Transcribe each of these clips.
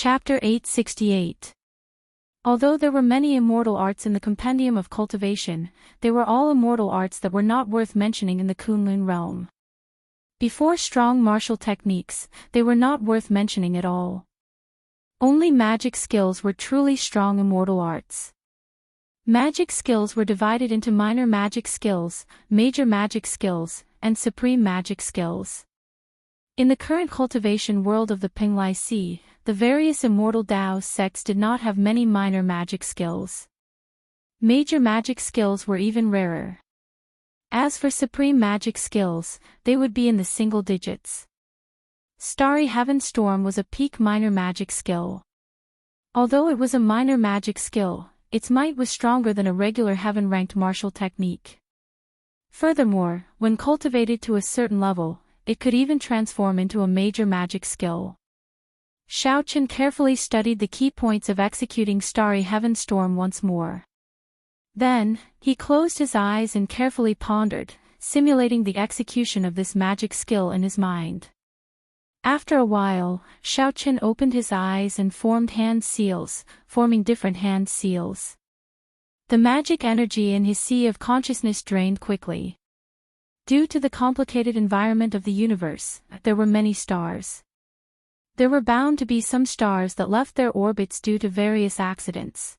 Chapter 868. Although there were many immortal arts in the compendium of cultivation, they were all immortal arts that were not worth mentioning in the Kunlun realm. Before strong martial techniques, they were not worth mentioning at all. Only magic skills were truly strong immortal arts. Magic skills were divided into minor magic skills, major magic skills, and supreme magic skills. In the current cultivation world of the Penglai Sea, the various immortal Dao sects did not have many minor magic skills. Major magic skills were even rarer. As for supreme magic skills, they would be in the single digits. Starry Heaven Storm was a peak minor magic skill. Although it was a minor magic skill, its might was stronger than a regular heaven-ranked martial technique. Furthermore, when cultivated to a certain level, it could even transform into a major magic skill. Xiaochen carefully studied the key points of executing Starry Heaven Storm once more. Then, he closed his eyes and carefully pondered, simulating the execution of this magic skill in his mind. After a while, Xiaochen opened his eyes and formed hand seals, forming different hand seals. The magic energy in his sea of consciousness drained quickly. Due to the complicated environment of the universe, there were many stars. There were bound to be some stars that left their orbits due to various accidents.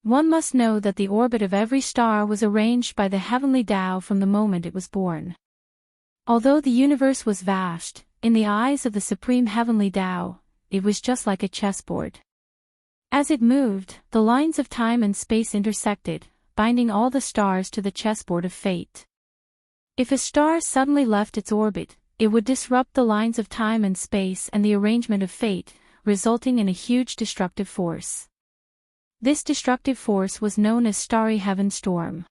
One must know that the orbit of every star was arranged by the heavenly Tao from the moment it was born. Although the universe was vast, in the eyes of the supreme heavenly Tao, it was just like a chessboard. As it moved, the lines of time and space intersected, binding all the stars to the chessboard of fate. If a star suddenly left its orbit, it would disrupt the lines of time and space and the arrangement of fate, resulting in a huge destructive force. This destructive force was known as Starry Heaven Storm.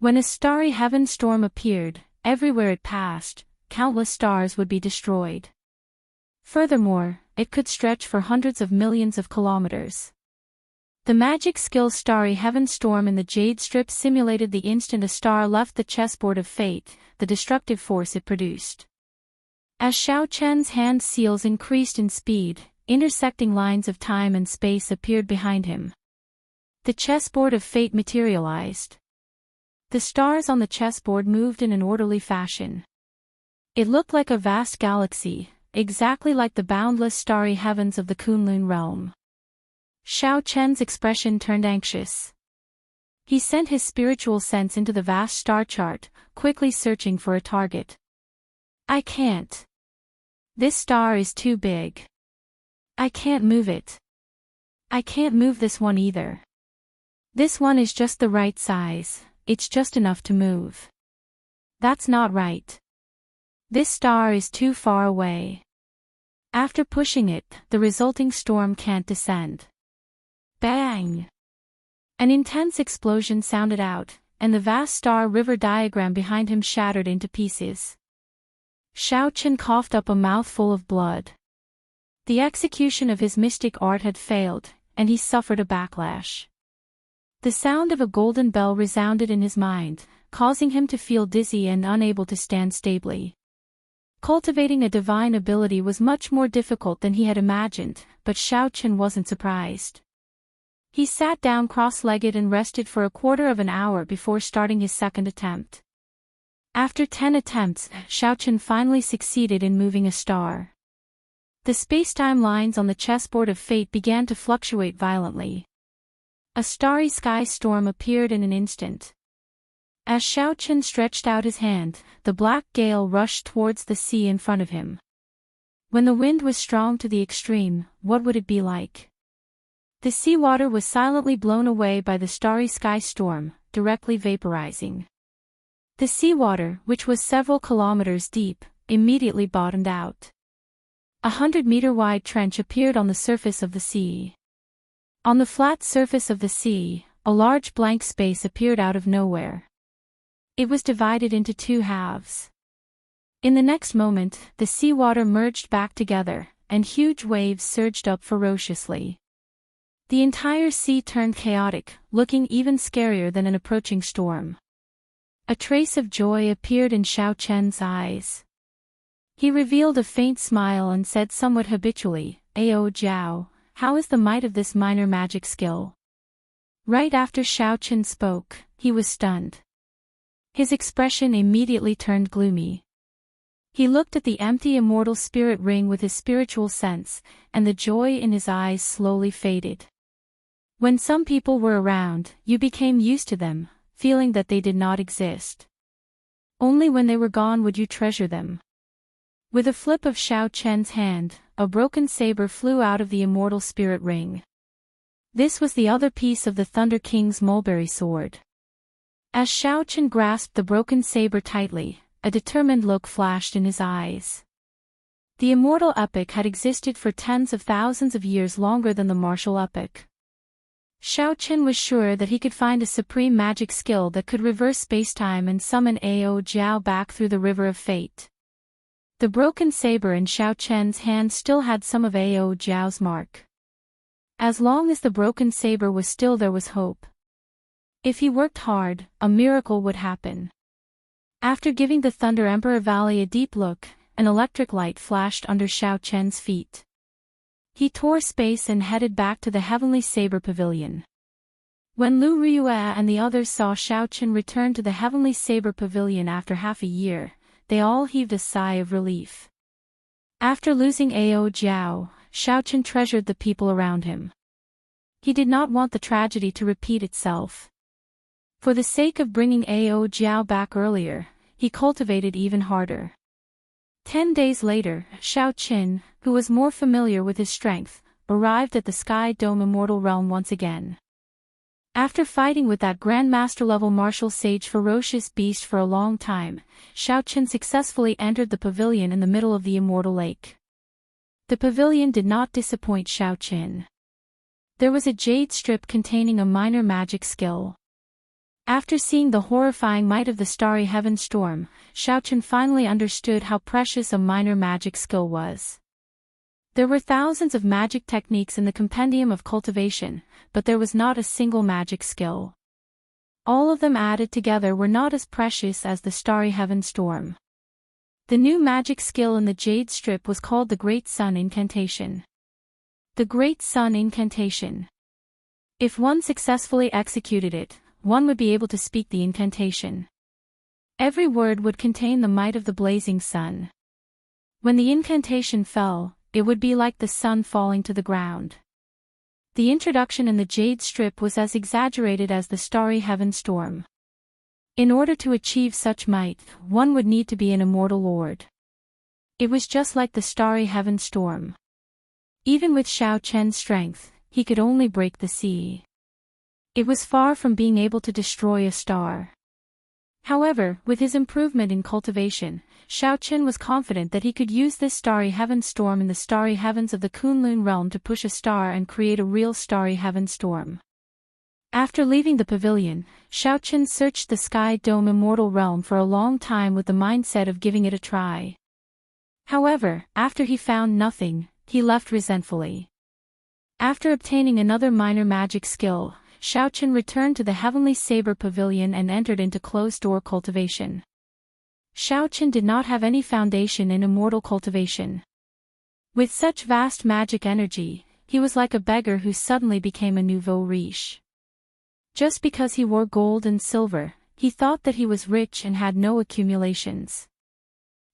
When a Starry Heaven Storm appeared, everywhere it passed, countless stars would be destroyed. Furthermore, it could stretch for hundreds of millions of kilometers. The magic skill Starry Heaven Storm in the Jade Strip simulated the instant a star left the chessboard of fate, the destructive force it produced. As Xiaochen's hand seals increased in speed, intersecting lines of time and space appeared behind him. The chessboard of fate materialized. The stars on the chessboard moved in an orderly fashion. It looked like a vast galaxy, exactly like the boundless starry heavens of the Kunlun realm. Xiaochen's expression turned anxious. He sent his spiritual sense into the vast star chart, quickly searching for a target. I can't. This star is too big. I can't move it. I can't move this one either. This one is just the right size, it's just enough to move. That's not right. This star is too far away. After pushing it, the resulting storm can't descend. Bang! An intense explosion sounded out, and the vast star river diagram behind him shattered into pieces. Xiaochen coughed up a mouthful of blood. The execution of his mystic art had failed, and he suffered a backlash. The sound of a golden bell resounded in his mind, causing him to feel dizzy and unable to stand stably. Cultivating a divine ability was much more difficult than he had imagined, but Xiaochen wasn't surprised. He sat down cross-legged and rested for a quarter of an hour before starting his second attempt. After 10 attempts, Xiaochen finally succeeded in moving a star. The space-time lines on the chessboard of fate began to fluctuate violently. A starry sky storm appeared in an instant. As Xiaochen stretched out his hand, the black gale rushed towards the sea in front of him. When the wind was strong to the extreme, what would it be like? The seawater was silently blown away by the starry sky storm, directly vaporizing. The seawater, which was several kilometers deep, immediately bottomed out. 100-meter-wide trench appeared on the surface of the sea. On the flat surface of the sea, a large blank space appeared out of nowhere. It was divided into two halves. In the next moment, the seawater merged back together, and huge waves surged up ferociously. The entire sea turned chaotic, looking even scarier than an approaching storm. A trace of joy appeared in Xiaochen's eyes. He revealed a faint smile and said somewhat habitually, "Ao Jiao, how is the might of this minor magic skill?" Right after Xiao Chen spoke, he was stunned. His expression immediately turned gloomy. He looked at the empty immortal spirit ring with his spiritual sense, and the joy in his eyes slowly faded. When some people were around, you became used to them, feeling that they did not exist. Only when they were gone would you treasure them. With a flip of Xiao Chen's hand, a broken saber flew out of the immortal spirit ring. This was the other piece of the Thunder King's mulberry sword. As Xiao Chen grasped the broken saber tightly, a determined look flashed in his eyes. The immortal epic had existed for tens of thousands of years longer than the martial epic. Xiao Chen was sure that he could find a supreme magic skill that could reverse spacetime and summon Ao Jiao back through the river of fate. The broken saber in Xiao Chen's hand still had some of Ao Jiao's mark. As long as the broken saber was still, there was hope. If he worked hard, a miracle would happen. After giving the Thunder Emperor Valley a deep look, an electric light flashed under Xiao Chen's feet. He tore space and headed back to the Heavenly Saber Pavilion. When Lu Riyue and the others saw Xiao Chen return to the Heavenly Saber Pavilion after half a year, they all heaved a sigh of relief. After losing Ao Jiao, Xiao Chen treasured the people around him. He did not want the tragedy to repeat itself. For the sake of bringing Ao Jiao back earlier, he cultivated even harder. 10 days later, Xiao Chen, who was more familiar with his strength, arrived at the Sky Dome Immortal Realm once again. After fighting with that Grandmaster-level martial sage ferocious beast for a long time, Xiao Chen successfully entered the pavilion in the middle of the Immortal Lake. The pavilion did not disappoint Xiao Chen. There was a jade strip containing a minor magic skill. After seeing the horrifying might of the starry heaven storm, Xiao Chen finally understood how precious a minor magic skill was. There were thousands of magic techniques in the compendium of cultivation, but there was not a single magic skill. All of them added together were not as precious as the starry heaven storm. The new magic skill in the jade strip was called the Great Sun Incantation. The Great Sun Incantation. If one successfully executed it, one would be able to speak the incantation. Every word would contain the might of the blazing sun. When the incantation fell, it would be like the sun falling to the ground. The introduction in the jade strip was as exaggerated as the starry heaven storm. In order to achieve such might, one would need to be an immortal lord. It was just like the starry heaven storm. Even with Xiao Chen's strength, he could only break the sea. It was far from being able to destroy a star. However, with his improvement in cultivation, Xiao Chen was confident that he could use this starry heaven storm in the starry heavens of the Kunlun realm to push a star and create a real starry heaven storm. After leaving the pavilion, Xiao Chen searched the Sky Dome Immortal Realm for a long time with the mindset of giving it a try. However, after he found nothing, he left resentfully. After obtaining another minor magic skill, Xiao Chen returned to the Heavenly Saber Pavilion and entered into closed-door cultivation. Xiao Chen did not have any foundation in immortal cultivation. With such vast magic energy, he was like a beggar who suddenly became a nouveau riche. Just because he wore gold and silver, he thought that he was rich and had no accumulations.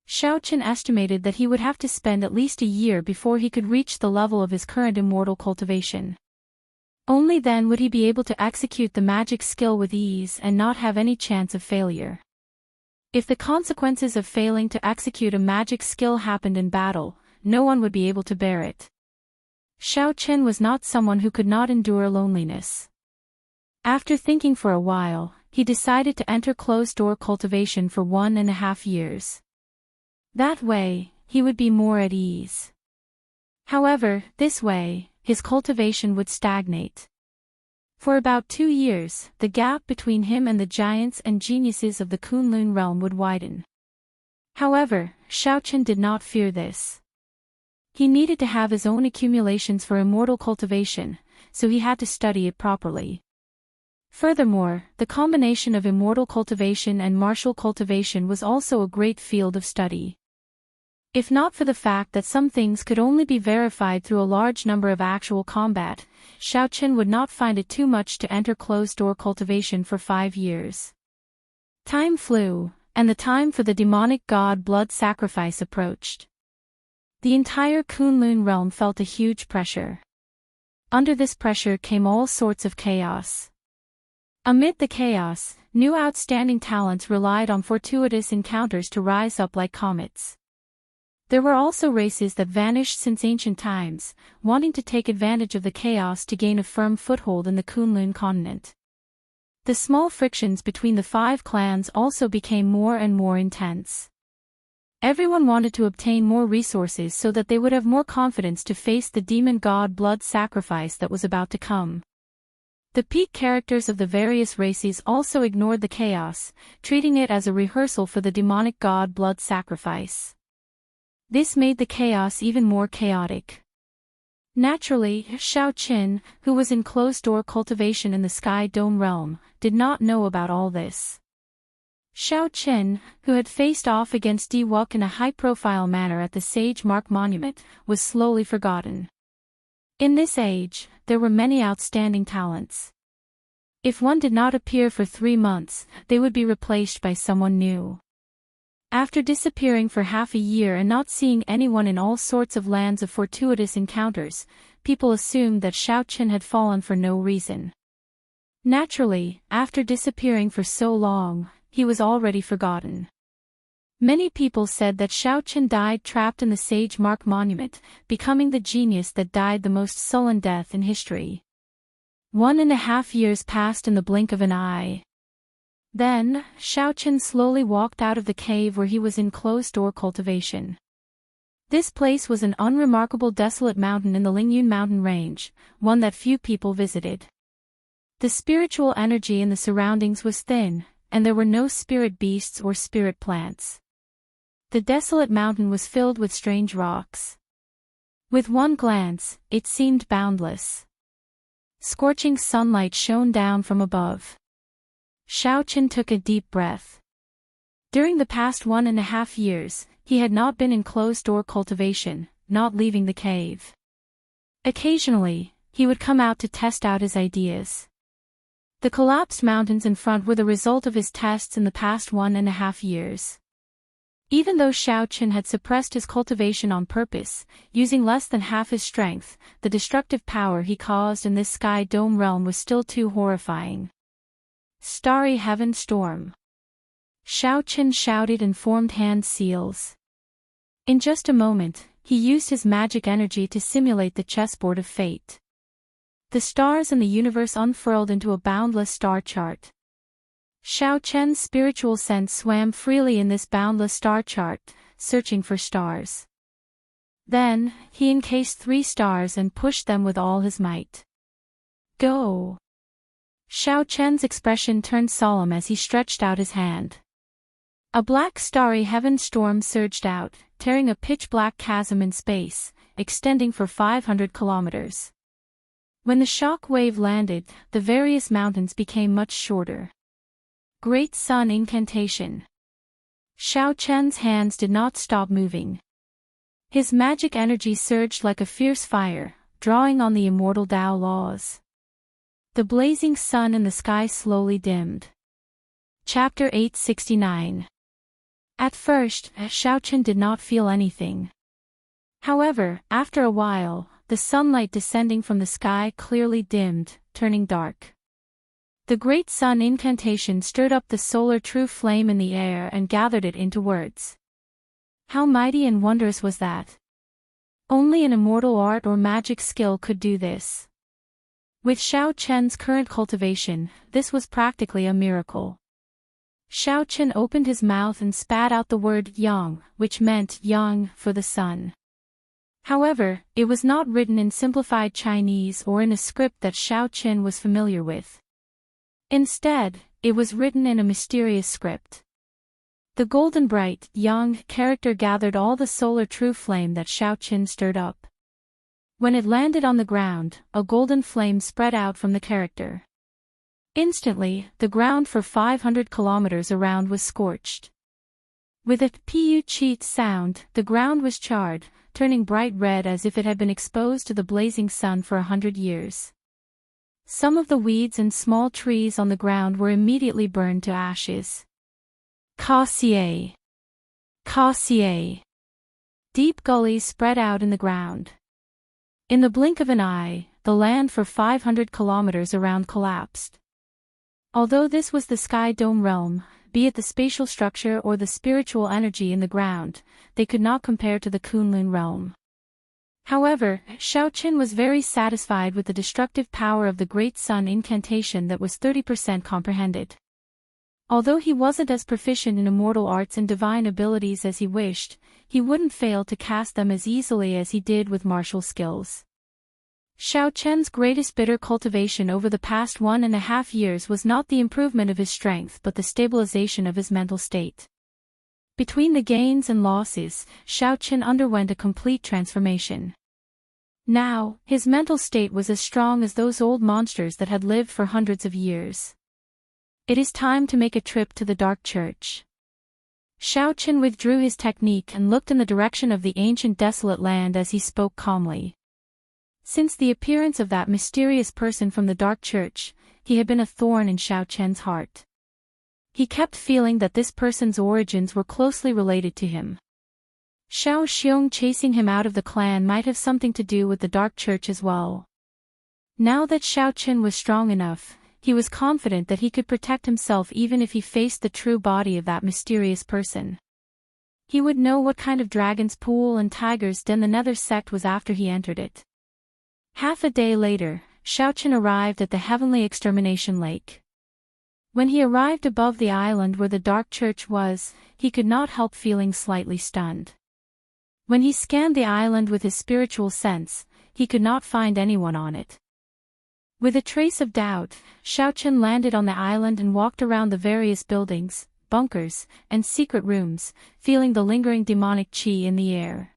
Xiao Chen estimated that he would have to spend at least a year before he could reach the level of his current immortal cultivation. Only then would he be able to execute the magic skill with ease and not have any chance of failure. If the consequences of failing to execute a magic skill happened in battle, no one would be able to bear it. Xiao Chen was not someone who could not endure loneliness. After thinking for a while, he decided to enter closed-door cultivation for 1.5 years. That way, he would be more at ease. However, this way, his cultivation would stagnate. For about 2 years, the gap between him and the giants and geniuses of the Kunlun realm would widen. However, Xiao Chen did not fear this. He needed to have his own accumulations for immortal cultivation, so he had to study it properly. Furthermore, the combination of immortal cultivation and martial cultivation was also a great field of study. If not for the fact that some things could only be verified through a large number of actual combat, Xiaoqin would not find it too much to enter closed-door cultivation for 5 years. Time flew, and the time for the demonic god blood sacrifice approached. The entire Kunlun realm felt a huge pressure. Under this pressure came all sorts of chaos. Amid the chaos, new outstanding talents relied on fortuitous encounters to rise up like comets. There were also races that vanished since ancient times, wanting to take advantage of the chaos to gain a firm foothold in the Kunlun continent. The small frictions between the 5 clans also became more and more intense. Everyone wanted to obtain more resources so that they would have more confidence to face the demon god blood sacrifice that was about to come. The peak characters of the various races also ignored the chaos, treating it as a rehearsal for the demonic god blood sacrifice. This made the chaos even more chaotic. Naturally, Xiaoqin, who was in closed-door cultivation in the Sky Dome realm, did not know about all this. Xiaoqin, who had faced off against Di Wuk in a high-profile manner at the Sage Mark Monument, was slowly forgotten. In this age, there were many outstanding talents. If one did not appear for 3 months, they would be replaced by someone new. After disappearing for half a year and not seeing anyone in all sorts of lands of fortuitous encounters, people assumed that Xiaoqin had fallen for no reason. Naturally, after disappearing for so long, he was already forgotten. Many people said that Xiaoqin died trapped in the Sage Mark Monument, becoming the genius that died the most sullen death in history. 1.5 years passed in the blink of an eye. Then, Xiaoqin slowly walked out of the cave where he was in closed-door cultivation. This place was an unremarkable desolate mountain in the Lingyun mountain range, one that few people visited. The spiritual energy in the surroundings was thin, and there were no spirit beasts or spirit plants. The desolate mountain was filled with strange rocks. With one glance, it seemed boundless. Scorching sunlight shone down from above. Xiaoqin took a deep breath. During the past 1.5 years, he had not been in closed-door cultivation, not leaving the cave. Occasionally, he would come out to test out his ideas. The collapsed mountains in front were the result of his tests in the past 1.5 years. Even though Xiaoqin had suppressed his cultivation on purpose, using less than half his strength, the destructive power he caused in this Sky Dome realm was still too horrifying. Starry Heaven Storm. Xiaoqin shouted and formed hand seals. In just a moment, he used his magic energy to simulate the chessboard of fate. The stars in the universe unfurled into a boundless star chart. Xiaoqin's spiritual sense swam freely in this boundless star chart, searching for stars. Then, he encased 3 stars and pushed them with all his might. Go! Xiaoqin's expression turned solemn as he stretched out his hand. A black starry heaven storm surged out, tearing a pitch-black chasm in space, extending for 500 kilometers. When the shock wave landed, the various mountains became much shorter. Great Sun Incantation. Xiaoqin's hands did not stop moving. His magic energy surged like a fierce fire, drawing on the immortal Tao laws. The blazing sun in the sky slowly dimmed. Chapter 869. At first, Xiaoqin did not feel anything. However, after a while, the sunlight descending from the sky clearly dimmed, turning dark. The great sun incantation stirred up the solar true flame in the air and gathered it into words. How mighty and wondrous was that! Only an immortal art or magic skill could do this. With Xiaoqin's current cultivation, this was practically a miracle. Xiaoqin opened his mouth and spat out the word yang, which meant yang for the sun. However, it was not written in simplified Chinese or in a script that Xiaoqin was familiar with. Instead, it was written in a mysterious script. The golden bright, yang character gathered all the solar true flame that Xiaoqin stirred up. When it landed on the ground, a golden flame spread out from the character. Instantly, the ground for 500 kilometers around was scorched. With a pu-cheat sound, the ground was charred, turning bright red as if it had been exposed to the blazing sun for 100 years. Some of the weeds and small trees on the ground were immediately burned to ashes. Cassier. Cassier. Deep gullies spread out in the ground. In the blink of an eye, the land for 500 kilometers around collapsed. Although this was the Sky Dome realm, be it the spatial structure or the spiritual energy in the ground, they could not compare to the Kunlun realm. However, Xiaoqin was very satisfied with the destructive power of the Great Sun incantation that was 30% comprehended. Although he wasn't as proficient in immortal arts and divine abilities as he wished, he wouldn't fail to cast them as easily as he did with martial skills. Xiaoqian's greatest bitter cultivation over the past 1.5 years was not the improvement of his strength but the stabilization of his mental state. Between the gains and losses, Xiaoqian underwent a complete transformation. Now, his mental state was as strong as those old monsters that had lived for hundreds of years. It is time to make a trip to the Dark Church. Xiaoqian withdrew his technique and looked in the direction of the ancient desolate land as he spoke calmly. Since the appearance of that mysterious person from the Dark Church, he had been a thorn in Xiaoqian's heart. He kept feeling that this person's origins were closely related to him. Xiao Xiong chasing him out of the clan might have something to do with the Dark Church as well. Now that Xiaoqian was strong enough, he was confident that he could protect himself even if he faced the true body of that mysterious person. He would know what kind of dragon's pool and tiger's den the Nether sect was after he entered it. Half a day later, Xiaoqian arrived at the Heavenly Extermination Lake. When he arrived above the island where the Dark Church was, he could not help feeling slightly stunned. When he scanned the island with his spiritual sense, he could not find anyone on it. With a trace of doubt, Xiaoqian landed on the island and walked around the various buildings, bunkers, and secret rooms, feeling the lingering demonic qi in the air.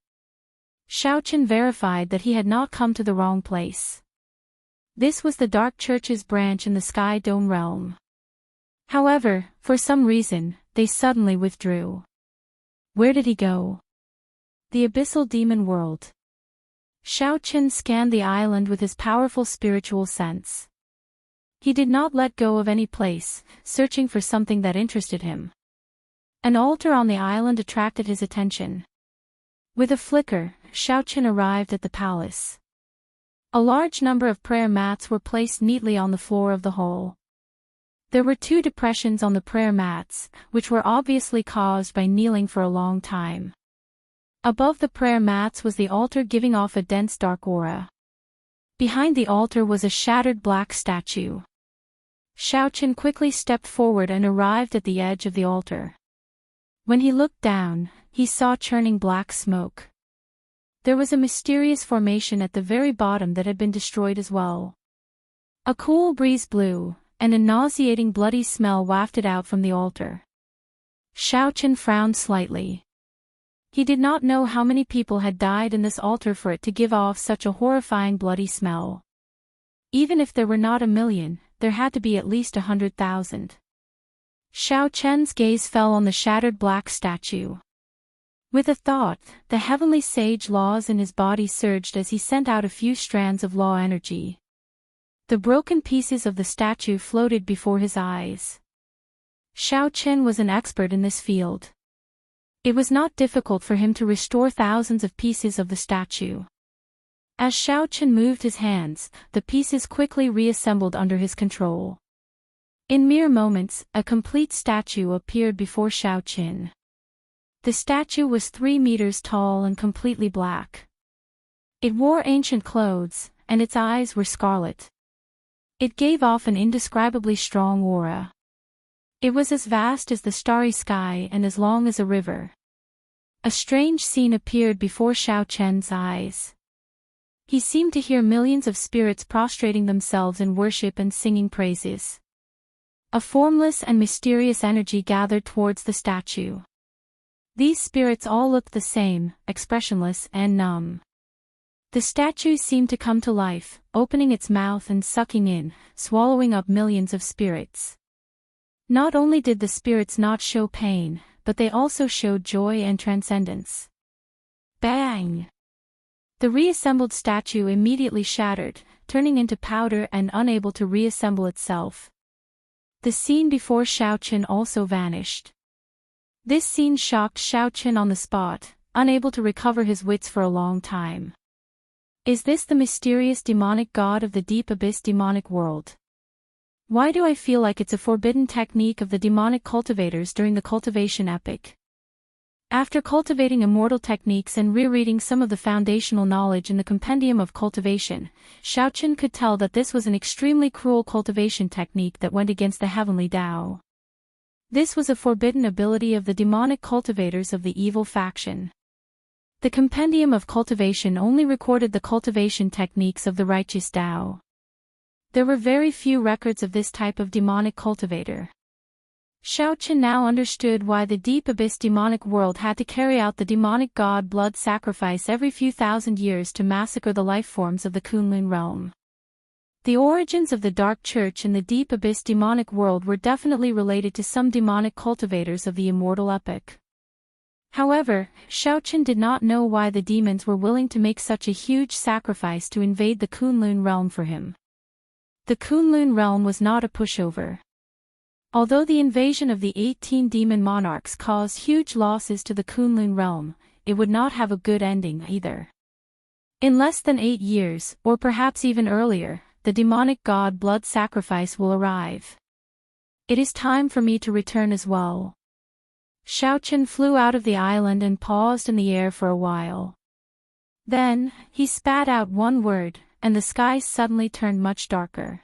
Xiaoqian verified that he had not come to the wrong place. This was the Dark Church's branch in the Sky Dome realm. However, for some reason, they suddenly withdrew. Where did he go? The abyssal demon world. Xiaoqian scanned the island with his powerful spiritual sense. He did not let go of any place, searching for something that interested him. An altar on the island attracted his attention. With a flicker, Xiaoqian arrived at the palace. A large number of prayer mats were placed neatly on the floor of the hall. There were 2 depressions on the prayer mats, which were obviously caused by kneeling for a long time. Above the prayer mats was the altar giving off a dense dark aura. Behind the altar was a shattered black statue. Xiaoqian quickly stepped forward and arrived at the edge of the altar. When he looked down, he saw churning black smoke. There was a mysterious formation at the very bottom that had been destroyed as well. A cool breeze blew, and a nauseating bloody smell wafted out from the altar. Xiaoqian frowned slightly. He did not know how many people had died in this altar for it to give off such a horrifying bloody smell. Even if there were not 1 million, there had to be at least 100,000. Xiaoqian's gaze fell on the shattered black statue. With a thought, the heavenly sage laws in his body surged as he sent out a few strands of law energy. The broken pieces of the statue floated before his eyes. Xiaoqian was an expert in this field. It was not difficult for him to restore thousands of pieces of the statue. As Xiaoqian moved his hands, the pieces quickly reassembled under his control. In mere moments, a complete statue appeared before Xiaoqian. The statue was 3 meters tall and completely black. It wore ancient clothes, and its eyes were scarlet. It gave off an indescribably strong aura. It was as vast as the starry sky and as long as a river. A strange scene appeared before Xiaoqian's eyes. He seemed to hear millions of spirits prostrating themselves in worship and singing praises. A formless and mysterious energy gathered towards the statue. These spirits all looked the same, expressionless and numb. The statue seemed to come to life, opening its mouth and sucking in, swallowing up millions of spirits. Not only did the spirits not show pain, but they also showed joy and transcendence. Bang! The reassembled statue immediately shattered, turning into powder and unable to reassemble itself. The scene before Xiaoqin also vanished. This scene shocked Xiaoqin on the spot, unable to recover his wits for a long time. Is this the mysterious demonic god of the deep abyss demonic world? Why do I feel like it's a forbidden technique of the demonic cultivators during the cultivation epoch? After cultivating immortal techniques and rereading some of the foundational knowledge in the Compendium of Cultivation, Xiaoqin could tell that this was an extremely cruel cultivation technique that went against the heavenly Tao. This was a forbidden ability of the demonic cultivators of the evil faction. The Compendium of Cultivation only recorded the cultivation techniques of the righteous Tao. There were very few records of this type of demonic cultivator. Xiaoqin now understood why the deep abyss demonic world had to carry out the demonic god blood sacrifice every few thousand years to massacre the life forms of the Kunlun realm. The origins of the Dark Church in the deep abyss demonic world were definitely related to some demonic cultivators of the immortal epoch. However, Xiaoqin did not know why the demons were willing to make such a huge sacrifice to invade the Kunlun realm for him. The Kunlun realm was not a pushover. Although the invasion of the 18 demon monarchs caused huge losses to the Kunlun realm, it would not have a good ending either. In less than 8 years, or perhaps even earlier, the demonic god blood sacrifice will arrive. It is time for me to return as well. Xiaoqin flew out of the island and paused in the air for a while. Then, he spat out one word, and the sky suddenly turned much darker.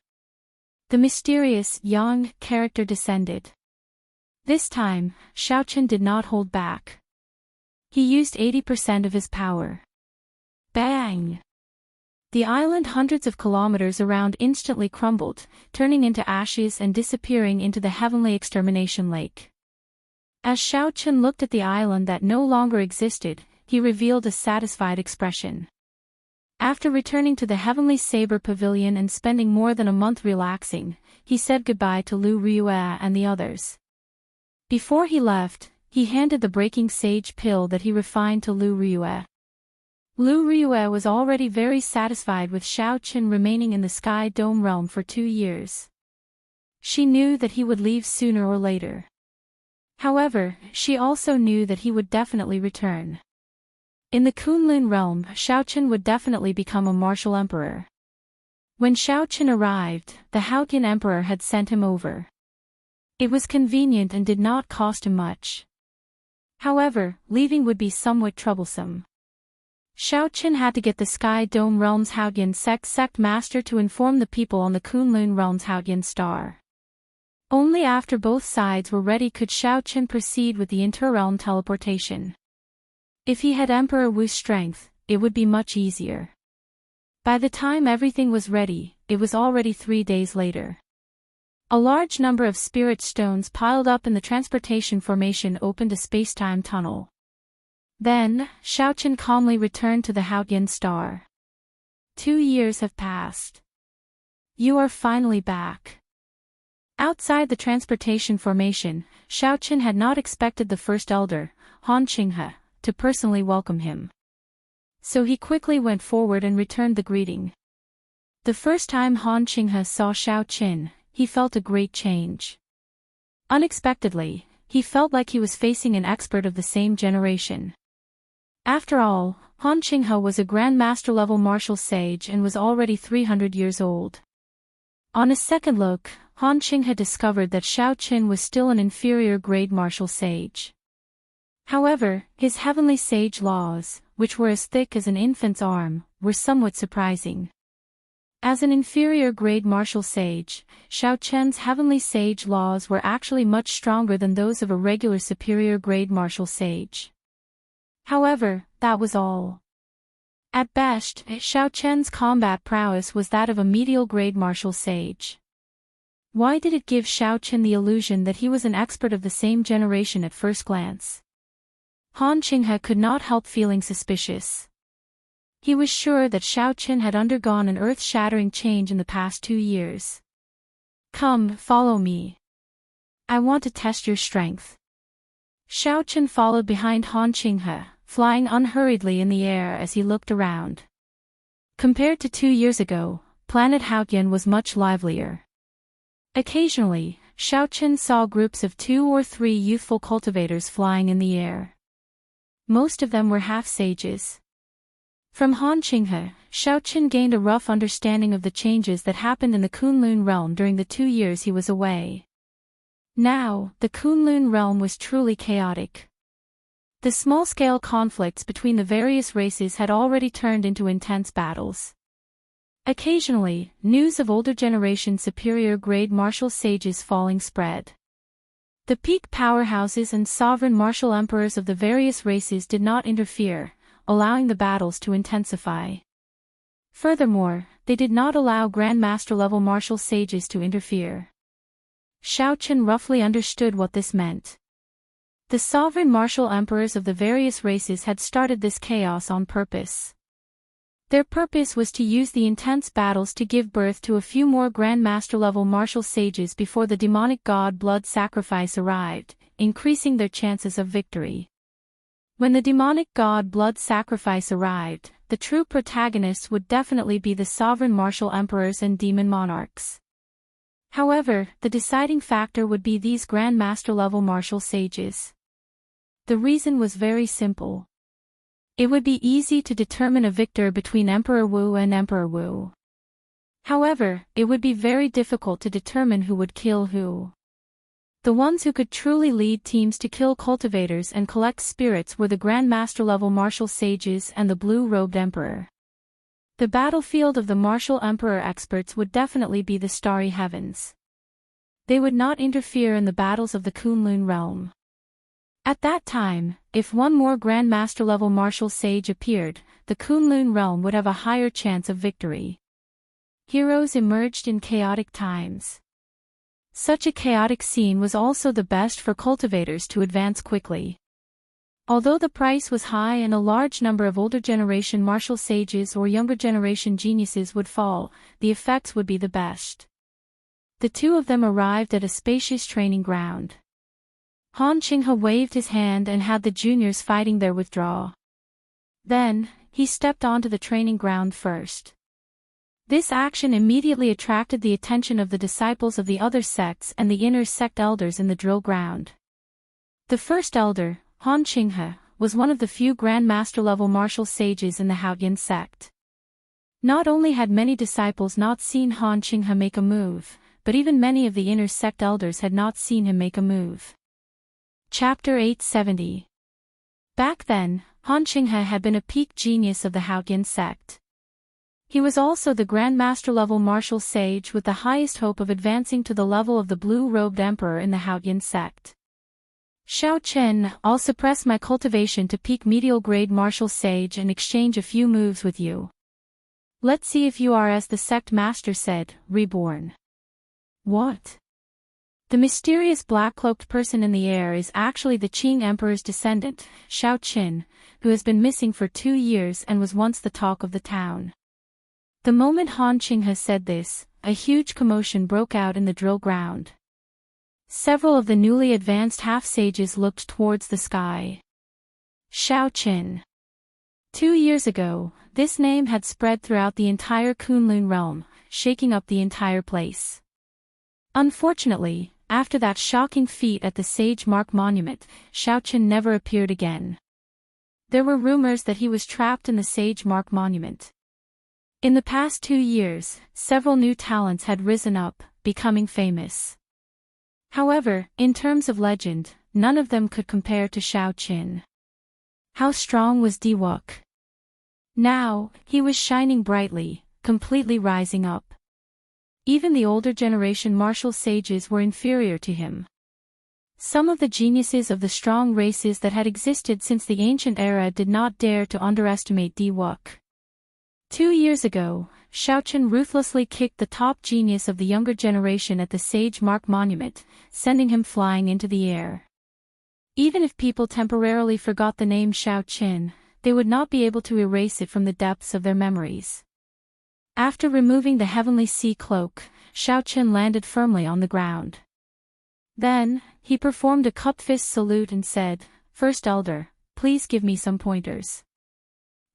The mysterious, Yang character descended. This time, Xiaoqin did not hold back. He used 80% of his power. Bang! The island hundreds of kilometers around instantly crumbled, turning into ashes and disappearing into the heavenly extermination lake. As Xiaoqin looked at the island that no longer existed, he revealed a satisfied expression. After returning to the Heavenly Saber Pavilion and spending more than a month relaxing, he said goodbye to Lu Riyue and the others. Before he left, he handed the Breaking Sage pill that he refined to Lu Riyue. Lu Riyue was already very satisfied with Xiaoqin remaining in the Sky Dome realm for 2 years. She knew that he would leave sooner or later. However, she also knew that he would definitely return. In the Kunlun realm, Xiaoqin would definitely become a martial emperor. When Xiaoqin arrived, the Haotian emperor had sent him over. It was convenient and did not cost him much. However, leaving would be somewhat troublesome. Xiaoqin had to get the Sky Dome realm's Haotian sect master to inform the people on the Kunlun realm's Haotian star. Only after both sides were ready could Xiaoqin proceed with the inter-realm teleportation. If he had Emperor Wu's strength, it would be much easier. By the time everything was ready, it was already 3 days later. A large number of spirit stones piled up in the transportation formation opened a space-time tunnel. Then, Xiaoqin calmly returned to the Haotian star. 2 years have passed. You are finally back. Outside the transportation formation, Xiaoqin had not expected the first elder, Han Qinghe, to personally welcome him. So he quickly went forward and returned the greeting. The first time Han Qinghe saw Xiaoqin, he felt a great change. Unexpectedly, he felt like he was facing an expert of the same generation. After all, Han Qinghe was a Grandmaster-level martial sage and was already 300 years old. On a second look, Han Qinghe discovered that Xiaoqin was still an inferior-grade martial sage. However, his heavenly sage laws, which were as thick as an infant's arm, were somewhat surprising. As an inferior-grade martial sage, Xiaoqin's heavenly sage laws were actually much stronger than those of a regular superior-grade martial sage. However, that was all. At best, Xiaoqin's combat prowess was that of a medial-grade martial sage. Why did it give Xiaoqin the illusion that he was an expert of the same generation at first glance? Han Qinghe could not help feeling suspicious. He was sure that Xiaoqin had undergone an earth-shattering change in the past 2 years. Come, follow me. I want to test your strength. Xiao Chen followed behind Han Qinghe, flying unhurriedly in the air as he looked around. Compared to 2 years ago, planet Haotian was much livelier. Occasionally, Xiao Chen saw groups of 2 or 3 youthful cultivators flying in the air. Most of them were half-sages. From Han Qinghe, Xiao Chen gained a rough understanding of the changes that happened in the Kunlun realm during the 2 years he was away. Now, the Kunlun realm was truly chaotic. The small-scale conflicts between the various races had already turned into intense battles. Occasionally, news of older generation superior-grade martial sages falling spread. The peak powerhouses and sovereign martial emperors of the various races did not interfere, allowing the battles to intensify. Furthermore, they did not allow Grandmaster-level martial sages to interfere. Xiao Chen roughly understood what this meant. The sovereign martial emperors of the various races had started this chaos on purpose. Their purpose was to use the intense battles to give birth to a few more Grandmaster-level martial sages before the demonic god blood sacrifice arrived, increasing their chances of victory. When the demonic god blood sacrifice arrived, the true protagonists would definitely be the sovereign martial emperors and demon monarchs. However, the deciding factor would be these Grandmaster-level martial sages. The reason was very simple. It would be easy to determine a victor between Emperor Wu and Emperor Wu. However, it would be very difficult to determine who would kill who. The ones who could truly lead teams to kill cultivators and collect spirits were the Grandmaster-level martial sages and the blue-robed emperor. The battlefield of the martial emperor experts would definitely be the starry heavens. They would not interfere in the battles of the Kunlun realm. At that time, if one more Grandmaster-level martial sage appeared, the Kunlun realm would have a higher chance of victory. Heroes emerged in chaotic times. Such a chaotic scene was also the best for cultivators to advance quickly. Although the price was high and a large number of older generation martial sages or younger generation geniuses would fall, the effects would be the best. The two of them arrived at a spacious training ground. Han Qinghe waved his hand and had the juniors fighting there withdraw. Then, he stepped onto the training ground first. This action immediately attracted the attention of the disciples of the other sects and the inner sect elders in the drill ground. The first elder, Han Qinghe, was one of the few Grandmaster-level martial sages in the Haotian sect. Not only had many disciples not seen Han Qinghe make a move, but even many of the inner sect elders had not seen him make a move. Chapter 870. Back then, Han Qinghe had been a peak genius of the Haotian sect. He was also the Grandmaster-level martial sage with the highest hope of advancing to the level of the blue-robed emperor in the Haotian sect. Xiao Chen, I'll suppress my cultivation to peak medial-grade martial sage and exchange a few moves with you. Let's see if you are, as the sect master said, reborn. What? The mysterious black-cloaked person in the air is actually the Qing Emperor's descendant, Xiao Qin, who has been missing for 2 years and was once the talk of the town. The moment Han Qinghe said this, a huge commotion broke out in the drill ground. Several of the newly advanced half-sages looked towards the sky. Xiao Qin. 2 years ago, this name had spread throughout the entire Kunlun realm, shaking up the entire place. Unfortunately, after that shocking feat at the Sage Mark Monument, Xiao Qin never appeared again. There were rumors that he was trapped in the Sage Mark Monument. In the past 2 years, several new talents had risen up, becoming famous. However, in terms of legend, none of them could compare to Xiao Qin. How strong was Diwuk? Now, he was shining brightly, completely rising up. Even the older generation martial sages were inferior to him. Some of the geniuses of the strong races that had existed since the ancient era did not dare to underestimate Diwuk. 2 years ago, Xiao Chen ruthlessly kicked the top genius of the younger generation at the Sage Mark Monument, sending him flying into the air. Even if people temporarily forgot the name Xiao Qin, they would not be able to erase it from the depths of their memories. After removing the heavenly sea cloak, Xiao Chen landed firmly on the ground. Then, he performed a cup fist salute and said, "First Elder, please give me some pointers."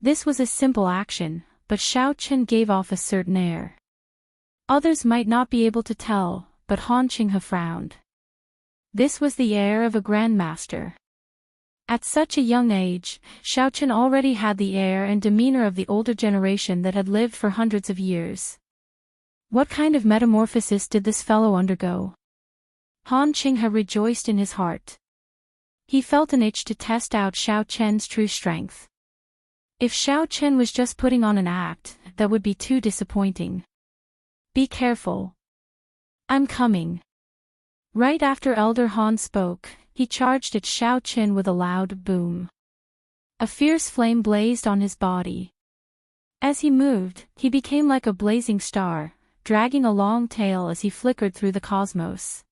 This was a simple action, but Xiao Chen gave off a certain air. Others might not be able to tell, but Han Qinghe frowned. This was the air of a grandmaster. At such a young age, Xiao Chen already had the air and demeanor of the older generation that had lived for hundreds of years. What kind of metamorphosis did this fellow undergo? Han Qinghe rejoiced in his heart. He felt an itch to test out Xiao Chen's true strength. If Xiao Chen was just putting on an act, that would be too disappointing. Be careful. I'm coming. Right after Elder Han spoke, he charged at Xiao Chen with a loud boom. A fierce flame blazed on his body. As he moved, he became like a blazing star, dragging a long tail as he flickered through the cosmos.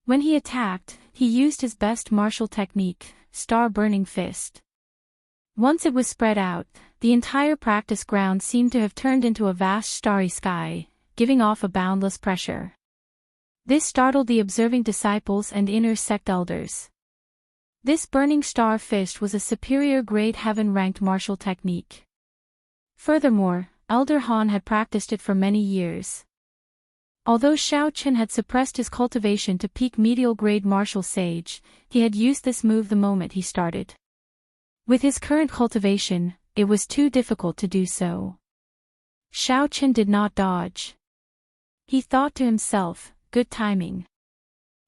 When he attacked, he used his best martial technique, Star-Burning Fist. Once it was spread out, the entire practice ground seemed to have turned into a vast starry sky, giving off a boundless pressure. This startled the observing disciples and inner sect elders. This burning star fist was a superior grade heaven-ranked martial technique. Furthermore, Elder Han had practiced it for many years. Although Xiao Chen had suppressed his cultivation to peak medial grade martial sage, he had used this move the moment he started. With his current cultivation, it was too difficult to do so. Xiao Chen did not dodge. He thought to himself, good timing.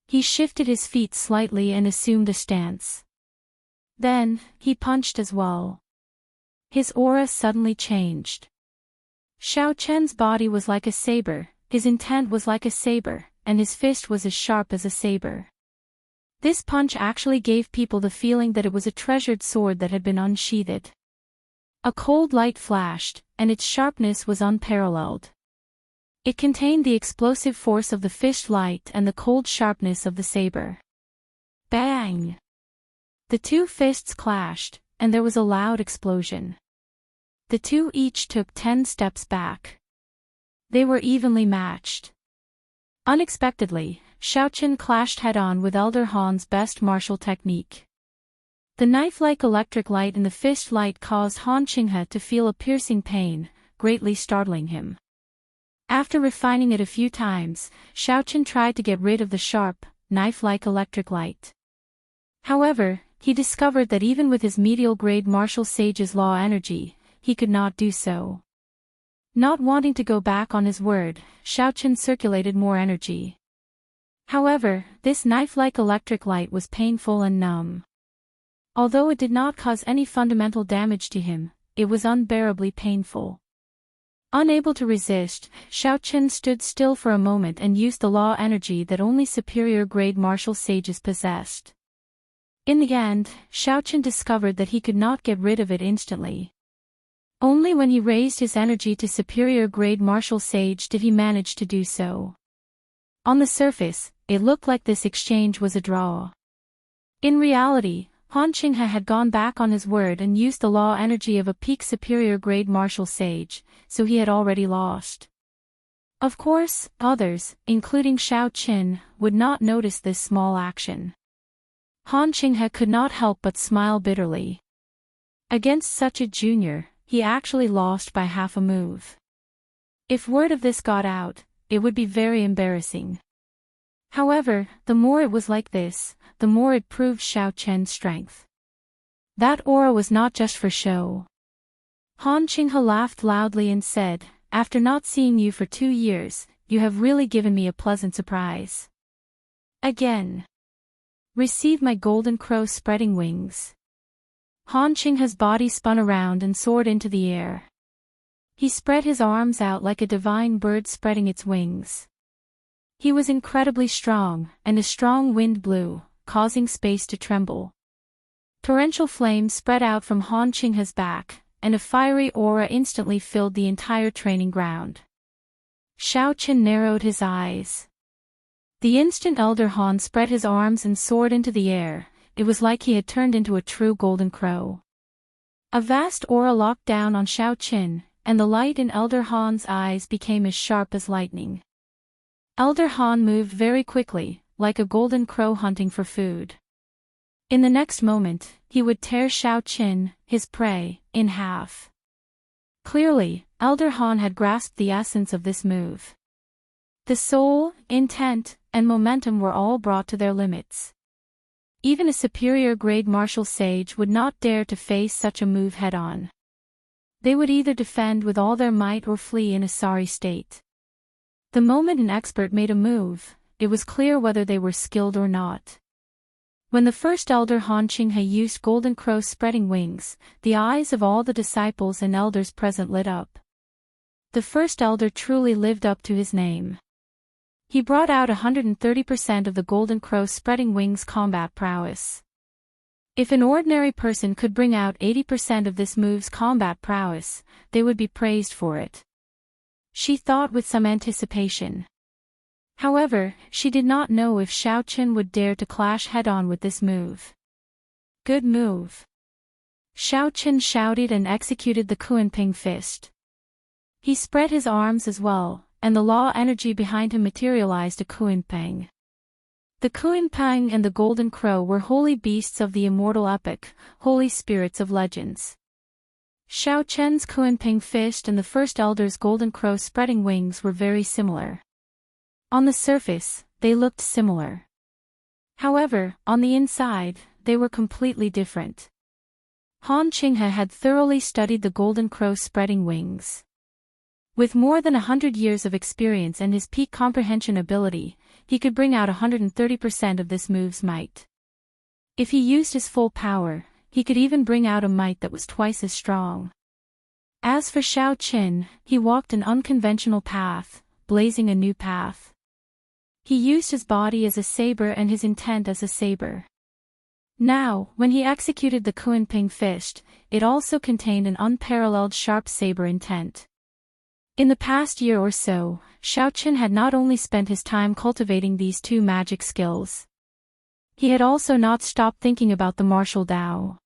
He shifted his feet slightly and assumed a stance. Then, he punched as well. His aura suddenly changed. Xiao Chen's body was like a saber, his intent was like a saber, and his fist was as sharp as a saber. This punch actually gave people the feeling that it was a treasured sword that had been unsheathed. A cold light flashed, and its sharpness was unparalleled. It contained the explosive force of the fist light and the cold sharpness of the saber. Bang! The two fists clashed, and there was a loud explosion. The two each took 10 steps back. They were evenly matched. Unexpectedly, Xiao Chen clashed head-on with Elder Han's best martial technique. The knife-like electric light in the fist light caused Han Qinghe to feel a piercing pain, greatly startling him. After refining it a few times, Xiao Chen tried to get rid of the sharp, knife-like electric light. However, he discovered that even with his medial-grade martial sage's law energy, he could not do so. Not wanting to go back on his word, Xiao Chen circulated more energy. However, this knife-like electric light was painful and numb. Although it did not cause any fundamental damage to him, it was unbearably painful. Unable to resist, Xiao Chen stood still for a moment and used the law energy that only superior-grade martial sages possessed. In the end, Xiao Chen discovered that he could not get rid of it instantly. Only when he raised his energy to superior-grade martial sage did he manage to do so. On the surface, it looked like this exchange was a draw. In reality, Han Qinghe had gone back on his word and used the law energy of a peak superior-grade martial sage, so he had already lost. Of course, others, including Xiao Chen, would not notice this small action. Han Qinghe could not help but smile bitterly. Against such a junior, he actually lost by half a move. If word of this got out, it would be very embarrassing. However, the more it was like this, the more it proved Xiao Chen's strength. That aura was not just for show. Han Qinghe laughed loudly and said, "After not seeing you for 2 years, you have really given me a pleasant surprise. Again. Receive my golden crow spreading wings." Han Qinghe's body spun around and soared into the air. He spread his arms out like a divine bird spreading its wings. He was incredibly strong, and a strong wind blew, causing space to tremble. Torrential flames spread out from Han Qinghe's back, and a fiery aura instantly filled the entire training ground. Xiao Chen narrowed his eyes. The instant Elder Han spread his arms and soared into the air, it was like he had turned into a true golden crow. A vast aura locked down on Xiao Chen, and the light in Elder Han's eyes became as sharp as lightning. Elder Han moved very quickly, like a golden crow hunting for food. In the next moment, he would tear Xiao Qin, his prey, in half. Clearly, Elder Han had grasped the essence of this move. The soul, intent, and momentum were all brought to their limits. Even a superior grade martial sage would not dare to face such a move head-on. They would either defend with all their might or flee in a sorry state. The moment an expert made a move, it was clear whether they were skilled or not. When the first elder Han Qinghe used Golden Crow's spreading wings, the eyes of all the disciples and elders present lit up. The first elder truly lived up to his name. He brought out 130% of the Golden Crow's spreading wings combat prowess. If an ordinary person could bring out 80% of this move's combat prowess, they would be praised for it. She thought with some anticipation. However, she did not know if Xiao Qin would dare to clash head-on with this move. Good move. Xiao Qin shouted and executed the Kunping fist. He spread his arms as well, and the law energy behind him materialized a Kunping. The Kunping and the Golden Crow were holy beasts of the immortal epic, holy spirits of legends. Xiao Qin's Kunping fist and the first elder's Golden Crow spreading wings were very similar. On the surface, they looked similar. However, on the inside, they were completely different. Han Qinghe had thoroughly studied the Golden Crow's spreading wings. With more than 100 years of experience and his peak comprehension ability, he could bring out 130% of this move's might. If he used his full power, he could even bring out a might that was twice as strong. As for Xiao Qin, he walked an unconventional path, blazing a new path. He used his body as a saber and his intent as a saber. Now, when he executed the Kunping fist, it also contained an unparalleled sharp saber intent. In the past year or so, Xiao Qin had not only spent his time cultivating these two magic skills. He had also not stopped thinking about the martial Tao.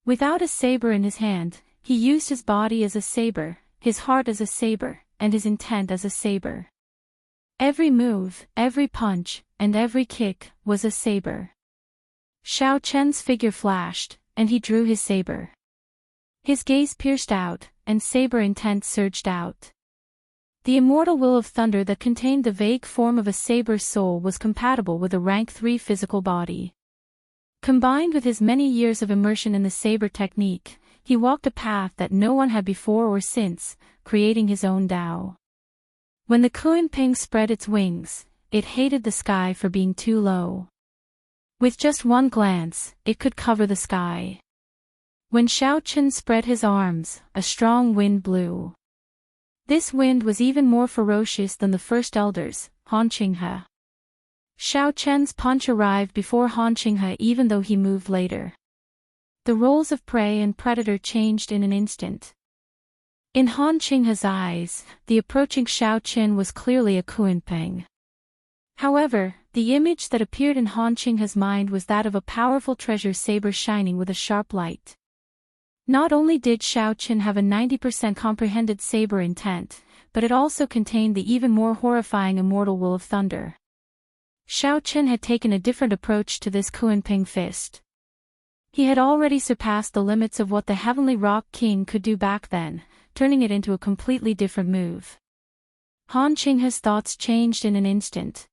Without a saber in his hand, he used his body as a saber, his heart as a saber, and his intent as a saber. Every move, every punch, and every kick was a saber. Xiao Qin's figure flashed, and he drew his saber. His gaze pierced out, and saber intent surged out. The immortal will of thunder that contained the vague form of a saber's soul was compatible with a rank 3 physical body. Combined with his many years of immersion in the saber technique, he walked a path that no one had before or since, creating his own Tao. When the Kunping spread its wings, it hated the sky for being too low. With just one glance, it could cover the sky. When Xiao Qin spread his arms, a strong wind blew. This wind was even more ferocious than the first elders, Han Qinghe. Xiao Qin's punch arrived before Han Qinghe even though he moved later. The roles of prey and predator changed in an instant. In Han Qinghe's eyes, the approaching Xiao Qin was clearly a Kunping. However, the image that appeared in Han Qinghe's mind was that of a powerful treasure saber shining with a sharp light. Not only did Xiao Qin have a 90% comprehended saber intent, but it also contained the even more horrifying immortal will of thunder. Xiao Qin had taken a different approach to this Kunping fist. He had already surpassed the limits of what the Heavenly Rock King could do back then, turning it into a completely different move. Han Qinghe's thoughts changed in an instant.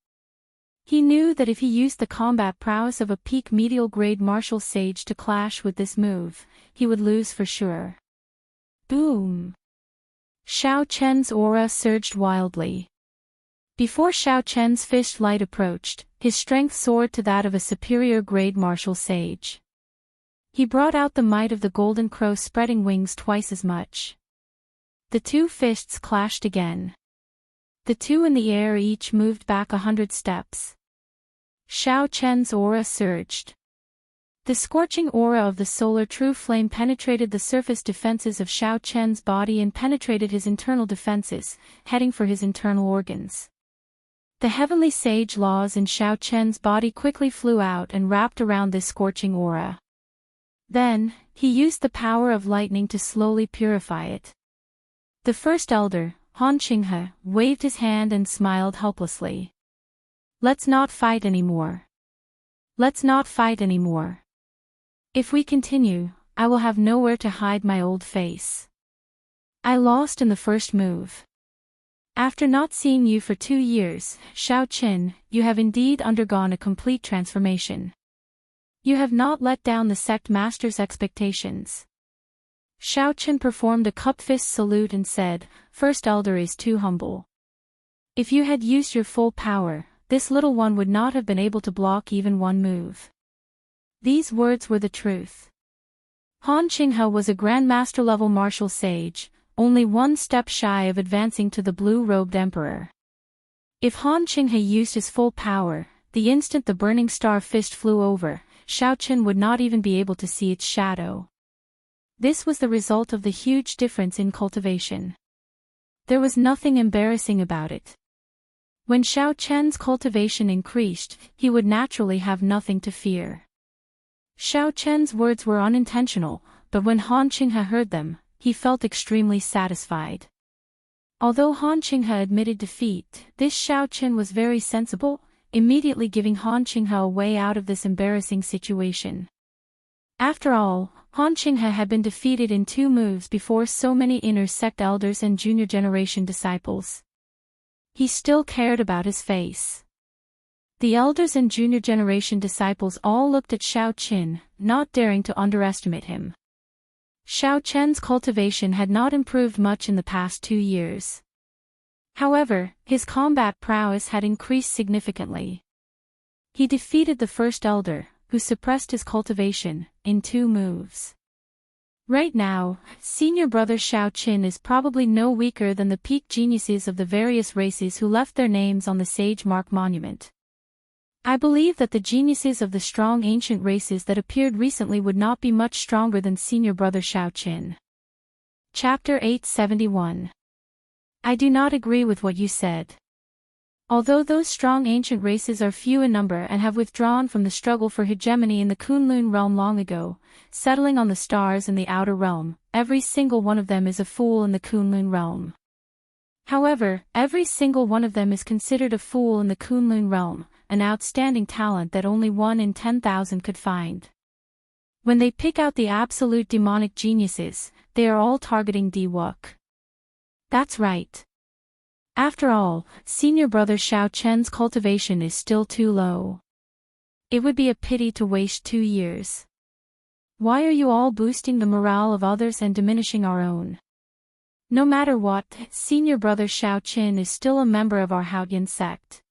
He knew that if he used the combat prowess of a peak medial grade martial sage to clash with this move, he would lose for sure. Boom! Xiao Qin's aura surged wildly. Before Xiao Qin's fist light approached, his strength soared to that of a superior grade martial sage. He brought out the might of the Golden Crow spreading wings twice as much. The two fists clashed again. The two in the air each moved back 100 steps. Xiao Qin's aura surged. The scorching aura of the solar true flame penetrated the surface defenses of Xiao Qin's body and penetrated his internal defenses, heading for his internal organs. The heavenly sage laws in Xiao Qin's body quickly flew out and wrapped around this scorching aura. Then, he used the power of lightning to slowly purify it. The first elder, Han Qinghe, waved his hand and smiled helplessly. Let's not fight anymore. Let's not fight anymore. If we continue, I will have nowhere to hide my old face. I lost in the first move. After not seeing you for 2 years, Xiao Qin, you have indeed undergone a complete transformation. You have not let down the sect master's expectations. Xiao Qin performed a cup-fist salute and said, First Elder is too humble. If you had used your full power, this little one would not have been able to block even one move. These words were the truth. Han Qinghe was a Grandmaster-level martial sage, only one step shy of advancing to the blue-robed emperor. If Han Qinghe used his full power, the instant the burning star fist flew over, Xiao Qin would not even be able to see its shadow. This was the result of the huge difference in cultivation. There was nothing embarrassing about it. When Xiao Qin's cultivation increased, he would naturally have nothing to fear. Xiao Qin's words were unintentional, but when Han Qinghe heard them, he felt extremely satisfied. Although Han Qinghe admitted defeat, this Xiao Qin was very sensible, immediately giving Han Qinghe a way out of this embarrassing situation. After all, Han Qinghe had been defeated in 2 moves before so many inner sect elders and junior generation disciples. He still cared about his face. The elders and junior generation disciples all looked at Xiao Qin, not daring to underestimate him. Xiao Qin's cultivation had not improved much in the past 2 years. However, his combat prowess had increased significantly. He defeated the first elder, who suppressed his cultivation, in 2 moves. Right now, senior brother Xiao Qin is probably no weaker than the peak geniuses of the various races who left their names on the Sage Mark Monument. I believe that the geniuses of the strong ancient races that appeared recently would not be much stronger than senior brother Xiao Qin. Chapter 871. I do not agree with what you said. Although those strong ancient races are few in number and have withdrawn from the struggle for hegemony in the Kunlun realm long ago, settling on the stars in the outer realm, every single one of them is a fool in the Kunlun realm. However, every single one of them is considered a fool in the Kunlun realm, an outstanding talent that only 1 in 10,000 could find. When they pick out the absolute demonic geniuses, they are all targeting Diwook. That's right. After all, senior brother Xiao Qin's cultivation is still too low. It would be a pity to waste 2 years. Why are you all boosting the morale of others and diminishing our own? No matter what, senior brother Xiao Qin is still a member of our Haoyan sect.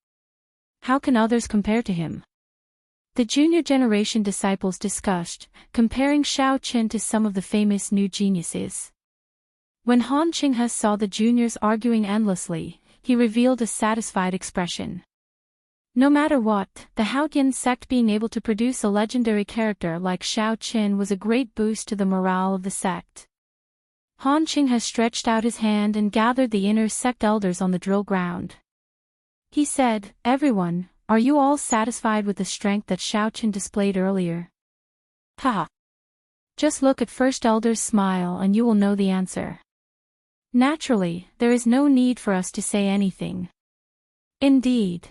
How can others compare to him? The junior generation disciples discussed, comparing Xiao Qin to some of the famous new geniuses. When Han Qinghe saw the juniors arguing endlessly, he revealed a satisfied expression. No matter what, the Haoyan sect being able to produce a legendary character like Xiao Qin was a great boost to the morale of the sect. Han Qinghe stretched out his hand and gathered the inner sect elders on the drill ground. He said, Everyone, are you all satisfied with the strength that Xiao Qin displayed earlier? Haha. Just look at First Elder's smile and you will know the answer. Naturally, there is no need for us to say anything. Indeed.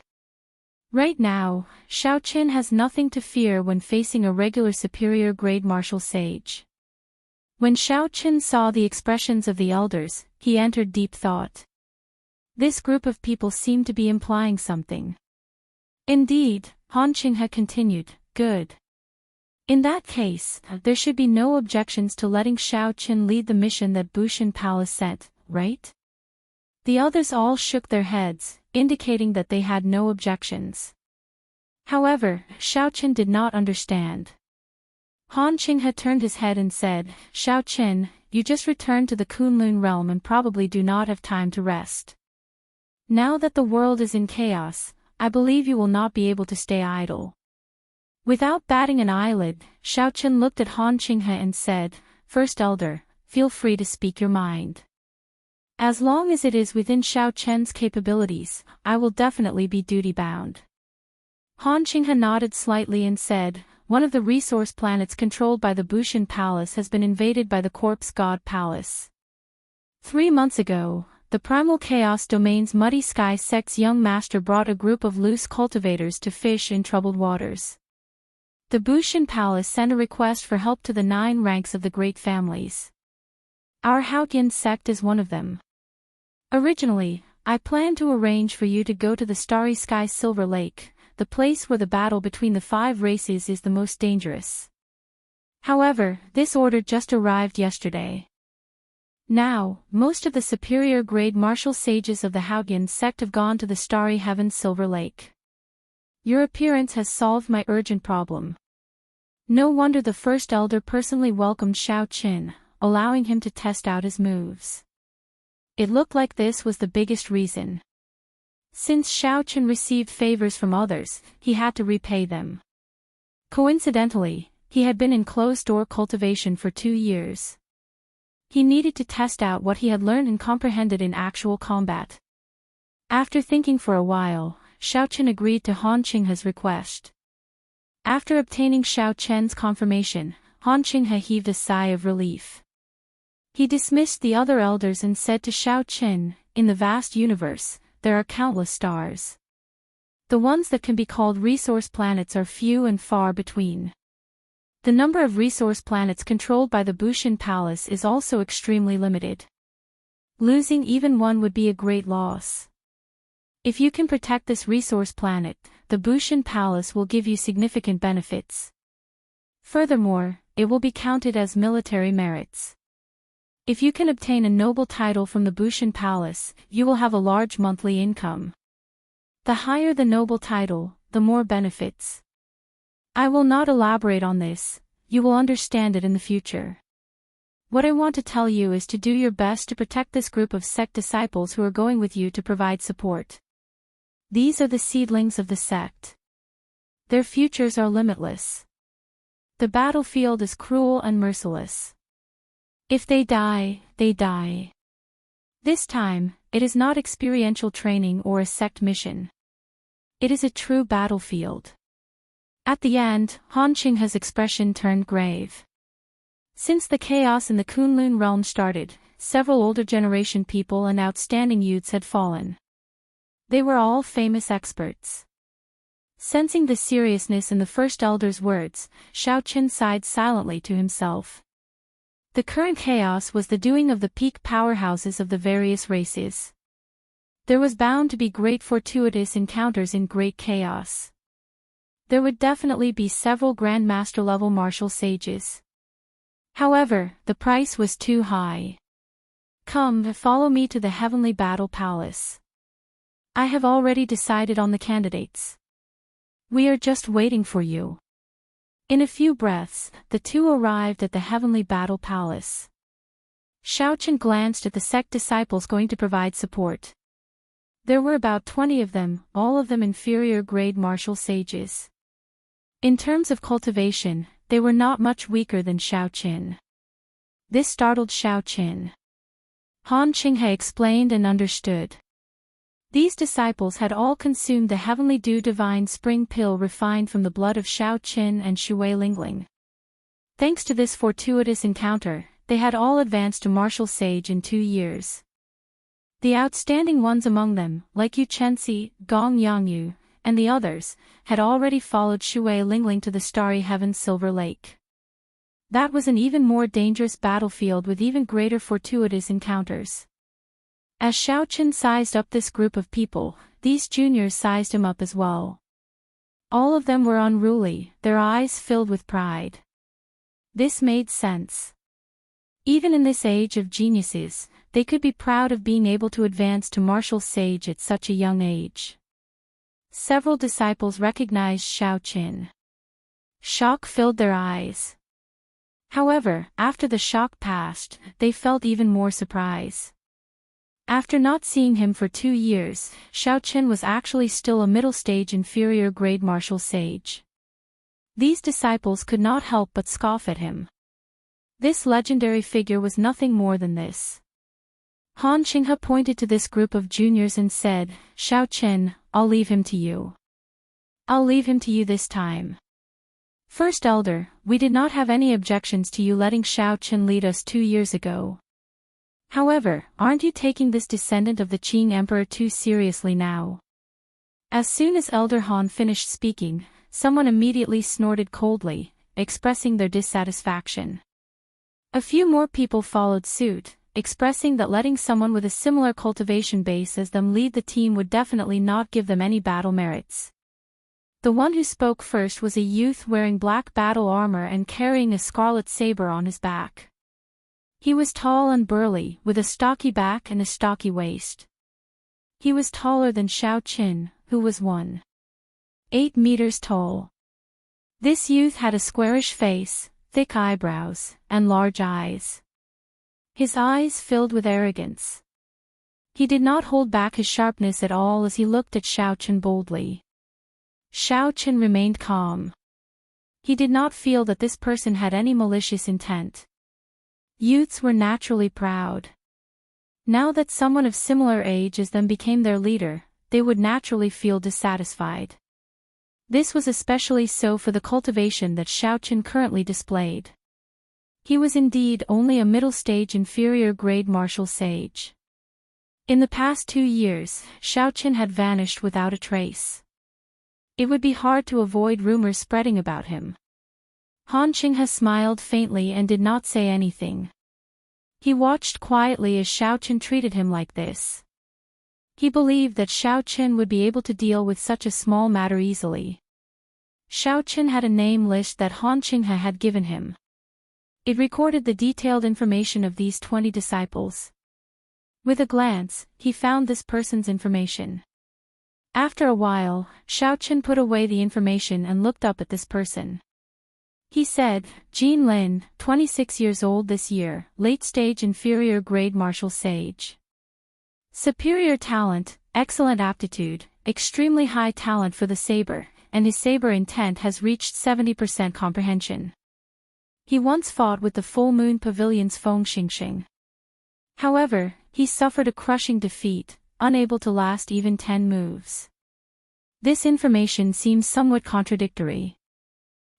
Right now, Xiao Qin has nothing to fear when facing a regular superior grade martial sage. When Xiao Qin saw the expressions of the elders, he entered deep thought. This group of people seemed to be implying something. Indeed, Han Qinghe continued, Good. In that case, there should be no objections to letting Xiao Qin lead the mission that Bushan Palace sent, right? The others all shook their heads, indicating that they had no objections. However, Xiao Qin did not understand. Han Qinghe turned his head and said, Xiao Qin, you just returned to the Kunlun realm and probably do not have time to rest. Now that the world is in chaos, I believe you will not be able to stay idle. Without batting an eyelid, Xiao Qin looked at Han Qinghe and said, First Elder, feel free to speak your mind. As long as it is within Xiao Qin's capabilities, I will definitely be duty-bound. Han Qinghe nodded slightly and said, One of the resource planets controlled by the Bushan Palace has been invaded by the Corpse God Palace. 3 months ago, the Primal Chaos Domain's Muddy Sky sect's young master brought a group of loose cultivators to fish in troubled waters. The Bushin Palace sent a request for help to the 9 ranks of the great families. Our Haotian sect is one of them. Originally, I planned to arrange for you to go to the Starry Sky Silver Lake, the place where the battle between the 5 races is the most dangerous. However, this order just arrived yesterday. Now, most of the superior grade martial sages of the Haotian sect have gone to the Starry Heaven Silver Lake. Your appearance has solved my urgent problem. No wonder the first elder personally welcomed Xiao Qin, allowing him to test out his moves. It looked like this was the biggest reason. Since Xiao Qin received favors from others, he had to repay them. Coincidentally, he had been in closed-door cultivation for 2 years. He needed to test out what he had learned and comprehended in actual combat. After thinking for a while, Xiao Qin agreed to Han Qinghe's request. After obtaining Xiao Qin's confirmation, Han Qinghe heaved a sigh of relief. He dismissed the other elders and said to Xiao Qin, "In the vast universe, there are countless stars. The ones that can be called resource planets are few and far between. The number of resource planets controlled by the Bushin Palace is also extremely limited. Losing even one would be a great loss. If you can protect this resource planet, the Bushin Palace will give you significant benefits. Furthermore, it will be counted as military merits. If you can obtain a noble title from the Bushin Palace, you will have a large monthly income. The higher the noble title, the more benefits. I will not elaborate on this, you will understand it in the future. What I want to tell you is to do your best to protect this group of sect disciples who are going with you to provide support. These are the seedlings of the sect. Their futures are limitless. The battlefield is cruel and merciless. If they die, they die. This time, it is not experiential training or a sect mission. It is a true battlefield." At the end, Han Qinghe's expression turned grave. Since the chaos in the Kunlun realm started, several older generation people and outstanding youths had fallen. They were all famous experts. Sensing the seriousness in the first elder's words, Xiao Qin sighed silently to himself. The current chaos was the doing of the peak powerhouses of the various races. There was bound to be great fortuitous encounters in great chaos. There would definitely be several Grandmaster-level martial sages. However, the price was too high. Come, follow me to the Heavenly Battle Palace. I have already decided on the candidates. We are just waiting for you. In a few breaths, the two arrived at the Heavenly Battle Palace. Xiao Qin glanced at the sect disciples going to provide support. There were about 20 of them, all of them inferior grade martial sages. In terms of cultivation, they were not much weaker than Xiao Qin. This startled Xiao Qin. Han Qinghe explained and understood. These disciples had all consumed the Heavenly Dew Divine Spring Pill refined from the blood of Xiao Qin and Shui Lingling. Thanks to this fortuitous encounter, they had all advanced to martial sage in 2 years. The outstanding ones among them, like Yu Chenxi, Gong Yangyu, and the others, had already followed Shui Lingling to the Starry Heaven Silver Lake. That was an even more dangerous battlefield with even greater fortuitous encounters. As Xiao Qin sized up this group of people, these juniors sized him up as well. All of them were unruly, their eyes filled with pride. This made sense. Even in this age of geniuses, they could be proud of being able to advance to martial sage at such a young age. Several disciples recognized Xiao Qin. Shock filled their eyes. However, after the shock passed, they felt even more surprise. After not seeing him for 2 years, Xiao Qin was actually still a middle-stage inferior grade martial sage. These disciples could not help but scoff at him. This legendary figure was nothing more than this. Han Qinghe pointed to this group of juniors and said, "Xiao Qin, I'll leave him to you. I'll leave him to you this time. First Elder, we did not have any objections to you letting Xiao Qin lead us 2 years ago. However, aren't you taking this descendant of the Qing emperor too seriously now? As soon as Elder Han finished speaking, someone immediately snorted coldly, expressing their dissatisfaction. A few more people followed suit, expressing that letting someone with a similar cultivation base as them lead the team would definitely not give them any battle merits. The one who spoke first was a youth wearing black battle armor and carrying a scarlet saber on his back. He was tall and burly, with a stocky back and a stocky waist. He was taller than Xiao Qin, who was 1.8 meters tall. This youth had a squarish face, thick eyebrows, and large eyes. His eyes filled with arrogance. He did not hold back his sharpness at all as he looked at Xiao Qin boldly. Xiao Qin remained calm. He did not feel that this person had any malicious intent. Youths were naturally proud. Now that someone of similar age as them became their leader, they would naturally feel dissatisfied. This was especially so for the cultivation that Xiao Qin currently displayed. He was indeed only a middle-stage inferior grade martial sage. In the past 2 years, Xiao Qin had vanished without a trace. It would be hard to avoid rumors spreading about him. Han Qinghe smiled faintly and did not say anything. He watched quietly as Xiao Qin treated him like this. He believed that Xiao Qin would be able to deal with such a small matter easily. Xiao Qin had a name list that Han Qinghe had given him. It recorded the detailed information of these 20 disciples. With a glance, he found this person's information. After a while, Xiao Qin put away the information and looked up at this person. He said, Jin Lin, 26 years old this year, late-stage inferior grade martial sage. Superior talent, excellent aptitude, extremely high talent for the saber, and his saber intent has reached 70% comprehension. He once fought with the Full Moon Pavilion's Feng Xingxing. However, he suffered a crushing defeat, unable to last even 10 moves. This information seems somewhat contradictory.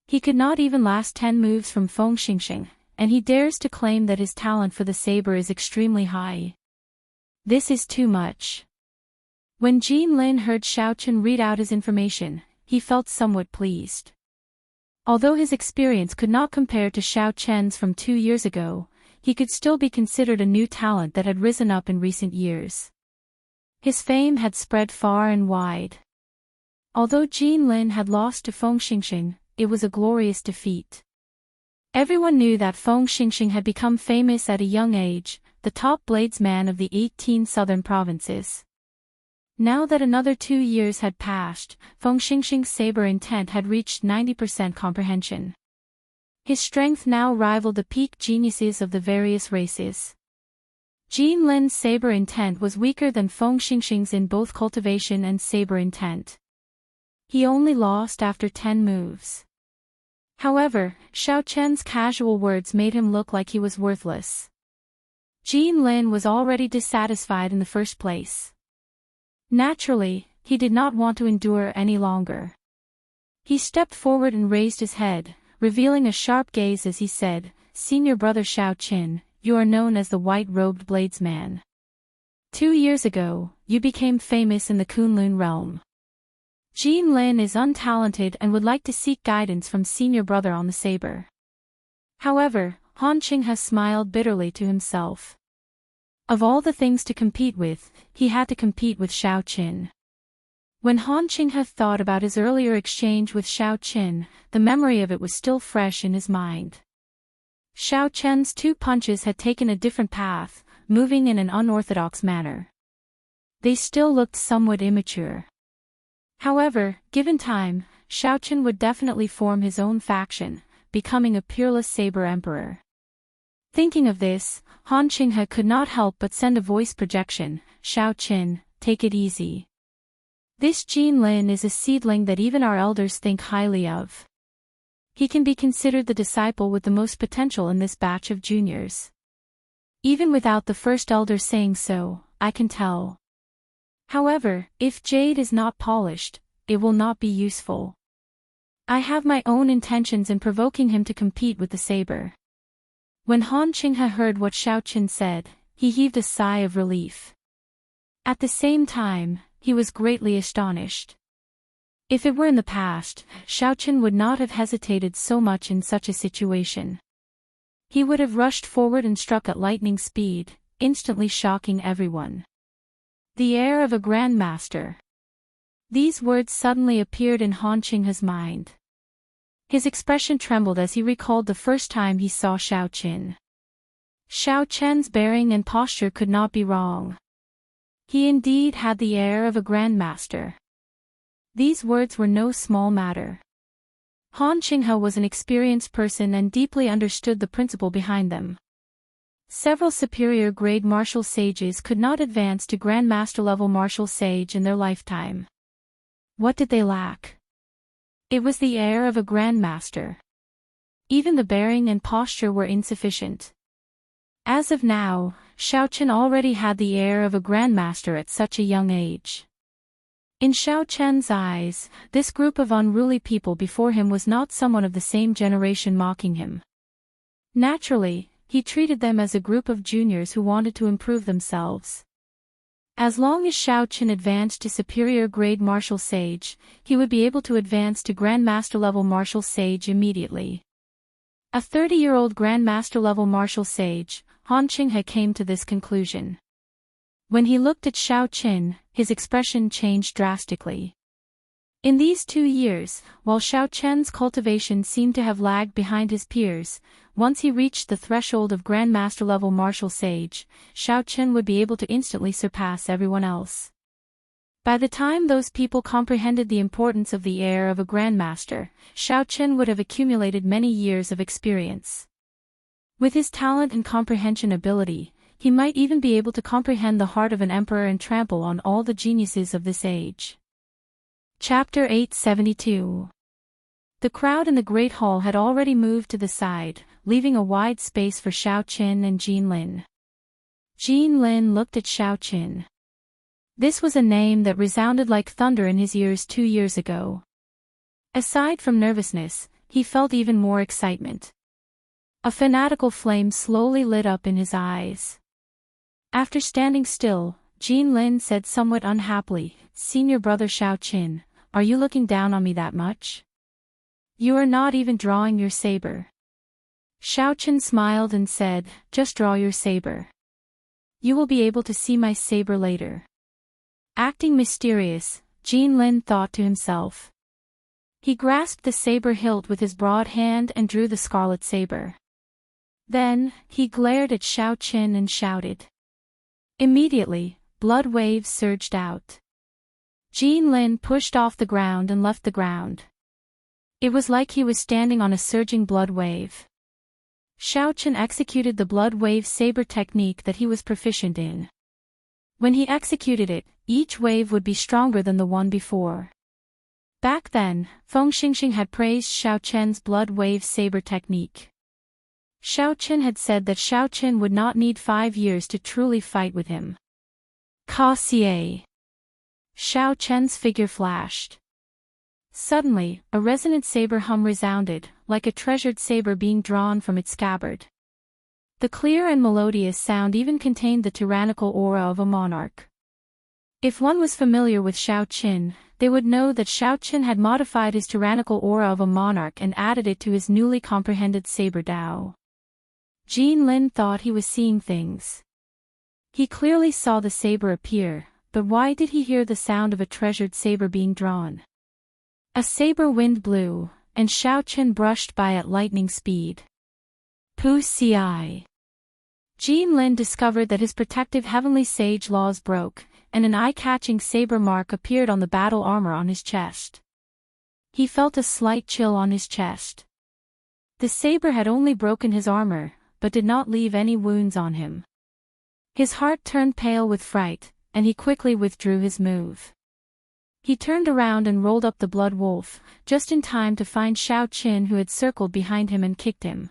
He could not even last 10 moves from Feng Xingxing, and he dares to claim that his talent for the saber is extremely high. This is too much. When Jin Lin heard Xiao Qin read out his information, he felt somewhat pleased. Although his experience could not compare to Xiao Qian's from 2 years ago, he could still be considered a new talent that had risen up in recent years. His fame had spread far and wide. Although Jin Lin had lost to Feng Xingxing, it was a glorious defeat. Everyone knew that Feng Xingxing had become famous at a young age, the top bladesman of the 18 southern provinces. Now that another 2 years had passed, Feng Xingxing's saber intent had reached 90% comprehension. His strength now rivaled the peak geniuses of the various races. Jin Lin's saber intent was weaker than Feng Xingxing's in both cultivation and saber intent. He only lost after 10 moves. However, Xiao Qian's casual words made him look like he was worthless. Jin Lin was already dissatisfied in the first place. Naturally, he did not want to endure any longer. He stepped forward and raised his head, revealing a sharp gaze as he said, Senior brother Xiao Qin, you are known as the white-robed bladesman. 2 years ago, you became famous in the Kunlun realm. Jin Lin is untalented and would like to seek guidance from senior brother on the saber. However, Han Qinghe smiled bitterly to himself. Of all the things to compete with, he had to compete with Xiao Qin. When Han Qinghe thought about his earlier exchange with Xiao Qin, the memory of it was still fresh in his mind. Xiao Qian's 2 punches had taken a different path, moving in an unorthodox manner. They still looked somewhat immature. However, given time, Xiao Qin would definitely form his own faction, becoming a peerless saber emperor. Thinking of this, Han Qinghe could not help but send a voice projection, Xiao Qin, take it easy. This Jin Lin is a seedling that even our elders think highly of. He can be considered the disciple with the most potential in this batch of juniors. Even without the first elder saying so, I can tell. However, if jade is not polished, it will not be useful. I have my own intentions in provoking him to compete with the saber. When Han Qinghe heard what Xiao Qin said, he heaved a sigh of relief. At the same time, he was greatly astonished. If it were in the past, Xiaoqin would not have hesitated so much in such a situation. He would have rushed forward and struck at lightning speed, instantly shocking everyone. The air of a grandmaster. These words suddenly appeared in Han Qinghe's mind. His expression trembled as he recalled the first time he saw Xiaoqin. Xiaoqian's bearing and posture could not be wrong. He indeed had the air of a grandmaster. These words were no small matter. Han Qinghe was an experienced person and deeply understood the principle behind them. Several superior-grade martial sages could not advance to grandmaster-level martial sage in their lifetime. What did they lack? It was the air of a grandmaster. Even the bearing and posture were insufficient. As of now, Xiaoqin already had the air of a grandmaster at such a young age. In Xiaoqian's eyes, this group of unruly people before him was not someone of the same generation mocking him. Naturally, he treated them as a group of juniors who wanted to improve themselves. As long as Xiaoqin advanced to superior-grade martial sage, he would be able to advance to grandmaster-level martial sage immediately. A 30-year-old grandmaster-level martial sage, Han Qinghe came to this conclusion. When he looked at Xiaoqin, his expression changed drastically. In these 2 years, while Xiaoqian's cultivation seemed to have lagged behind his peers, once he reached the threshold of grandmaster-level martial sage, Xiaoqin would be able to instantly surpass everyone else. By the time those people comprehended the importance of the air of a grandmaster, Xiaoqin would have accumulated many years of experience. With his talent and comprehension ability, he might even be able to comprehend the heart of an emperor and trample on all the geniuses of this age. Chapter 872. The crowd in the Great Hall had already moved to the side, leaving a wide space for Xiaoqin and Jinlin. Jinlin looked at Xiaoqin. This was a name that resounded like thunder in his ears 2 years ago. Aside from nervousness, he felt even more excitement. A fanatical flame slowly lit up in his eyes. After standing still, Jinlin said somewhat unhappily, "Senior brother Xiaoqin, are you looking down on me that much? You are not even drawing your saber." Xiaoqin smiled and said, "Just draw your saber. You will be able to see my saber later." Acting mysterious, Jinlin thought to himself. He grasped the saber hilt with his broad hand and drew the scarlet saber. Then, he glared at Xiaoqin and shouted. Immediately, blood waves surged out. Jinlin pushed off the ground and left the ground. It was like he was standing on a surging blood wave. Xiaoqin executed the blood wave saber technique that he was proficient in. When he executed it, each wave would be stronger than the one before. Back then, Feng Xingxing had praised Xiaoqian's blood wave saber technique. Xiaoqin had said that Xiaoqin would not need 5 years to truly fight with him. Ka xie. Xiaoqian's figure flashed. Suddenly, a resonant saber hum resounded, like a treasured saber being drawn from its scabbard. The clear and melodious sound even contained the tyrannical aura of a monarch. If one was familiar with Xiaoqin, they would know that Xiaoqin had modified his tyrannical aura of a monarch and added it to his newly comprehended saber Dao. Jinlin thought he was seeing things. He clearly saw the saber appear, but why did he hear the sound of a treasured saber being drawn? A saber wind blew, and Xiaoqin brushed by at lightning speed. Pu Ci. Jinlin discovered that his protective heavenly sage laws broke, and an eye-catching saber mark appeared on the battle armor on his chest. He felt a slight chill on his chest. The saber had only broken his armor, but did not leave any wounds on him. His heart turned pale with fright, and he quickly withdrew his move. He turned around and rolled up the blood wolf, just in time to find Xiaoqin, who had circled behind him and kicked him.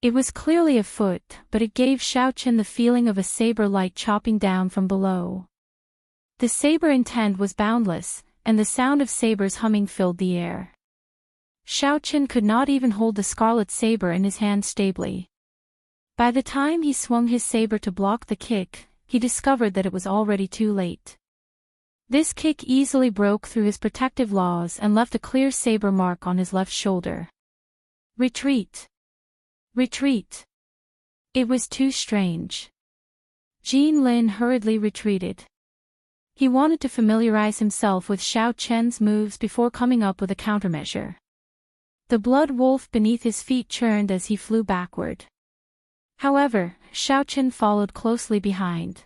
It was clearly a foot, but it gave Xiaoqin the feeling of a saber light chopping down from below. The saber intent was boundless, and the sound of sabers humming filled the air. Xiaoqin could not even hold the scarlet saber in his hand stably. By the time he swung his saber to block the kick, he discovered that it was already too late. This kick easily broke through his protective laws and left a clear saber mark on his left shoulder. Retreat! Retreat! It was too strange. Jin Lin hurriedly retreated. He wanted to familiarize himself with Xiao Chen's moves before coming up with a countermeasure. The blood wolf beneath his feet churned as he flew backward. However, Xiao Chen followed closely behind.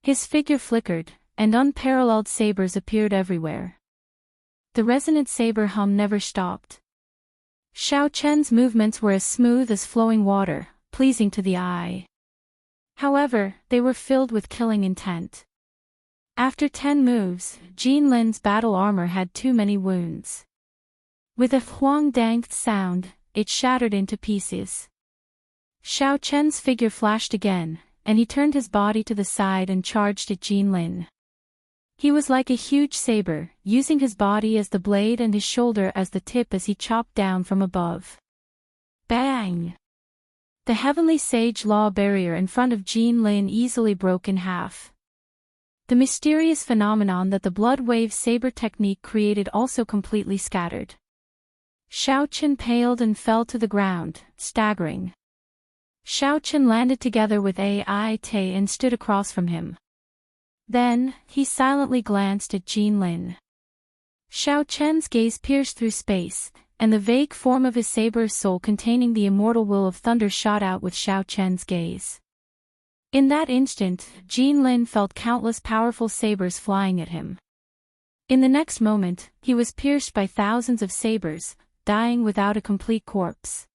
His figure flickered, and unparalleled sabers appeared everywhere. The resonant saber hum never stopped. Xiao Chen's movements were as smooth as flowing water, pleasing to the eye. However, they were filled with killing intent. After 10 moves, Jin Lin's battle armor had too many wounds. With a huang-danged sound, it shattered into pieces. Xiao Chen's figure flashed again, and he turned his body to the side and charged at Jin Lin. He was like a huge saber, using his body as the blade and his shoulder as the tip as he chopped down from above. Bang! The heavenly sage law barrier in front of Jin Lin easily broke in half. The mysterious phenomenon that the blood wave saber technique created also completely scattered. Xiao Chen paled and fell to the ground, staggering. Xiao Chen landed together with Ai Te and stood across from him. Then, he silently glanced at Jin Lin. Xiao Chen's gaze pierced through space, and the vague form of his saber soul containing the immortal will of thunder shot out with Xiao Chen's gaze. In that instant, Jin Lin felt countless powerful sabers flying at him. In the next moment, he was pierced by thousands of sabers, dying without a complete corpse.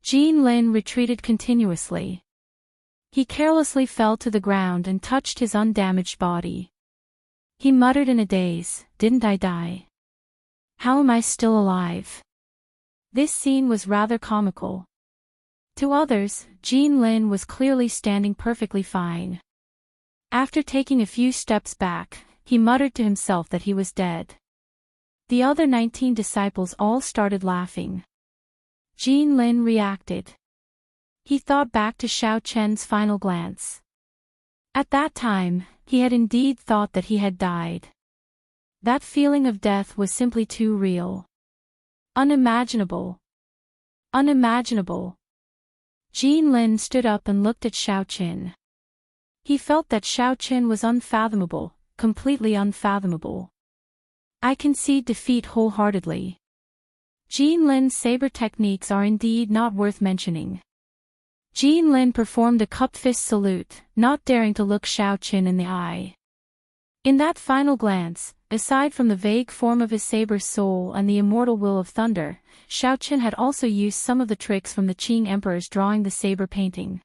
Jin Lin retreated continuously. He carelessly fell to the ground and touched his undamaged body. He muttered in a daze, "Didn't I die? How am I still alive?" This scene was rather comical. To others, Jin Lin was clearly standing perfectly fine. After taking a few steps back, he muttered to himself that he was dead. The other 19 disciples all started laughing. Jin Lin reacted. He thought back to Xiao Chen's final glance. At that time, he had indeed thought that he had died. That feeling of death was simply too real. Unimaginable. Unimaginable. Jin Lin stood up and looked at Xiao Chen. He felt that Xiao Chen was unfathomable, completely unfathomable. I concede defeat wholeheartedly. Jin Lin's saber techniques are indeed not worth mentioning. Jin Lin performed a cupped fist salute, not daring to look Xiao Chen in the eye. In that final glance, aside from the vague form of his saber soul and the immortal will of thunder, Xiao Chen had also used some of the tricks from the Qing Emperor's drawing the saber painting.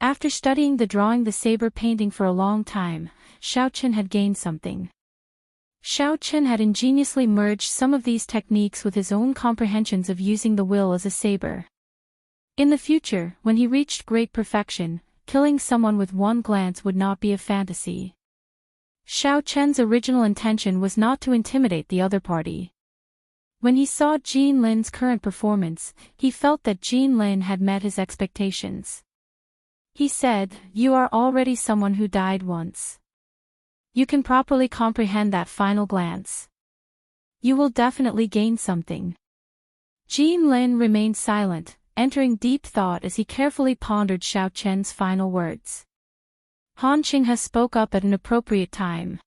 After studying the drawing the saber painting for a long time, Xiao Chen had gained something. Xiao Chen had ingeniously merged some of these techniques with his own comprehensions of using the will as a saber. In the future, when he reached great perfection, killing someone with one glance would not be a fantasy. Xiao Chen's original intention was not to intimidate the other party. When he saw Jin Lin's current performance, he felt that Jin Lin had met his expectations. He said, "You are already someone who died once. You can properly comprehend that final glance. You will definitely gain something." Jin Lin remained silent, entering deep thought as he carefully pondered Xiao Chen's final words. Han Qinghe spoke up at an appropriate time.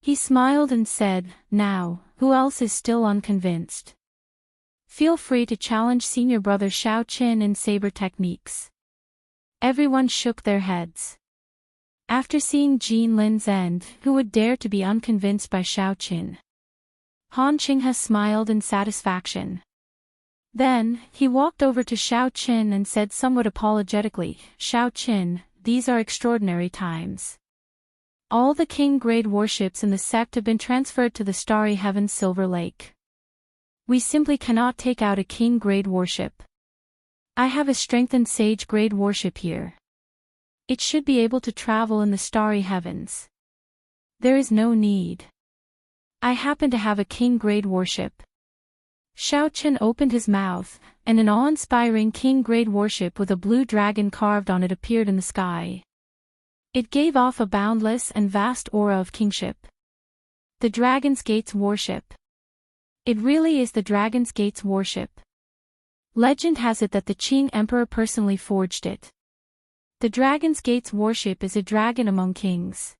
He smiled and said, "Now, who else is still unconvinced? Feel free to challenge senior brother Xiao Chen in saber techniques." Everyone shook their heads. After seeing Jin Lin's end, who would dare to be unconvinced by Xiao Chen? Han Qinghe smiled in satisfaction. Then, he walked over to Xiao Chen and said somewhat apologetically, "Xiao Chen, these are extraordinary times. All the king-grade warships in the sect have been transferred to the Starry Heaven Silver Lake. We simply cannot take out a king-grade warship. I have a strengthened sage-grade warship here. It should be able to travel in the Starry Heavens. There is no need. I happen to have a king-grade warship." Shao Chen opened his mouth, and an awe-inspiring king-grade warship with a blue dragon carved on it appeared in the sky. It gave off a boundless and vast aura of kingship. The Dragon's Gate's warship. It really is the Dragon's Gate's warship. Legend has it that the Qing Emperor personally forged it. The Dragon's Gate's warship is a dragon among kings.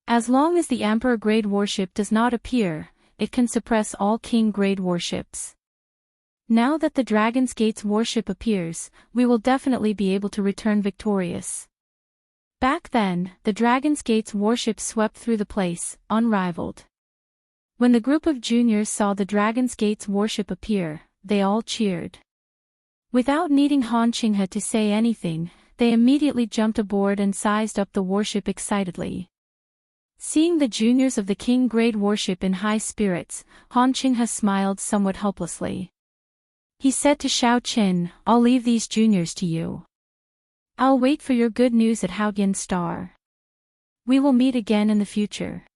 As long as the Emperor-grade warship does not appear, it can suppress all king-grade warships. Now that the Dragon's Gate's warship appears, we will definitely be able to return victorious. Back then, the Dragon's Gate's warship swept through the place, unrivaled. When the group of juniors saw the Dragon's Gate's warship appear, they all cheered. Without needing Han Qinghe to say anything, they immediately jumped aboard and sized up the warship excitedly. Seeing the juniors of the king-grade warship in high spirits, Han Qinghe smiled somewhat helplessly. He said to Shao Chen, "I'll leave these juniors to you. I'll wait for your good news at Haoyan Star. We will meet again in the future."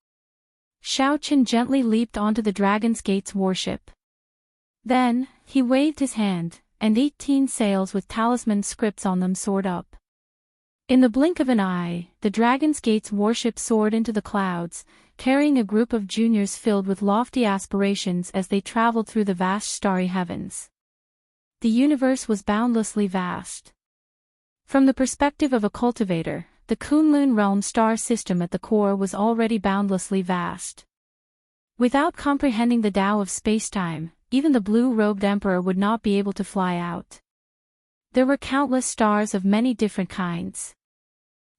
Shao Chen gently leaped onto the Dragon's Gate's warship. Then, he waved his hand, and 18 sails with talisman scripts on them soared up. In the blink of an eye, the Dragon's Gate's warship soared into the clouds, carrying a group of juniors filled with lofty aspirations as they traveled through the vast starry heavens. The universe was boundlessly vast. From the perspective of a cultivator, the Kunlun realm star system at the core was already boundlessly vast. Without comprehending the Tao of spacetime, even the blue-robed emperor would not be able to fly out. There were countless stars of many different kinds.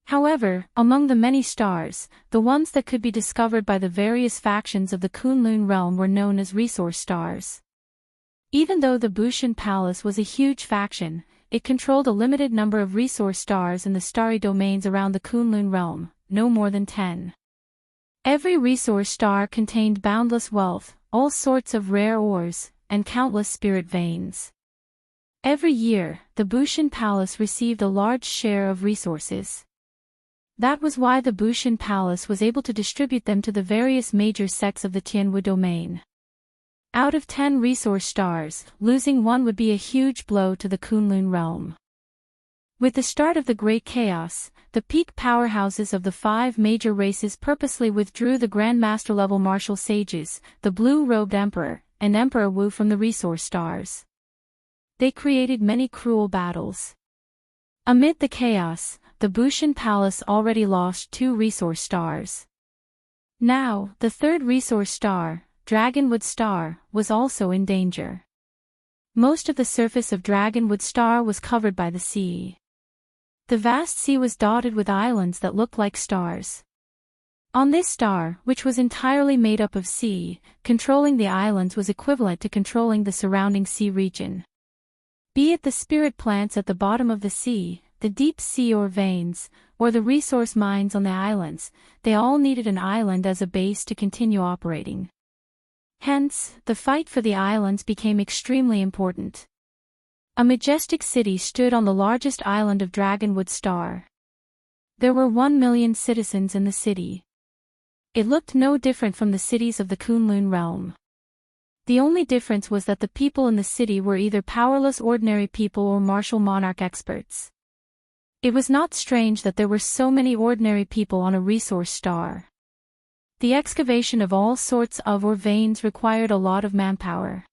However, among the many stars, the ones that could be discovered by the various factions of the Kunlun realm were known as resource stars. Even though the Bushan Palace was a huge faction, it controlled a limited number of resource stars in the starry domains around the Kunlun realm, no more than 10. Every resource star contained boundless wealth, all sorts of rare ores, and countless spirit veins. Every year, the Bushan Palace received a large share of resources. That was why the Bushan Palace was able to distribute them to the various major sects of the Tianwu domain. Out of 10 resource stars, losing one would be a huge blow to the Kunlun realm. With the start of the Great Chaos, the peak powerhouses of the 5 major races purposely withdrew the Grandmaster-level martial sages, the Blue-Robed Emperor, and Emperor Wu from the resource stars. They created many cruel battles. Amid the chaos, the Bushan Palace already lost 2 resource stars. Now, the 3rd resource star, Dragonwood Star, was also in danger. Most of the surface of Dragonwood Star was covered by the sea. The vast sea was dotted with islands that looked like stars. On this star, which was entirely made up of sea, controlling the islands was equivalent to controlling the surrounding sea region. Be it the spirit plants at the bottom of the sea, the deep sea ore veins, or the resource mines on the islands, they all needed an island as a base to continue operating. Hence, the fight for the islands became extremely important. A majestic city stood on the largest island of Dragonwood Star. There were 1 million citizens in the city. It looked no different from the cities of the Kunlun realm. The only difference was that the people in the city were either powerless ordinary people or martial monarch experts. It was not strange that there were so many ordinary people on a resource star. The excavation of all sorts of ore veins required a lot of manpower.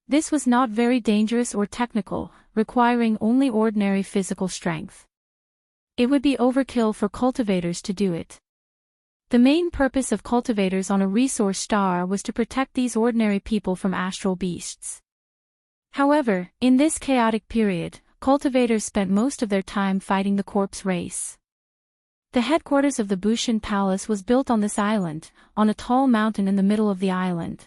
This was not very dangerous or technical, requiring only ordinary physical strength. It would be overkill for cultivators to do it. The main purpose of cultivators on a resource star was to protect these ordinary people from astral beasts. However, in this chaotic period, cultivators spent most of their time fighting the corpse race. The headquarters of the Bushan Palace was built on this island, on a tall mountain in the middle of the island.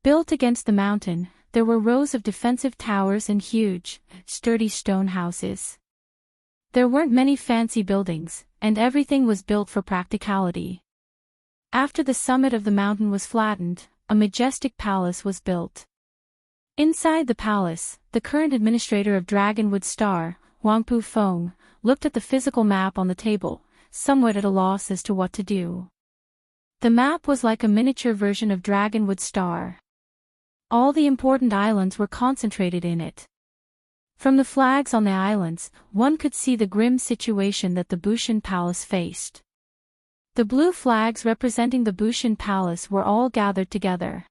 Built against the mountain, there were rows of defensive towers and huge, sturdy stone houses. There weren't many fancy buildings, and everything was built for practicality. After the summit of the mountain was flattened, a majestic palace was built. Inside the palace, the current administrator of Dragonwood Star, Wangpu Feng, looked at the physical map on the table, somewhat at a loss as to what to do. The map was like a miniature version of Dragonwood Star. All the important islands were concentrated in it. From the flags on the islands, one could see the grim situation that the Bushan Palace faced. The blue flags representing the Bushan Palace were all gathered together.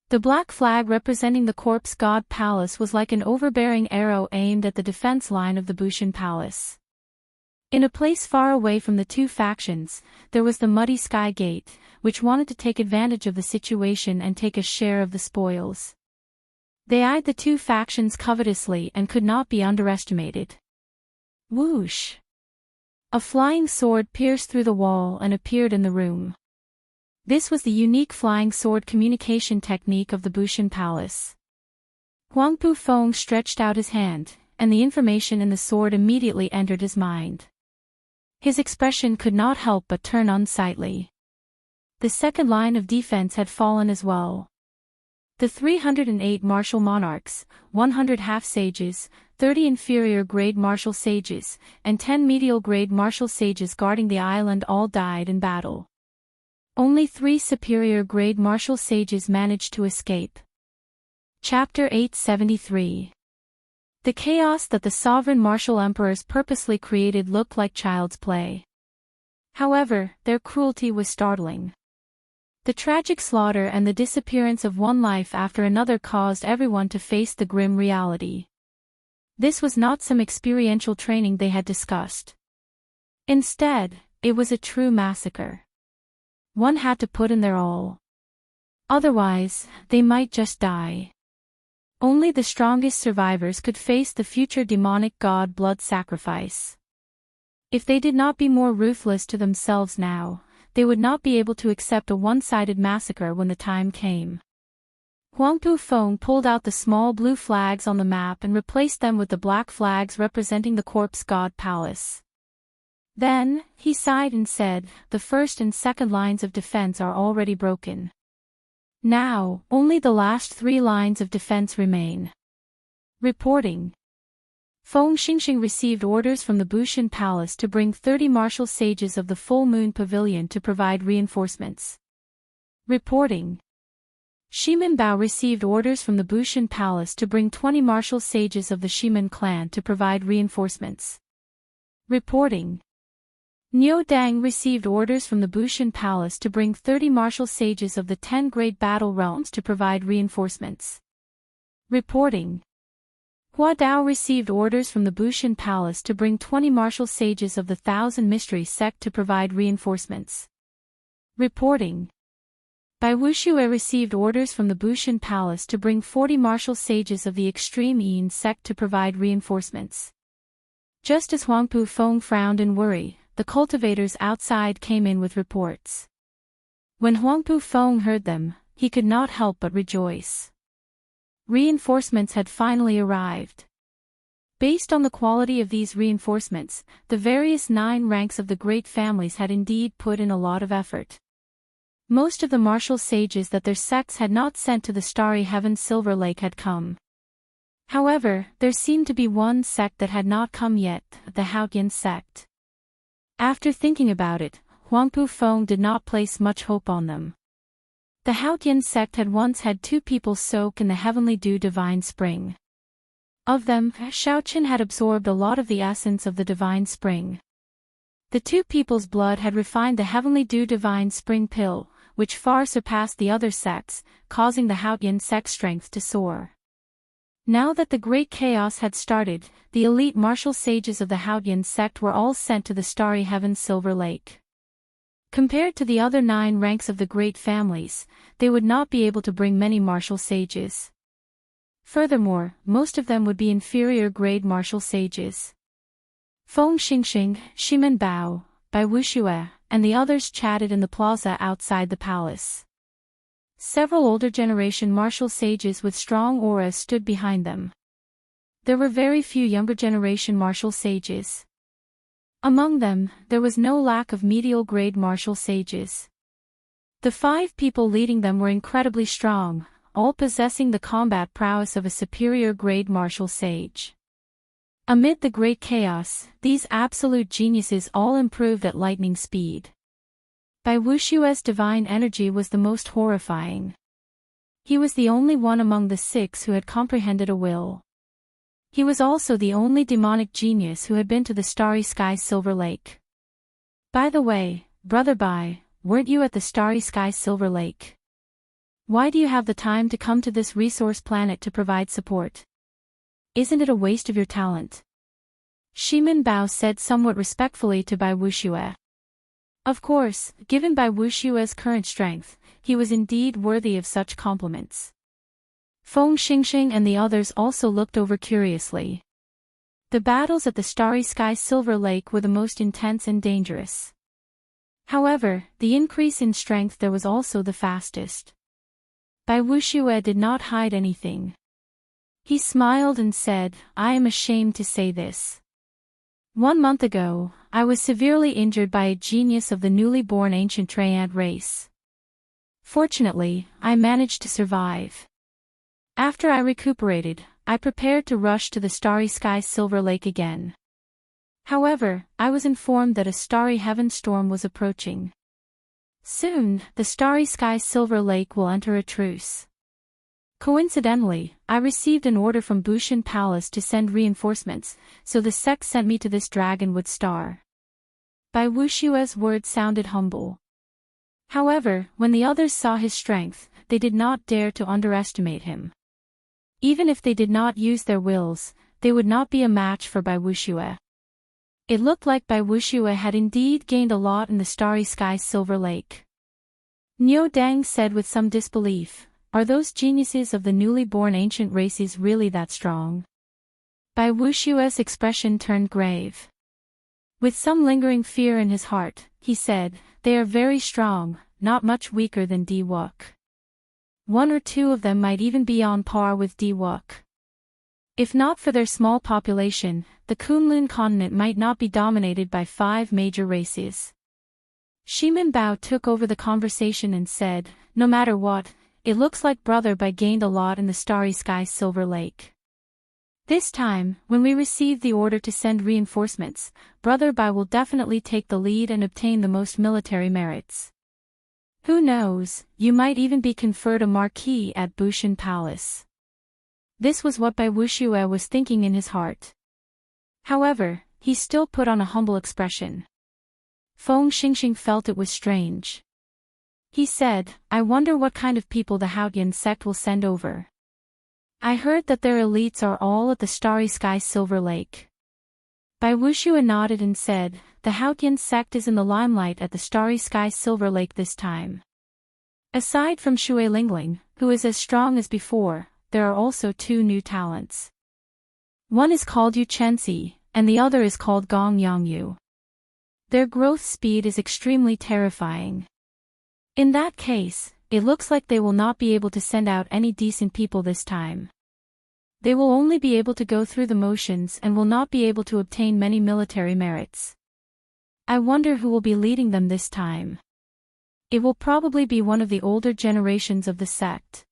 The black flag representing the Corpse God Palace was like an overbearing arrow aimed at the defense line of the Bushan Palace. In a place far away from the two factions, there was the Muddy Sky Gate, which wanted to take advantage of the situation and take a share of the spoils. They eyed the two factions covetously and could not be underestimated. Whoosh! A flying sword pierced through the wall and appeared in the room. This was the unique flying sword communication technique of the Bushan Palace. Huangpu Feng stretched out his hand, and the information in the sword immediately entered his mind. His expression could not help but turn unsightly. The second line of defense had fallen as well. The 308 martial monarchs, 100 half-sages, 30 inferior-grade martial sages, and 10 medial-grade martial sages guarding the island all died in battle. Only 3 superior-grade martial sages managed to escape. Chapter 873. The chaos that the sovereign martial emperors purposely created looked like child's play. However, their cruelty was startling. The tragic slaughter and the disappearance of one life after another caused everyone to face the grim reality. This was not some experiential training they had discussed. Instead, it was a true massacre. One had to put in their all. Otherwise, they might just die. Only the strongest survivors could face the future demonic god blood sacrifice. If they did not be more ruthless to themselves now, they would not be able to accept a one-sided massacre when the time came. Huangpu Feng pulled out the small blue flags on the map and replaced them with the black flags representing the Corpse God Palace. Then, he sighed and said, "The first and second lines of defense are already broken. Now, only the last 3 lines of defense remain." Reporting. Feng Xingxing received orders from the Bushan Palace to bring 30 martial sages of the Full Moon Pavilion to provide reinforcements. Reporting. Shimen Bao received orders from the Bushan Palace to bring 20 martial sages of the Shimen clan to provide reinforcements. Reporting. Niu Dang received orders from the Bushan Palace to bring 30 martial sages of the 10 Great Battle Realms to provide reinforcements. Reporting. Hua Dao received orders from the Bushan Palace to bring 20 martial sages of the Thousand Mystery sect to provide reinforcements. Reporting. Bai Wuxue received orders from the Bushan Palace to bring 40 martial sages of the Extreme Yin sect to provide reinforcements. Just as Huangpu Feng frowned in worry, the cultivators outside came in with reports. When Huangpu Feng heard them, he could not help but rejoice. Reinforcements had finally arrived. Based on the quality of these reinforcements, the various 9 ranks of the great families had indeed put in a lot of effort. Most of the martial sages that their sects had not sent to the Starry Heaven Silver Lake had come. However, there seemed to be one sect that had not come yet, the Haotian sect. After thinking about it, Huangpu Feng did not place much hope on them. The Haotian sect had once had 2 people soak in the heavenly dew divine spring. Of them, Shaoqin had absorbed a lot of the essence of the divine spring. The 2 people's blood had refined the heavenly dew divine spring pill, which far surpassed the other sects, causing the Haotian sect strength to soar. Now that the great chaos had started, the elite martial sages of the Haotian sect were all sent to the Starry Heaven Silver Lake. Compared to the other 9 ranks of the great families, they would not be able to bring many martial sages. Furthermore, most of them would be inferior-grade martial sages. Feng Xingxing, Shimen Bao, Bai Wuxue, and the others chatted in the plaza outside the palace. Several older generation martial sages with strong auras stood behind them. There were very few younger generation martial sages. Among them, there was no lack of medial-grade martial sages. The 5 people leading them were incredibly strong, all possessing the combat prowess of a superior-grade martial sage. Amid the great chaos, these absolute geniuses all improved at lightning speed. Bai Wuxue's divine energy was the most horrifying. He was the only one among the 6 who had comprehended a will. He was also the only demonic genius who had been to the Starry Sky Silver Lake. By the way, Brother Bai, weren't you at the Starry Sky Silver Lake? Why do you have the time to come to this resource planet to provide support? Isn't it a waste of your talent? Shimin Bao said somewhat respectfully to Bai Wuxue. Of course, given Bai Wuxue's current strength, he was indeed worthy of such compliments. Feng Xingxing and the others also looked over curiously. The battles at the Starry Sky Silver Lake were the most intense and dangerous. However, the increase in strength there was also the fastest. Bai Wuxue did not hide anything. He smiled and said, I am ashamed to say this. 1 month ago, I was severely injured by a genius of the newly born ancient Triad race. Fortunately, I managed to survive. After I recuperated, I prepared to rush to the Starry Sky Silver Lake again. However, I was informed that a starry heaven storm was approaching. Soon, the Starry Sky Silver Lake will enter a truce. Coincidentally, I received an order from Bushin Palace to send reinforcements, so the sect sent me to this dragonwood star. Bai Wuxue's words sounded humble. However, when the others saw his strength, they did not dare to underestimate him. Even if they did not use their wills, they would not be a match for Bai Wuxue. It looked like Bai Wuxue had indeed gained a lot in the Starry Sky Silver Lake. Niu Dang said with some disbelief, are those geniuses of the newly born ancient races really that strong? Bai Wuxue's expression turned grave. With some lingering fear in his heart, he said, they are very strong, not much weaker than Di Wuk. 1 or 2 of them might even be on par with Di Wuk. If not for their small population, the Kunlun continent might not be dominated by 5 major races. Shimin Bao took over the conversation and said, no matter what, it looks like Brother Bai gained a lot in the Starry Sky Silver Lake. This time, when we receive the order to send reinforcements, Brother Bai will definitely take the lead and obtain the most military merits. Who knows, you might even be conferred a marquis at Bushin Palace. This was what Bai Wuxue was thinking in his heart. However, he still put on a humble expression. Feng Xingxing felt it was strange. He said, I wonder what kind of people the Haotian sect will send over. I heard that their elites are all at the Starry Sky Silver Lake. Bai Wuxue nodded and said, the Haotian sect is in the limelight at the Starry Sky Silver Lake this time. Aside from Xue Lingling, who is as strong as before, there are also 2 new talents. One is called Yu Chenxi, and the other is called Gong Yangyu. Their growth speed is extremely terrifying. In that case, it looks like they will not be able to send out any decent people this time. They will only be able to go through the motions and will not be able to obtain many military merits. I wonder who will be leading them this time. It will probably be one of the older generations of the sect.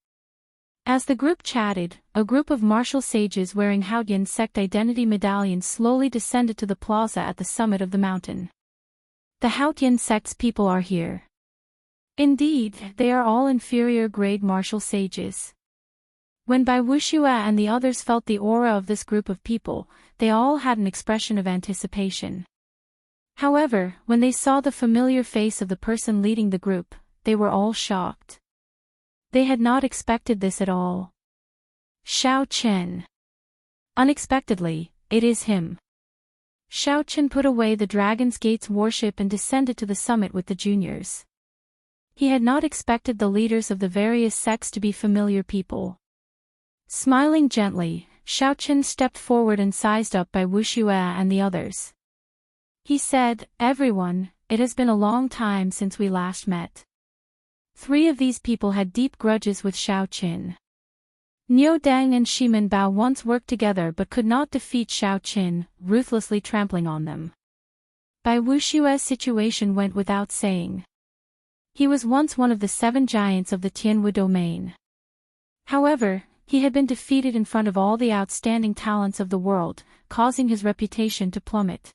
As the group chatted, a group of martial sages wearing Haotian sect identity medallions slowly descended to the plaza at the summit of the mountain. The Haotian sect's people are here. Indeed, they are all inferior grade martial sages. When Bai Wuxue and the others felt the aura of this group of people, they all had an expression of anticipation. However, when they saw the familiar face of the person leading the group, they were all shocked. They had not expected this at all. Xiao Chen. Unexpectedly, it is him. Xiao Chen put away the Dragon's Gate's warship and descended to the summit with the juniors. He had not expected the leaders of the various sects to be familiar people. Smiling gently, Xiao Chen stepped forward and sized up Bai Wuxue and the others. He said, everyone, it has been a long time since we last met. 3 of these people had deep grudges with Xiao Qin. Niu Dang and Shimin Bao once worked together but could not defeat Xiao Qin, ruthlessly trampling on them. Bai Wuxue's situation went without saying. He was once one of the 7 giants of the Tianwu domain. However, he had been defeated in front of all the outstanding talents of the world, causing his reputation to plummet.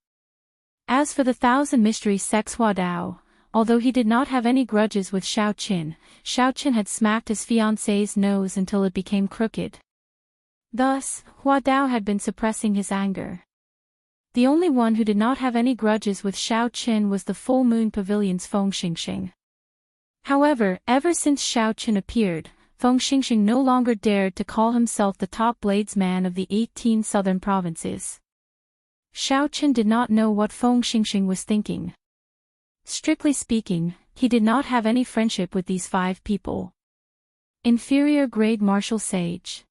As for the 1,000 mystery sects Huadao, although he did not have any grudges with Xiao Qin had smacked his fiancée's nose until it became crooked. Thus, Hua Dao had been suppressing his anger. The only one who did not have any grudges with Xiao Qin was the Full Moon Pavilion's Feng Xingxing. However, ever since Xiao Qin appeared, Feng Xingxing no longer dared to call himself the top bladesman of the 18 southern provinces. Xiao Qin did not know what Feng Xingxing was thinking. Strictly speaking, he did not have any friendship with these 5 people. Inferior grade martial sage.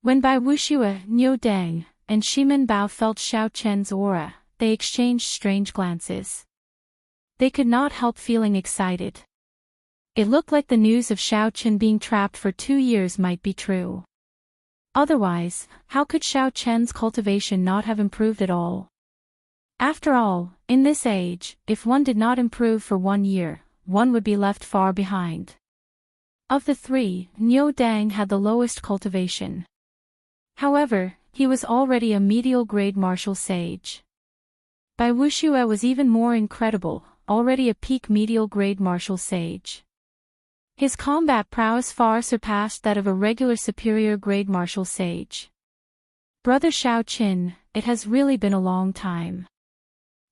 When Bai Wuxue, Niu Deng, and Shimen Bao felt Xiao Qian's aura, they exchanged strange glances. They could not help feeling excited. It looked like the news of Xiao Qin being trapped for 2 years might be true. Otherwise, how could Xiao Qian's cultivation not have improved at all? After all, in this age, if one did not improve for 1 year, one would be left far behind. Of the 3, Niu Dang had the lowest cultivation. However, he was already a medial grade martial sage. Bai Wuxue was even more incredible, already a peak medial grade martial sage. His combat prowess far surpassed that of a regular superior grade martial sage. Brother Xiao Qin, it has really been a long time.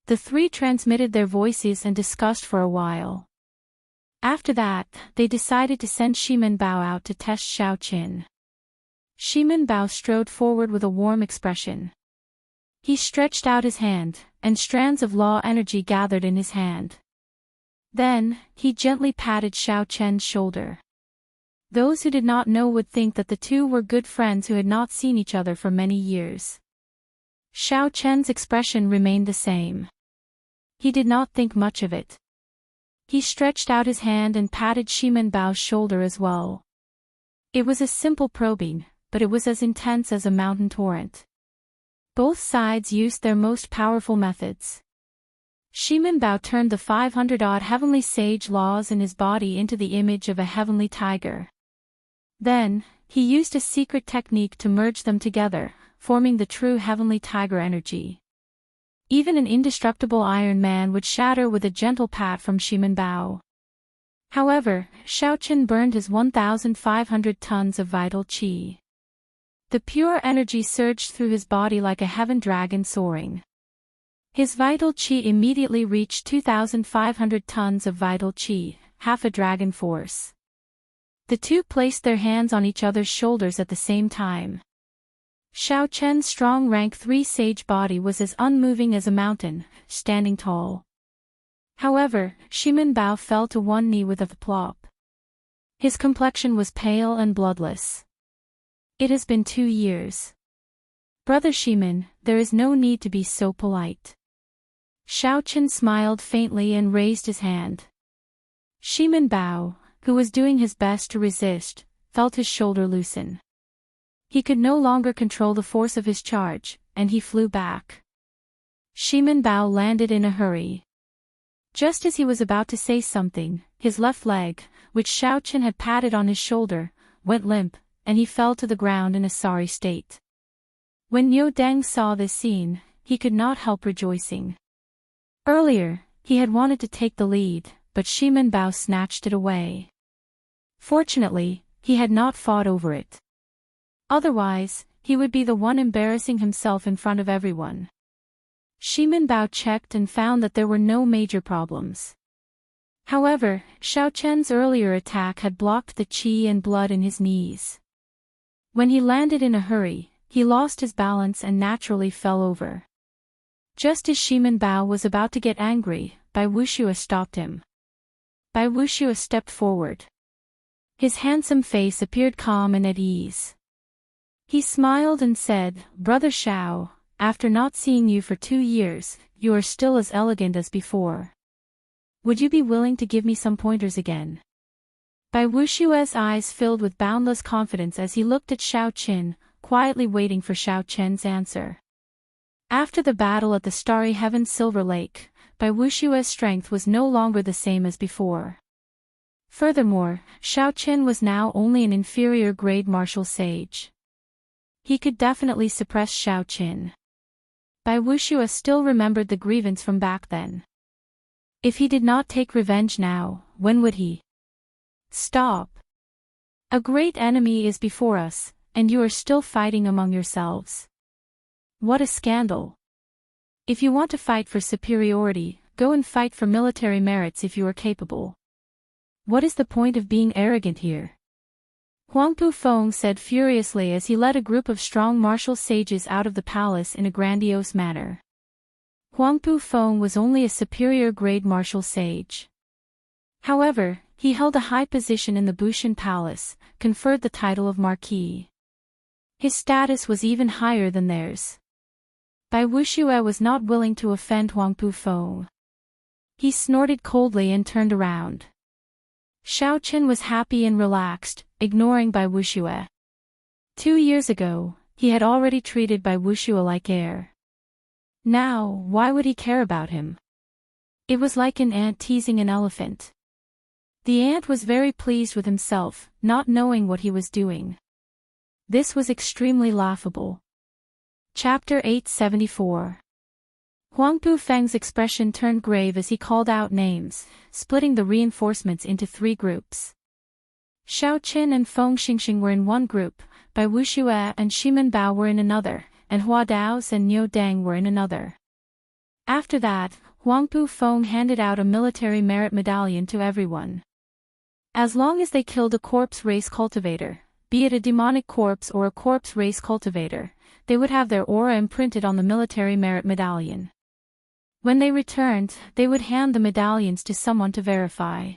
The 3 transmitted their voices and discussed for a while. After that, they decided to send Shimen Bao out to test Xiao Qin. Shimen Bao strode forward with a warm expression. He stretched out his hand, and strands of law energy gathered in his hand. Then, he gently patted Xiao Qian's shoulder. Those who did not know would think that the 2 were good friends who had not seen each other for many years. Xiao Qian's expression remained the same. He did not think much of it. He stretched out his hand and patted Shimen Bao's shoulder as well. It was a simple probing, but it was as intense as a mountain torrent. Both sides used their most powerful methods. Shimen Bao turned the 500-odd heavenly sage laws in his body into the image of a heavenly tiger. Then, he used a secret technique to merge them together, forming the true heavenly tiger energy. Even an indestructible Iron Man would shatter with a gentle pat from Shimen Bao. However, Xiao Qin burned his 1,500 tons of vital qi. The pure energy surged through his body like a heaven dragon soaring. His vital qi immediately reached 2,500 tons of vital qi, half a dragon force. The 2 placed their hands on each other's shoulders at the same time. Xiao Qian's strong rank 3 sage body was as unmoving as a mountain, standing tall. However, Shimen Bao fell to one knee with a plop. His complexion was pale and bloodless. It has been 2 years. Brother Shimen, there is no need to be so polite. Xiao Qin smiled faintly and raised his hand. Shimen Bao, who was doing his best to resist, felt his shoulder loosen. He could no longer control the force of his charge, and he flew back. Shimen Bao landed in a hurry. Just as he was about to say something, his left leg, which Xiao Qin had patted on his shoulder, went limp, and he fell to the ground in a sorry state. When Niu Deng saw this scene, he could not help rejoicing. Earlier, he had wanted to take the lead, but Shimen Bao snatched it away. Fortunately, he had not fought over it. Otherwise, he would be the one embarrassing himself in front of everyone. Shimen Bao checked and found that there were no major problems. However, Xiao Qian's earlier attack had blocked the qi and blood in his knees. When he landed in a hurry, he lost his balance and naturally fell over. Just as Shimen Bao was about to get angry, Bai Wuxue stopped him. Bai Wuxue stepped forward. His handsome face appeared calm and at ease. He smiled and said, "Brother Xiao, after not seeing you for 2 years, you are still as elegant as before. Would you be willing to give me some pointers again?" Bai Wuxue's eyes filled with boundless confidence as he looked at Xiao Qin, quietly waiting for Xiao Qian's answer. After the battle at the Starry Heaven Silver Lake, Bai Wuxue's strength was no longer the same as before. Furthermore, Xiao Qin was now only an inferior grade martial sage. He could definitely suppress Xiao Qin. Bai Wuxue still remembered the grievance from back then. If he did not take revenge now, when would he? Stop. A great enemy is before us, and you are still fighting among yourselves. What a scandal. If you want to fight for superiority, go and fight for military merits if you are capable. What is the point of being arrogant here? Huang Pufeng said furiously as he led a group of strong martial sages out of the palace in a grandiose manner. Huang Pufeng was only a superior grade martial sage. However, he held a high position in the Bushan Palace, conferred the title of Marquis. His status was even higher than theirs. Bai Wuxue was not willing to offend Huang Pufeng. He snorted coldly and turned around. Xiao Qian was happy and relaxed, ignoring Bai Wuxue. 2 years ago, he had already treated Bai Wuxue like air. Now, why would he care about him? It was like an ant teasing an elephant. The ant was very pleased with himself, not knowing what he was doing. This was extremely laughable. Chapter 874. Huang Pufeng's expression turned grave as he called out names, splitting the reinforcements into 3 groups. Xiao Qin and Feng Xingxing were in one group, Bai Wuxue and Shimen Bao were in another, and Hua Daos and Niu Deng were in another. After that, Huang Pufeng handed out a military merit medallion to everyone. As long as they killed a corpse race cultivator, be it a demonic corpse or a corpse race cultivator, they would have their aura imprinted on the military merit medallion. When they returned, they would hand the medallions to someone to verify.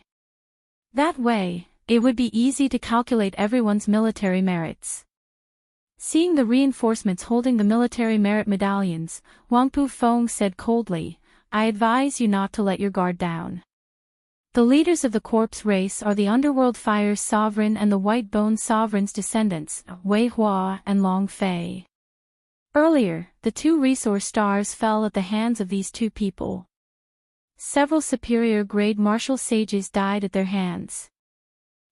That way, it would be easy to calculate everyone's military merits. Seeing the reinforcements holding the military merit medallions, Huang Pufeng said coldly, "I advise you not to let your guard down. The leaders of the corpse race are the Underworld Fire's sovereign and the White Bone Sovereign's descendants, Wei Hua and Long Fei. Earlier, the 2 resource stars fell at the hands of these 2 people. Several superior grade martial sages died at their hands.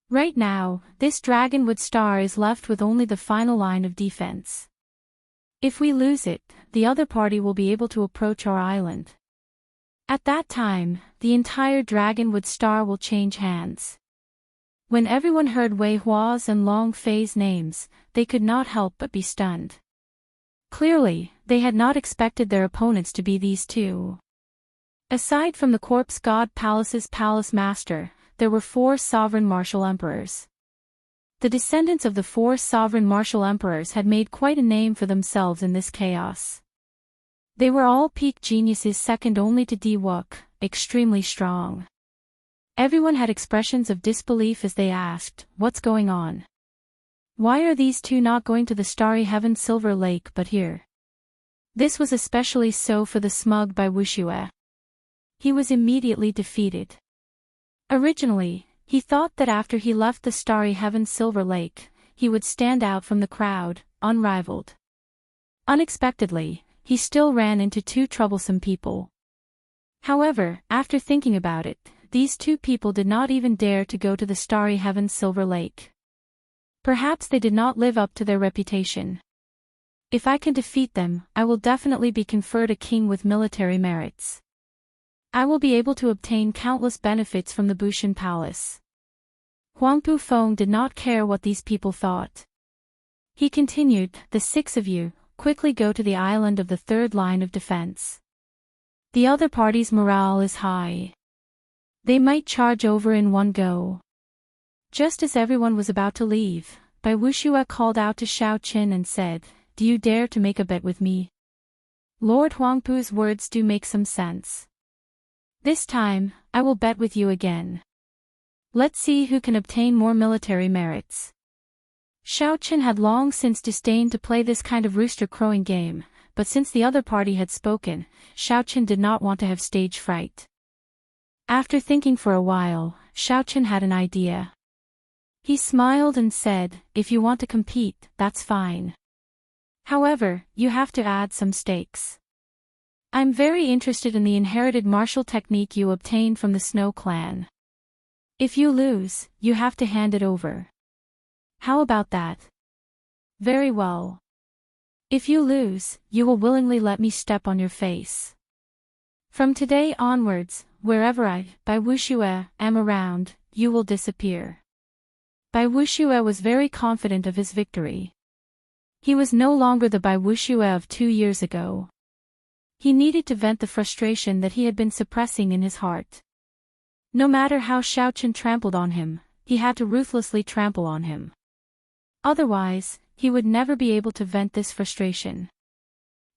Right now, this Dragonwood star is left with only the final line of defense. If we lose it, the other party will be able to approach our island. At that time, the entire Dragonwood star will change hands." When everyone heard Wei Hua's and Long Fei's names, they could not help but be stunned. Clearly, they had not expected their opponents to be these 2. Aside from the Corpse God Palace's palace master, there were 4 sovereign martial emperors. The descendants of the 4 sovereign martial emperors had made quite a name for themselves in this chaos. They were all peak geniuses second only to Di Wook, extremely strong. Everyone had expressions of disbelief as they asked, "What's going on? Why are these 2 not going to the starry heaven Silver Lake but here?" This was especially so for the smug Bai Wuxue. He was immediately defeated. Originally, he thought that after he left the starry heaven Silver Lake, he would stand out from the crowd, unrivaled. Unexpectedly, he still ran into 2 troublesome people. However, after thinking about it, these 2 people did not even dare to go to the starry heaven Silver Lake. Perhaps they did not live up to their reputation. If I can defeat them, I will definitely be conferred a king with military merits. I will be able to obtain countless benefits from the Bushan Palace. Huang Pufeng did not care what these people thought. He continued, "The 6 of you, quickly go to the island of the 3rd line of defense. The other party's morale is high. They might charge over in one go." Just as everyone was about to leave, Bai Wuxue called out to Xiao Qin and said, "Do you dare to make a bet with me?" Lord Huangpu's words do make some sense. "This time, I will bet with you again. Let's see who can obtain more military merits." Xiao Qin had long since disdained to play this kind of rooster crowing game, but since the other party had spoken, Xiao Qin did not want to have stage fright. After thinking for a while, Xiao Qin had an idea. He smiled and said, "If you want to compete, that's fine. However, you have to add some stakes. I'm very interested in the inherited martial technique you obtained from the Snow Clan. If you lose, you have to hand it over. How about that?" "Very well. If you lose, you will willingly let me step on your face. From today onwards, wherever I, Bai Wuxue, am around, you will disappear. Bai Wuxue was very confident of his victory. He was no longer the Bai Wuxue of 2 years ago. He needed to vent the frustration that he had been suppressing in his heart. No matter how Xiaochen trampled on him, he had to ruthlessly trample on him. Otherwise, he would never be able to vent this frustration.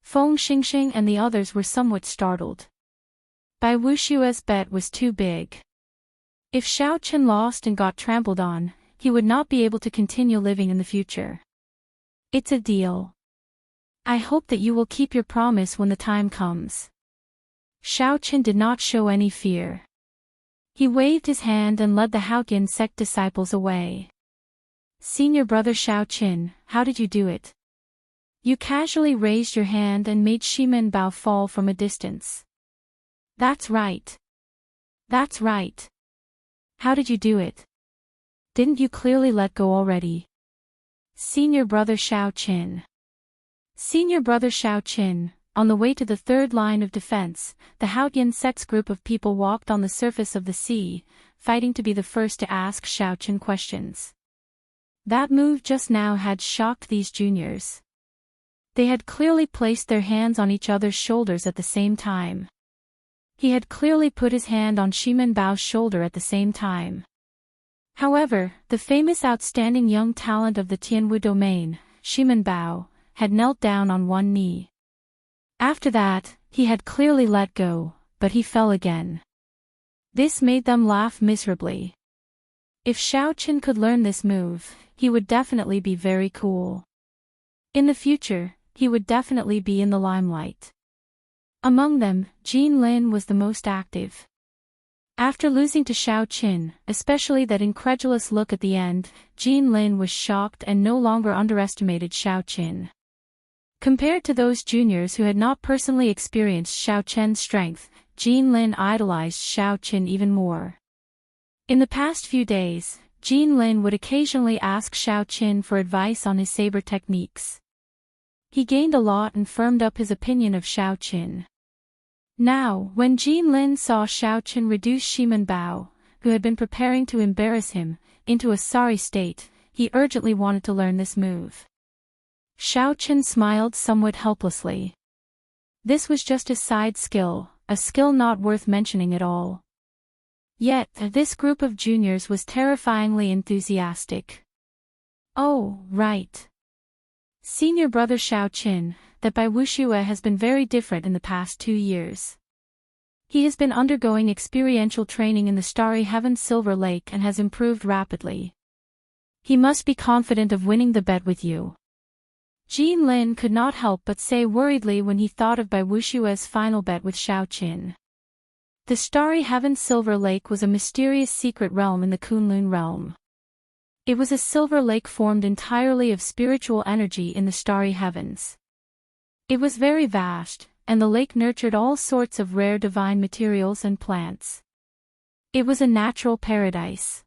Feng Xingxing and the others were somewhat startled. Bai Wuxue's bet was too big. If Xiaochen lost and got trampled on, he would not be able to continue living in the future. It's a deal. I hope that you will keep your promise when the time comes. Xiaochen did not show any fear. He waved his hand and led the Haotian sect disciples away. Senior brother Xiaochen, how did you do it? You casually raised your hand and made Shimen Bao fall from a distance. That's right. That's right. How did you do it? Didn't you clearly let go already? Senior brother Xiaochen. Senior brother Xiaochen, on the way to the third line of defense, the Haotian sect's group of people walked on the surface of the sea, fighting to be the first to ask Xiaochen questions. That move just now had shocked these juniors. They had clearly placed their hands on each other's shoulders at the same time. He had clearly put his hand on Shimen Bao's shoulder at the same time. However, the famous outstanding young talent of the Tianwu domain, Shimen Bao, had knelt down on one knee. After that, he had clearly let go, but he fell again. This made them laugh miserably. If Xiaochen could learn this move, he would definitely be very cool. In the future, he would definitely be in the limelight. Among them, Jin Lin was the most active. After losing to Xiaochen, especially that incredulous look at the end, Jin Lin was shocked and no longer underestimated Xiaochen. Compared to those juniors who had not personally experienced Xiaochen's strength, Jin Lin idolized Xiaochen even more. In the past few days, Jin Lin would occasionally ask Xiaochen for advice on his saber techniques. He gained a lot and firmed up his opinion of Xiaochen. Now, when Jin Lin saw Xiaochen reduce Shimen Bao, who had been preparing to embarrass him, into a sorry state, he urgently wanted to learn this move. Xiaochen smiled somewhat helplessly. This was just a side skill, a skill not worth mentioning at all. Yet, this group of juniors was terrifyingly enthusiastic. Oh, right. Senior brother Xiaochen, that Bai Wuxue has been very different in the past 2 years. He has been undergoing experiential training in the Starry Heaven Silver Lake and has improved rapidly. He must be confident of winning the bet with you. Jin Lin could not help but say worriedly when he thought of Bai Wuxue's final bet with Xiaochen. The Starry Heaven Silver Lake was a mysterious secret realm in the Kunlun realm. It was a silver lake formed entirely of spiritual energy in the starry heavens. It was very vast, and the lake nurtured all sorts of rare divine materials and plants. It was a natural paradise.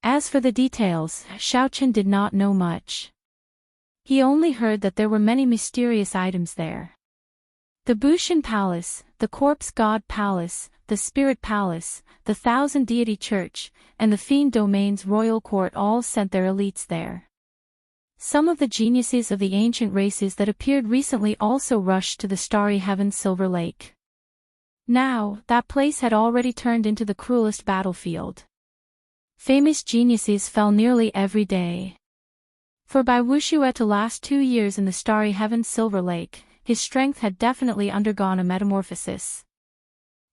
As for the details, Xiaochen did not know much. He only heard that there were many mysterious items there. The Bushin Palace, the Corpse God Palace, the Spirit Palace, the Thousand Deity Church, and the Fiend Domain's royal court all sent their elites there. Some of the geniuses of the ancient races that appeared recently also rushed to the Starry Heaven Silver Lake. Now, that place had already turned into the cruelest battlefield. Famous geniuses fell nearly every day. For Bai Wuxue to last 2 years in the Starry Heaven Silver Lake, his strength had definitely undergone a metamorphosis.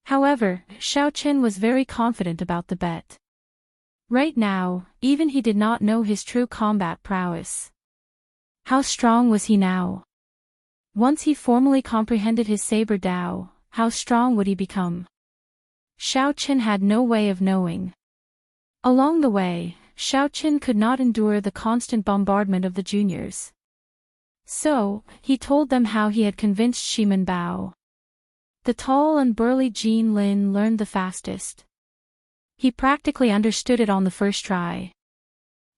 However, Xiaochen was very confident about the bet. Right now, even he did not know his true combat prowess. How strong was he now? Once he formally comprehended his saber Dao, how strong would he become? Xiaochen had no way of knowing. Along the way, Xiaochen could not endure the constant bombardment of the juniors. So, he told them how he had convinced Shimen Bao. The tall and burly Jin Lin learned the fastest. He practically understood it on the first try.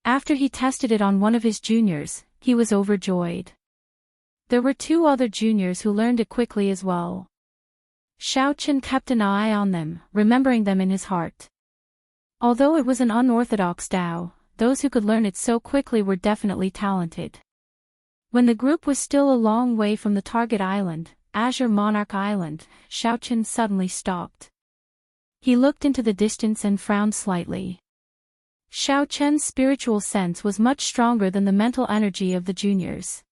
After he tested it on one of his juniors, he was overjoyed. There were 2 other juniors who learned it quickly as well. Xiao Chen kept an eye on them, remembering them in his heart. Although it was an unorthodox Tao, those who could learn it so quickly were definitely talented. When the group was still a long way from the target island, Azure Monarch Island, Xiao Chen suddenly stopped. He looked into the distance and frowned slightly. Xiao Chen's spiritual sense was much stronger than the mental energy of the juniors.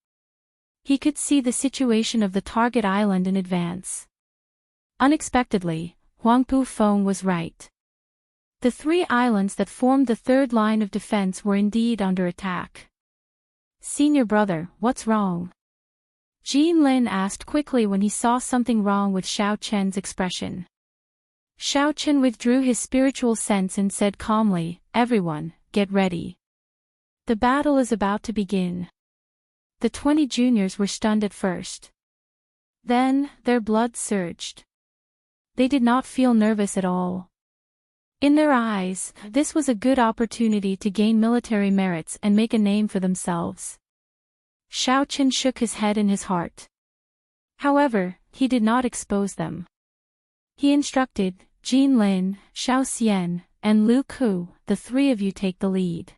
He could see the situation of the target island in advance. Unexpectedly, Huangpu Feng was right. The three islands that formed the third line of defense were indeed under attack. "Senior brother, what's wrong?" Jean Lin asked quickly when he saw something wrong with Xiao Chen's expression. Xiao Chen withdrew his spiritual sense and said calmly, "Everyone, get ready. The battle is about to begin." The 20 juniors were stunned at first. Then, their blood surged. They did not feel nervous at all. In their eyes, this was a good opportunity to gain military merits and make a name for themselves. Xiao Chen shook his head in his heart. However, he did not expose them. He instructed, "Jean Lin, Xiao Xian, and Lu Ku, the three of you take the lead."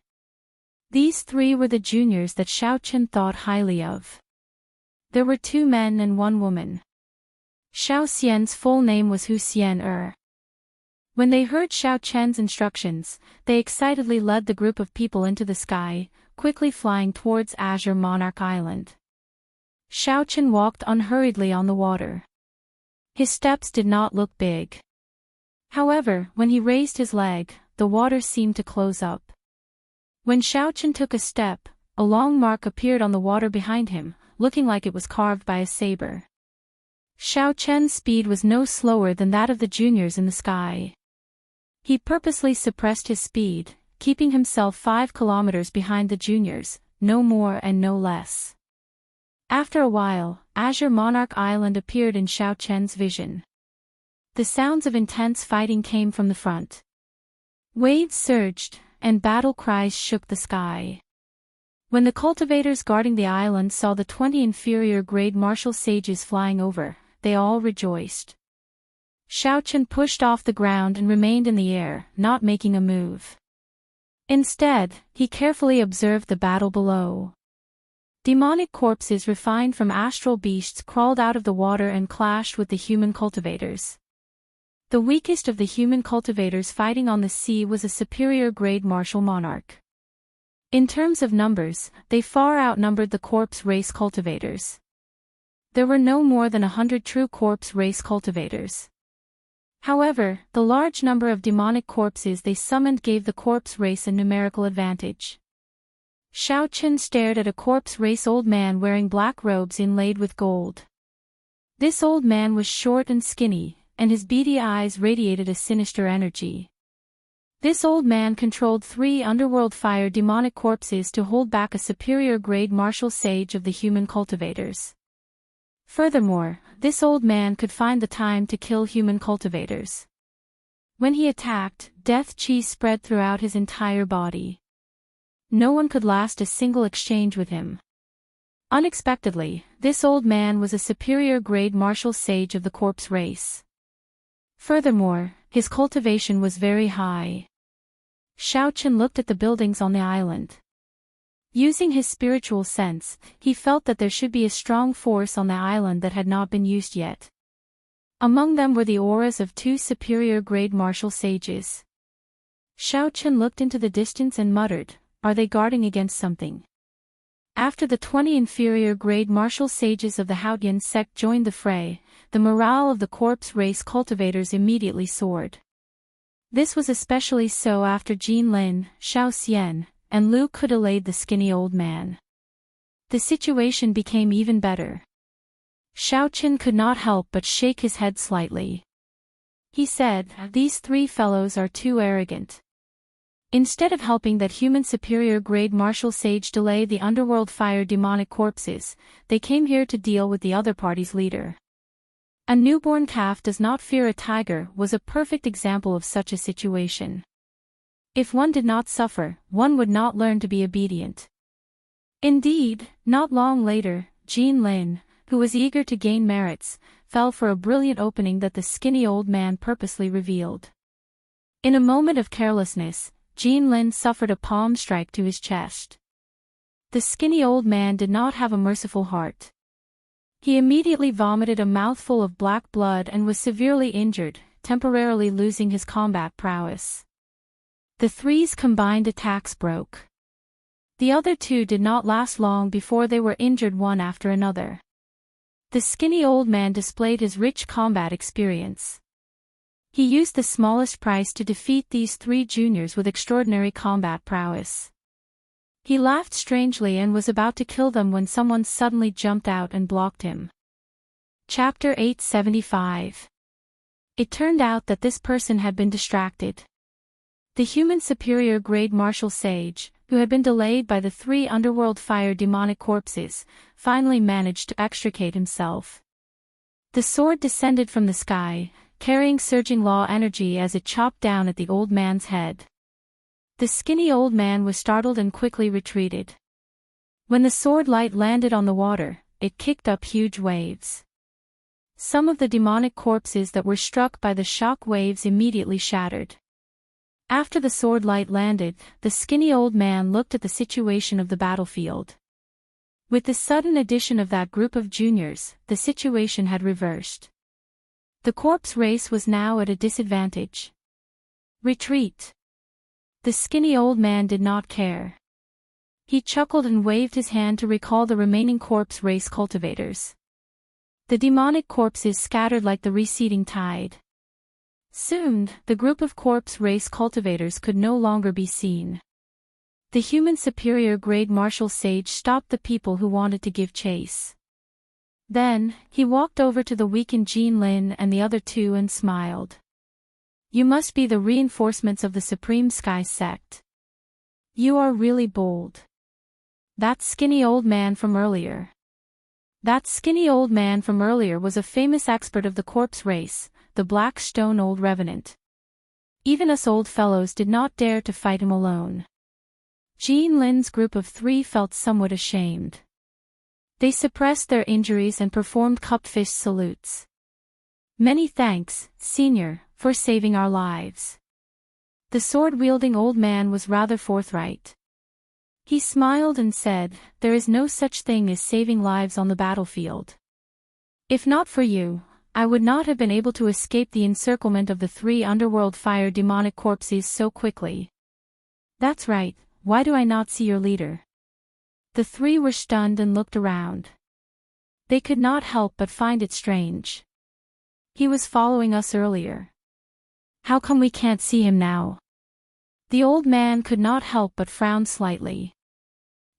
These three were the juniors that Xiao Chen thought highly of. There were 2 men and 1 woman. Xiao Xian's full name was Hu Xian. When they heard Xiao Chen's instructions, they excitedly led the group of people into the sky, quickly flying towards Azure Monarch Island. Xiao Chen walked unhurriedly on the water. His steps did not look big. However, when he raised his leg, the water seemed to close up. When Xiao Chen took a step, a long mark appeared on the water behind him, looking like it was carved by a saber. Xiao Chen's speed was no slower than that of the juniors in the sky. He purposely suppressed his speed, keeping himself 5 kilometers behind the juniors, no more and no less. After a while, Azure Monarch Island appeared in Xiao Chen's vision. The sounds of intense fighting came from the front. Waves surged, and battle cries shook the sky. When the cultivators guarding the island saw the 20 inferior grade martial sages flying over, they all rejoiced. Xiao Chen pushed off the ground and remained in the air, not making a move. Instead, he carefully observed the battle below. Demonic corpses refined from astral beasts crawled out of the water and clashed with the human cultivators. The weakest of the human cultivators fighting on the sea was a superior grade martial monarch. In terms of numbers, they far outnumbered the corpse race cultivators. There were no more than 100 true corpse race cultivators. However, the large number of demonic corpses they summoned gave the corpse race a numerical advantage. Xiao Chen stared at a corpse race old man wearing black robes inlaid with gold. This old man was short and skinny, and his beady eyes radiated a sinister energy. This old man controlled 3 underworld fire demonic corpses to hold back a superior grade martial sage of the human cultivators. Furthermore, this old man could find the time to kill human cultivators. When he attacked, death chi spread throughout his entire body. No one could last a single exchange with him. Unexpectedly, this old man was a superior grade martial sage of the corpse race. Furthermore, his cultivation was very high. Xiao Chen looked at the buildings on the island. Using his spiritual sense, he felt that there should be a strong force on the island that had not been used yet. Among them were the auras of 2 superior grade martial sages. Xiao Chen looked into the distance and muttered, "Are they guarding against something?" After the 20 inferior grade martial sages of the Haotian sect joined the fray, the morale of the corpse race cultivators immediately soared. This was especially so after Jean Lin, Xiao Xian, and Lu Ku delayed the skinny old man. The situation became even better. Xiao Chen could not help but shake his head slightly. He said, "These 3 fellows are too arrogant. Instead of helping that human superior grade martial sage delay the underworld fire demonic corpses, they came here to deal with the other party's leader." A newborn calf does not fear a tiger was a perfect example of such a situation. If one did not suffer, one would not learn to be obedient. Indeed, not long later, Jean Lin, who was eager to gain merits, fell for a brilliant opening that the skinny old man purposely revealed. In a moment of carelessness, Jean Lin suffered a palm strike to his chest. The skinny old man did not have a merciful heart. He immediately vomited a mouthful of black blood and was severely injured, temporarily losing his combat prowess. The three's combined attacks broke. The other two did not last long before they were injured one after another. The skinny old man displayed his rich combat experience. He used the smallest price to defeat these three juniors with extraordinary combat prowess. He laughed strangely and was about to kill them when someone suddenly jumped out and blocked him. Chapter 875. It turned out that this person had been distracted. The human superior grade martial sage, who had been delayed by the three underworld fire demonic corpses, finally managed to extricate himself. The sword descended from the sky, carrying surging law energy as it chopped down at the old man's head. The skinny old man was startled and quickly retreated. When the sword light landed on the water, it kicked up huge waves. Some of the demonic corpses that were struck by the shock waves immediately shattered. After the sword light landed, the skinny old man looked at the situation of the battlefield. With the sudden addition of that group of juniors, the situation had reversed. The corpse race was now at a disadvantage. Retreat. The skinny old man did not care. He chuckled and waved his hand to recall the remaining corpse race cultivators. The demonic corpses scattered like the receding tide. Soon, the group of corpse race cultivators could no longer be seen. The human superior grade martial sage stopped the people who wanted to give chase. Then, he walked over to the weakened Jean Lin and the other two and smiled. You must be the reinforcements of the Supreme Sky Sect. You are really bold. That skinny old man from earlier. That skinny old man from earlier was a famous expert of the corpse race, the Black Stone Old Revenant. Even us old fellows did not dare to fight him alone. Jean Lin's group of three felt somewhat ashamed. They suppressed their injuries and performed cupfish salutes. Many thanks, Senior, for saving our lives. The sword-wielding old man was rather forthright. He smiled and said, there is no such thing as saving lives on the battlefield. If not for you, I would not have been able to escape the encirclement of the three underworld fire demonic corpses so quickly. That's right, why do I not see your leader? The three were stunned and looked around. They could not help but find it strange. He was following us earlier. How come we can't see him now? The old man could not help but frown slightly.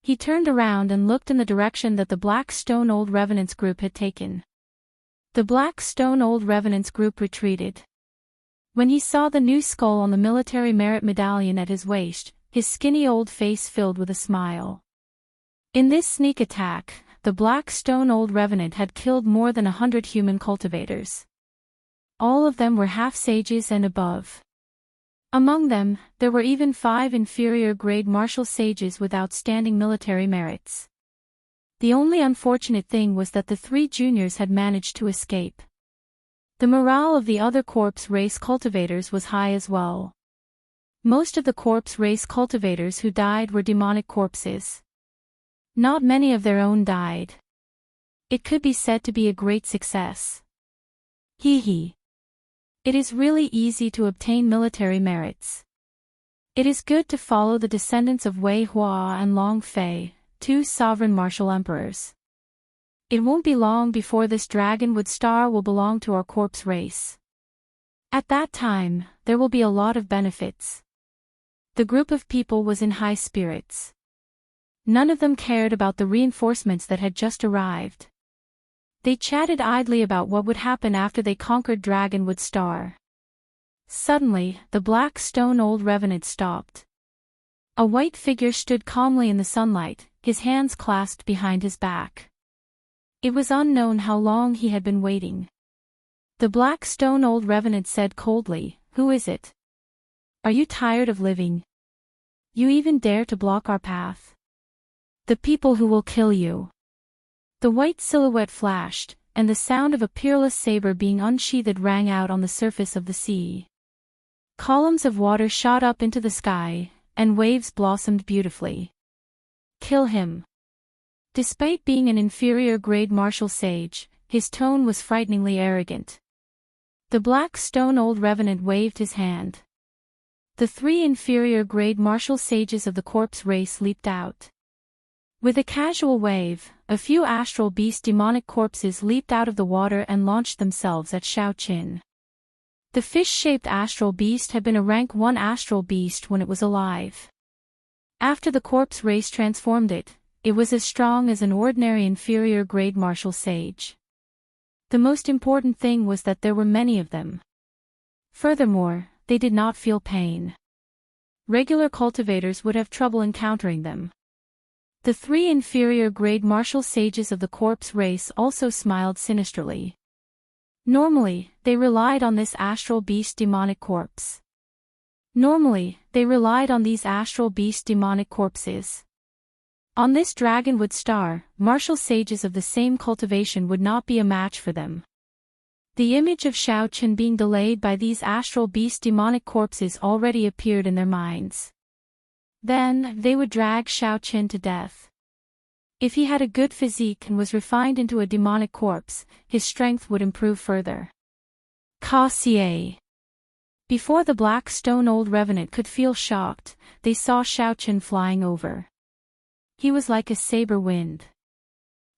He turned around and looked in the direction that the Black Stone Old Revenants group had taken. The Black Stone Old Revenants group retreated. When he saw the new skull on the military merit medallion at his waist, his skinny old face filled with a smile. In this sneak attack, the Black Stone Old Revenant had killed more than 100 human cultivators. All of them were half-sages and above. Among them, there were even 5 inferior-grade martial sages with outstanding military merits. The only unfortunate thing was that the 3 juniors had managed to escape. The morale of the other corpse race cultivators was high as well. Most of the corpse race cultivators who died were demonic corpses. Not many of their own died. It could be said to be a great success. Hee hee. It is really easy to obtain military merits. It is good to follow the descendants of Wei Hua and Long Fei, 2 sovereign martial emperors. It won't be long before this dragonwood star will belong to our corpse race. At that time, there will be a lot of benefits. The group of people was in high spirits. None of them cared about the reinforcements that had just arrived. They chatted idly about what would happen after they conquered Dragonwood Star. Suddenly, the Black Stone Old Revenant stopped. A white figure stood calmly in the sunlight, his hands clasped behind his back. It was unknown how long he had been waiting. The Black Stone Old Revenant said coldly, "Who is it? Are you tired of living? You even dare to block our path? The people who will kill you." The white silhouette flashed, and the sound of a peerless saber being unsheathed rang out on the surface of the sea. Columns of water shot up into the sky, and waves blossomed beautifully. Kill him. Despite being an inferior-grade martial sage, his tone was frighteningly arrogant. The black stone old revenant waved his hand. The 3 inferior-grade martial sages of the corpse race leaped out. With a casual wave, a few astral beast demonic corpses leaped out of the water and launched themselves at Xiao Qin. The fish-shaped astral beast had been a rank 1 astral beast when it was alive. After the corpse race transformed it, it was as strong as an ordinary inferior-grade martial sage. The most important thing was that there were many of them. Furthermore, they did not feel pain. Regular cultivators would have trouble encountering them. The 3 inferior-grade martial sages of the corpse race also smiled sinisterly. Normally, they relied on this astral beast demonic corpse. Normally, they relied on these astral beast demonic corpses. On this dragonwood star, martial sages of the same cultivation would not be a match for them. The image of Xiao Qin being delayed by these astral beast demonic corpses already appeared in their minds. Then, they would drag Xiao Qin to death. If he had a good physique and was refined into a demonic corpse, his strength would improve further. Ka-Xie. Before the black stone old revenant could feel shocked, they saw Xiao Qin flying over. He was like a saber wind.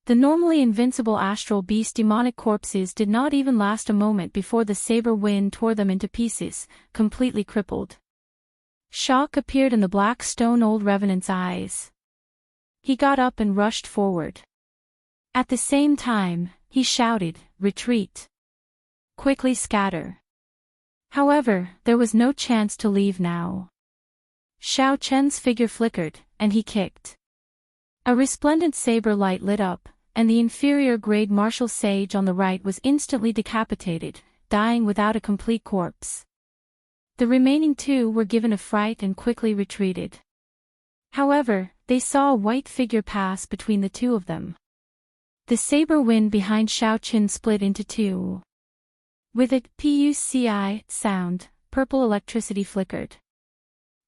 The normally invincible astral beast demonic corpses did not even last a moment before the saber wind tore them into pieces, completely crippled. Shock appeared in the black stone old revenant's eyes. He got up and rushed forward. At the same time, he shouted, "Retreat! Quickly scatter!" However, there was no chance to leave now. Xiao Chen's figure flickered, and he kicked. A resplendent saber light lit up, and the inferior-grade martial sage on the right was instantly decapitated, dying without a complete corpse. The remaining 2 were given a fright and quickly retreated. However, they saw a white figure pass between the 2 of them. The saber wind behind Xiao Qin split into 2. With a "puci" sound, purple electricity flickered.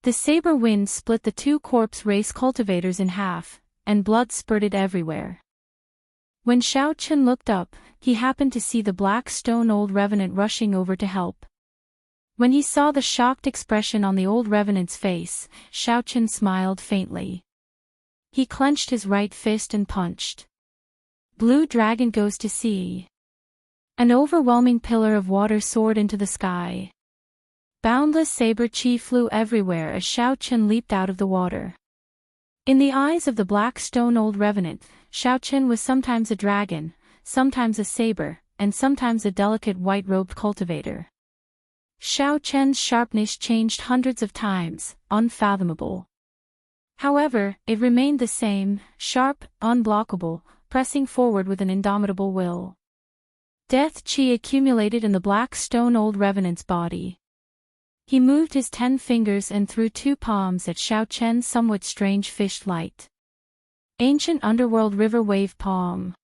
The saber wind split the 2 corpse race cultivators in half, and blood spurted everywhere. When Xiao Qin looked up, he happened to see the black stone old revenant rushing over to help. When he saw the shocked expression on the old revenant's face, Xiao Qin smiled faintly. He clenched his right fist and punched. Blue dragon goes to sea. An overwhelming pillar of water soared into the sky. Boundless saber chi flew everywhere as Xiao Qin leaped out of the water. In the eyes of the black stone old revenant, Xiao Qin was sometimes a dragon, sometimes a saber, and sometimes a delicate white-robed cultivator. Xiao Chen's sharpness changed hundreds of times, unfathomable. However, it remained the same, sharp, unblockable, pressing forward with an indomitable will. Death chi accumulated in the black stone old revenant's body. He moved his 10 fingers and threw 2 palms at Xiao Chen's somewhat strange fish light. Ancient underworld river wave palm.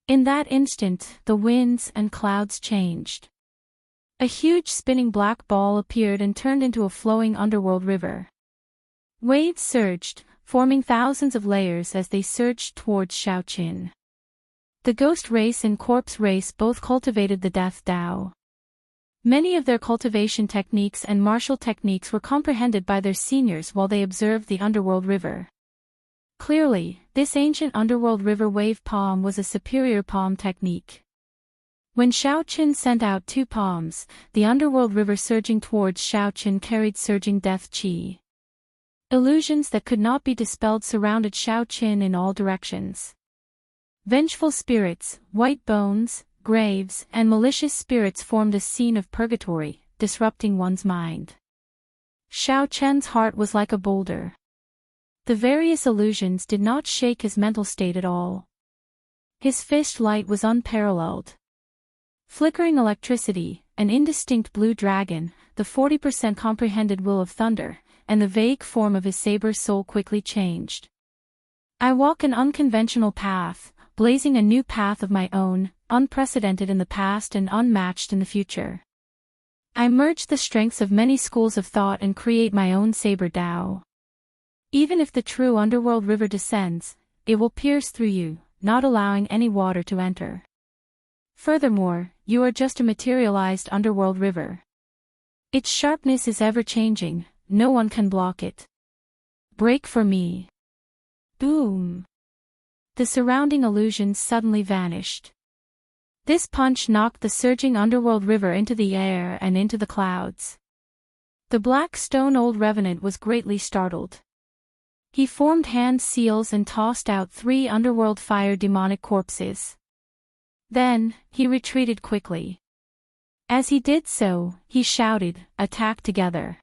In that instant, the winds and clouds changed. A huge spinning black ball appeared and turned into a flowing underworld river. Waves surged, forming thousands of layers as they surged towards Xiao Qin. The ghost race and corpse race both cultivated the death Dao. Many of their cultivation techniques and martial techniques were comprehended by their seniors while they observed the underworld river. Clearly, this ancient underworld river wave palm was a superior palm technique. When Xiao Qin sent out 2 palms, the underworld river surging towards Xiao Qin carried surging death chi. Illusions that could not be dispelled surrounded Xiao Qin in all directions. Vengeful spirits, white bones, graves, and malicious spirits formed a scene of purgatory, disrupting one's mind. Xiao Chen's heart was like a boulder. The various illusions did not shake his mental state at all. His fist light was unparalleled. Flickering electricity, an indistinct blue dragon, the 40% comprehended will of thunder, and the vague form of his saber soul quickly changed. I walk an unconventional path, blazing a new path of my own, unprecedented in the past and unmatched in the future. I merge the strengths of many schools of thought and create my own saber Tao. Even if the true underworld river descends, it will pierce through you, not allowing any water to enter. Furthermore, you are just a materialized underworld river. Its sharpness is ever-changing, no one can block it. Break for me. Boom. The surrounding illusions suddenly vanished. This punch knocked the surging underworld river into the air and into the clouds. The black stone old revenant was greatly startled. He formed hand seals and tossed out 3 underworld fire demonic corpses. Then, he retreated quickly. As he did so, he shouted, "Attack together.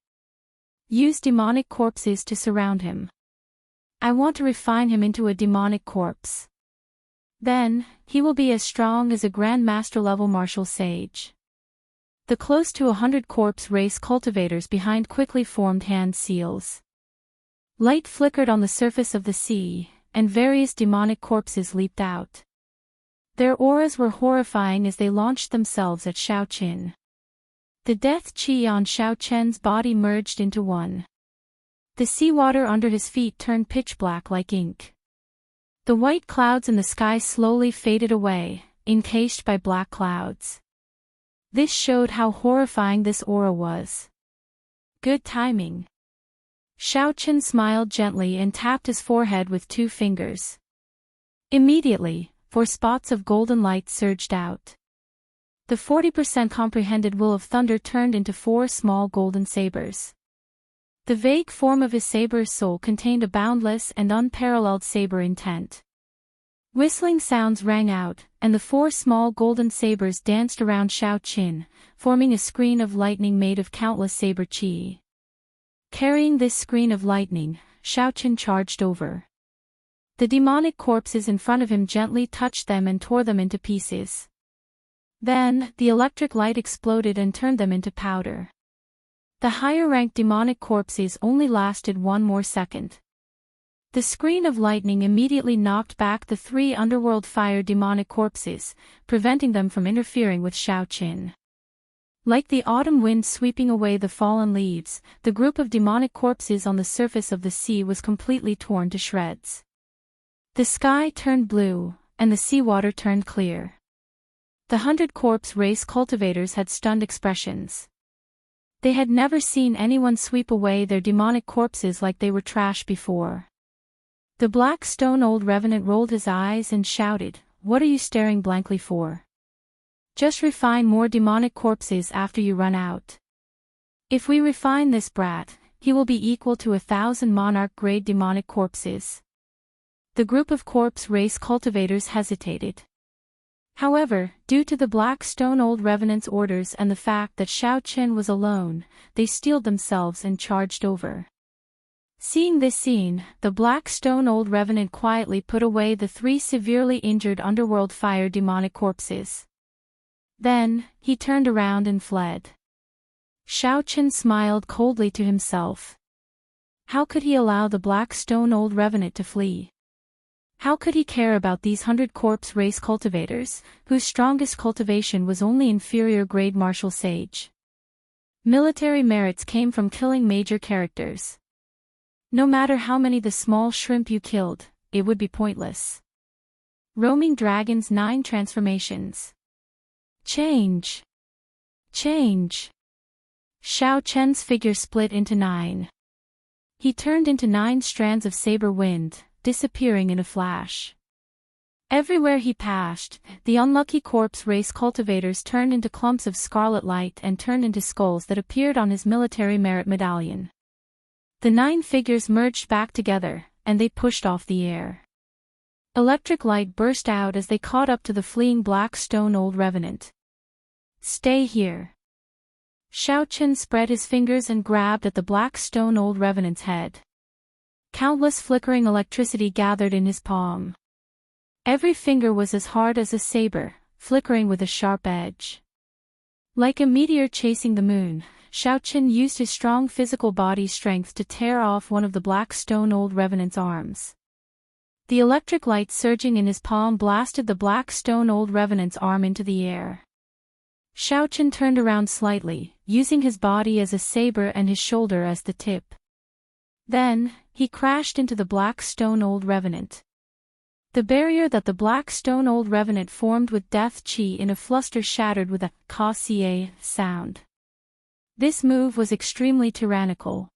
Use demonic corpses to surround him. I want to refine him into a demonic corpse. Then, he will be as strong as a Grand Master level martial sage." The close to 100 corpse race cultivators behind quickly formed hand seals. Light flickered on the surface of the sea, and various demonic corpses leaped out. Their auras were horrifying as they launched themselves at Xiao Qin. The death chi on Xiao Qian's body merged into one. The seawater under his feet turned pitch black like ink. The white clouds in the sky slowly faded away, encased by black clouds. This showed how horrifying this aura was. Good timing. Xiao Qin smiled gently and tapped his forehead with 2 fingers. Immediately, 4 spots of golden light surged out. The 40% comprehended will of thunder turned into 4 small golden sabers. The vague form of his saber's soul contained a boundless and unparalleled saber intent. Whistling sounds rang out, and the 4 small golden sabers danced around Xiao Qin, forming a screen of lightning made of countless saber chi. Carrying this screen of lightning, Xiao Qin charged over. The demonic corpses in front of him gently touched them and tore them into pieces. Then, the electric light exploded and turned them into powder. The higher-ranked demonic corpses only lasted 1 more second. The screen of lightning immediately knocked back the 3 underworld fire demonic corpses, preventing them from interfering with Xiao Qin. Like the autumn wind sweeping away the fallen leaves, the group of demonic corpses on the surface of the sea was completely torn to shreds. The sky turned blue, and the seawater turned clear. The 100 corpse race cultivators had stunned expressions. They had never seen anyone sweep away their demonic corpses like they were trash before. The black stone old revenant rolled his eyes and shouted, "What are you staring blankly for? Just refine more demonic corpses after you run out. If we refine this brat, he will be equal to 1,000 monarch-grade demonic corpses." The group of corpse race cultivators hesitated. However, due to the black stone old revenant's orders and the fact that Xiao Qin was alone, they steeled themselves and charged over. Seeing this scene, the black stone old revenant quietly put away the 3 severely injured underworld fire demonic corpses. Then, he turned around and fled. Xiao Qin smiled coldly to himself. How could he allow the black stone old revenant to flee? How could he care about these 100 corpse race cultivators, whose strongest cultivation was only inferior grade martial sage? Military merits came from killing major characters. No matter how many the small shrimp you killed, it would be pointless. Roaming Dragon's 9 transformations. Change. Change. Xiao Qian's figure split into 9. He turned into 9 strands of saber wind, disappearing in a flash. Everywhere he passed, the unlucky corpse race cultivators turned into clumps of scarlet light and turned into skulls that appeared on his military merit medallion. The 9 figures merged back together, and they pushed off the air. Electric light burst out as they caught up to the fleeing black stone old revenant. "Stay here." Xiao Qin spread his fingers and grabbed at the black stone old revenant's head. Countless flickering electricity gathered in his palm. Every finger was as hard as a saber, flickering with a sharp edge. Like a meteor chasing the moon, Xiao Qin used his strong physical body strength to tear off one of the black stone old revenant's arms. The electric light surging in his palm blasted the black stone old revenant's arm into the air. Xiaochen turned around slightly, using his body as a saber and his shoulder as the tip. Then, he crashed into the black stone old revenant. The barrier that the black stone old revenant formed with death chi in a fluster shattered with a ka-ca sound. This move was extremely tyrannical.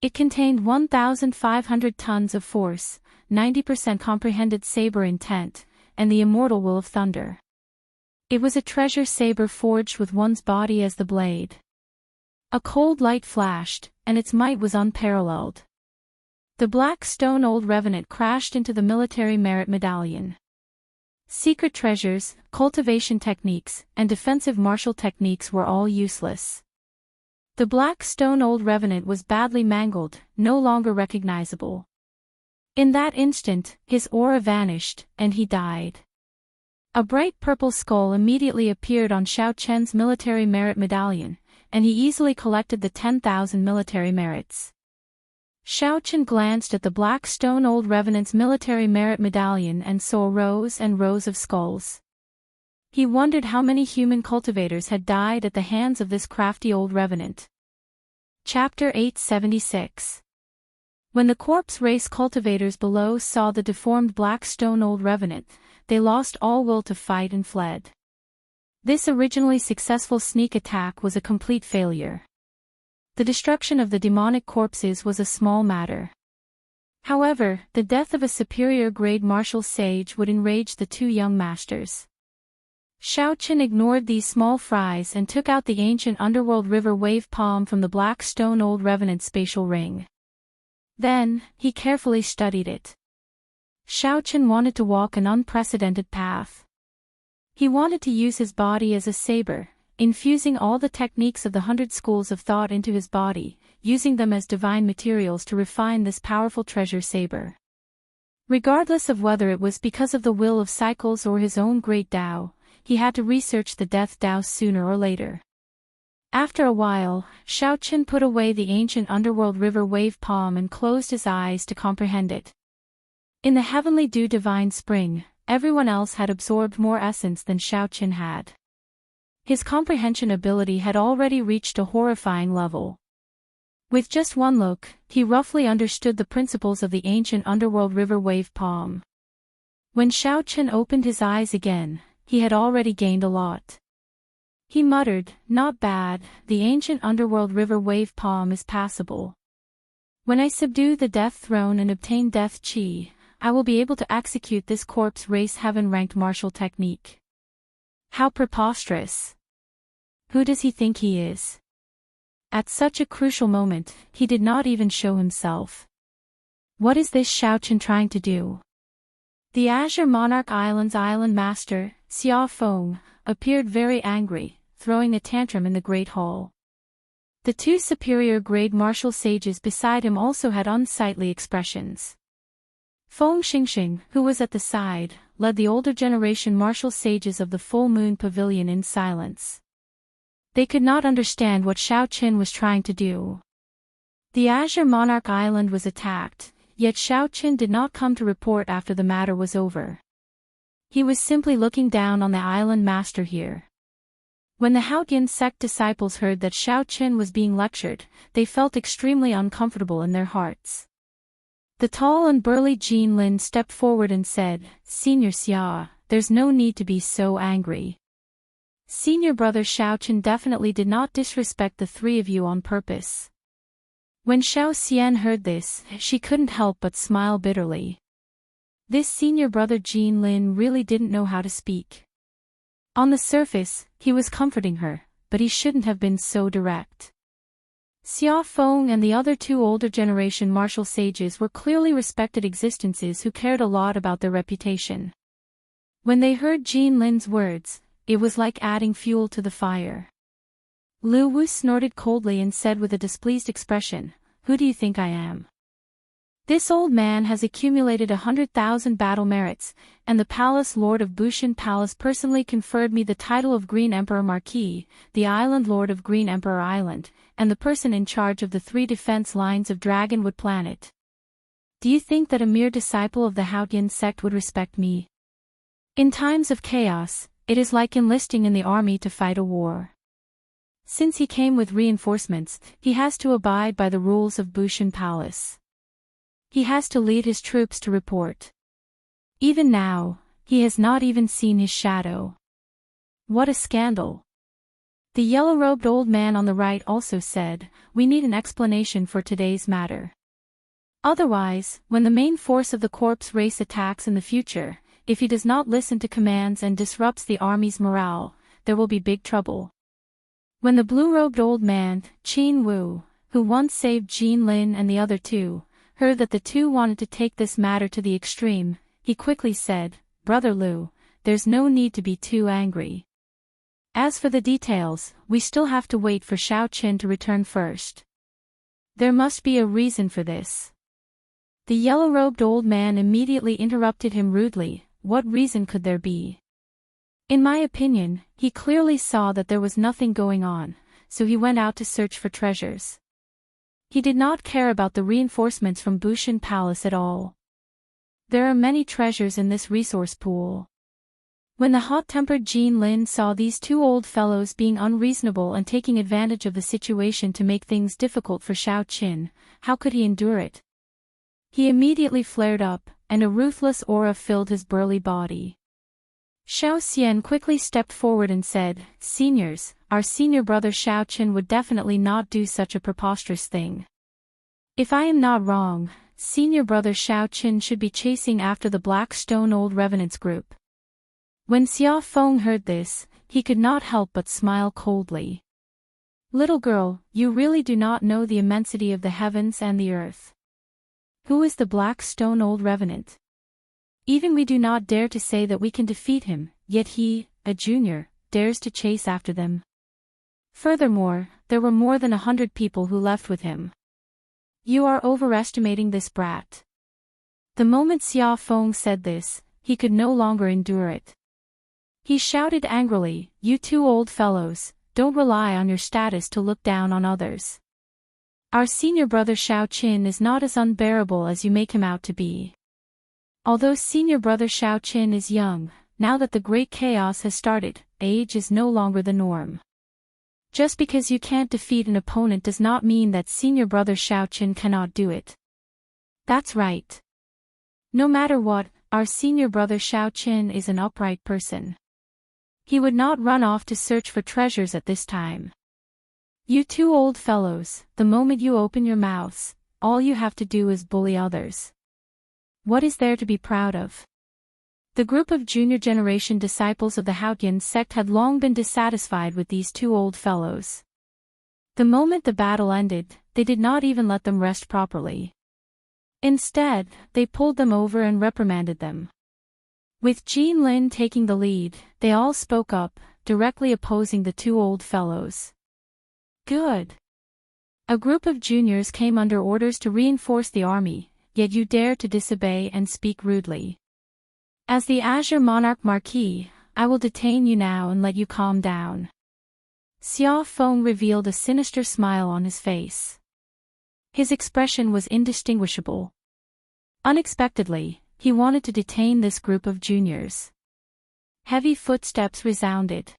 It contained 1,500 tons of force, 90% comprehended saber intent, and the immortal will of thunder. It was a treasure saber forged with one's body as the blade. A cold light flashed, and its might was unparalleled. The black stone old revenant crashed into the military merit medallion. Secret treasures, cultivation techniques, and defensive martial techniques were all useless. The black stone old revenant was badly mangled, no longer recognizable. In that instant, his aura vanished, and he died. A bright purple skull immediately appeared on Xiaochen's military merit medallion, and he easily collected the 10,000 military merits. Xiaochen glanced at the black stone old revenant's military merit medallion and saw rows and rows of skulls. He wondered how many human cultivators had died at the hands of this crafty old revenant. Chapter 876. When the corpse race cultivators below saw the deformed black stone old revenant, they lost all will to fight and fled. This originally successful sneak attack was a complete failure. The destruction of the demonic corpses was a small matter. However, the death of a superior grade martial sage would enrage the two young masters. Xiaochen ignored these small fries and took out the ancient underworld river wave palm from the black stone old revenant's spatial ring. Then, he carefully studied it. Xiaochen wanted to walk an unprecedented path. He wanted to use his body as a saber, infusing all the techniques of the 100 schools of thought into his body, using them as divine materials to refine this powerful treasure saber. Regardless of whether it was because of the will of cycles or his own great Tao, he had to research the death Tao sooner or later. After a while, Xiaochen put away the ancient underworld river wave palm and closed his eyes to comprehend it. In the heavenly dew divine spring, everyone else had absorbed more essence than Xiaochen had. His comprehension ability had already reached a horrifying level. With just one look, he roughly understood the principles of the ancient underworld river wave palm. When Xiaochen opened his eyes again, he had already gained a lot. He muttered, "Not bad, the ancient underworld river wave palm is passable. When I subdue the death throne and obtain death chi, I will be able to execute this corpse race heaven-ranked martial technique." How preposterous! Who does he think he is? At such a crucial moment, he did not even show himself. What is this Xiaochen trying to do? The Azure Monarch Island's island master, Xia Feng, appeared very angry, throwing a tantrum in the Great Hall. The two superior grade martial sages beside him also had unsightly expressions. Feng Xingxing, who was at the side, led the older generation martial sages of the Full Moon Pavilion in silence. They could not understand what Xiaochen was trying to do. The Azure Monarch Island was attacked, yet Xiaochen did not come to report after the matter was over. He was simply looking down on the island master here. When the Haotian sect disciples heard that Xiaochen was being lectured, they felt extremely uncomfortable in their hearts. The tall and burly Jean Lin stepped forward and said, "Senior Xia, there's no need to be so angry. Senior brother Xiaochen definitely did not disrespect the three of you on purpose." When Xiao Xian heard this, she couldn't help but smile bitterly. This senior brother Jean Lin really didn't know how to speak. On the surface, he was comforting her, but he shouldn't have been so direct. Xia Feng and the other two older generation martial sages were clearly respected existences who cared a lot about their reputation. When they heard Jean Lin's words, it was like adding fuel to the fire. Lu Wu snorted coldly and said with a displeased expression, "Who do you think I am? This old man has accumulated 100,000 battle merits, and the Palace Lord of Bushan Palace personally conferred me the title of Green Emperor Marquis, the Island Lord of Green Emperor Island, and the person in charge of the 3 defense lines of Dragonwood Planet. Do you think that a mere disciple of the Haotian sect would respect me? In times of chaos, it is like enlisting in the army to fight a war. Since he came with reinforcements, he has to abide by the rules of Bushan Palace. He has to lead his troops to report. Even now, he has not even seen his shadow. What a scandal! The yellow-robed old man on the right also said, "We need an explanation for today's matter. Otherwise, when the main force of the corpse race attacks in the future, if he does not listen to commands and disrupts the army's morale, there will be big trouble." When the blue-robed old man, Qin Wu, who once saved Jean Lin and the other two, heard that the two wanted to take this matter to the extreme, he quickly said, "Brother Lu, there's no need to be too angry. As for the details, we still have to wait for Xiao Qin to return first. There must be a reason for this." The yellow-robed old man immediately interrupted him rudely. What reason could there be? In my opinion, he clearly saw that there was nothing going on, so he went out to search for treasures. He did not care about the reinforcements from Bushan Palace at all. There are many treasures in this resource pool. When the hot-tempered Jean Lin saw these two old fellows being unreasonable and taking advantage of the situation to make things difficult for Xiao Qin, how could he endure it? He immediately flared up, and a ruthless aura filled his burly body. Xiao Xian quickly stepped forward and said, "Seniors, our senior brother Xiao Qin would definitely not do such a preposterous thing. If I am not wrong, senior brother Xiao Qin should be chasing after the Black Stone Old Revenants group." When Xia Feng heard this, he could not help but smile coldly. "Little girl, you really do not know the immensity of the heavens and the earth. Who is the Black Stone Old Revenant? Even we do not dare to say that we can defeat him, yet he, a junior, dares to chase after them. Furthermore, there were more than 100 people who left with him. You are overestimating this brat." The moment Xia Feng said this, he could no longer endure it. He shouted angrily, "You two old fellows, don't rely on your status to look down on others. Our senior brother Xiao Qin is not as unbearable as you make him out to be. Although senior brother Xiao Qin is young, now that the great chaos has started, age is no longer the norm. Just because you can't defeat an opponent does not mean that senior brother Xiao Qin cannot do it. That's right. No matter what, our senior brother Xiao Qin is an upright person. He would not run off to search for treasures at this time. You two old fellows, the moment you open your mouths, all you have to do is bully others. What is there to be proud of?" The group of junior generation disciples of the Haotian sect had long been dissatisfied with these two old fellows. The moment the battle ended, they did not even let them rest properly. Instead, they pulled them over and reprimanded them. With Jean Lin taking the lead, they all spoke up, directly opposing the two old fellows. "Good. A group of juniors came under orders to reinforce the army, yet you dare to disobey and speak rudely. As the Azure Monarch Marquis, I will detain you now and let you calm down." Xia Feng revealed a sinister smile on his face. His expression was indistinguishable. Unexpectedly, he wanted to detain this group of juniors. Heavy footsteps resounded.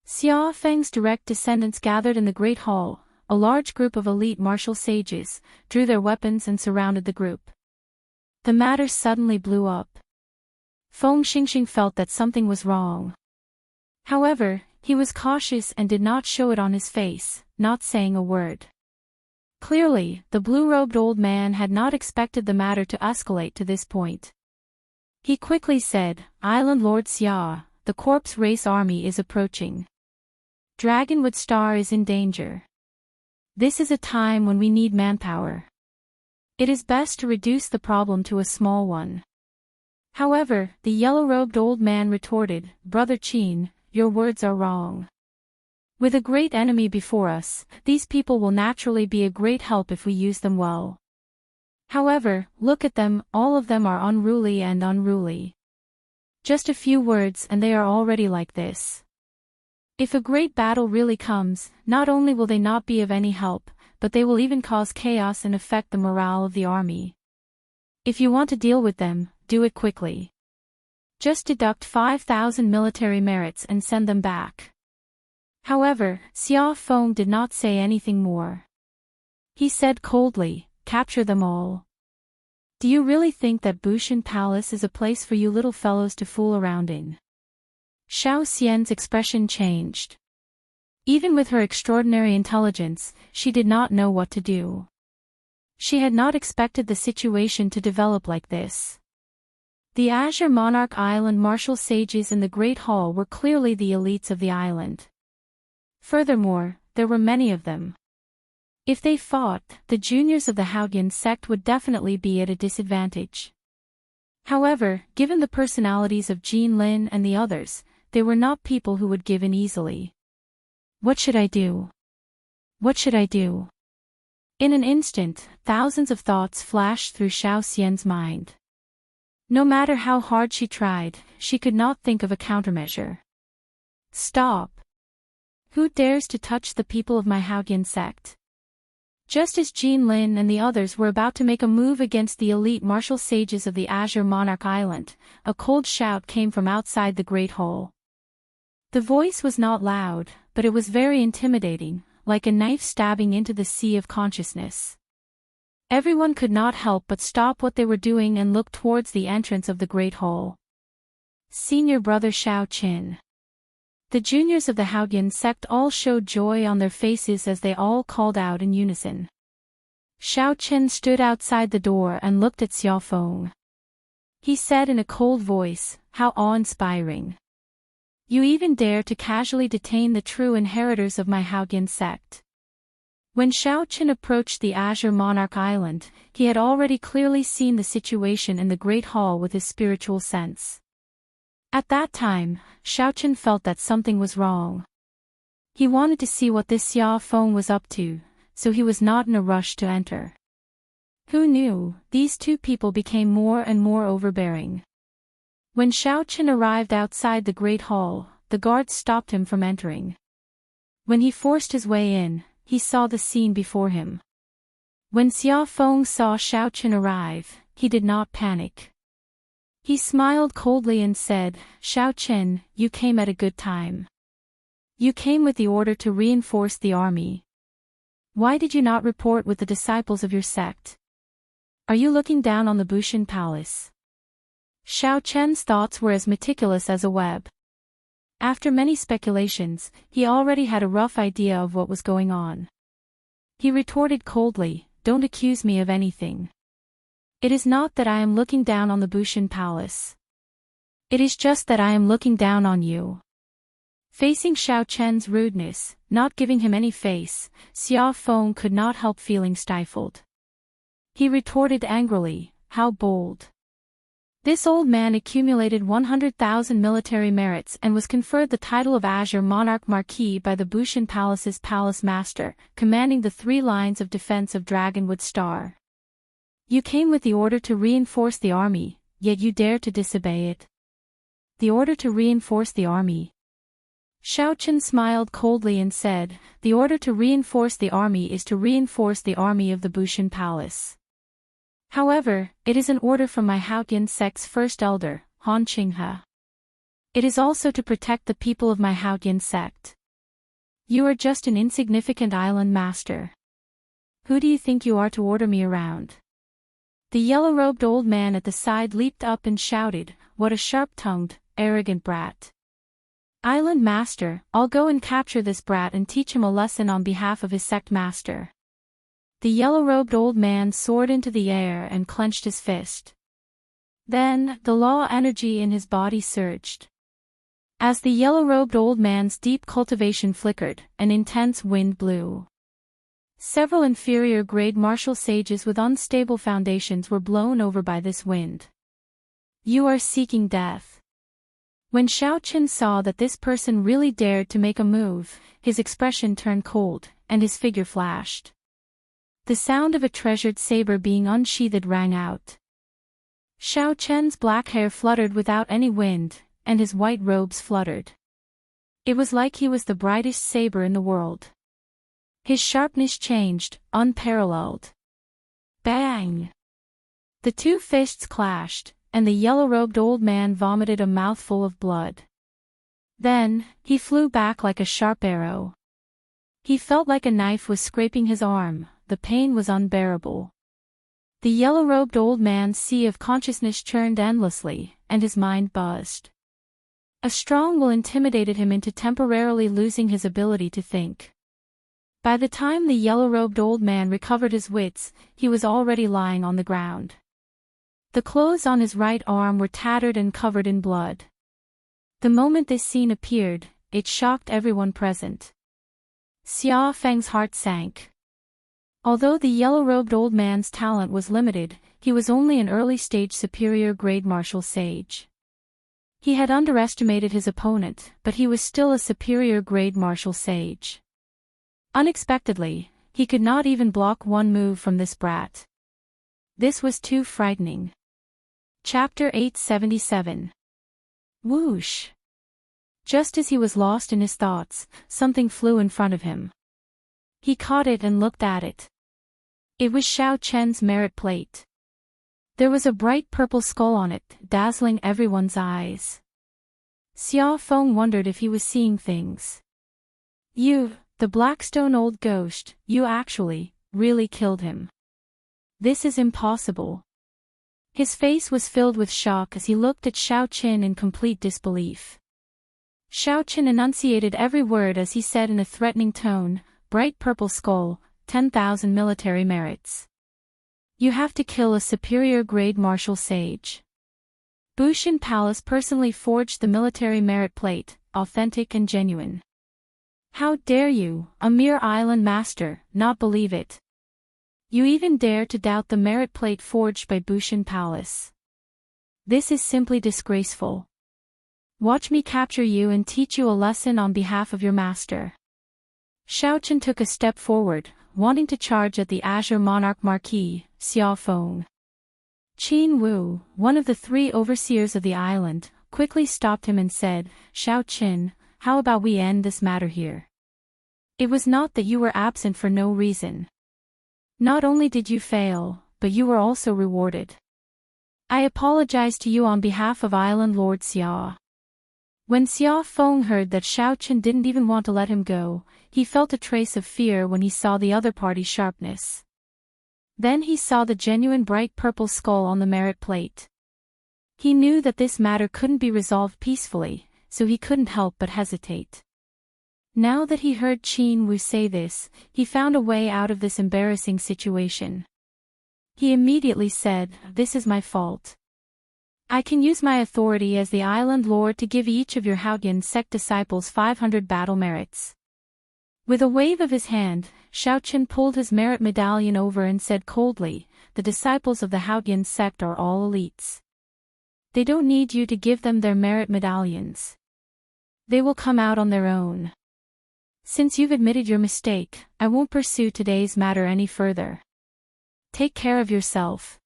Xia Feng's direct descendants gathered in the Great Hall. A large group of elite martial sages drew their weapons and surrounded the group. The matter suddenly blew up. Feng Xingxing felt that something was wrong. However, he was cautious and did not show it on his face, not saying a word. Clearly, the blue-robed old man had not expected the matter to escalate to this point. He quickly said, "Island Lord Xia, the corpse race army is approaching. Dragonwood Star is in danger. This is a time when we need manpower. It is best to reduce the problem to a small one." However, the yellow-robed old man retorted, "Brother Qin, your words are wrong. With a great enemy before us, these people will naturally be a great help if we use them well. However, look at them, all of them are unruly. Just a few words and they are already like this. If a great battle really comes, not only will they not be of any help, but they will even cause chaos and affect the morale of the army. If you want to deal with them, do it quickly. Just deduct 5,000 military merits and send them back. However, Xiao Feng did not say anything more. He said coldly, capture them all. Do you really think that Bushan Palace is a place for you little fellows to fool around in? Xiao Xian's expression changed. Even with her extraordinary intelligence, she did not know what to do. She had not expected the situation to develop like this. The Azure Monarch Island martial sages in the Great Hall were clearly the elites of the island. Furthermore, there were many of them. If they fought, the juniors of the Haoyan sect would definitely be at a disadvantage. However, given the personalities of Jean Lin and the others, they were not people who would give in easily. What should I do? What should I do? In an instant, thousands of thoughts flashed through Xiao Xian's mind. No matter how hard she tried, she could not think of a countermeasure. Stop! Who dares to touch the people of my Haoyan sect? Just as Jean Lin and the others were about to make a move against the elite martial sages of the Azure Monarch Island, a cold shout came from outside the Great Hall. The voice was not loud, but it was very intimidating, like a knife stabbing into the sea of consciousness. Everyone could not help but stop what they were doing and look towards the entrance of the Great Hall. Senior Brother Xiao Qin. The juniors of the Haoyan sect all showed joy on their faces as they all called out in unison. Xiao Qin stood outside the door and looked at Xiao Feng. He said in a cold voice, "How awe-inspiring. You even dare to casually detain the true inheritors of my Haoyan sect." When Xiao Qin approached the Azure Monarch Island, he had already clearly seen the situation in the Great Hall with his spiritual sense. At that time, Xiao Qin felt that something was wrong. He wanted to see what this Xiao Feng was up to, so he was not in a rush to enter. Who knew, these two people became more and more overbearing. When Xiao Qin arrived outside the Great Hall, the guards stopped him from entering. When he forced his way in, he saw the scene before him. When Xiao Feng saw Xiao Qin arrive, he did not panic. He smiled coldly and said, "Xiao Qin, you came at a good time. You came with the order to reinforce the army. Why did you not report with the disciples of your sect? Are you looking down on the Bushan Palace?" Xiao Qin's thoughts were as meticulous as a web. After many speculations, he already had a rough idea of what was going on. He retorted coldly, "Don't accuse me of anything. It is not that I am looking down on the Bushan Palace. It is just that I am looking down on you." Facing Xiao Qin's rudeness, not giving him any face, Xiao Feng could not help feeling stifled. He retorted angrily, "How bold. This old man accumulated 100,000 military merits and was conferred the title of Azure Monarch Marquis by the Bushan Palace's palace master, commanding the 3 lines of defense of Dragonwood Star. You came with the order to reinforce the army, yet you dare to disobey it. The order to reinforce the army." Xiao Qin smiled coldly and said, "The order to reinforce the army is to reinforce the army of the Bushan Palace. However, it is an order from my Haoyan sect's first elder, Han Qinghe. It is also to protect the people of my Haoyan sect. You are just an insignificant island master. Who do you think you are to order me around?" The yellow-robed old man at the side leaped up and shouted, "What a sharp-tongued, arrogant brat. Island master, I'll go and capture this brat and teach him a lesson on behalf of his sect master." The yellow-robed old man soared into the air and clenched his fist. Then, the law energy in his body surged. As the yellow-robed old man's deep cultivation flickered, an intense wind blew. Several inferior-grade martial sages with unstable foundations were blown over by this wind. "You are seeking death." When Xiao Qin saw that this person really dared to make a move, his expression turned cold, and his figure flashed. The sound of a treasured saber being unsheathed rang out. Xiao Qin's black hair fluttered without any wind, and his white robes fluttered. It was like he was the brightest saber in the world. His sharpness changed, unparalleled. Bang! The two fists clashed, and the yellow-robed old man vomited a mouthful of blood. Then, he flew back like a sharp arrow. He felt like a knife was scraping his arm. The pain was unbearable. The yellow-robed old man's sea of consciousness churned endlessly, and his mind buzzed. A strong will intimidated him into temporarily losing his ability to think. By the time the yellow-robed old man recovered his wits, he was already lying on the ground. The clothes on his right arm were tattered and covered in blood. The moment this scene appeared, it shocked everyone present. Xiao Feng's heart sank. Although the yellow-robed old man's talent was limited, he was only an early-stage superior-grade martial sage. He had underestimated his opponent, but he was still a superior-grade martial sage. Unexpectedly, he could not even block one move from this brat. This was too frightening. Chapter 877. Whoosh! Just as he was lost in his thoughts, something flew in front of him. He caught it and looked at it. It was Xiao Chen's merit plate. There was a bright purple skull on it, dazzling everyone's eyes. Xiao Feng wondered if he was seeing things. You, the Blackstone old ghost, you actually, really killed him. This is impossible. His face was filled with shock as he looked at Xiao Qin in complete disbelief. Xiao Qin enunciated every word as he said in a threatening tone, bright purple skull, 10,000 military merits. You have to kill a superior-grade martial sage. Bushin Palace personally forged the military merit plate, authentic and genuine. How dare you, a mere island master, not believe it? You even dare to doubt the merit plate forged by Bushin Palace. This is simply disgraceful. Watch me capture you and teach you a lesson on behalf of your master. Xiao Chen took a step forward, wanting to charge at the Azure Monarch Marquis, Xiao Feng. Qin Wu, one of the three overseers of the island, quickly stopped him and said, Xiao Qin, how about we end this matter here? It was not that you were absent for no reason. Not only did you fail, but you were also rewarded. I apologize to you on behalf of Island Lord Xia. When Xiao Feng heard that Xiao Chen didn't even want to let him go, he felt a trace of fear when he saw the other party's sharpness. Then he saw the genuine bright purple skull on the merit plate. He knew that this matter couldn't be resolved peacefully, so he couldn't help but hesitate. Now that he heard Qin Wu say this, he found a way out of this embarrassing situation. He immediately said, This is my fault. I can use my authority as the Island Lord to give each of your Haotian sect disciples 500 battle merits. With a wave of his hand, Xiao Chen pulled his merit medallion over and said coldly, The disciples of the Haotian sect are all elites. They don't need you to give them their merit medallions. They will come out on their own. Since you've admitted your mistake, I won't pursue today's matter any further. Take care of yourself.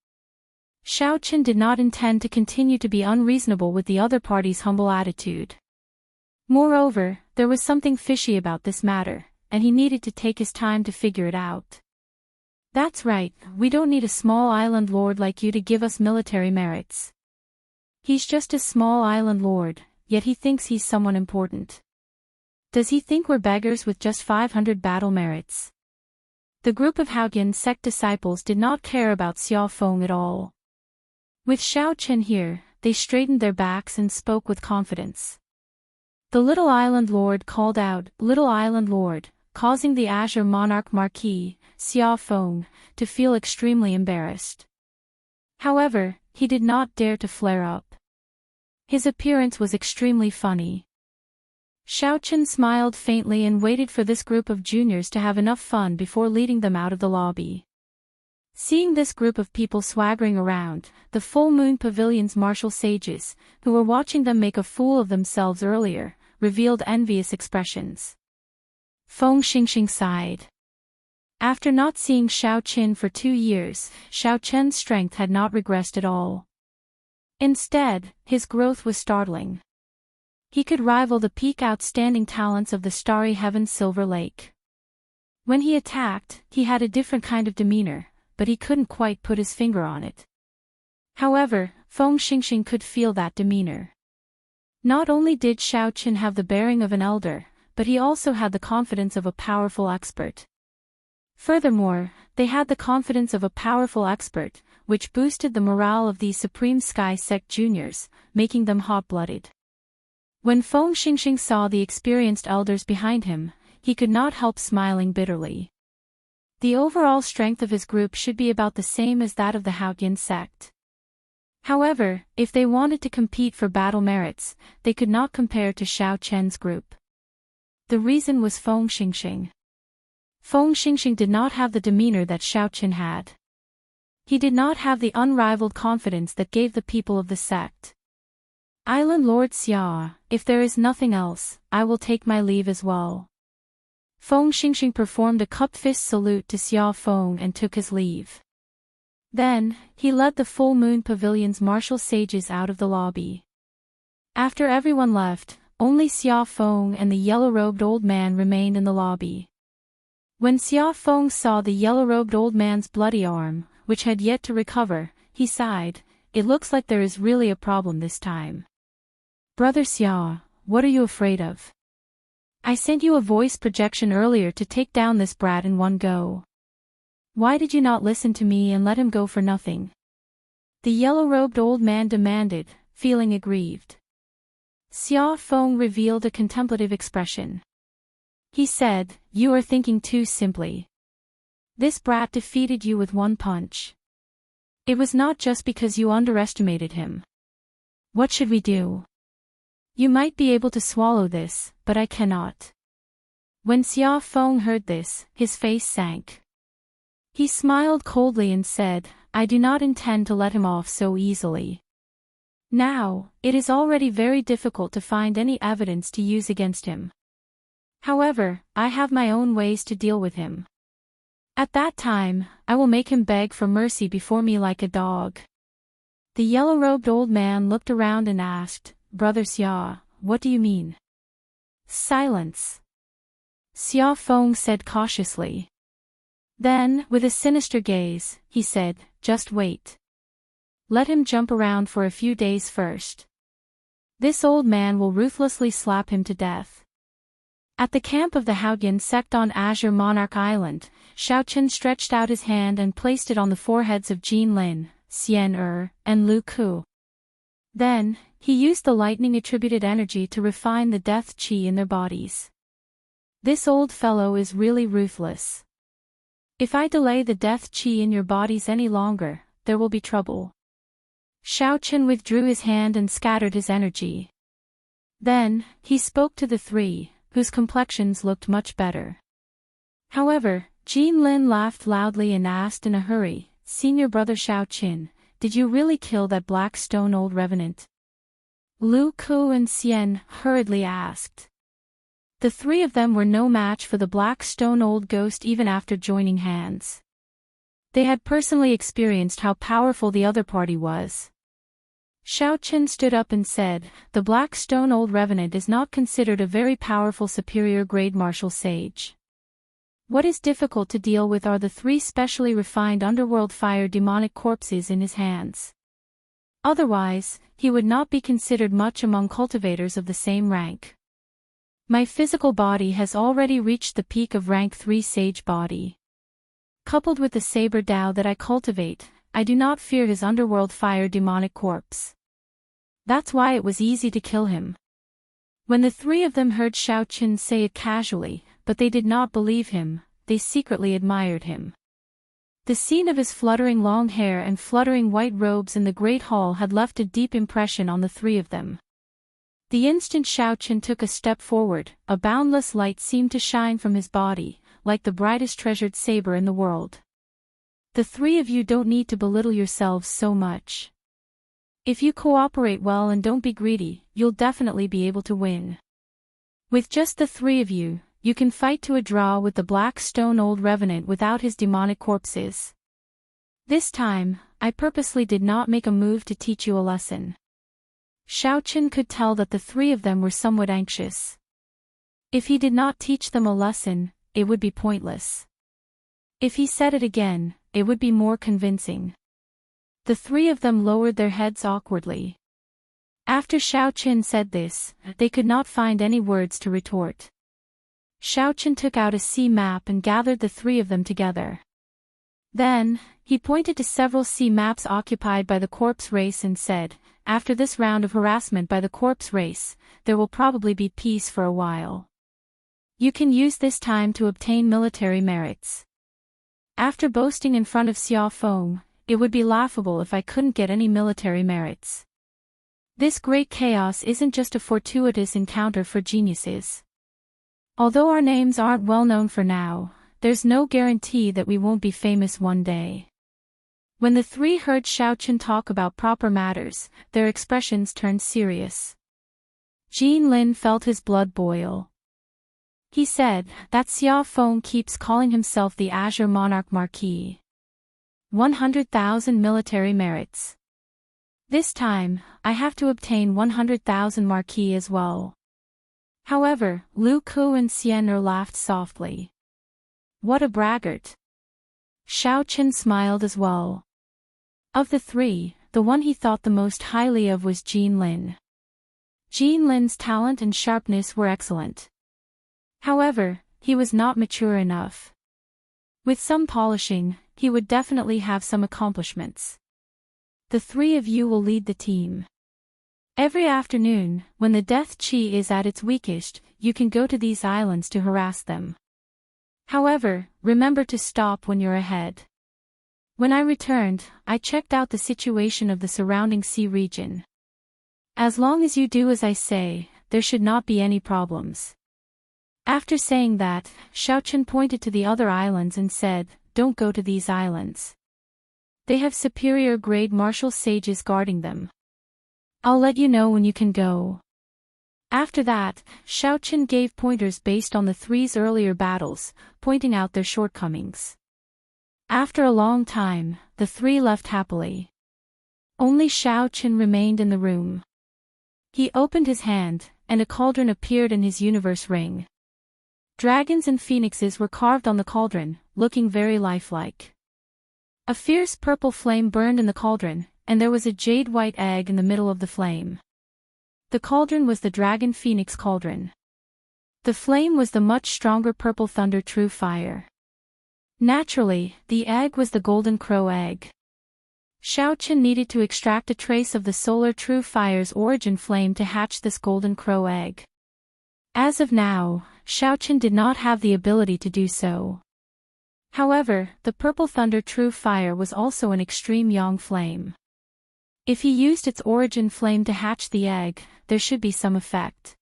Xiao Chen did not intend to continue to be unreasonable with the other party's humble attitude. Moreover, there was something fishy about this matter, and he needed to take his time to figure it out. That's right, we don't need a small island lord like you to give us military merits. He's just a small island lord, yet he thinks he's someone important. Does he think we're beggars with just 500 battle merits? The group of Haotian sect disciples did not care about Xiao Feng at all. With Xiao Chen here, they straightened their backs and spoke with confidence. The little island lord called out, Little island lord, causing the Azure Monarch Marquis, Xiao Feng, to feel extremely embarrassed. However, he did not dare to flare up. His appearance was extremely funny. Xiao Chen smiled faintly and waited for this group of juniors to have enough fun before leading them out of the lobby. Seeing this group of people swaggering around, the Full Moon Pavilion's martial sages, who were watching them make a fool of themselves earlier, revealed envious expressions. Feng Xingxing sighed. After not seeing Xiao Qin for 2 years, Xiao Chen's strength had not regressed at all. Instead, his growth was startling. He could rival the peak outstanding talents of the starry heaven Silver Lake. When he attacked, he had a different kind of demeanor, but he couldn't quite put his finger on it. However, Feng Xingxing could feel that demeanor. Not only did Xiao Qin have the bearing of an elder, but he also had the confidence of a powerful expert. Furthermore, they had the confidence of a powerful expert, which boosted the morale of these Supreme Sky Sect juniors, making them hot-blooded. When Feng Xingxing saw the experienced elders behind him, he could not help smiling bitterly. The overall strength of his group should be about the same as that of the Haotian sect. However, if they wanted to compete for battle merits, they could not compare to Xiao Chen's group. The reason was Feng Xingxing. Feng Xingxing did not have the demeanor that Xiao Chen had. He did not have the unrivaled confidence that gave the people of the sect. Island Lord Xia, if there is nothing else, I will take my leave as well. Feng Xingxing performed a cupped fist salute to Xia Feng and took his leave. Then, he led the Full Moon Pavilion's martial sages out of the lobby. After everyone left, only Xia Feng and the yellow-robed old man remained in the lobby. When Xia Feng saw the yellow-robed old man's bloody arm, which had yet to recover, he sighed. It looks like there is really a problem this time. Brother Xia, what are you afraid of? I sent you a voice projection earlier to take down this brat in one go. Why did you not listen to me and let him go for nothing? The yellow-robed old man demanded, feeling aggrieved. Xia Feng revealed a contemplative expression. He said, "You are thinking too simply. This brat defeated you with one punch. It was not just because you underestimated him. What should we do? You might be able to swallow this, but I cannot." When Xia Feng heard this, his face sank. He smiled coldly and said, "I do not intend to let him off so easily. Now, it is already very difficult to find any evidence to use against him. However, I have my own ways to deal with him. At that time, I will make him beg for mercy before me like a dog." The yellow-robed old man looked around and asked, "Brother Xia, what do you mean?" "Silence," Xia Feng said cautiously. Then, with a sinister gaze, he said, "Just wait. Let him jump around for a few days first. This old man will ruthlessly slap him to death." At the camp of the Haotian sect on Azure Monarch Island, Xiao Chen stretched out his hand and placed it on the foreheads of Jin Lin, Xian Er, and Lu Ku. Then, he used the lightning-attributed energy to refine the death qi in their bodies. "This old fellow is really ruthless. If I delay the death qi in your bodies any longer, there will be trouble." Xiao Chen withdrew his hand and scattered his energy. Then, he spoke to the three, whose complexions looked much better. However, Jin Lin laughed loudly and asked in a hurry, "Senior brother Xiao Qin, did you really kill that black stone old revenant?" Lu Ku and Xian hurriedly asked. The three of them were no match for the black stone old ghost even after joining hands. They had personally experienced how powerful the other party was. Xiao Chen stood up and said, "The black stone old revenant is not considered a very powerful superior grade martial sage. What is difficult to deal with are the three specially refined underworld fire demonic corpses in his hands. Otherwise, he would not be considered much among cultivators of the same rank. My physical body has already reached the peak of rank 3 sage body. Coupled with the saber Dao that I cultivate, I do not fear his underworld fire demonic corpse. That's why it was easy to kill him." When the three of them heard Xiao Qin say it casually, but they did not believe him, they secretly admired him. The scene of his fluttering long hair and fluttering white robes in the great hall had left a deep impression on the three of them. The instant Xiao Qin took a step forward, a boundless light seemed to shine from his body, like the brightest treasured saber in the world. "The three of you don't need to belittle yourselves so much. If you cooperate well and don't be greedy, you'll definitely be able to win. With just the three of you, you can fight to a draw with the black stone old revenant without his demonic corpses. This time, I purposely did not make a move to teach you a lesson." Xiao Chen could tell that the three of them were somewhat anxious. If he did not teach them a lesson, it would be pointless. If he said it again, it would be more convincing. The three of them lowered their heads awkwardly. After Xiao Qin said this, they could not find any words to retort. Xiao Qin took out a sea map and gathered the three of them together. Then, he pointed to several sea maps occupied by the corpse race and said, "After this round of harassment by the corpse race, there will probably be peace for a while. You can use this time to obtain military merits." After boasting in front of Xia Feng, it would be laughable if I couldn't get any military merits. This great chaos isn't just a fortuitous encounter for geniuses. Although our names aren't well known for now, there's no guarantee that we won't be famous one day. When the three heard Xiao Qin talk about proper matters, their expressions turned serious. Jin Lin felt his blood boil. He said, "That Xia Feng keeps calling himself the Azure Monarch Marquis. 100,000 military merits. This time, I have to obtain 100,000 marquis as well." However, Lu Ku and Xian'er laughed softly. What a braggart. Xiao Qin smiled as well. Of the three, the one he thought the most highly of was Jin Lin. Jin Lin's talent and sharpness were excellent. However, he was not mature enough. With some polishing, he would definitely have some accomplishments. The three of you will lead the team. Every afternoon, when the death qi is at its weakest, you can go to these islands to harass them. However, remember to stop when you're ahead. When I returned, I checked out the situation of the surrounding sea region. As long as you do as I say, there should not be any problems. After saying that, Xiao Qin pointed to the other islands and said, "Don't go to these islands. They have superior grade martial sages guarding them. I'll let you know when you can go." After that, Xiao Qin gave pointers based on the three's earlier battles, pointing out their shortcomings. After a long time, the three left happily. Only Xiao Qin remained in the room. He opened his hand, and a cauldron appeared in his universe ring. Dragons and phoenixes were carved on the cauldron, looking very lifelike. A fierce purple flame burned in the cauldron, and there was a jade-white egg in the middle of the flame. The cauldron was the Dragon Phoenix Cauldron. The flame was the much stronger Purple Thunder True Fire. Naturally, the egg was the Golden Crow Egg. Xiao Qin needed to extract a trace of the Solar True Fire's origin flame to hatch this Golden Crow Egg. As of now, Xiao Qin did not have the ability to do so. However, the Purple Thunder True Fire was also an extreme yang flame. If he used its origin flame to hatch the egg, there should be some effect.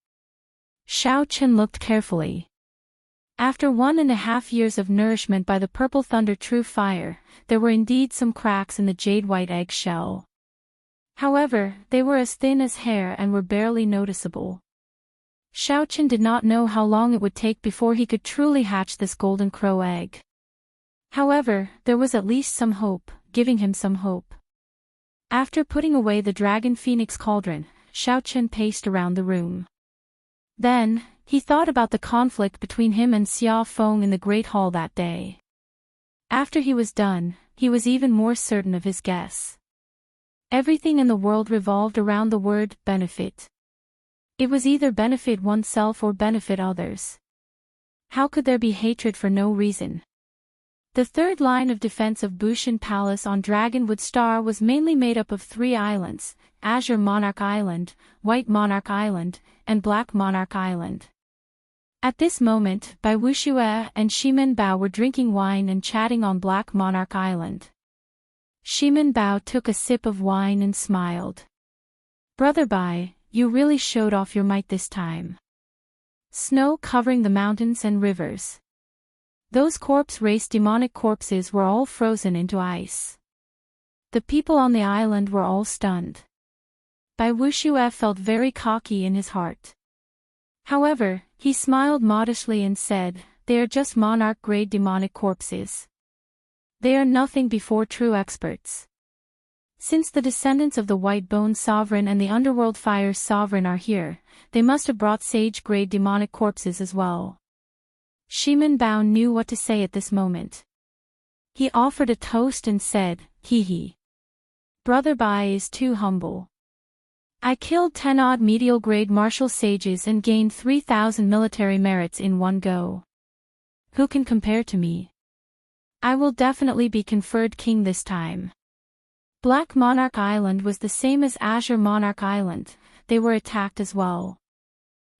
Xiao Qin looked carefully. After 1.5 years of nourishment by the Purple Thunder True Fire, there were indeed some cracks in the jade-white egg shell. However, they were as thin as hair and were barely noticeable. Xiao Qin did not know how long it would take before he could truly hatch this Golden Crow Egg. However, there was at least some hope, giving him some hope. After putting away the Dragon Phoenix Cauldron, Xiao Qin paced around the room. Then, he thought about the conflict between him and Xia Feng in the Great Hall that day. After he was done, he was even more certain of his guess. Everything in the world revolved around the word benefit. It was either benefit oneself or benefit others. How could there be hatred for no reason? The third line of defense of Bushan Palace on Dragonwood Star was mainly made up of 3 islands, Azure Monarch Island, White Monarch Island, and Black Monarch Island. At this moment, Bai Wuxue and Shimen Bao were drinking wine and chatting on Black Monarch Island. Shimen Bao took a sip of wine and smiled. "Brother Bai, you really showed off your might this time. Snow covering the mountains and rivers. Those corpse-race demonic corpses were all frozen into ice. The people on the island were all stunned." Bai Wuxue felt very cocky in his heart. However, he smiled modestly and said, "They are just monarch-grade demonic corpses. They are nothing before true experts. Since the descendants of the White Bone Sovereign and the Underworld Fire Sovereign are here, they must have brought sage-grade demonic corpses as well." Shimen Bao knew what to say at this moment. He offered a toast and said, "Hee hee. Brother Bai is too humble. I killed 10-odd medial-grade martial sages and gained 3,000 military merits in one go. Who can compare to me? I will definitely be conferred king this time. Black Monarch Island was the same as Azure Monarch Island, they were attacked as well.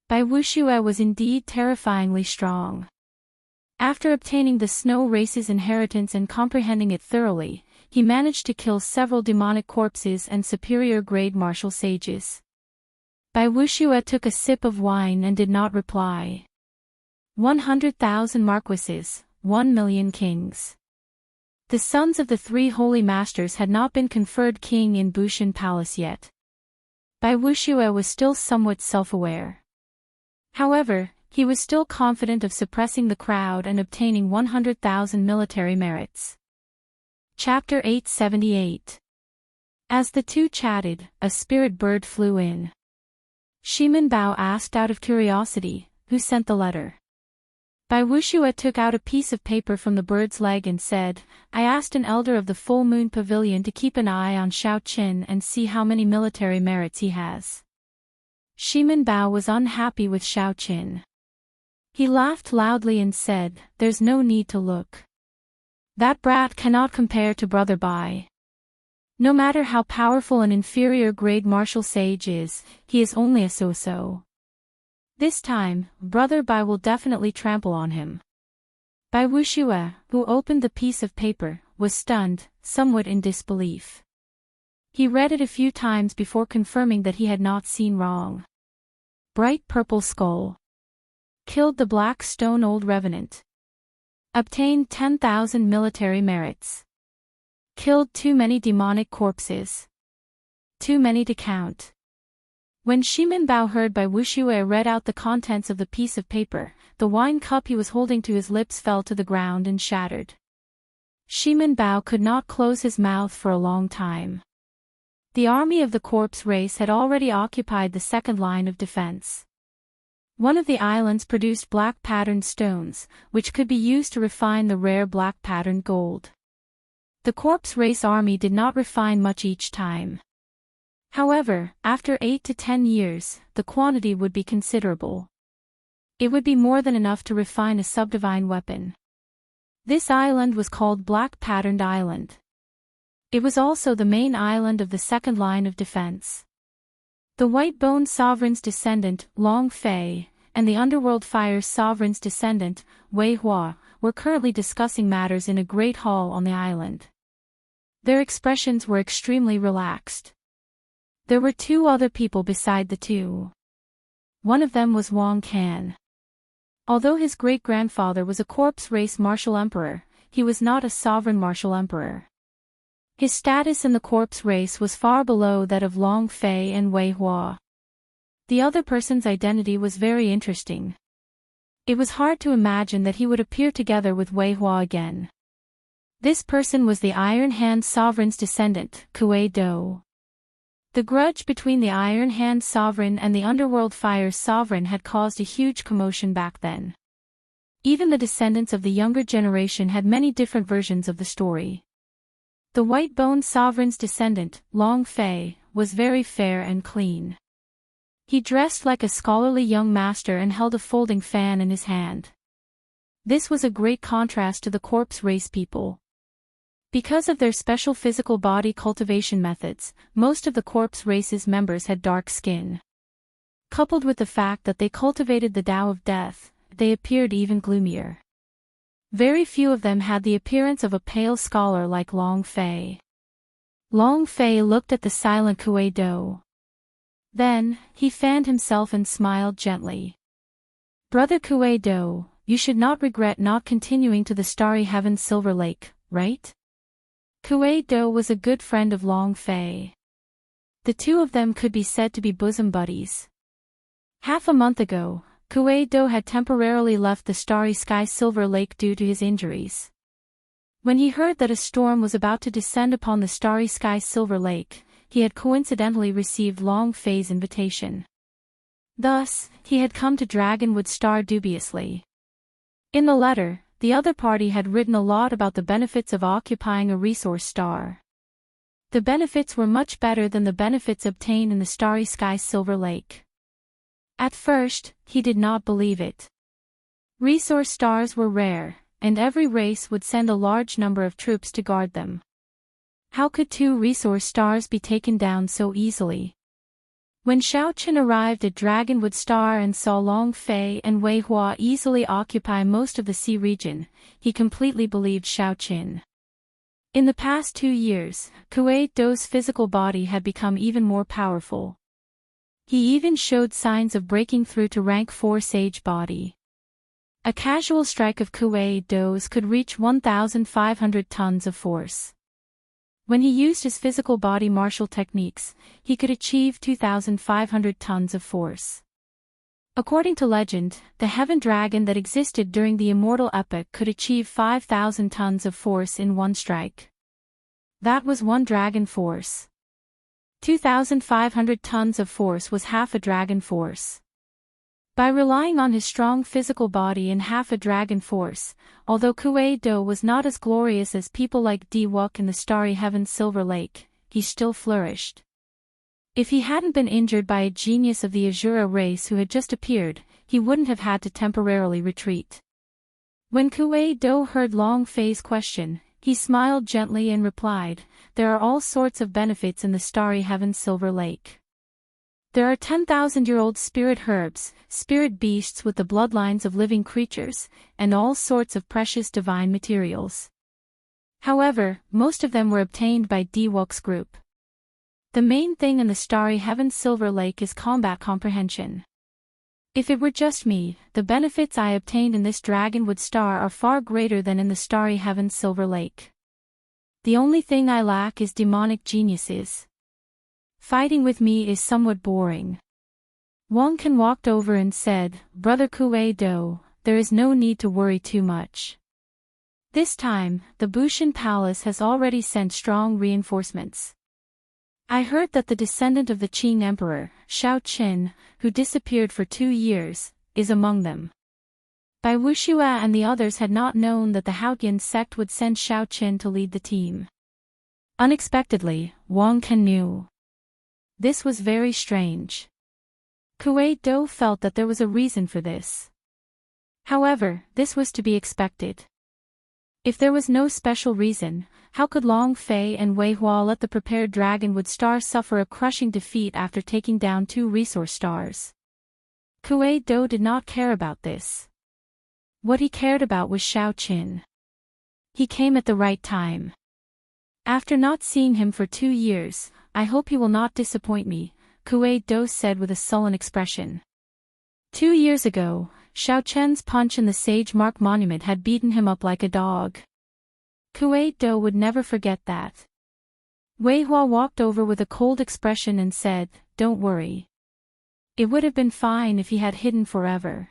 Bai Wuxue was indeed terrifyingly strong. After obtaining the Snow Race's inheritance and comprehending it thoroughly, he managed to kill several demonic corpses and superior-grade martial sages. Bai Wuxue took a sip of wine and did not reply. 100,000 marquises, 1,000,000 kings. The sons of the three holy masters had not been conferred king in Bushan Palace yet. Bai Wuxue was still somewhat self-aware. However, he was still confident of suppressing the crowd and obtaining 100,000 military merits. Chapter 878. As the two chatted, a spirit bird flew in. Shimen Bao asked out of curiosity, who sent the letter? Bai Wuxue took out a piece of paper from the bird's leg and said, I asked an elder of the Full Moon Pavilion to keep an eye on Xiao Qin and see how many military merits he has. Shimen Bao was unhappy with Xiao Qin. He laughed loudly and said, there's no need to look. That brat cannot compare to Brother Bai. No matter how powerful an inferior grade martial sage is, he is only a so-so. This time, Brother Bai will definitely trample on him. Bai Wuxue, who opened the piece of paper, was stunned, somewhat in disbelief. He read it a few times before confirming that he had not seen wrong. Bright purple skull. Killed the Black Stone Old Revenant. Obtained 10,000 military merits. Killed too many demonic corpses. Too many to count. When Shimen Bao heard Bai Wuxue read out the contents of the piece of paper, the wine cup he was holding to his lips fell to the ground and shattered. Shimen Bao could not close his mouth for a long time. The army of the corpse race had already occupied the second line of defense. One of the islands produced black patterned stones, which could be used to refine the rare black patterned gold. The corpse race army did not refine much each time. However, after 8 to 10 years, the quantity would be considerable. It would be more than enough to refine a subdivine weapon. This island was called Black Patterned Island. It was also the main island of the second line of defense. The White Bone Sovereign's descendant, Long Fei, and the Underworld Fire's Sovereign's descendant, Wei Hua, were currently discussing matters in a great hall on the island. Their expressions were extremely relaxed. There were two other people beside the two. One of them was Wang Can. Although his great-grandfather was a corpse race martial emperor, he was not a sovereign martial emperor. His status in the corpse race was far below that of Long Fei and Wei Hua. The other person's identity was very interesting. It was hard to imagine that he would appear together with Wei Hua again. This person was the Iron Hand Sovereign's descendant, Kuei Do. The grudge between the Iron Hand Sovereign and the Underworld Fire's Sovereign had caused a huge commotion back then. Even the descendants of the younger generation had many different versions of the story. The White Bone Sovereign's descendant, Long Fei, was very fair and clean. He dressed like a scholarly young master and held a folding fan in his hand. This was a great contrast to the corpse race people. Because of their special physical body cultivation methods, most of the corpse race's members had dark skin. Coupled with the fact that they cultivated the Tao of Death, they appeared even gloomier. Very few of them had the appearance of a pale scholar like Long Fei. Long Fei looked at the silent Kuei Do. Then, he fanned himself and smiled gently. Brother Kuei Do, you should not regret not continuing to the Starry Heaven's Silver Lake, right? Kuei Do was a good friend of Long Fei. The two of them could be said to be bosom buddies. Half a month ago, Kuei Do had temporarily left the Starry Sky Silver Lake due to his injuries. When he heard that a storm was about to descend upon the Starry Sky Silver Lake, he had coincidentally received Long Fei's invitation. Thus, he had come to Dragonwood Star dubiously. In the letter, the other party had written a lot about the benefits of occupying a resource star. The benefits were much better than the benefits obtained in the Starry Sky Silver Lake. At first, he did not believe it. Resource stars were rare, and every race would send a large number of troops to guard them. How could 2 resource stars be taken down so easily? When Xiao Qin arrived at Dragonwood Star and saw Long Fei and Wei Hua easily occupy most of the sea region, he completely believed Xiao Qin. In the past 2 years, Kuei Dou's physical body had become even more powerful. He even showed signs of breaking through to rank 4 sage body. A casual strike of Kuei Dou's could reach 1,500 tons of force. When he used his physical body martial techniques, he could achieve 2,500 tons of force. According to legend, the heaven dragon that existed during the Immortal epoch could achieve 5,000 tons of force in one strike. That was one dragon force. 2,500 tons of force was half a dragon force. By relying on his strong physical body and half a dragon force, although Kuei Dou was not as glorious as people like Di Wuk in the Starry Heaven Silver Lake, he still flourished. If he hadn't been injured by a genius of the Azura race who had just appeared, he wouldn't have had to temporarily retreat. When Kuei Dou heard Long Fei's question, he smiled gently and replied, "There are all sorts of benefits in the Starry Heaven Silver Lake. There are 10,000-year-old spirit herbs, spirit beasts with the bloodlines of living creatures, and all sorts of precious divine materials. However, most of them were obtained by Di Wuk's group. The main thing in the Starry Heaven Silver Lake is combat comprehension. If it were just me, the benefits I obtained in this Dragonwood Star are far greater than in the Starry Heaven Silver Lake. The only thing I lack is demonic geniuses. Fighting with me is somewhat boring." Wang Can walked over and said, "Brother Kuei Dou, there is no need to worry too much. This time, the Bushan Palace has already sent strong reinforcements. I heard that the descendant of the Qing Emperor, Xiao Qin, who disappeared for 2 years, is among them." Bai Wuxue and the others had not known that the Haotian sect would send Xiao Qin to lead the team. Unexpectedly, Wang Can knew. This was very strange. Kuei Dou felt that there was a reason for this. However, this was to be expected. If there was no special reason, how could Long Fei and Wei Hua let the prepared Dragonwood Star suffer a crushing defeat after taking down 2 resource stars? Kuei Dou did not care about this. What he cared about was Xiao Qin. He came at the right time. After not seeing him for 2 years, I hope he will not disappoint me, Kuei Dou said with a sullen expression. 2 years ago, Xiao Chen's punch in the Sage Mark Monument had beaten him up like a dog. Kuei Dou would never forget that. Wei Hua walked over with a cold expression and said, "Don't worry. It would have been fine if he had hidden forever.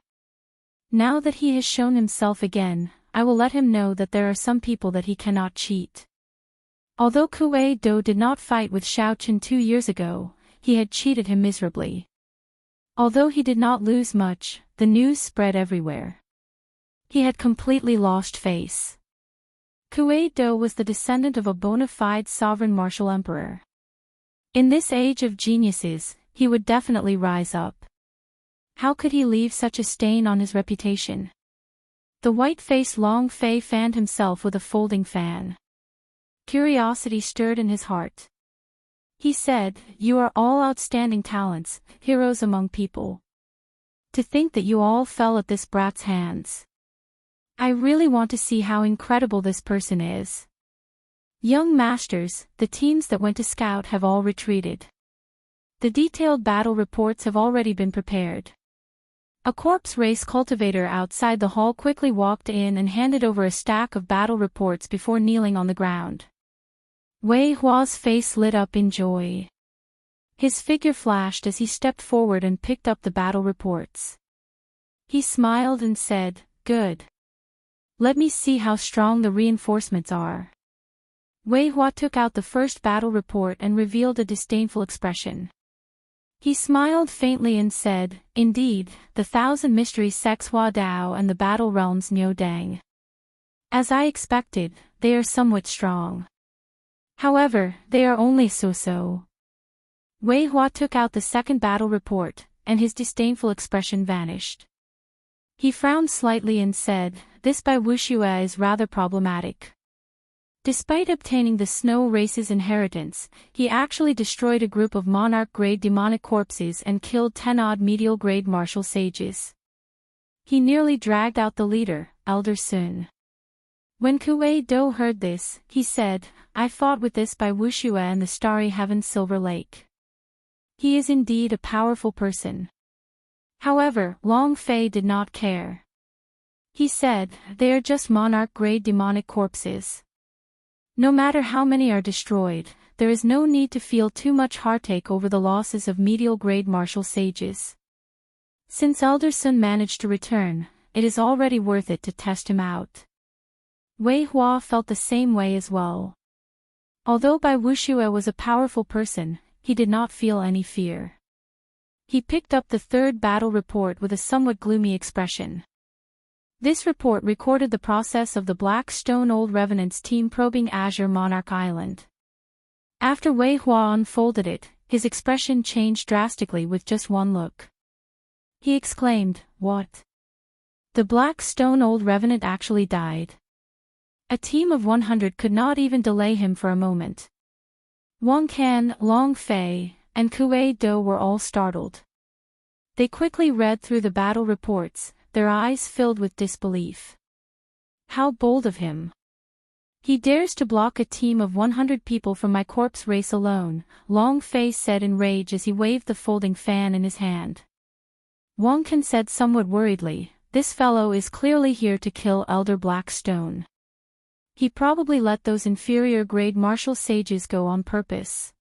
Now that he has shown himself again, I will let him know that there are some people that he cannot cheat." Although Kuei Dou did not fight with Xiao Qin 2 years ago, he had cheated him miserably. Although he did not lose much, the news spread everywhere. He had completely lost face. Kuei Dou was the descendant of a bona fide sovereign martial emperor. In this age of geniuses, he would definitely rise up. How could he leave such a stain on his reputation? The white-faced Long Fei fanned himself with a folding fan. Curiosity stirred in his heart. He said, "You are all outstanding talents, heroes among people. To think that you all fell at this brat's hands. I really want to see how incredible this person is." Young masters, the teams that went to scout have all retreated. The detailed battle reports have already been prepared. A corpse race cultivator outside the hall quickly walked in and handed over a stack of battle reports before kneeling on the ground. Wei Hua's face lit up in joy. His figure flashed as he stepped forward and picked up the battle reports. He smiled and said, "Good. Let me see how strong the reinforcements are." Wei Hua took out the first battle report and revealed a disdainful expression. He smiled faintly and said, "Indeed, the 1,000 mystery sects Hua Dao and the battle realms Niu Dang. As I expected, they are somewhat strong. However, they are only so-so. Wei Hua took out the second battle report, and his disdainful expression vanished. He frowned slightly and said, "This Bai Wuxue is rather problematic. Despite obtaining the Snow Race's inheritance, he actually destroyed a group of monarch-grade demonic corpses and killed 10-odd medial-grade martial sages. He nearly dragged out the leader, Elder Sun." When Kuei Do heard this, he said, "I fought with this Bai Wuxue and the Starry Heaven Silver Lake. He is indeed a powerful person." However, Long Fei did not care. He said, "They are just monarch-grade demonic corpses. No matter how many are destroyed, there is no need to feel too much heartache over the losses of medial-grade martial sages. Since Elder Sun managed to return, it is already worth it to test him out." Wei Hua felt the same way as well. Although Bai Wuxue was a powerful person, he did not feel any fear. He picked up the third battle report with a somewhat gloomy expression. This report recorded the process of the Black Stone Old Revenants team probing Azure Monarch Island. After Wei Hua unfolded it, his expression changed drastically with just one look. He exclaimed, "What? The Black Stone Old Revenant actually died?" A team of 100 could not even delay him for a moment. Wang Can, Long Fei, and Kuei Do were all startled. They quickly read through the battle reports, their eyes filled with disbelief. How bold of him! "He dares to block a team of 100 people from my corpse race alone," Long Fei said in rage as he waved the folding fan in his hand. Wang Can said somewhat worriedly, "This fellow is clearly here to kill Elder Blackstone. He probably let those inferior-grade martial sages go on purpose.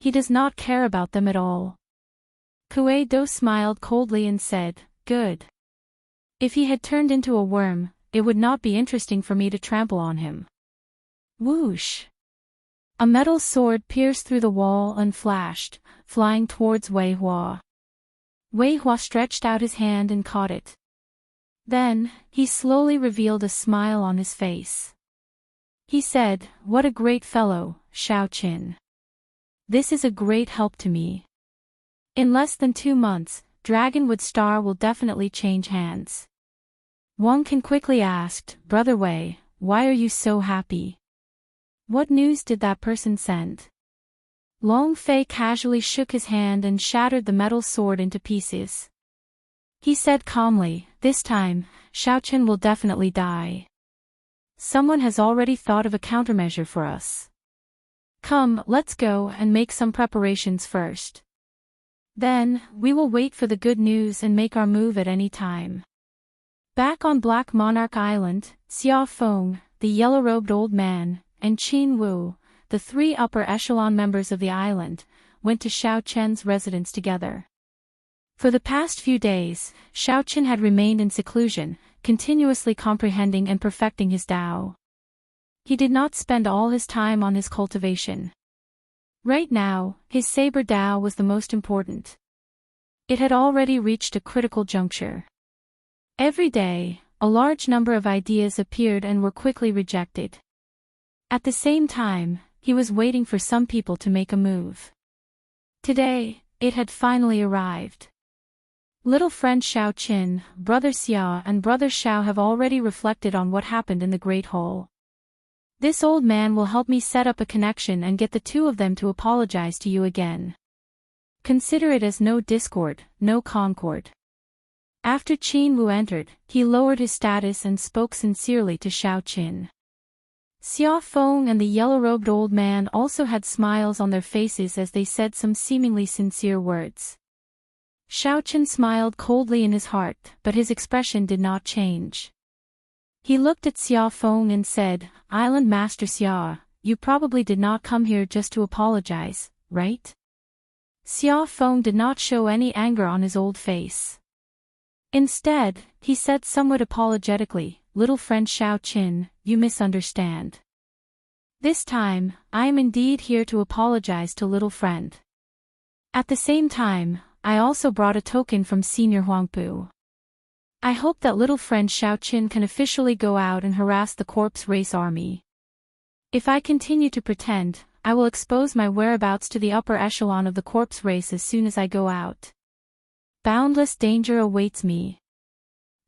He does not care about them at all." Kuei Do smiled coldly and said, "Good. If he had turned into a worm, it would not be interesting for me to trample on him." Whoosh! A metal sword pierced through the wall and flashed, flying towards Wei Hua. Wei Hua stretched out his hand and caught it. Then, he slowly revealed a smile on his face. He said, "What a great fellow, Shao Qin. This is a great help to me. In less than 2 months, Dragonwood Star will definitely change hands." Wang Can quickly asked, "Brother Wei, why are you so happy? What news did that person send?" Long Fei casually shook his hand and shattered the metal sword into pieces. He said calmly, "This time, Shao Qin will definitely die. Someone has already thought of a countermeasure for us. Come, let's go and make some preparations first. Then, we will wait for the good news and make our move at any time." Back on Black Monarch Island, Xia Feng, the yellow-robed old man, and Qin Wu, the 3 upper echelon members of the island, went to Shao Chen's residence together. For the past few days, Shao Chen had remained in seclusion, continuously comprehending and perfecting his Tao. He did not spend all his time on his cultivation. Right now, his Saber Tao was the most important. It had already reached a critical juncture. Every day, a large number of ideas appeared and were quickly rejected. At the same time, he was waiting for some people to make a move. Today, it had finally arrived. Little friend Shao Qin, brother Xia and brother Shao have already reflected on what happened in the Great Hall. This old man will help me set up a connection and get the 2 of them to apologize to you again. Consider it as no discord, no concord." After Qin Wu entered, he lowered his status and spoke sincerely to Shao Qin. Xia Feng and the yellow-robed old man also had smiles on their faces as they said some seemingly sincere words. Shao Chen smiled coldly in his heart, but his expression did not change. He looked at Xia Feng and said, "Island Master Xia, you probably did not come here just to apologize, right?" Xia Feng did not show any anger on his old face. Instead, he said somewhat apologetically, "Little friend Shao Qin, you misunderstand. This time, I am indeed here to apologize to little friend. At the same time, I also brought a token from Senior Huangpu. I hope that little friend Shao Qin can officially go out and harass the corpse race army." If I continue to pretend, I will expose my whereabouts to the upper echelon of the corpse race as soon as I go out. Boundless danger awaits me.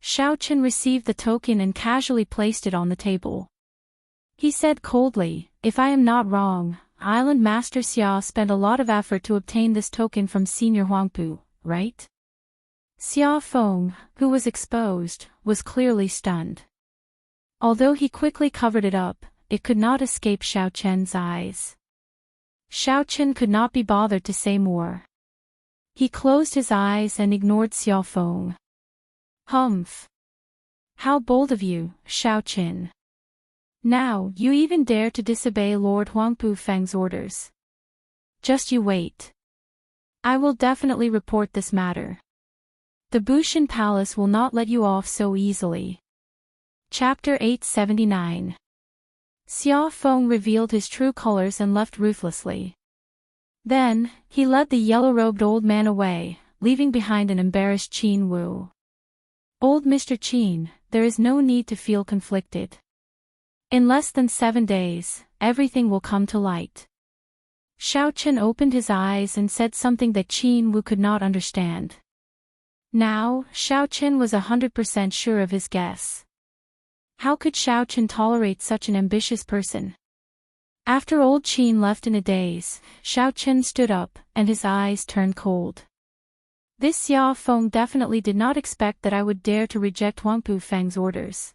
Xiao Chen received the token and casually placed it on the table. He said coldly, "If I am not wrong, Island Master Xia spent a lot of effort to obtain this token from Senior Huangpu, right?" Xia Feng, who was exposed, was clearly stunned. Although he quickly covered it up, it could not escape Xiao Chen's eyes. Xiao Chen could not be bothered to say more. He closed his eyes and ignored Xia Feng. "Humph! How bold of you, Xiao Chen. Now, you even dare to disobey Lord Huangpu Feng's orders. Just you wait. I will definitely report this matter. The Bushan Palace will not let you off so easily." Chapter 879. Xia Feng revealed his true colors and left ruthlessly. Then, he led the yellow-robed old man away, leaving behind an embarrassed Qin Wu. "Old Mr. Qin, there is no need to feel conflicted. In less than 7 days, everything will come to light." Xiao Chen opened his eyes and said something that Qin Wu could not understand. Now, Xiao Chen was 100% sure of his guess. How could Xiao Chen tolerate such an ambitious person? After old Qin left in a daze, Xiao Chen stood up, and his eyes turned cold. This Xia Feng definitely did not expect that I would dare to reject Huangpu Feng's orders.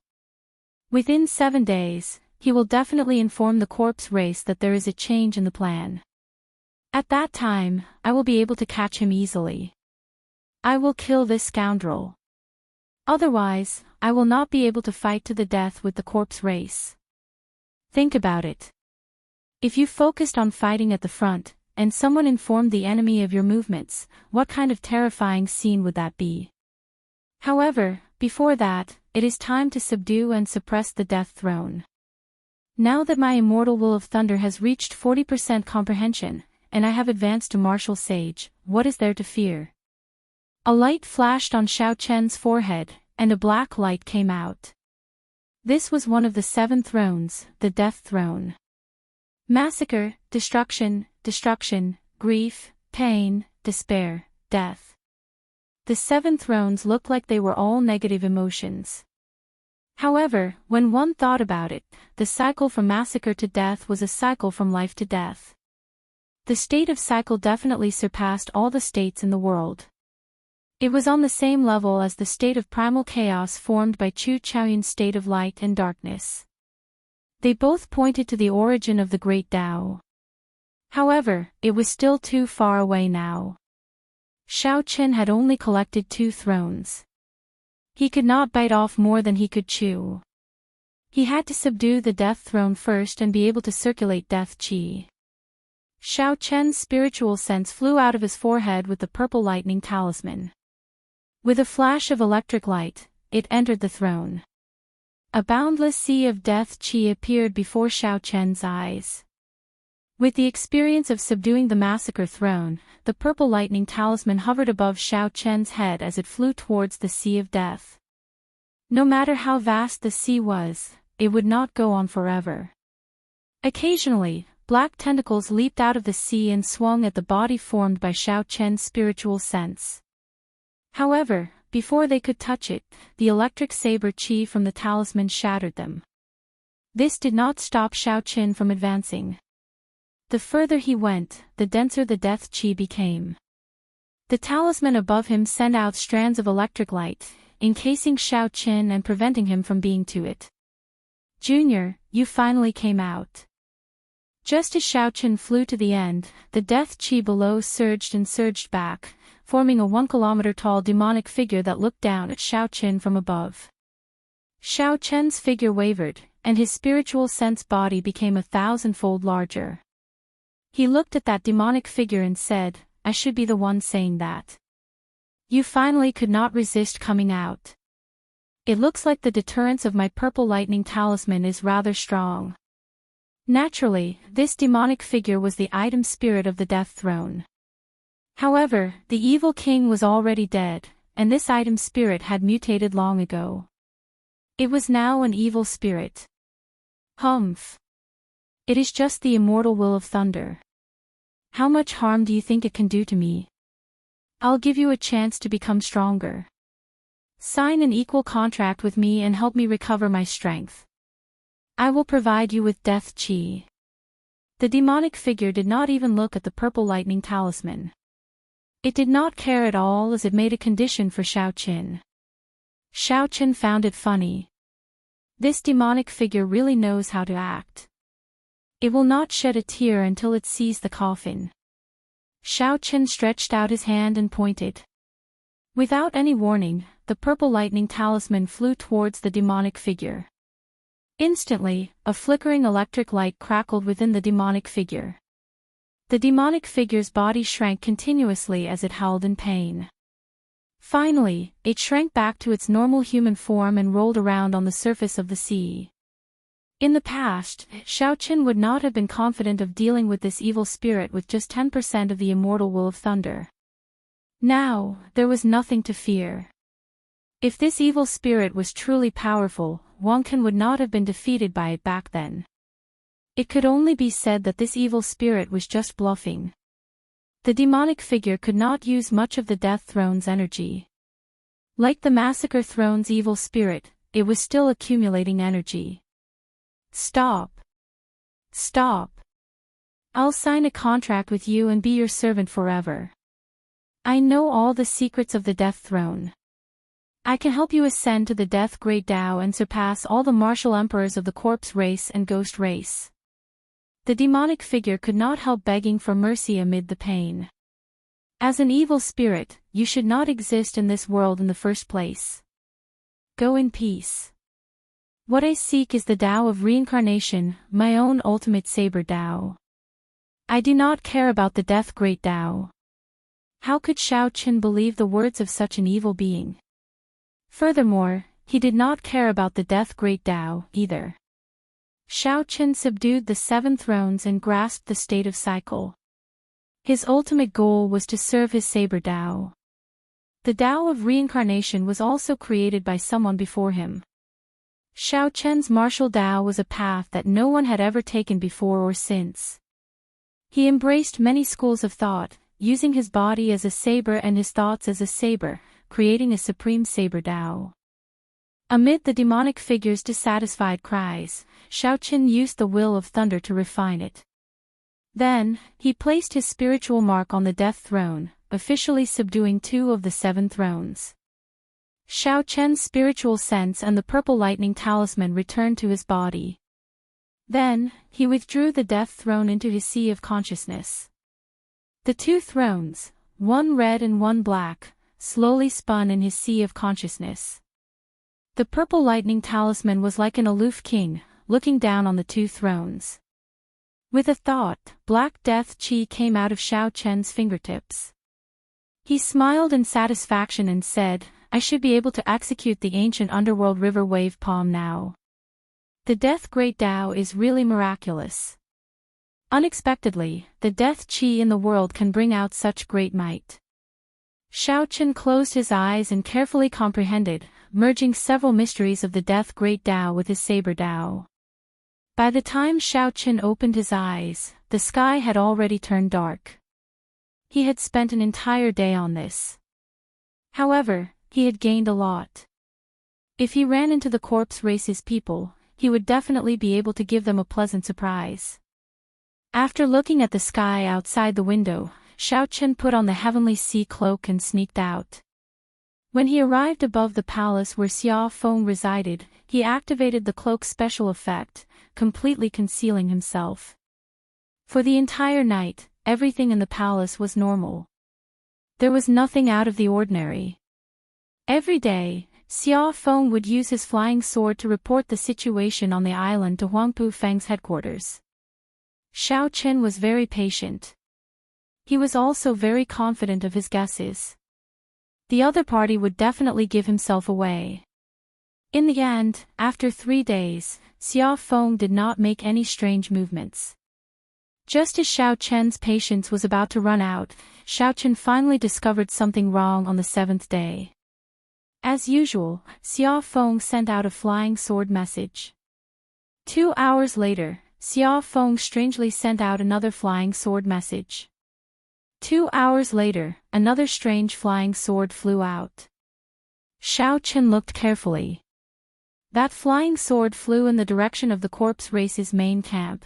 Within 7 days, he will definitely inform the corpse race that there is a change in the plan. At that time, I will be able to catch him easily. I will kill this scoundrel. Otherwise, I will not be able to fight to the death with the corpse race. Think about it. If you focused on fighting at the front, and someone informed the enemy of your movements, what kind of terrifying scene would that be? However, before that, it is time to subdue and suppress the death throne. Now that my immortal will of thunder has reached 40% comprehension, and I have advanced to martial sage, what is there to fear? A light flashed on Xiao Chen's forehead, and a black light came out. This was one of the 7 thrones, the death throne. Massacre, destruction, destruction, grief, pain, despair, death. The 7 thrones looked like they were all negative emotions. However, when one thought about it, the cycle from massacre to death was a cycle from life to death. The state of cycle definitely surpassed all the states in the world. It was on the same level as the state of primal chaos formed by Chu Chaoyun's state of light and darkness. They both pointed to the origin of the great Tao. However, it was still too far away now. Xiao Chen had only collected 2 thrones. He could not bite off more than he could chew. He had to subdue the death throne first and be able to circulate death qi. Xiao Chen's spiritual sense flew out of his forehead with the purple lightning talisman. With a flash of electric light, it entered the throne. A boundless sea of death qi appeared before Xiao Chen's eyes. With the experience of subduing the massacre throne, the purple lightning talisman hovered above Xiao Chen's head as it flew towards the sea of death. No matter how vast the sea was, it would not go on forever. Occasionally, black tentacles leaped out of the sea and swung at the body formed by Xiao Chen's spiritual sense. However, before they could touch it, the electric saber qi from the talisman shattered them. This did not stop Xiao Chen from advancing. The further he went, the denser the death qi became. The talisman above him sent out strands of electric light, encasing Xiao Chen and preventing him from being to it. "Junior, you finally came out." Just as Xiao Chen flew to the end, the death qi below surged and surged back, forming a 1-kilometer-tall demonic figure that looked down at Xiao Chen from above. Xiao Chen's figure wavered, and his spiritual sense body became 1,000-fold larger. He looked at that demonic figure and said, "I should be the one saying that. You finally could not resist coming out. It looks like the deterrence of my purple lightning talisman is rather strong." Naturally, this demonic figure was the item spirit of the death throne. However, the evil king was already dead, and this item spirit had mutated long ago. It was now an evil spirit. Humph. It is just the immortal will of thunder. How much harm do you think it can do to me? I'll give you a chance to become stronger. Sign an equal contract with me and help me recover my strength. I will provide you with death chi. The demonic figure did not even look at the purple lightning talisman. It did not care at all as it made a condition for Xiao Qin. Xiao Qin found it funny. This demonic figure really knows how to act. It will not shed a tear until it sees the coffin. Xiao Qin stretched out his hand and pointed. Without any warning, the purple lightning talisman flew towards the demonic figure. Instantly, a flickering electric light crackled within the demonic figure. The demonic figure's body shrank continuously as it howled in pain. Finally, it shrank back to its normal human form and rolled around on the surface of the sea. In the past, Xiao Qin would not have been confident of dealing with this evil spirit with just 10% of the immortal will of thunder. Now, there was nothing to fear. If this evil spirit was truly powerful, Wang Can would not have been defeated by it back then. It could only be said that this evil spirit was just bluffing. The demonic figure could not use much of the Death Throne's energy. Like the Massacre Throne's evil spirit, it was still accumulating energy. Stop. Stop. I'll sign a contract with you and be your servant forever. I know all the secrets of the Death Throne. I can help you ascend to the Death Great Tao and surpass all the martial emperors of the corpse race and ghost race. The demonic figure could not help begging for mercy amid the pain. As an evil spirit, you should not exist in this world in the first place. Go in peace. What I seek is the Tao of reincarnation, my own ultimate saber Tao. I do not care about the Death Great Tao. How could Xiao Qin believe the words of such an evil being? Furthermore, he did not care about the Death Great Tao, either. Xiao Qin subdued the 7 thrones and grasped the state of cycle. His ultimate goal was to serve his saber Tao. The Tao of reincarnation was also created by someone before him. Xiao Qin's martial Tao was a path that no one had ever taken before or since. He embraced many schools of thought, using his body as a saber and his thoughts as a saber, creating a supreme saber Tao. Amid the demonic figure's dissatisfied cries, Xiao Qin used the will of thunder to refine it. Then, he placed his spiritual mark on the Death Throne, officially subduing 2 of the 7 thrones. Xiao Qin's spiritual sense and the purple lightning talisman returned to his body. Then, he withdrew the Death Throne into his sea of consciousness. The 2 thrones, one red and one black, slowly spun in his sea of consciousness. The purple lightning talisman was like an aloof king, looking down on the 2 thrones. With a thought, black death chi came out of Xiao Qin's fingertips. He smiled in satisfaction and said, I should be able to execute the ancient underworld river wave palm now. The Death Great Tao is really miraculous. Unexpectedly, the death chi in the world can bring out such great might. Xiao Qin closed his eyes and carefully comprehended, merging several mysteries of the Death Great Tao with his saber Tao. By the time Xiao Qin opened his eyes, the sky had already turned dark. He had spent an entire day on this. However, he had gained a lot. If he ran into the corpse race's people, he would definitely be able to give them a pleasant surprise. After looking at the sky outside the window, Xiao Qin put on the heavenly sea cloak and sneaked out. When he arrived above the palace where Xia Feng resided, he activated the cloak's special effect, completely concealing himself. For the entire night, everything in the palace was normal. There was nothing out of the ordinary. Every day, Xia Feng would use his flying sword to report the situation on the island to Huangpu Feng's headquarters. Xiao Qin was very patient. He was also very confident of his guesses. The other party would definitely give himself away. In the end, after 3 days, Xia Feng did not make any strange movements. Just as Xiao Qin's patience was about to run out, Xiao Qin finally discovered something wrong on the 7th day. As usual, Xia Feng sent out a flying sword message. 2 hours later, Xiao Feng strangely sent out another flying sword message. 2 hours later, another strange flying sword flew out. Xiao Chen looked carefully. That flying sword flew in the direction of the corpse race's main camp.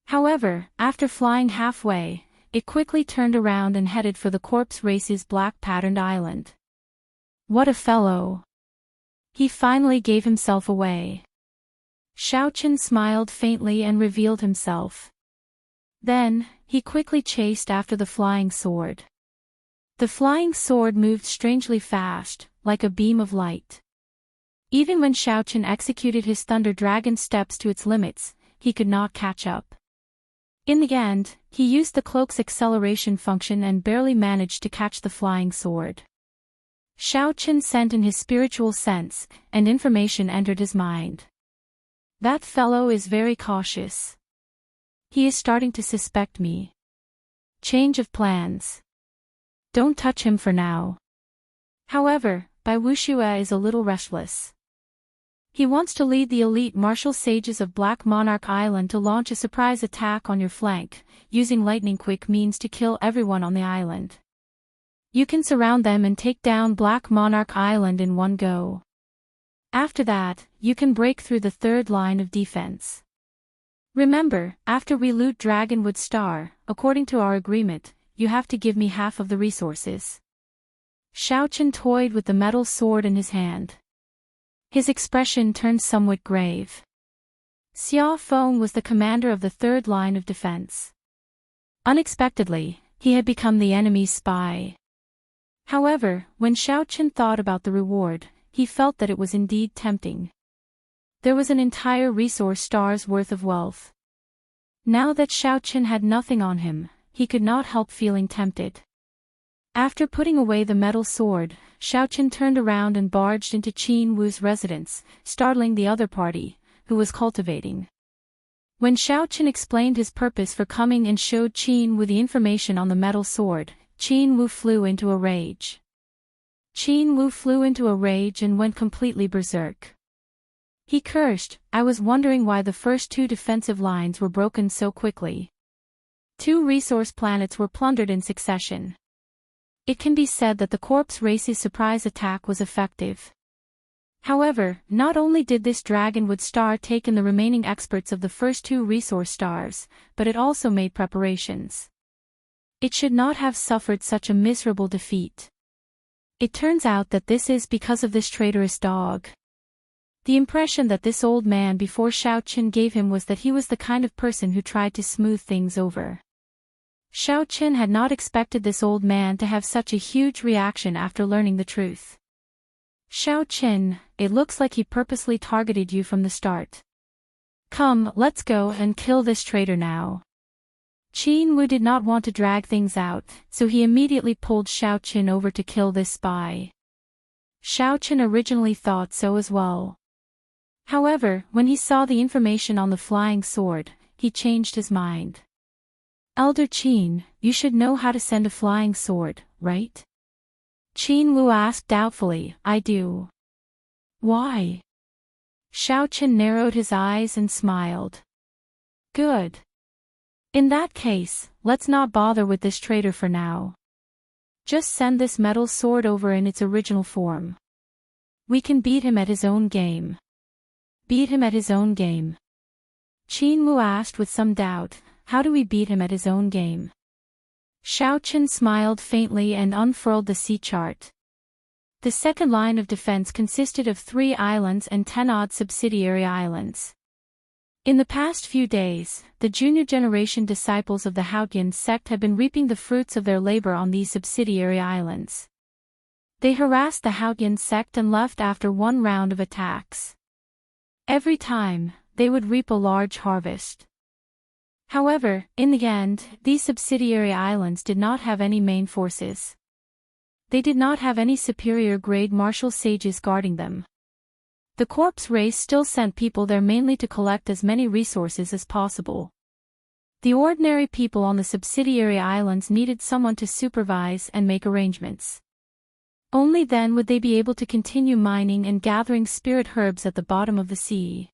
However, after flying halfway, it quickly turned around and headed for the corpse race's black-patterned island. What a fellow! He finally gave himself away. Xiao Chen smiled faintly and revealed himself. Then, he quickly chased after the flying sword. The flying sword moved strangely fast, like a beam of light. Even when Xiao Chen executed his Thunder Dragon steps to its limits, he could not catch up. In the end, he used the cloak's acceleration function and barely managed to catch the flying sword. Xiao Chen sent in his spiritual sense, and information entered his mind. That fellow is very cautious. He is starting to suspect me. Change of plans. Don't touch him for now. However, Bai Wuxue is a little restless. He wants to lead the elite martial sages of Black Monarch Island to launch a surprise attack on your flank, using lightning-quick means to kill everyone on the island. You can surround them and take down Black Monarch Island in one go. After that, you can break through the third line of defense. Remember, after we loot Dragonwood Star, according to our agreement, you have to give me half of the resources. Xiao Chen toyed with the metal sword in his hand. His expression turned somewhat grave. Xiao Feng was the commander of the third line of defense. Unexpectedly, he had become the enemy's spy. However, when Xiao Chen thought about the reward, he felt that it was indeed tempting. There was an entire resource star's worth of wealth. Now that Xiao Chen had nothing on him, he could not help feeling tempted. After putting away the metal sword, Xiao Chen turned around and barged into Qin Wu's residence, startling the other party, who was cultivating. When Xiao Chen explained his purpose for coming and showed Qin Wu the information on the metal sword, Qin Wu flew into a rage. Qin Wu flew into a rage and went completely berserk. He cursed, "I was wondering why the first 2 defensive lines were broken so quickly. 2 resource planets were plundered in succession. It can be said that the corpse race's surprise attack was effective. However, not only did this Dragonwood Star take in the remaining experts of the first 2 resource stars, but it also made preparations. It should not have suffered such a miserable defeat. It turns out that this is because of this traitorous dog." The impression that this old man before Xiao Chen gave him was that he was the kind of person who tried to smooth things over. Xiao Chen had not expected this old man to have such a huge reaction after learning the truth. "Xiao Chen, it looks like he purposely targeted you from the start. Come, let's go and kill this traitor now." Qin Wu did not want to drag things out, so he immediately pulled Xiao Chen over to kill this spy. Xiao Chen originally thought so as well. However, when he saw the information on the flying sword, he changed his mind. "Elder Qin, you should know how to send a flying sword, right?" Qin Wu asked doubtfully. "I do." "Why?" Xiao Chen narrowed his eyes and smiled. "Good. In that case, let's not bother with this traitor for now. Just send this metal sword over in its original form. We can beat him at his own game." "Beat him at his own game?" Qin Wu asked with some doubt. "How do we beat him at his own game?" Xiao Chen smiled faintly and unfurled the sea chart. The second line of defense consisted of 3 islands and 10-odd subsidiary islands. In the past few days, the junior generation disciples of the Haotian sect had been reaping the fruits of their labor on these subsidiary islands. They harassed the Haotian sect and left after 1 round of attacks. Every time, they would reap a large harvest. However, in the end, these subsidiary islands did not have any main forces. They did not have any superior-grade martial sages guarding them. The corpse race still sent people there mainly to collect as many resources as possible. The ordinary people on the subsidiary islands needed someone to supervise and make arrangements. Only then would they be able to continue mining and gathering spirit herbs at the bottom of the sea.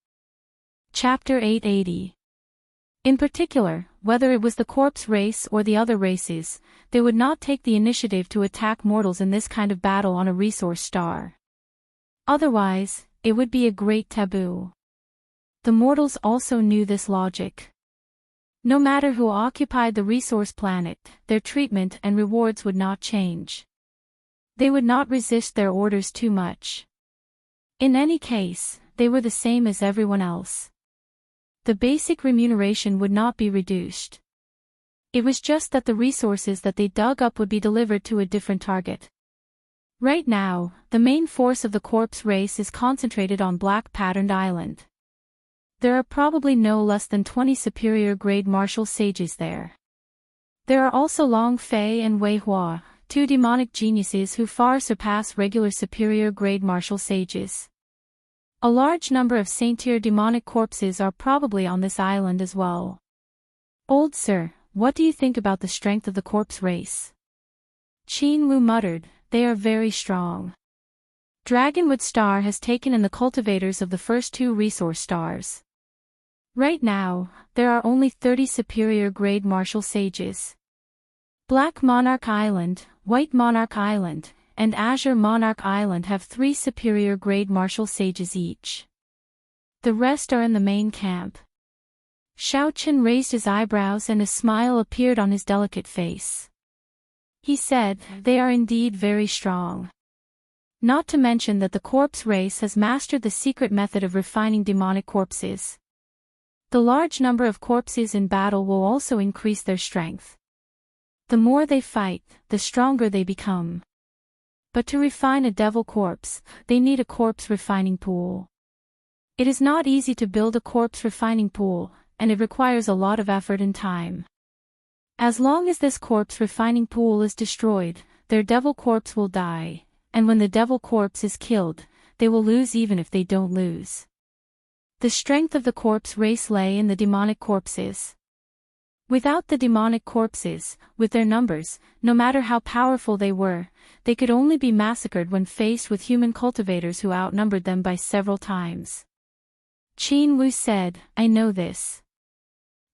Chapter 880. In particular, whether it was the corpse race or the other races, they would not take the initiative to attack mortals in this kind of battle on a resource star. Otherwise, it would be a great taboo. The mortals also knew this logic. No matter who occupied the resource planet, their treatment and rewards would not change. They would not resist their orders too much. In any case, they were the same as everyone else. The basic remuneration would not be reduced. It was just that the resources that they dug up would be delivered to a different target. Right now, the main force of the corpse race is concentrated on Black Patterned Island. There are probably no less than 20 superior grade martial sages there. There are also Long Fei and Wei Hua, two demonic geniuses who far surpass regular superior grade martial sages. A large number of saint-tier demonic corpses are probably on this island as well. Old sir, what do you think about the strength of the corpse race? Qin Wu muttered, they are very strong. Dragonwood Star has taken in the cultivators of the first two resource stars. Right now, there are only 30 superior grade martial sages. Black Monarch Island, White Monarch Island, and Azure Monarch Island have 3 superior grade martial sages each. The rest are in the main camp. Xiao Chen raised his eyebrows and a smile appeared on his delicate face. He said, they are indeed very strong. Not to mention that the corpse race has mastered the secret method of refining demonic corpses. The large number of corpses in battle will also increase their strength. The more they fight, the stronger they become. But to refine a devil corpse, they need a corpse refining pool. It is not easy to build a corpse refining pool, and it requires a lot of effort and time. As long as this corpse refining pool is destroyed, their devil corpse will die, and when the devil corpse is killed, they will lose even if they don't lose. The strength of the corpse race lay in the demonic corpses. Without the demonic corpses, with their numbers, no matter how powerful they were, they could only be massacred when faced with human cultivators who outnumbered them by several times. Qin Wu said, I know this.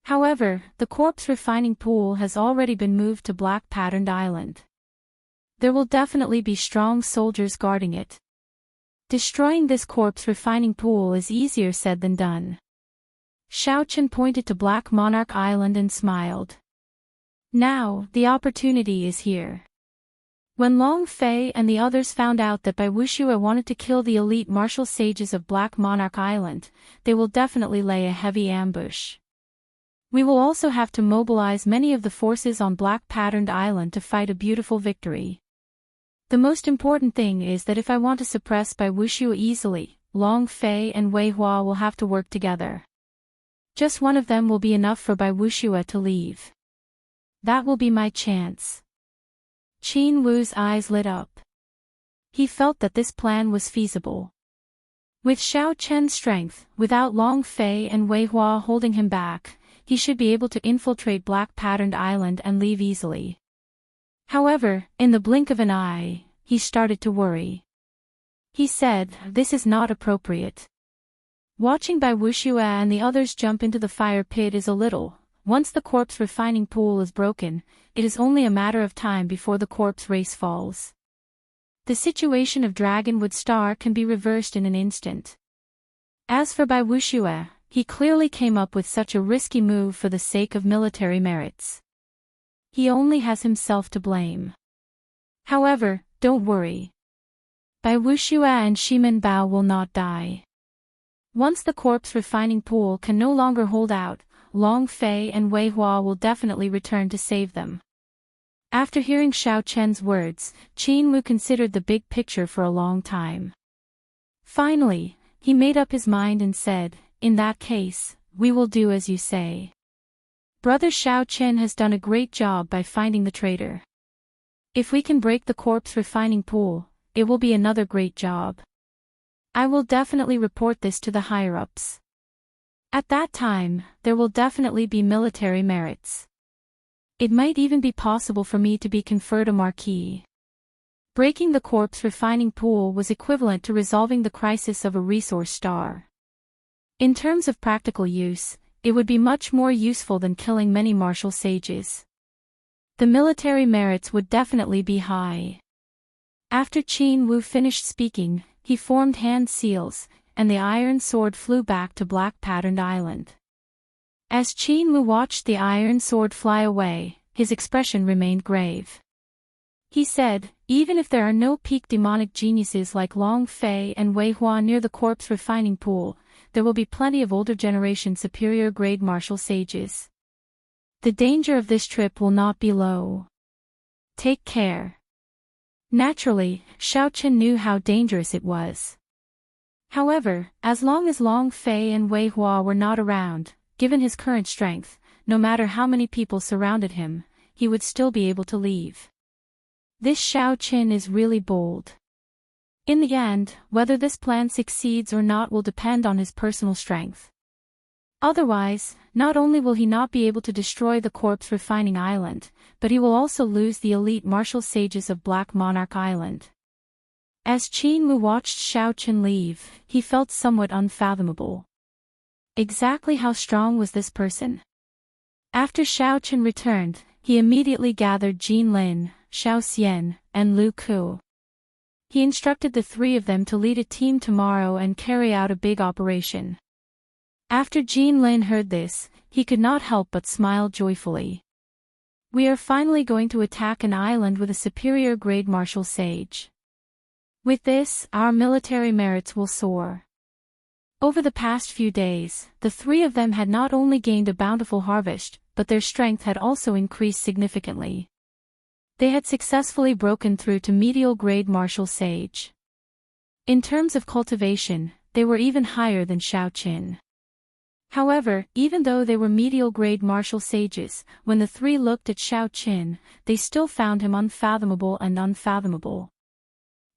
However, the corpse refining pool has already been moved to Black Patterned Island. There will definitely be strong soldiers guarding it. Destroying this corpse refining pool is easier said than done. Xiao Chen pointed to Black Monarch Island and smiled. Now, the opportunity is here. When Long Fei and the others found out that Bai Wuxue wanted to kill the elite martial sages of Black Monarch Island, they will definitely lay a heavy ambush. We will also have to mobilize many of the forces on Black Patterned Island to fight a beautiful victory. The most important thing is that if I want to suppress Bai Wuxue easily, Long Fei and Wei Hua will have to work together. Just one of them will be enough for Bai Wuxue to leave. That will be my chance. Qin Wu's eyes lit up. He felt that this plan was feasible. With Xiao Chen's strength, without Long Fei and Wei Hua holding him back, he should be able to infiltrate Black Patterned Island and leave easily. However, in the blink of an eye, he started to worry. He said, this is not appropriate. Watching Bai Wuxue and the others jump into the fire pit is a little. Once the corpse refining pool is broken, it is only a matter of time before the corpse race falls. The situation of Dragonwood Star can be reversed in an instant. As for Bai Wuxue, he clearly came up with such a risky move for the sake of military merits. He only has himself to blame. However, don't worry. Bai Wuxue and Shimen Bao will not die. Once the corpse refining pool can no longer hold out, Long Fei and Wei Hua will definitely return to save them. After hearing Xiao Chen's words, Qin Wu considered the big picture for a long time. Finally, he made up his mind and said, in that case, we will do as you say. Brother Xiao Chen has done a great job by finding the traitor. If we can break the corpse refining pool, it will be another great job. I will definitely report this to the higher-ups. At that time, there will definitely be military merits. It might even be possible for me to be conferred a marquis. Breaking the corpse refining pool was equivalent to resolving the crisis of a resource star. In terms of practical use, it would be much more useful than killing many martial sages. The military merits would definitely be high. After Qin Wu finished speaking, he formed hand seals, and the iron sword flew back to Black Patterned Island. As Qin Wu watched the iron sword fly away, his expression remained grave. He said, even if there are no peak demonic geniuses like Long Fei and Wei Hua near the corpse refining pool, there will be plenty of older generation superior grade martial sages. The danger of this trip will not be low. Take care. Naturally, Xiao Chen knew how dangerous it was. However, as long as Long Fei and Wei Hua were not around, given his current strength, no matter how many people surrounded him, he would still be able to leave. This Xiao Chen is really bold. In the end, whether this plan succeeds or not will depend on his personal strength. Otherwise, not only will he not be able to destroy the corpse refining island, but he will also lose the elite martial sages of Black Monarch Island. As Qin Wu watched Xiao Chen leave, he felt somewhat unfathomable. Exactly how strong was this person? After Xiao Chen returned, he immediately gathered Jin Lin, Xiao Xian, and Lu Ku. He instructed the three of them to lead a team tomorrow and carry out a big operation. After Jin Lin heard this, he could not help but smile joyfully. We are finally going to attack an island with a superior grade martial sage. With this, our military merits will soar. Over the past few days, the three of them had not only gained a bountiful harvest, but their strength had also increased significantly. They had successfully broken through to medial grade martial sage. In terms of cultivation, they were even higher than Xiao Chen. However, even though they were medial grade martial sages, when the three looked at Xiao Chen, they still found him unfathomable and unfathomable.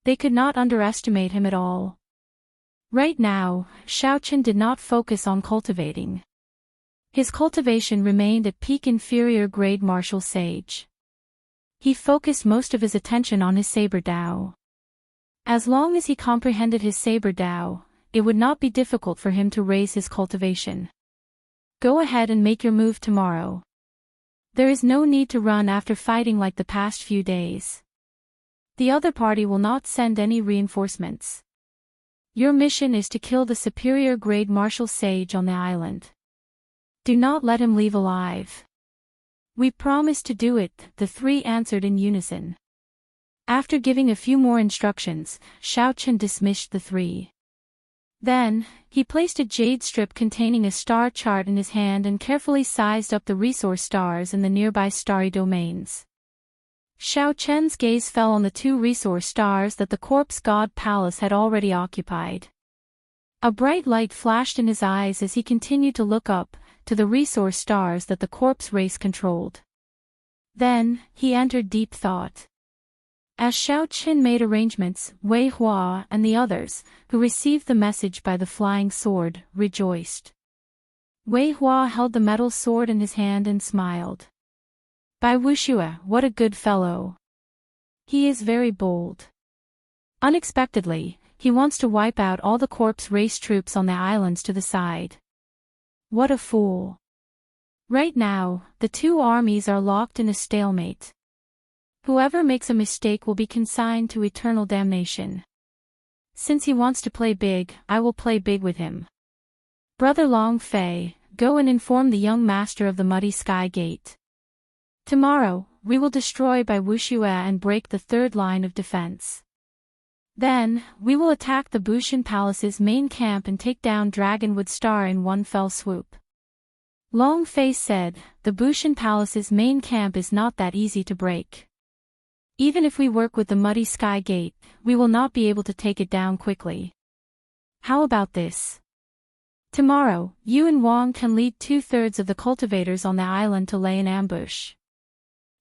They could not underestimate him at all. Right now, Xiao Chen did not focus on cultivating. His cultivation remained at peak inferior grade martial sage. He focused most of his attention on his saber Dao. As long as he comprehended his saber Dao, it would not be difficult for him to raise his cultivation. Go ahead and make your move tomorrow. There is no need to run after fighting like the past few days. The other party will not send any reinforcements. Your mission is to kill the superior grade martial sage on the island. Do not let him leave alive. We promise to do it, the three answered in unison. After giving a few more instructions, Xiao Chen dismissed the three. Then, he placed a jade strip containing a star chart in his hand and carefully sized up the resource stars in the nearby starry domains. Xiao Chen's gaze fell on the two resource stars that the Corpse God Palace had already occupied. A bright light flashed in his eyes as he continued to look up, to the resource stars that the corpse race controlled. Then, he entered deep thought. As Xiao Chen made arrangements, Wei Hua and the others, who received the message by the flying sword, rejoiced. Wei Hua held the metal sword in his hand and smiled. Bai Wuxue, what a good fellow. He is very bold. Unexpectedly, he wants to wipe out all the corpse race troops on the islands to the side. What a fool. Right now, the two armies are locked in a stalemate. Whoever makes a mistake will be consigned to eternal damnation. Since he wants to play big, I will play big with him. Brother Long Fei, go and inform the young master of the Muddy Sky Gate. Tomorrow, we will destroy Bai Wuxue and break the third line of defense. Then, we will attack the Bushan Palace's main camp and take down Dragonwood Star in one fell swoop. Long Fei said, the Bushan Palace's main camp is not that easy to break. Even if we work with the Muddy Sky Gate, we will not be able to take it down quickly. How about this? Tomorrow, you and Wang can lead 2/3 of the cultivators on the island to lay an ambush.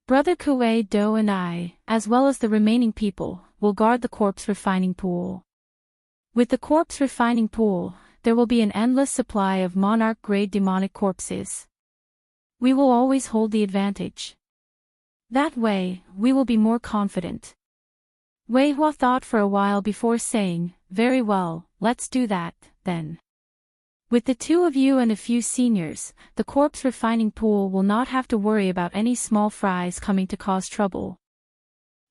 Brother Kuei Do and I, as well as the remaining people, will guard the corpse refining pool. With the corpse refining pool, there will be an endless supply of monarch-grade demonic corpses. We will always hold the advantage. That way, we will be more confident. Wei Hua thought for a while before saying, very well, let's do that, then. With the two of you and a few seniors, the corpse refining pool will not have to worry about any small fries coming to cause trouble.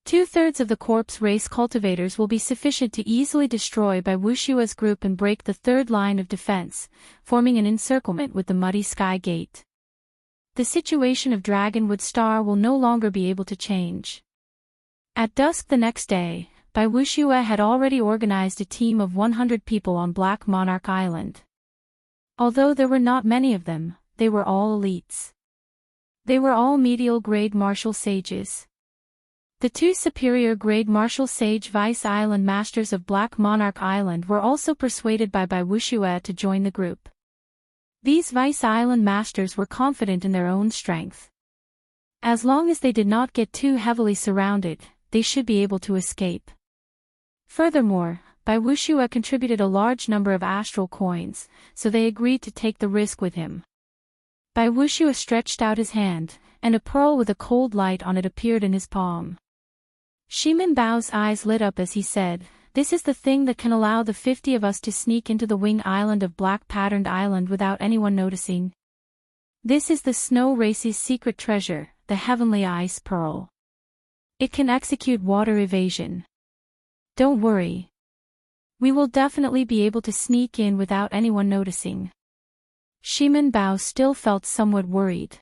2/3 of the corpse race cultivators will be sufficient to easily destroy Bai Wushua's group and break the third line of defense, forming an encirclement with the Muddy Sky Gate. The situation of Dragonwood Star will no longer be able to change. At dusk the next day, Bai Wushua had already organized a team of 100 people on Black Monarch Island. Although there were not many of them, they were all elites. They were all medial-grade martial sages. The two superior-grade martial sage vice island masters of Black Monarch Island were also persuaded by Bai Wushua to join the group. These vice island masters were confident in their own strength. As long as they did not get too heavily surrounded, they should be able to escape. Furthermore, Bai Wushua contributed a large number of astral coins, so they agreed to take the risk with him. Bai Wushua stretched out his hand, and a pearl with a cold light on it appeared in his palm. Shimin Bao's eyes lit up as he said, "This is the thing that can allow the 50 of us to sneak into the wing island of Black Patterned Island without anyone noticing. This is the Snow Race's secret treasure, the Heavenly Ice Pearl. It can execute water evasion. Don't worry. We will definitely be able to sneak in without anyone noticing." Shimin Bao still felt somewhat worried.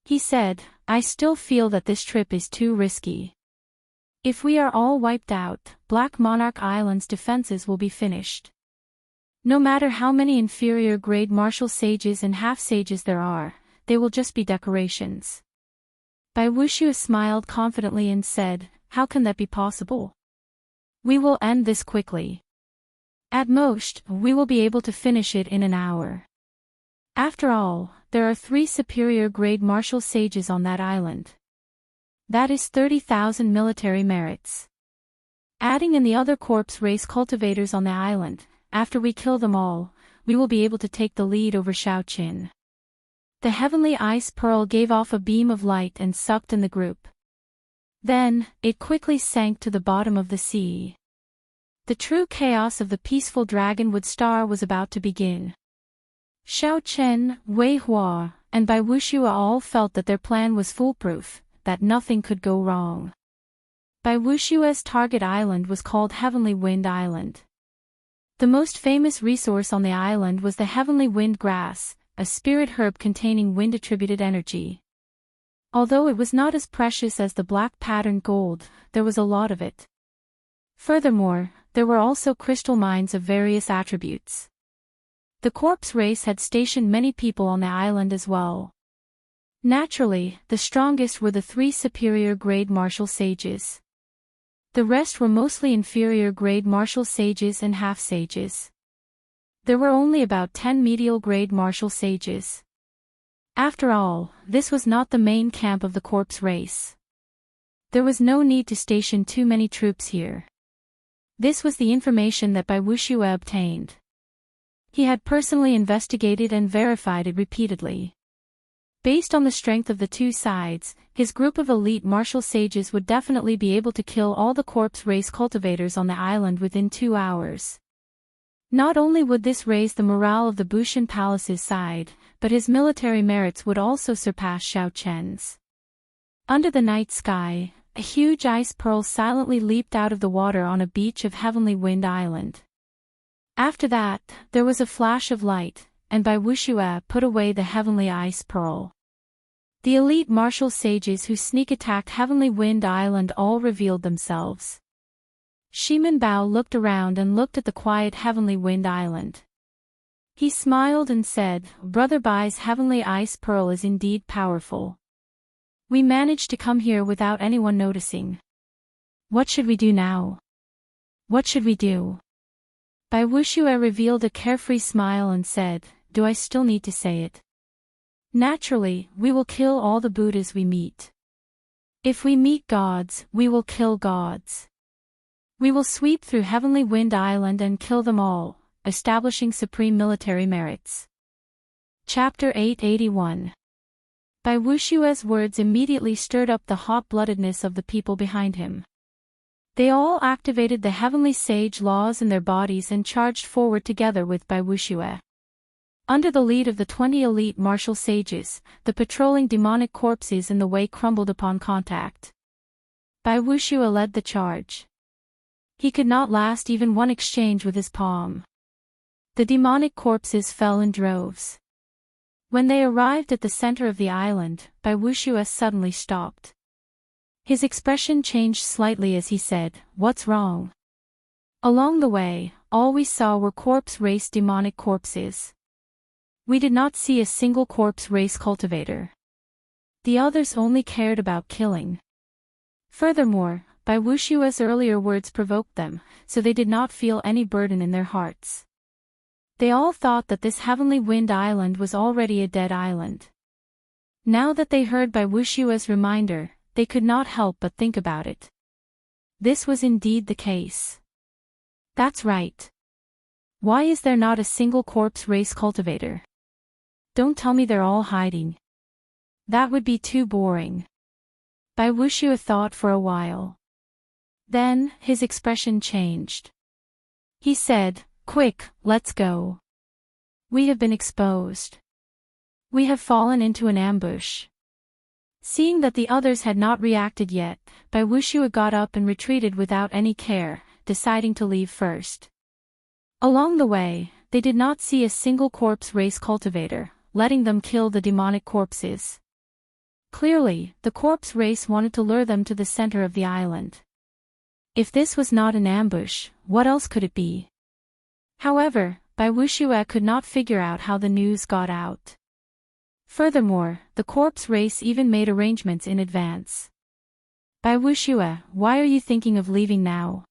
He said, "I still feel that this trip is too risky. If we are all wiped out, Black Monarch Island's defenses will be finished. No matter how many inferior-grade martial sages and half-sages there are, they will just be decorations." Bai Wushua smiled confidently and said, "How can that be possible? We will end this quickly. At most, we will be able to finish it in an hour. After all, there are 3 superior-grade martial sages on that island. That is 30,000 military merits. Adding in the other corpse race cultivators on the island, after we kill them all, we will be able to take the lead over Shaoqin." The Heavenly Ice Pearl gave off a beam of light and sucked in the group. Then, it quickly sank to the bottom of the sea. The true chaos of the peaceful Dragonwood Star was about to begin. Shaoqin, Wei Hua, and Bai Wushua all felt that their plan was foolproof, that nothing could go wrong. Bai Wushua's target island was called Heavenly Wind Island. The most famous resource on the island was the Heavenly Wind Grass, a spirit herb containing wind-attributed energy. Although it was not as precious as the black patterned gold, there was a lot of it. Furthermore, there were also crystal mines of various attributes. The corpse race had stationed many people on the island as well. Naturally, the strongest were the 3 superior-grade martial sages. The rest were mostly inferior-grade martial sages and half-sages. There were only about 10 medial-grade martial sages. After all, this was not the main camp of the corpse race. There was no need to station too many troops here. This was the information that Bai Wushua obtained. He had personally investigated and verified it repeatedly. Based on the strength of the two sides, his group of elite martial sages would definitely be able to kill all the corpse race cultivators on the island within 2 hours. Not only would this raise the morale of the Bushan Palace's side, but his military merits would also surpass Shaoqin's. Under the night sky, a huge ice pearl silently leaped out of the water on a beach of Heavenly Wind Island. After that, there was a flash of light, and Bai Wushua put away the Heavenly Ice Pearl. The elite martial sages who sneak-attacked Heavenly Wind Island all revealed themselves. Shimin Bao looked around and looked at the quiet Heavenly Wind Island. He smiled and said, "Brother Bai's Heavenly Ice Pearl is indeed powerful. We managed to come here without anyone noticing. What should we do now? What should we do?" Bai Wushua revealed a carefree smile and said, "Do I still need to say it? Naturally, we will kill all the Buddhas we meet. If we meet gods, we will kill gods. We will sweep through Heavenly Wind Island and kill them all, establishing supreme military merits." Chapter 881. Bai Wushua's words immediately stirred up the hot-bloodedness of the people behind him. They all activated the Heavenly Sage laws in their bodies and charged forward together with Bai Wushua. Under the lead of the 20 elite martial sages, the patrolling demonic corpses in the way crumbled upon contact. Bai Wushue led the charge. He could not last even one exchange with his palm. The demonic corpses fell in droves. When they arrived at the center of the island, Bai Wushue suddenly stopped. His expression changed slightly as he said, "What's wrong?" Along the way, all we saw were corpse race demonic corpses. We did not see a single corpse race cultivator. The others only cared about killing. Furthermore, Bai Wushue's earlier words provoked them, so they did not feel any burden in their hearts. They all thought that this heavenly wind island was already a dead island. Now that they heard Bai Wushue's reminder, they could not help but think about it. This was indeed the case. That's right. Why is there not a single corpse race cultivator? Don't tell me they're all hiding. That would be too boring. Bai Wushue thought for a while. Then, his expression changed. He said, "Quick, let's go. We have been exposed. We have fallen into an ambush." Seeing that the others had not reacted yet, Bai Wushue got up and retreated without any care, deciding to leave first. Along the way, they did not see a single corpse race cultivator, letting them kill the demonic corpses. Clearly, the corpse race wanted to lure them to the center of the island. If this was not an ambush, what else could it be? However, Bai Wushue could not figure out how the news got out. Furthermore, the corpse race even made arrangements in advance. Bai Wushue, why are you thinking of leaving now?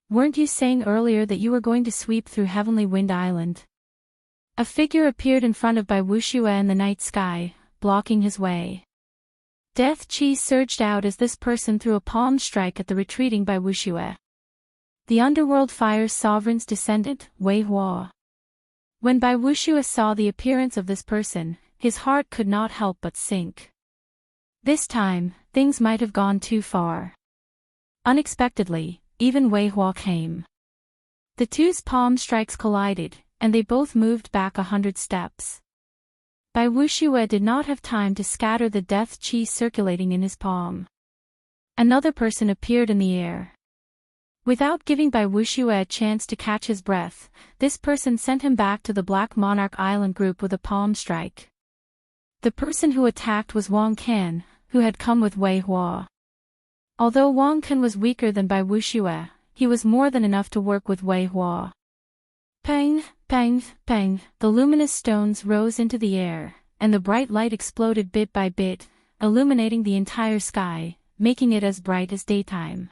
Weren't you saying earlier that you were going to sweep through Heavenly Wind Island? A figure appeared in front of Bai Wushue in the night sky, blocking his way. Death Chi surged out as this person threw a palm strike at the retreating Bai Wushue. The underworld fire's sovereign's descendant, Wei Hua. When Bai Wushue saw the appearance of this person, his heart could not help but sink. This time, things might have gone too far. Unexpectedly, even Wei Hua came. The two's palm strikes collided, and they both moved back 100 steps. Bai Wushue did not have time to scatter the death chi circulating in his palm. Another person appeared in the air. Without giving Bai Wushue a chance to catch his breath, this person sent him back to the Black Monarch Island group with a palm strike. The person who attacked was Wang Can, who had come with Wei Hua. Although Wang Can was weaker than Bai Wushue, he was more than enough to work with Wei Hua. Pang, pang, pang, the luminous stones rose into the air, and the bright light exploded bit by bit, illuminating the entire sky, making it as bright as daytime.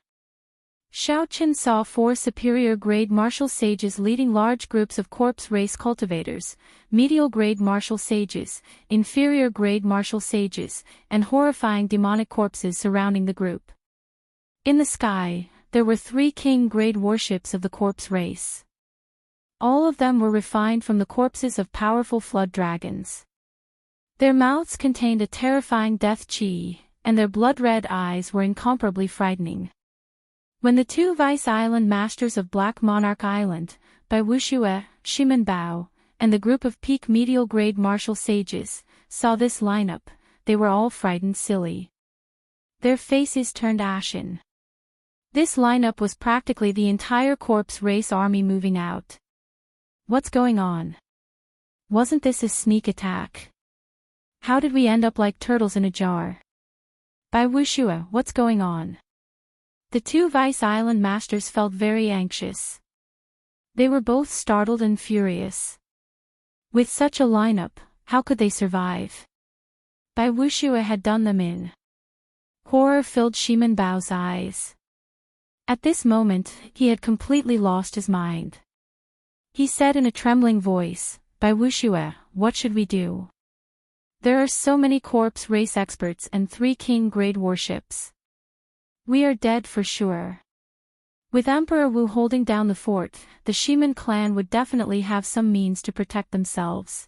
Xiao Chen saw 4 superior-grade martial sages leading large groups of corpse race cultivators, medial-grade martial sages, inferior-grade martial sages, and horrifying demonic corpses surrounding the group. In the sky, there were 3 king-grade warships of the corpse race. All of them were refined from the corpses of powerful flood dragons. Their mouths contained a terrifying death chi, and their blood-red eyes were incomparably frightening. When the 2 Vice Island Masters of Black Monarch Island, Bai Wushue, Shimen Bao, and the group of peak medial-grade martial sages, saw this lineup, they were all frightened silly. Their faces turned ashen. This lineup was practically the entire corpse race army moving out. What's going on? Wasn't this a sneak attack? How did we end up like turtles in a jar? Bai Wushue, what's going on? The 2 Vice Island Masters felt very anxious. They were both startled and furious. With such a lineup, how could they survive? Bai Wushue had done them in. Horror filled Shimen Bao's eyes. At this moment, he had completely lost his mind. He said in a trembling voice, Bai Wushue, what should we do? There are so many corpse race experts and 3 king-grade warships. We are dead for sure. With Emperor Wu holding down the fort, the Shimen clan would definitely have some means to protect themselves.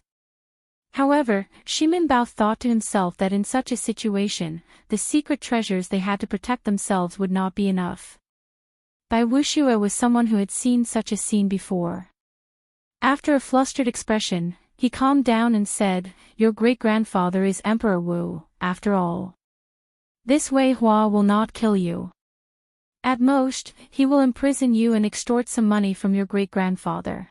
However, Shimen Bao thought to himself that in such a situation, the secret treasures they had to protect themselves would not be enough. Bai Wushue was someone who had seen such a scene before. After a flustered expression, He calmed down and said, "Your great-grandfather is Emperor Wu, after all. This Wei Hua will not kill you. At most, he will imprison you and extort some money from your great-grandfather."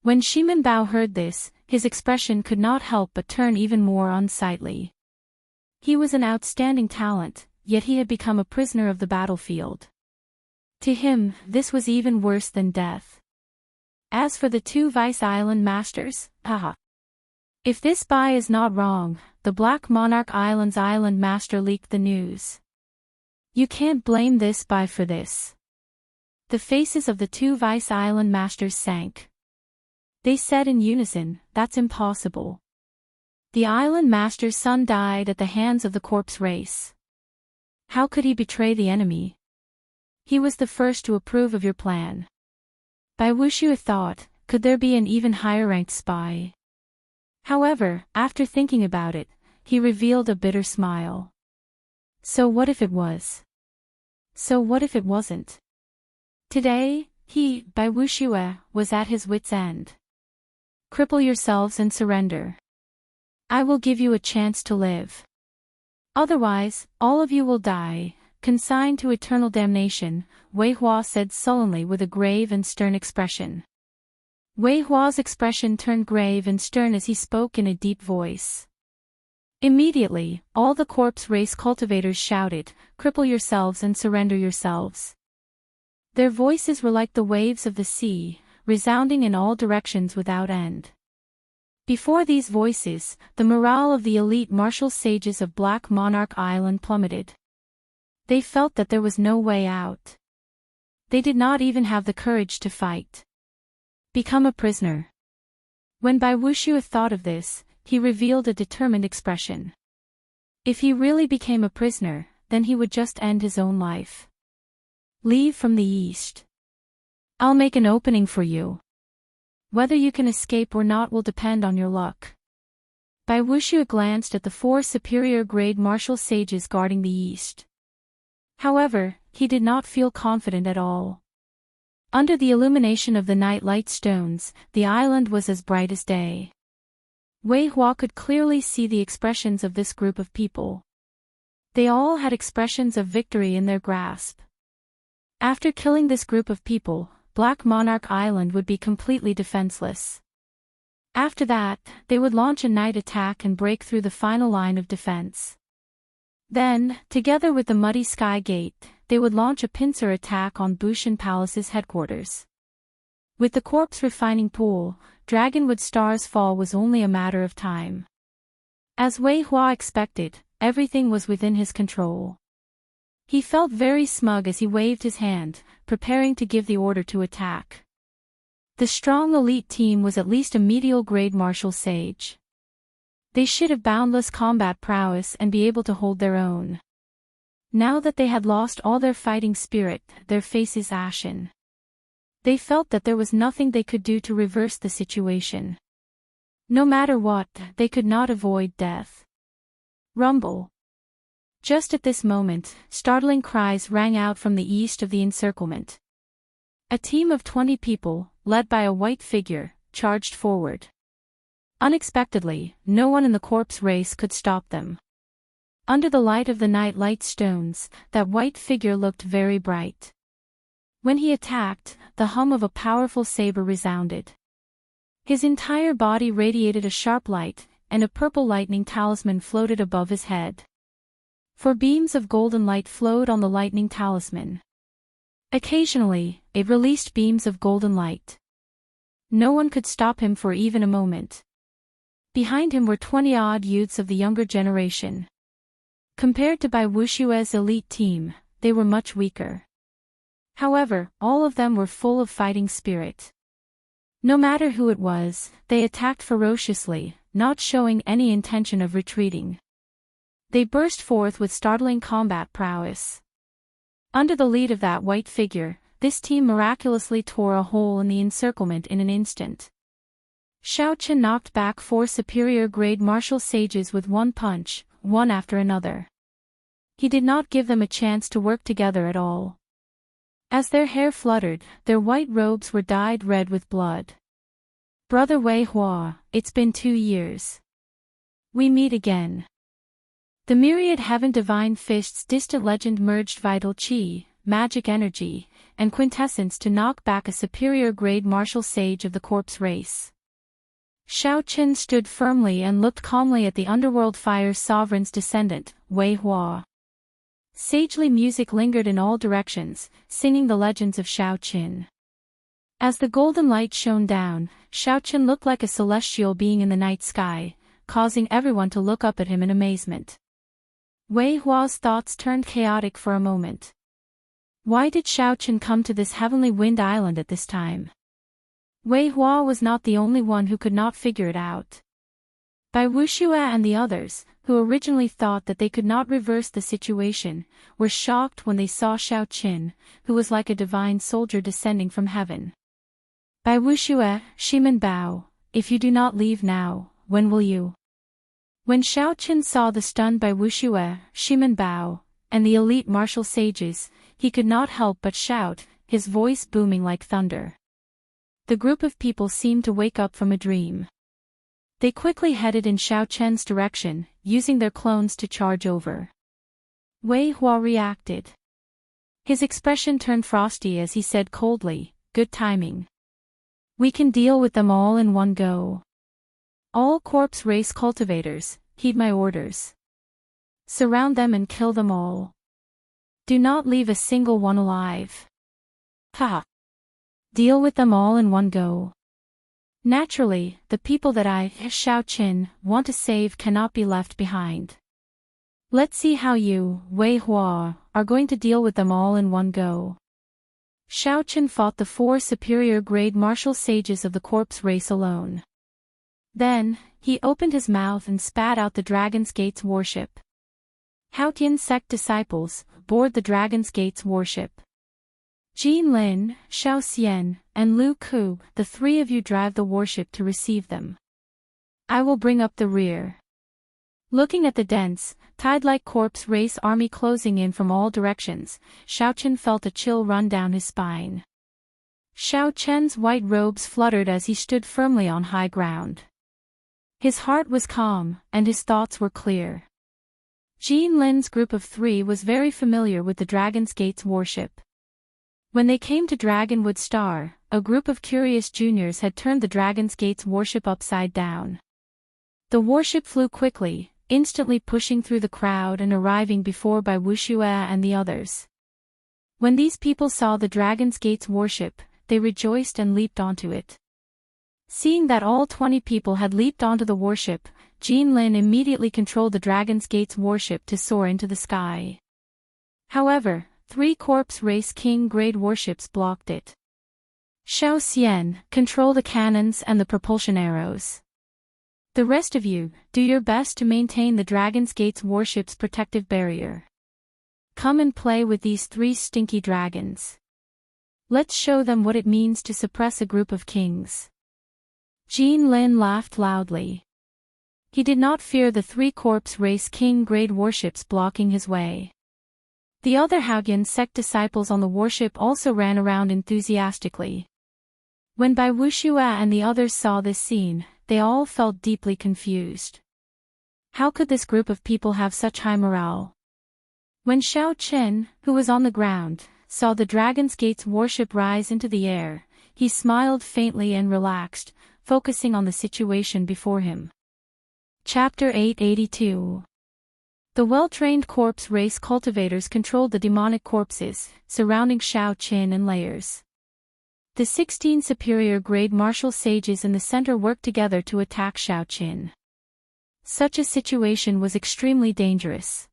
When Shimen Bao heard this, his expression could not help but turn even more unsightly. He was an outstanding talent, yet he had become a prisoner of the battlefield. To him, this was even worse than death. As for the two Vice Island Masters, if this spy is not wrong, the Black Monarch Island's Island Master leaked the news. You can't blame this spy for this. The faces of the two Vice Island Masters sank. They said in unison, "That's impossible. The Island Master's son died at the hands of the corpse race. How could he betray the enemy? He was the first to approve of your plan." Bai Wuxiu thought, could there be an even higher-ranked spy? However, after thinking about it, he revealed a bitter smile. So what if it was? So what if it wasn't? Today, he, Bai Wuxiu, was at his wit's end. Cripple yourselves and surrender. I will give you a chance to live. Otherwise, all of you will die, consigned to eternal damnation, Wei Hua said sullenly with a grave and stern expression. Wei Hua's expression turned grave and stern as he spoke in a deep voice. Immediately, all the corpse race cultivators shouted, "Cripple yourselves and surrender yourselves." Their voices were like the waves of the sea, resounding in all directions without end. Before these voices, the morale of the elite martial sages of Black Monarch Island plummeted. They felt that there was no way out. They did not even have the courage to fight. Become a prisoner. When Bai Wuxiu thought of this, he revealed a determined expression. If he really became a prisoner, then he would just end his own life. Leave from the east. I'll make an opening for you. Whether you can escape or not will depend on your luck. Bai Wuxiu glanced at the four superior-grade martial sages guarding the east. However, he did not feel confident at all. Under the illumination of the night light stones, the island was as bright as day. Wei Hua could clearly see the expressions of this group of people. They all had expressions of victory in their grasp. After killing this group of people, Black Monarch Island would be completely defenseless. After that, they would launch a night attack and break through the final line of defense. Then, together with the Muddy Sky Gate, they would launch a pincer attack on Bushan Palace's headquarters. With the corpse refining pool, Dragonwood Star's fall was only a matter of time. As Wei Hua expected, everything was within his control. He felt very smug as he waved his hand, preparing to give the order to attack. The strong elite team was at least a medial-grade martial sage. They should have boundless combat prowess and be able to hold their own. Now that they had lost all their fighting spirit, their faces ashen. They felt that there was nothing they could do to reverse the situation. No matter what, they could not avoid death. Rumble. Just at this moment, startling cries rang out from the east of the encirclement. A team of 20 people, led by a white figure, charged forward. Unexpectedly, no one in the corpse race could stop them. Under the light of the night light stones, that white figure looked very bright. When he attacked, the hum of a powerful saber resounded. His entire body radiated a sharp light, and a purple lightning talisman floated above his head. 4 beams of golden light flowed on the lightning talisman. Occasionally, it released beams of golden light. No one could stop him for even a moment. Behind him were 20-odd youths of the younger generation. Compared to Bai Wuxiu's elite team, they were much weaker. However, all of them were full of fighting spirit. No matter who it was, they attacked ferociously, not showing any intention of retreating. They burst forth with startling combat prowess. Under the lead of that white figure, this team miraculously tore a hole in the encirclement in an instant. Shao Chen knocked back 4 superior-grade martial sages with one punch, one after another. He did not give them a chance to work together at all. As their hair fluttered, their white robes were dyed red with blood. Brother Wei Hua, it's been 2 years. We meet again. The myriad heaven divine fist's distant legend merged vital chi, magic energy, and quintessence to knock back a superior grade martial sage of the corpse race. Shao Qin stood firmly and looked calmly at the underworld fire's sovereign's descendant, Wei Hua. Sagely music lingered in all directions, singing the legends of Shao Qin. As the golden light shone down, Shao Qin looked like a celestial being in the night sky, causing everyone to look up at him in amazement. Wei Hua's thoughts turned chaotic for a moment. Why did Shao Qin come to this heavenly wind island at this time? Wei Hua was not the only one who could not figure it out. Bai Wuxue and the others, who originally thought that they could not reverse the situation, were shocked when they saw Shao Qin, who was like a divine soldier descending from heaven. Bai Wuxue, Shimen Bao, if you do not leave now, when will you? When Shao Qin saw the stunned Bai Wuxue, Shimen Bao, and the elite martial sages, he could not help but shout, his voice booming like thunder. The group of people seemed to wake up from a dream. They quickly headed in Shao Qin's direction, using their clones to charge over. Wei Hua reacted. His expression turned frosty as he said coldly, "Good timing. We can deal with them all in one go. All corpse race cultivators, heed my orders. Surround them and kill them all. Do not leave a single one alive. Ha! Deal with them all in one go. Naturally, the people that I, Shao Qin, want to save cannot be left behind. Let's see how you, Wei Hua, are going to deal with them all in one go." Shao Qin fought the 4 superior grade martial sages of the corpse race alone. Then, he opened his mouth and spat out the Dragon's Gate's warship. Haotian sect disciples, board the Dragon's Gate's warship. Jin Lin, Shao Xian, and Lu Ku, the 3 of you drive the warship to receive them. I will bring up the rear. Looking at the dense, tide-like corpse race army closing in from all directions, Shao Qin felt a chill run down his spine. Shao Qian's white robes fluttered as he stood firmly on high ground. His heart was calm, and his thoughts were clear. Jin Lin's group of 3 was very familiar with the Dragon's Gate's warship. When they came to Dragonwood Star, a group of curious juniors had turned the Dragon's Gate's warship upside down. The warship flew quickly, instantly pushing through the crowd and arriving before Bai Wuxue and the others. When these people saw the Dragon's Gate's warship, they rejoiced and leaped onto it. Seeing that all 20 people had leaped onto the warship, Jin Lin immediately controlled the Dragon's Gate's warship to soar into the sky. However, 3 corpse race king grade warships blocked it. Shao Xian, control the cannons and the propulsion arrows. The rest of you, do your best to maintain the Dragon's Gate's warship's protective barrier. Come and play with these 3 stinky dragons. Let's show them what it means to suppress a group of kings. Jin Lin laughed loudly. He did not fear the 3 corpse race king grade warships blocking his way. The other Haotian sect disciples on the warship also ran around enthusiastically. When Bai Wuxue and the others saw this scene, they all felt deeply confused. How could this group of people have such high morale? When Shao Qin, who was on the ground, saw the Dragon's Gate's warship rise into the air, he smiled faintly and relaxed, focusing on the situation before him. Chapter 882. The well-trained corpse race cultivators controlled the demonic corpses, surrounding Shao Qin in layers. The 16 superior grade martial sages in the center worked together to attack Shao Qin. Such a situation was extremely dangerous.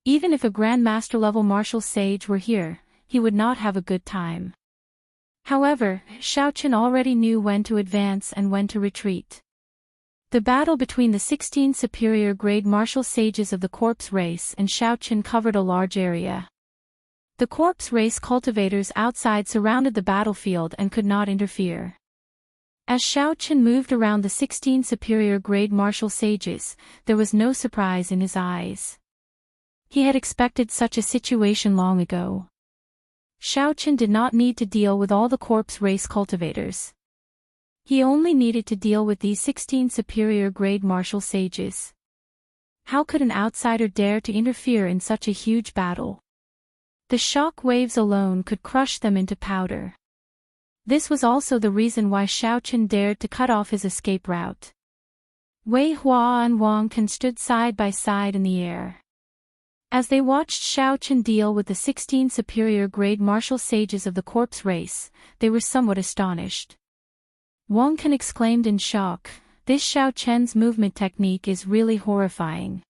Even if a Grandmaster level martial sage were here, he would not have a good time. However, Shao Qin already knew when to advance and when to retreat. The battle between the 16 superior grade martial sages of the corpse race and Shao Qin covered a large area. The corpse race cultivators outside surrounded the battlefield and could not interfere. As Shao Qin moved around the 16 superior grade martial sages, there was no surprise in his eyes. He had expected such a situation long ago. Shao Qin did not need to deal with all the corpse race cultivators. He only needed to deal with these 16 superior-grade martial sages. How could an outsider dare to interfere in such a huge battle? The shock waves alone could crush them into powder. This was also the reason why Xiao Chen dared to cut off his escape route. Wei Hua and Wang Can stood side by side in the air. As they watched Xiao Chen deal with the 16 superior-grade martial sages of the corpse race, they were somewhat astonished. Wang Can exclaimed in shock, "This Xiao Chen's movement technique is really horrifying.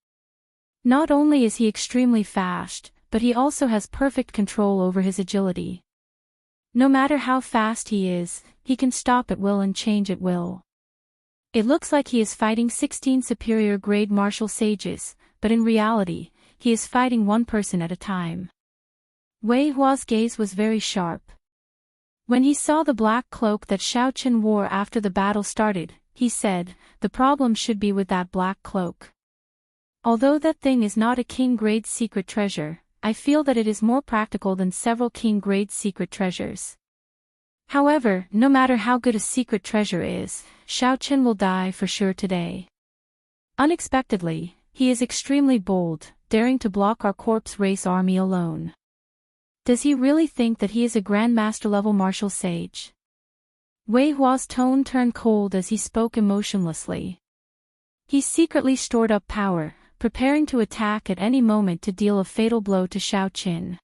Not only is he extremely fast, but he also has perfect control over his agility. No matter how fast he is, he can stop at will and change at will. It looks like he is fighting 16 superior-grade martial sages, but in reality, he is fighting one person at a time." Wei Hua's gaze was very sharp. When he saw the black cloak that Xiao Chen wore after the battle started, he said, "The problem should be with that black cloak. Although that thing is not a king-grade secret treasure, I feel that it is more practical than several king-grade secret treasures. However, no matter how good a secret treasure is, Xiao Chen will die for sure today. Unexpectedly, he is extremely bold, daring to block our corpse race army alone. Does he really think that he is a grandmaster-level martial sage?" Wei Hua's tone turned cold as he spoke emotionlessly. He secretly stored up power, preparing to attack at any moment to deal a fatal blow to Xiao Chen.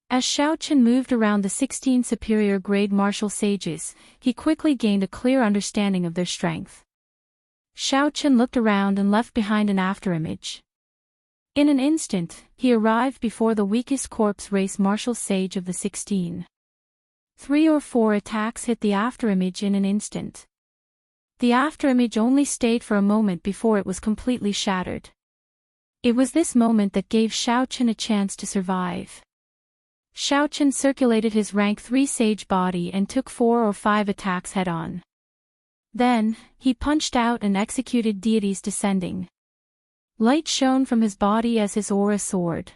As Xiao Chen moved around the 16 superior-grade martial sages, he quickly gained a clear understanding of their strength. Xiao Chen looked around and left behind an afterimage. In an instant, he arrived before the weakest corpse race martial sage of the 16. 3 or 4 attacks hit the afterimage in an instant. The afterimage only stayed for a moment before it was completely shattered. It was this moment that gave Xiao Chen a chance to survive. Xiao Chen circulated his rank 3 sage body and took 4 or 5 attacks head-on. Then, he punched out and executed deities descending. Light shone from his body as his aura soared.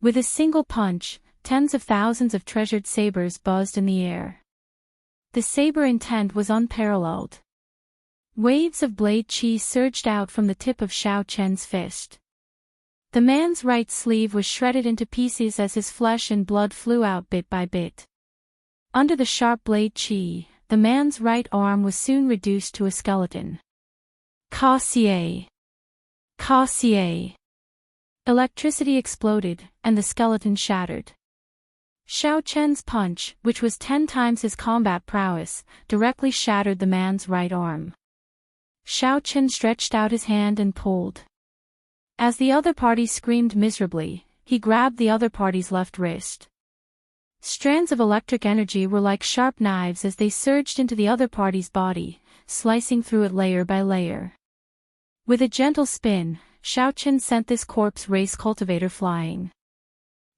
With a single punch, tens of thousands of treasured sabers buzzed in the air. The saber intent was unparalleled. Waves of blade chi surged out from the tip of Xiao Chen's fist. The man's right sleeve was shredded into pieces as his flesh and blood flew out bit by bit. Under the sharp blade chi, the man's right arm was soon reduced to a skeleton. Ka-xie! Ka-xie! Electricity exploded, and the skeleton shattered. Xiao Chen's punch, which was 10 times his combat prowess, directly shattered the man's right arm. Xiao Chen stretched out his hand and pulled. As the other party screamed miserably, he grabbed the other party's left wrist. Strands of electric energy were like sharp knives as they surged into the other party's body, slicing through it layer by layer. With a gentle spin, Xiao Chen sent this corpse race cultivator flying.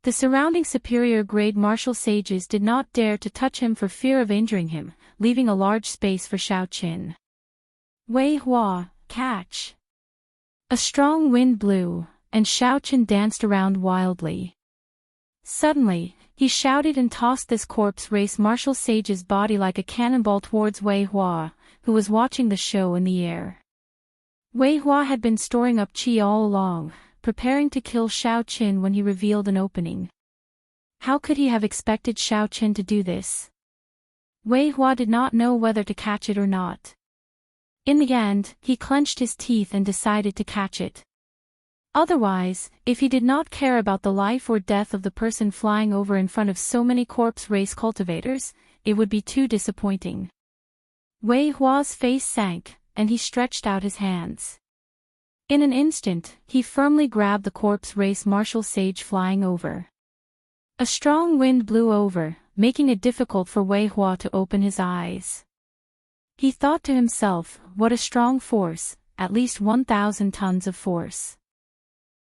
The surrounding superior-grade martial sages did not dare to touch him for fear of injuring him, leaving a large space for Xiao Chen. Wei Hua, catch! A strong wind blew, and Xiao Chen danced around wildly. Suddenly, he shouted and tossed this corpse race martial sage's body like a cannonball towards Wei Hua, who was watching the show in the air. Wei Hua had been storing up qi all along, preparing to kill Xiao Chen when he revealed an opening. How could he have expected Xiao Chen to do this? Wei Hua did not know whether to catch it or not. In the end, he clenched his teeth and decided to catch it. Otherwise, if he did not care about the life or death of the person flying over in front of so many corpse race cultivators, it would be too disappointing. Wei Hua's face sank, and he stretched out his hands. In an instant, he firmly grabbed the corpse race martial sage flying over. A strong wind blew over, making it difficult for Wei Hua to open his eyes. He thought to himself, what a strong force, at least 1,000 tons of force.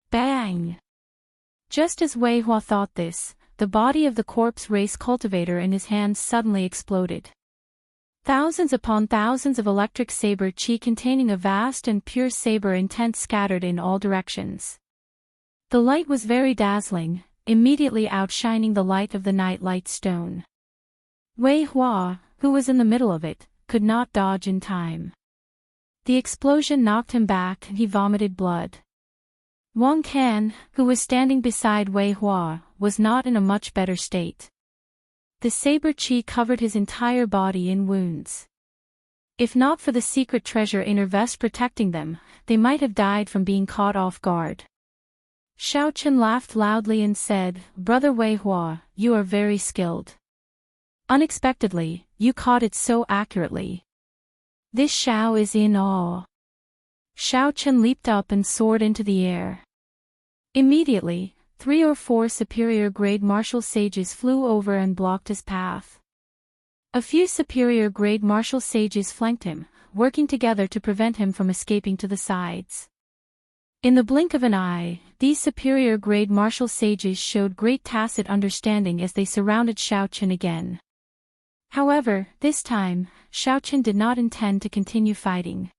Bang! Just as Wei Hua thought this, the body of the corpse race cultivator in his hands suddenly exploded. Thousands upon thousands of electric saber chi containing a vast and pure saber intent scattered in all directions. The light was very dazzling, immediately outshining the light of the night light stone. Wei Hua, who was in the middle of it, could not dodge in time. The explosion knocked him back and he vomited blood. Wang Can, who was standing beside Wei Hua, was not in a much better state. The saber chi covered his entire body in wounds. If not for the secret treasure inner vest protecting them, they might have died from being caught off guard. Xiao Chen laughed loudly and said, "Brother Wei Hua, you are very skilled. Unexpectedly, you caught it so accurately. This Xiao is in awe." Xiao Chen leaped up and soared into the air. Immediately, 3 or 4 superior-grade martial sages flew over and blocked his path. A few superior-grade martial sages flanked him, working together to prevent him from escaping to the sides. In the blink of an eye, these superior-grade martial sages showed great tacit understanding as they surrounded Xiao Chen again. However, this time, Xiao Chen did not intend to continue fighting.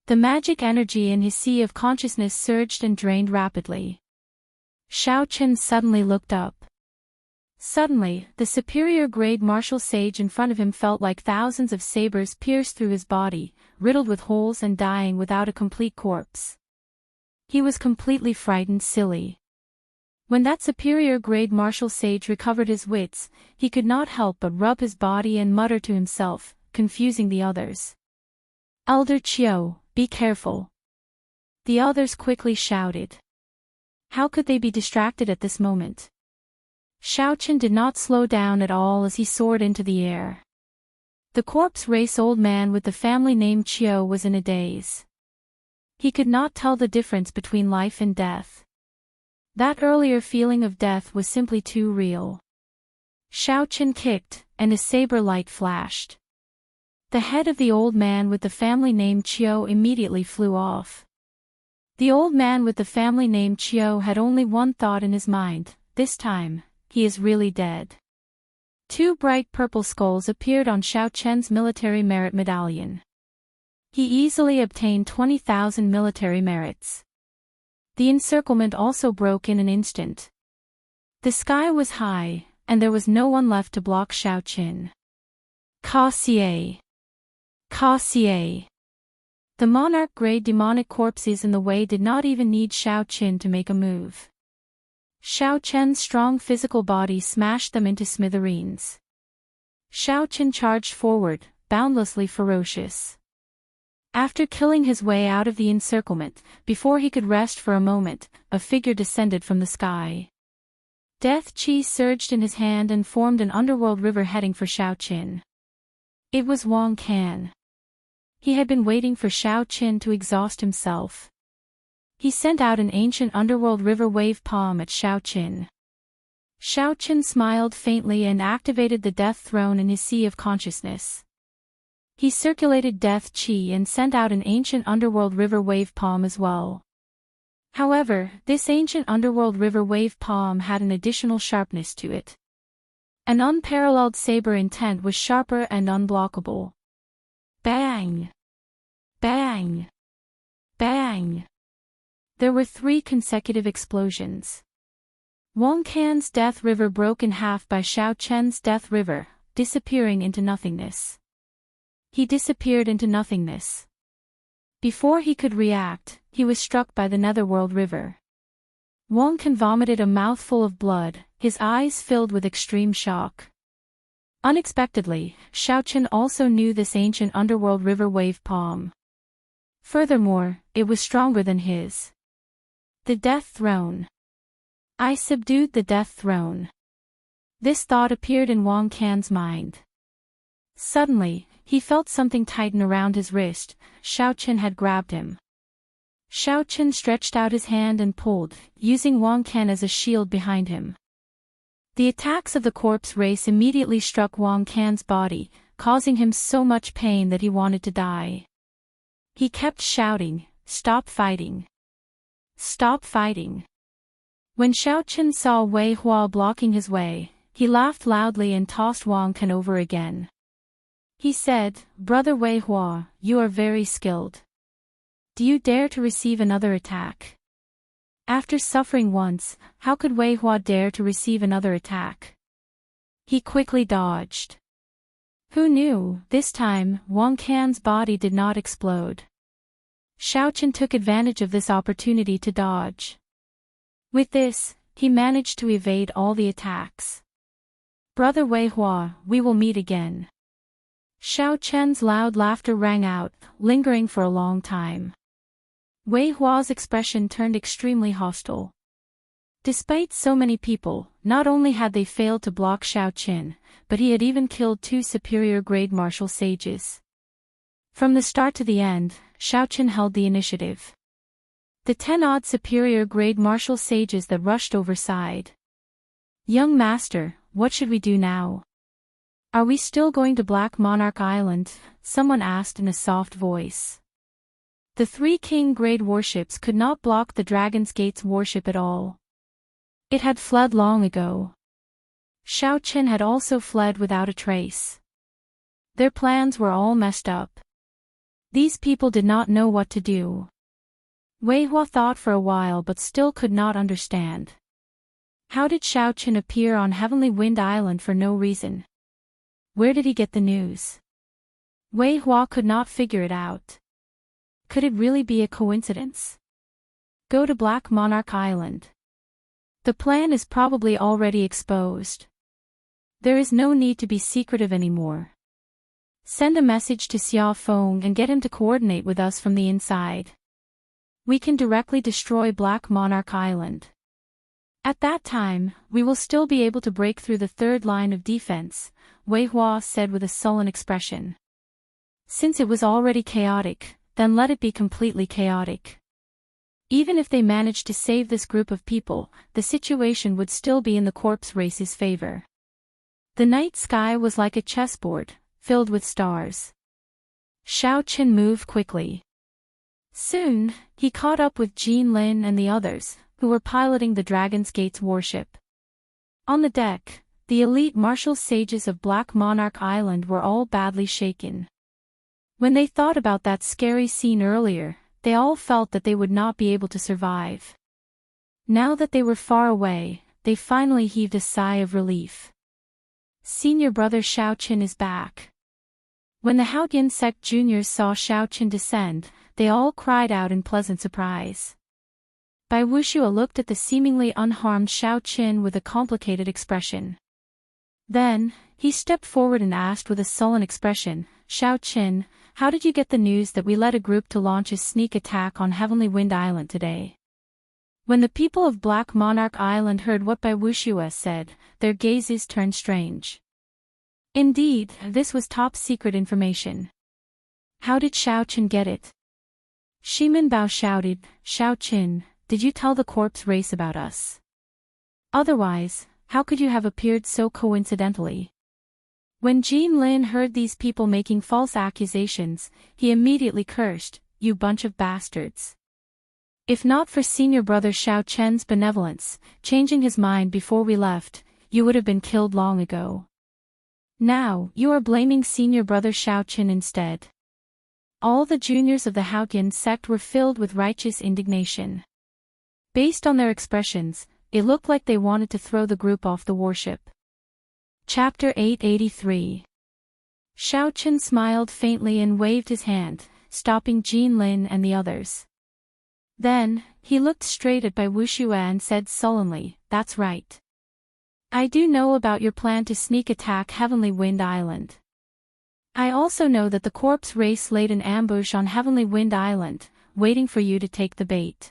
The magic energy in his sea of consciousness surged and drained rapidly. Xiao Chen suddenly looked up. Suddenly, the superior-grade martial sage in front of him felt like thousands of sabers pierced through his body, riddled with holes and dying without a complete corpse. He was completely frightened silly. When that superior-grade martial sage recovered his wits, he could not help but rub his body and mutter to himself, confusing the others. "Elder Chiu, be careful." The others quickly shouted. How could they be distracted at this moment? Xiao Chen did not slow down at all as he soared into the air. The corpse race old man with the family name Chiu was in a daze. He could not tell the difference between life and death. That earlier feeling of death was simply too real. Xiao Chen kicked, and a saber light flashed. The head of the old man with the family name Chiu immediately flew off. The old man with the family name Chiu had only one thought in his mind, this time. He is really dead. 2 bright purple skulls appeared on Xiao Chen's military merit medallion. He easily obtained 20,000 military merits. The encirclement also broke in an instant. The sky was high, and there was no one left to block Xiao Chen. Ka-Xie! Ka-Xie! The monarch-grade demonic corpses in the way did not even need Xiao Chen to make a move. Xiao Chen's strong physical body smashed them into smithereens. Xiao Chen charged forward, boundlessly ferocious. After killing his way out of the encirclement, before he could rest for a moment, a figure descended from the sky. Death Chi surged in his hand and formed an underworld river heading for Xiao Chen. It was Wang Can. He had been waiting for Xiao Chen to exhaust himself. He sent out an ancient underworld river wave palm at Xiao Chen. Xiao Chen smiled faintly and activated the death throne in his sea of consciousness. He circulated death chi and sent out an ancient underworld river wave palm as well. However, this ancient underworld river wave palm had an additional sharpness to it. An unparalleled saber intent was sharper and unblockable. Bang! Bang! Bang! There were 3 consecutive explosions. Wang Can's death river broke in half by Xiao Chen's death river, disappearing into nothingness. He disappeared into nothingness. Before he could react, he was struck by the netherworld river. Wang Can vomited a mouthful of blood, his eyes filled with extreme shock. Unexpectedly, Xiao Chen also knew this ancient underworld river wave palm. Furthermore, it was stronger than his. The Death Throne. I subdued the Death Throne. This thought appeared in Wang Can's mind. Suddenly, he felt something tighten around his wrist. Xiao Chen had grabbed him. Xiao Chen stretched out his hand and pulled, using Wang Can as a shield behind him. The attacks of the corpse race immediately struck Wang Can's body, causing him so much pain that he wanted to die. He kept shouting, "Stop fighting! Stop fighting!" When Xiao Chen saw Wei Hua blocking his way, he laughed loudly and tossed Wang Can over again. He said, "Brother Wei Hua, you are very skilled. Do you dare to receive another attack?" After suffering once, how could Wei Hua dare to receive another attack? He quickly dodged. Who knew, this time, Wang Can's body did not explode. Xiao Chen took advantage of this opportunity to dodge. With this, he managed to evade all the attacks. Brother Wei Hua, we will meet again. Xiao Chen's loud laughter rang out, lingering for a long time. Wei Hua's expression turned extremely hostile. Despite so many people, not only had they failed to block Xiao Chen, but he had even killed 2 superior-grade martial sages. From the start to the end, Xiao Chen held the initiative. The 10-odd superior-grade martial sages that rushed over sighed. Young master, what should we do now? Are we still going to Black Monarch Island? Someone asked in a soft voice. The 3 king-grade warships could not block the Dragon's Gate's warship at all. It had fled long ago. Xiao Chen had also fled without a trace. Their plans were all messed up. These people did not know what to do. Wei Hua thought for a while but still could not understand. How did Xiao Chen appear on Heavenly Wind Island for no reason? Where did he get the news? Wei Hua could not figure it out. Could it really be a coincidence? Go to Black Monarch Island. The plan is probably already exposed. There is no need to be secretive anymore. Send a message to Xia Feng and get him to coordinate with us from the inside. We can directly destroy Black Monarch Island. At that time, we will still be able to break through the 3rd line of defense, Wei Hua said with a sullen expression. Since it was already chaotic, then let it be completely chaotic. Even if they managed to save this group of people, the situation would still be in the corpse race's favor. The night sky was like a chessboard, filled with stars. Xiao Chen moved quickly. Soon, he caught up with Jin Lin and the others, who were piloting the Dragon's Gate's warship. On the deck, the elite martial sages of Black Monarch Island were all badly shaken. When they thought about that scary scene earlier, they all felt that they would not be able to survive. Now that they were far away, they finally heaved a sigh of relief. Senior brother Xiao Chen is back. When the Haotian sect juniors saw Xiao Chen descend, they all cried out in pleasant surprise. Bai Wuxue looked at the seemingly unharmed Xiao Chen with a complicated expression. Then, he stepped forward and asked with a sullen expression, Xiao Chen, how did you get the news that we led a group to launch a sneak attack on Heavenly Wind Island today? When the people of Black Monarch Island heard what Bai Wuxue said, their gazes turned strange. Indeed, this was top-secret information. How did Xiao Chen get it? Shimin Bao shouted, Xiao Chen, did you tell the corpse race about us? Otherwise, how could you have appeared so coincidentally? When Jin Lin heard these people making false accusations, he immediately cursed, you bunch of bastards. If not for senior brother Xiao Chen's benevolence, changing his mind before we left, you would have been killed long ago. Now, you are blaming senior brother Xiao Chen instead. All the juniors of the Haotian sect were filled with righteous indignation. Based on their expressions, it looked like they wanted to throw the group off the warship. Chapter 883. Xiao Chen smiled faintly and waved his hand, stopping Jin Lin and the others. Then, he looked straight at Bai Wuxue and said sullenly, that's right. I do know about your plan to sneak attack Heavenly Wind Island. I also know that the corpse race laid an ambush on Heavenly Wind Island, waiting for you to take the bait.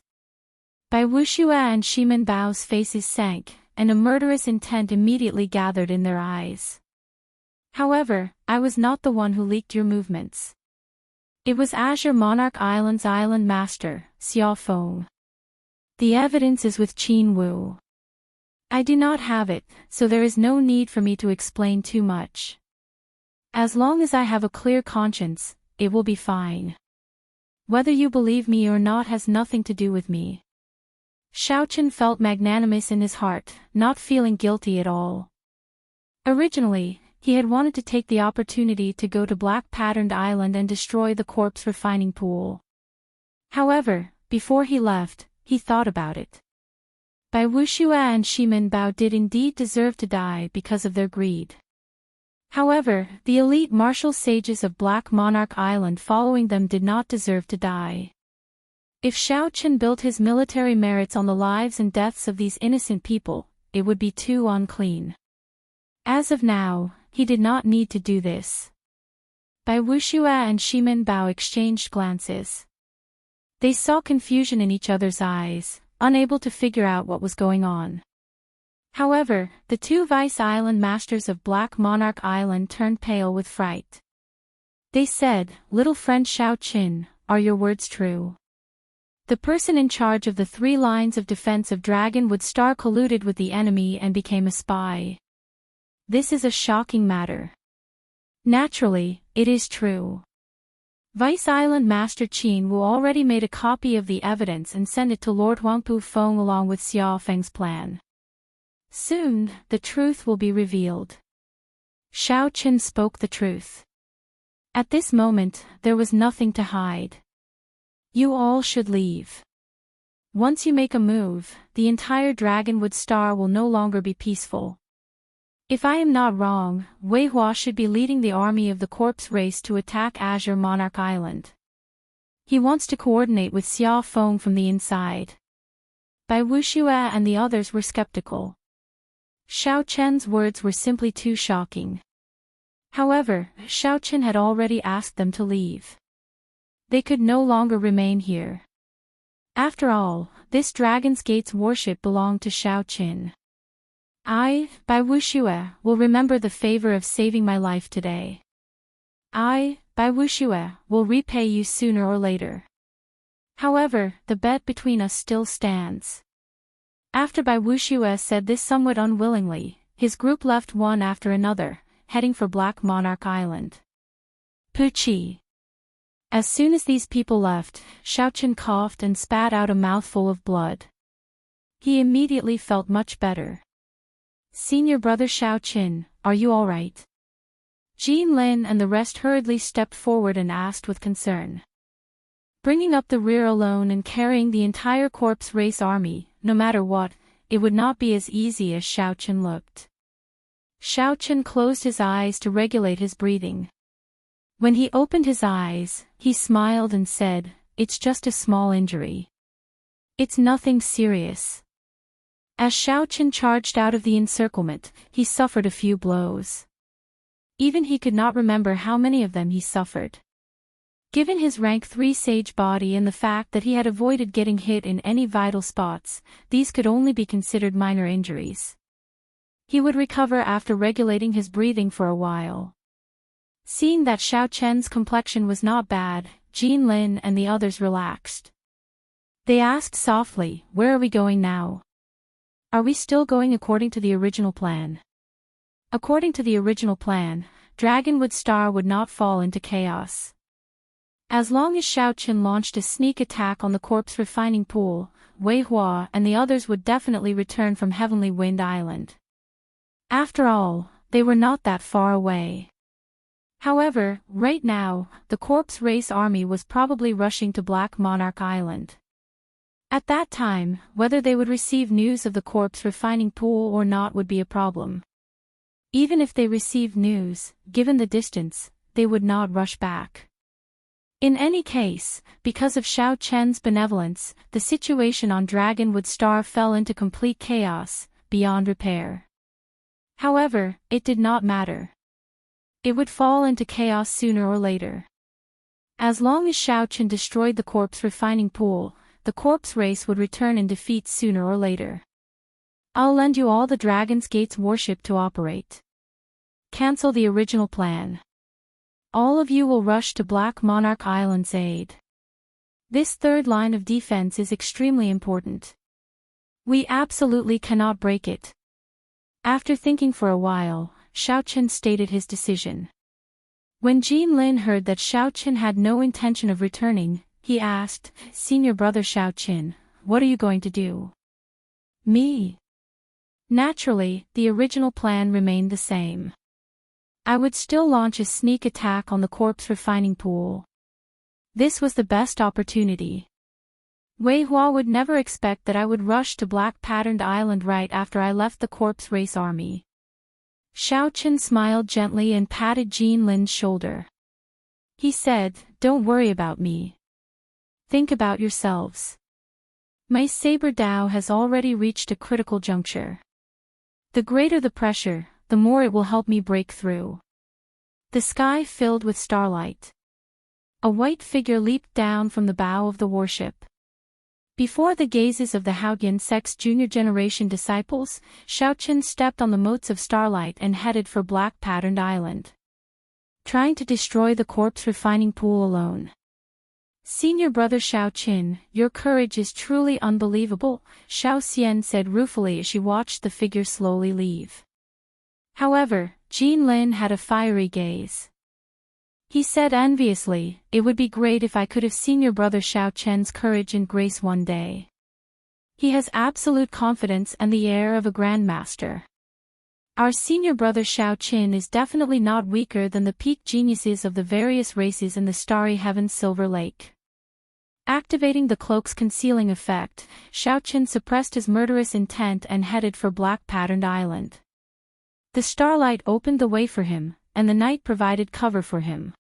Bai Wuxue and Shimin Bao's faces sank, and a murderous intent immediately gathered in their eyes. However, I was not the one who leaked your movements. It was Azure Monarch Island's island master, Xia Feng. The evidence is with Qin Wu. I do not have it, so there is no need for me to explain too much. As long as I have a clear conscience, it will be fine. Whether you believe me or not has nothing to do with me. Xiao Chen felt magnanimous in his heart, not feeling guilty at all. Originally, he had wanted to take the opportunity to go to Black Patterned Island and destroy the corpse refining pool. However, before he left, he thought about it. Bai Wuxue and Shimin Bao did indeed deserve to die because of their greed. However, the elite martial sages of Black Monarch Island following them did not deserve to die. If Xiaoqin built his military merits on the lives and deaths of these innocent people, it would be too unclean. As of now, he did not need to do this. Bai Wuxue and Shimin Bao exchanged glances. They saw confusion in each other's eyes, unable to figure out what was going on. However, the two vice island masters of Black Monarch Island turned pale with fright. They said, "Little friend Xiaoqin, are your words true? The person in charge of the 3 lines of defense of Dragonwood Star colluded with the enemy and became a spy. This is a shocking matter." Naturally, it is true. Vice Island Master Qin Wu already made a copy of the evidence and sent it to Lord Huangpu Feng along with Xiao Feng's plan. Soon, the truth will be revealed. Xiaoqin spoke the truth. At this moment, there was nothing to hide. You all should leave. Once you make a move, the entire Dragonwood Star will no longer be peaceful. If I am not wrong, Wei Hua should be leading the army of the corpse race to attack Azure Monarch Island. He wants to coordinate with Xiao Feng from the inside. Bai Wuxue and the others were skeptical. Xiaoqian's words were simply too shocking. However, Xiaoqin had already asked them to leave. They could no longer remain here. After all, this Dragon's Gate's worship belonged to Xiaoqin. I, Bai Wuxue, will remember the favor of saving my life today. I, Bai Wuxue, will repay you sooner or later. However, the bet between us still stands. After Bai Wuxue said this somewhat unwillingly, his group left one after another, heading for Black Monarch Island. Puchi. As soon as these people left, Xiaoqin coughed and spat out a mouthful of blood. He immediately felt much better. Senior brother Xiaoqin, are you all right? Jin Lin and the rest hurriedly stepped forward and asked with concern. Bringing up the rear alone and carrying the entire corpse race army, no matter what, it would not be as easy as Xiaoqin looked. Xiaoqin closed his eyes to regulate his breathing. When he opened his eyes, he smiled and said, "It's just a small injury. It's nothing serious." As Xiaoqin charged out of the encirclement, he suffered a few blows. Even he could not remember how many of them he suffered. Given his rank 3 sage body and the fact that he had avoided getting hit in any vital spots, these could only be considered minor injuries. He would recover after regulating his breathing for a while. Seeing that Xiaoqian's complexion was not bad, Jin Lin and the others relaxed. They asked softly, "Where are we going now? Are we still going according to the original plan?" According to the original plan, Dragonwood Star would not fall into chaos. As long as Xiaoqin launched a sneak attack on the corpse refining pool, Wei Hua and the others would definitely return from Heavenly Wind Island. After all, they were not that far away. However, right now, the corpse race army was probably rushing to Black Monarch Island. At that time, whether they would receive news of the corpse refining pool or not would be a problem. Even if they received news, given the distance, they would not rush back. In any case, because of Xiaoqian's benevolence, the situation on Dragonwood Star fell into complete chaos, beyond repair. However, it did not matter. It would fall into chaos sooner or later. As long as Xiaoqin destroyed the corpse refining pool, the corpse race would return in defeat sooner or later. I'll lend you all the Dragon's Gate's warship to operate. Cancel the original plan. All of you will rush to Black Monarch Island's aid. This 3rd line of defense is extremely important. We absolutely cannot break it. After thinking for a while, Xiaoqin stated his decision. When Jin Lin heard that Xiaoqin had no intention of returning, he asked, "Senior brother Xiaoqin, what are you going to do?" "Me?" Naturally, the original plan remained the same. I would still launch a sneak attack on the corpse refining pool. This was the best opportunity. Wei Hua would never expect that I would rush to Black Patterned Island right after I left the corpse race army. Xiao Chen smiled gently and patted Jin Lin's shoulder. He said, "Don't worry about me. Think about yourselves. My saber Dao has already reached a critical juncture. The greater the pressure, the more it will help me break through." The sky filled with starlight. A white figure leaped down from the bow of the warship. Before the gazes of the Haoyan sect's junior generation disciples, Xiao Chen stepped on the motes of starlight and headed for Black Patterned Island. Trying to destroy the corpse refining pool alone. "Senior brother Xiao Chen, your courage is truly unbelievable," Xiao Xian said ruefully as she watched the figure slowly leave. However, Jin Lin had a fiery gaze. He said enviously, "It would be great if I could have seen your brother Xiao Chen's courage and grace one day. He has absolute confidence and the air of a grandmaster. Our senior brother Xiao Chen is definitely not weaker than the peak geniuses of the various races in the starry heaven's silver lake." Activating the cloak's concealing effect, Xiao Chen suppressed his murderous intent and headed for Black Patterned Island. The starlight opened the way for him, and the night provided cover for him.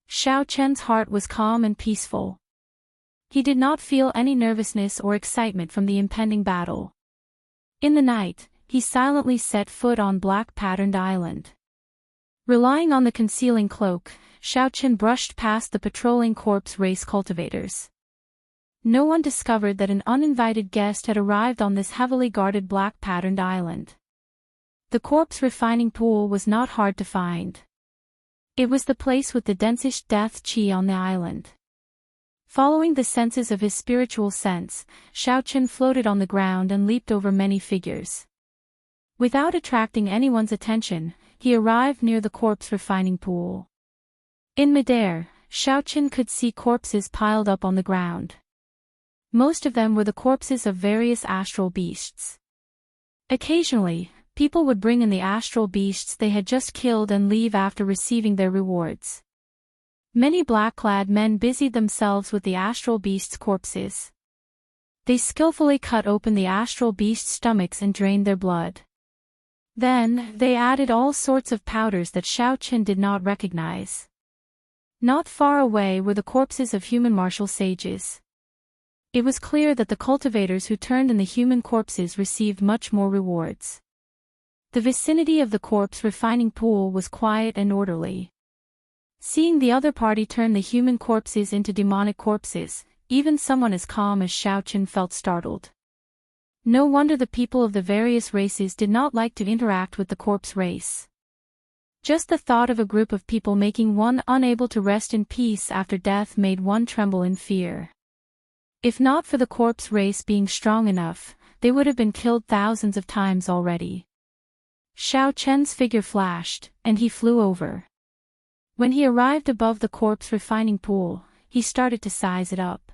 Xiao Chen's heart was calm and peaceful. He did not feel any nervousness or excitement from the impending battle. In the night, he silently set foot on Black Patterned Island. Relying on the concealing cloak, Xiao Chen brushed past the patrolling corpse race cultivators. No one discovered that an uninvited guest had arrived on this heavily guarded Black Patterned Island. The corpse refining pool was not hard to find. It was the place with the densest death qi on the island. Following the senses of his spiritual sense, Xiao Chen floated on the ground and leaped over many figures. Without attracting anyone's attention, he arrived near the corpse refining pool. In midair, Xiao Chen could see corpses piled up on the ground. Most of them were the corpses of various astral beasts. Occasionally, people would bring in the astral beasts they had just killed and leave after receiving their rewards. Many black-clad men busied themselves with the astral beasts' corpses. They skillfully cut open the astral beasts' stomachs and drained their blood. Then, they added all sorts of powders that Xiao Chen did not recognize. Not far away were the corpses of human martial sages. It was clear that the cultivators who turned in the human corpses received much more rewards. The vicinity of the corpse refining pool was quiet and orderly. Seeing the other party turn the human corpses into demonic corpses, even someone as calm as Xiao Chen felt startled. No wonder the people of the various races did not like to interact with the corpse race. Just the thought of a group of people making one unable to rest in peace after death made one tremble in fear. If not for the corpse race being strong enough, they would have been killed thousands of times already. Xiao Chen's figure flashed, and he flew over. When he arrived above the corpse refining pool, he started to size it up.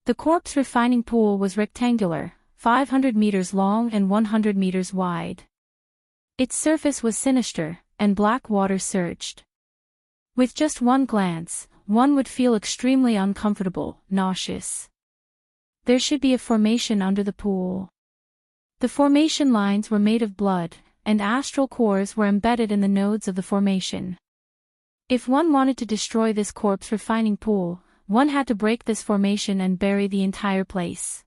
The corpse refining pool was rectangular, 500 meters long and 100 meters wide. Its surface was sinister, and black water surged. With just one glance, one would feel extremely uncomfortable, nauseous. There should be a formation under the pool. The formation lines were made of blood, and astral cores were embedded in the nodes of the formation. If one wanted to destroy this corpse refining pool, one had to break this formation and bury the entire place.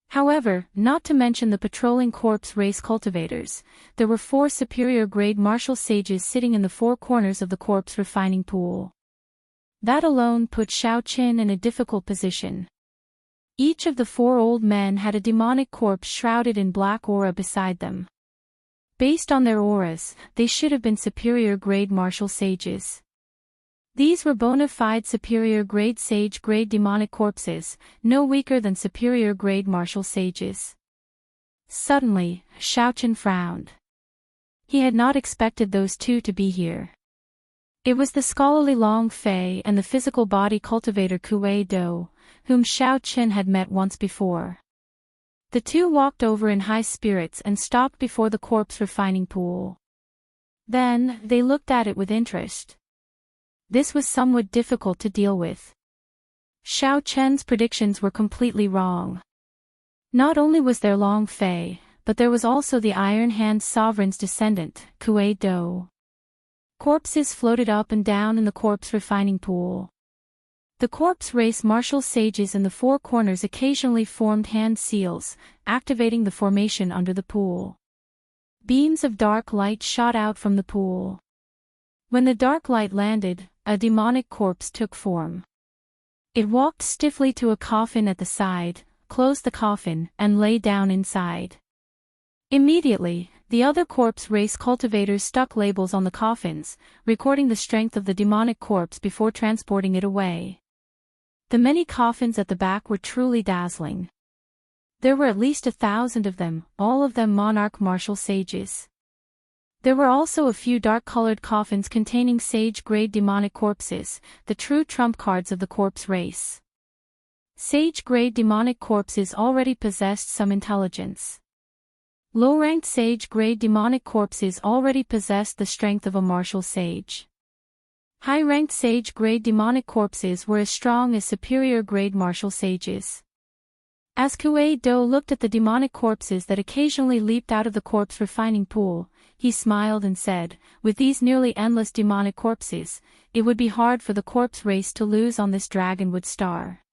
However, not to mention the patrolling corpse race cultivators, there were 4 superior-grade martial sages sitting in the 4 corners of the corpse refining pool. That alone put Xiao Chen in a difficult position. Each of the 4 old men had a demonic corpse shrouded in black aura beside them. Based on their auras, they should have been superior-grade martial sages. These were bona fide superior-grade sage-grade demonic corpses, no weaker than superior-grade martial sages. Suddenly, Xiao Chen frowned. He had not expected those 2 to be here. It was the scholarly Long Fei and the physical body cultivator Kuei Do, whom Xiao Chen had met once before. The 2 walked over in high spirits and stopped before the corpse refining pool. Then, they looked at it with interest. This was somewhat difficult to deal with. Xiao Chen's predictions were completely wrong. Not only was there Long Fei, but there was also the Iron Hand sovereign's descendant, Kuei-do. Corpses floated up and down in the corpse refining pool. The corpse race martial sages in the four corners occasionally formed hand seals, activating the formation under the pool. Beams of dark light shot out from the pool. When the dark light landed, a demonic corpse took form. It walked stiffly to a coffin at the side, closed the coffin, and lay down inside. Immediately, the other corpse race cultivators stuck labels on the coffins, recording the strength of the demonic corpse before transporting it away. The many coffins at the back were truly dazzling. There were at least 1,000 of them, all of them monarch martial sages. There were also a few dark-colored coffins containing sage-grade demonic corpses, the true trump cards of the corpse race. Sage-grade demonic corpses already possessed some intelligence. Low-ranked sage-grade demonic corpses already possessed the strength of a martial sage. High-ranked sage-grade demonic corpses were as strong as superior-grade martial sages. As Kuei-do looked at the demonic corpses that occasionally leaped out of the corpse refining pool, he smiled and said, "With these nearly endless demonic corpses, it would be hard for the corpse race to lose on this dragonwood star."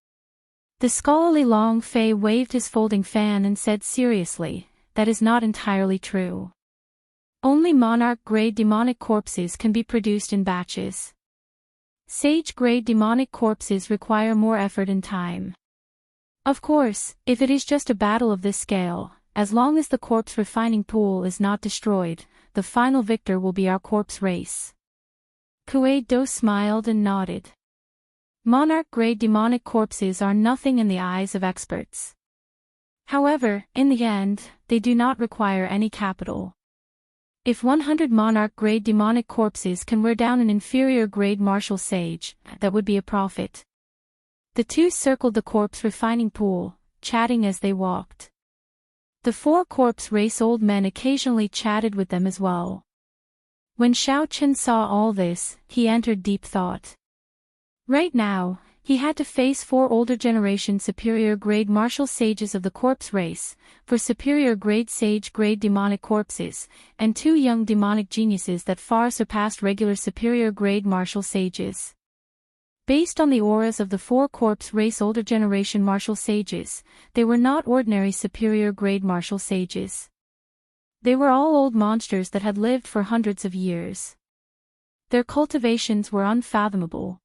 The scholarly Long Fei waved his folding fan and said seriously, "That is not entirely true. Only monarch-grade demonic corpses can be produced in batches. Sage-grade demonic corpses require more effort and time. Of course, if it is just a battle of this scale, as long as the corpse refining pool is not destroyed, the final victor will be our corpse race." Kuei-do smiled and nodded. Monarch-grade demonic corpses are nothing in the eyes of experts. However, in the end, they do not require any capital. If 100 monarch-grade demonic corpses can wear down an inferior-grade martial sage, that would be a profit. The two circled the corpse refining pool, chatting as they walked. The four corpse race old men occasionally chatted with them as well. When Xiao Chen saw all this, he entered deep thought. Right now, he had to face four older generation superior-grade martial sages of the corpse race, for superior-grade sage-grade demonic corpses, and two young demonic geniuses that far surpassed regular superior-grade martial sages. Based on the auras of the four corpse race older generation martial sages, they were not ordinary superior-grade martial sages. They were all old monsters that had lived for hundreds of years. Their cultivations were unfathomable.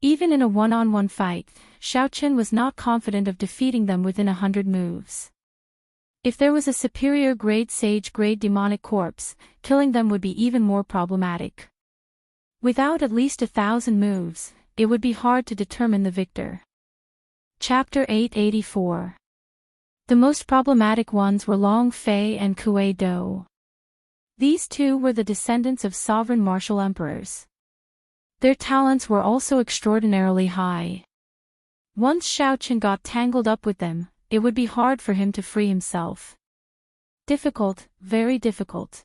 Even in a one-on-one fight, Xiao Chen was not confident of defeating them within 100 moves. If there was a superior-grade sage-grade demonic corpse, killing them would be even more problematic. Without at least 1,000 moves, it would be hard to determine the victor. Chapter 884. The most problematic ones were Long Fei and Kuei-do. These two were the descendants of sovereign martial emperors. Their talents were also extraordinarily high. Once Xiao Chen got tangled up with them, it would be hard for him to free himself. Difficult, very difficult.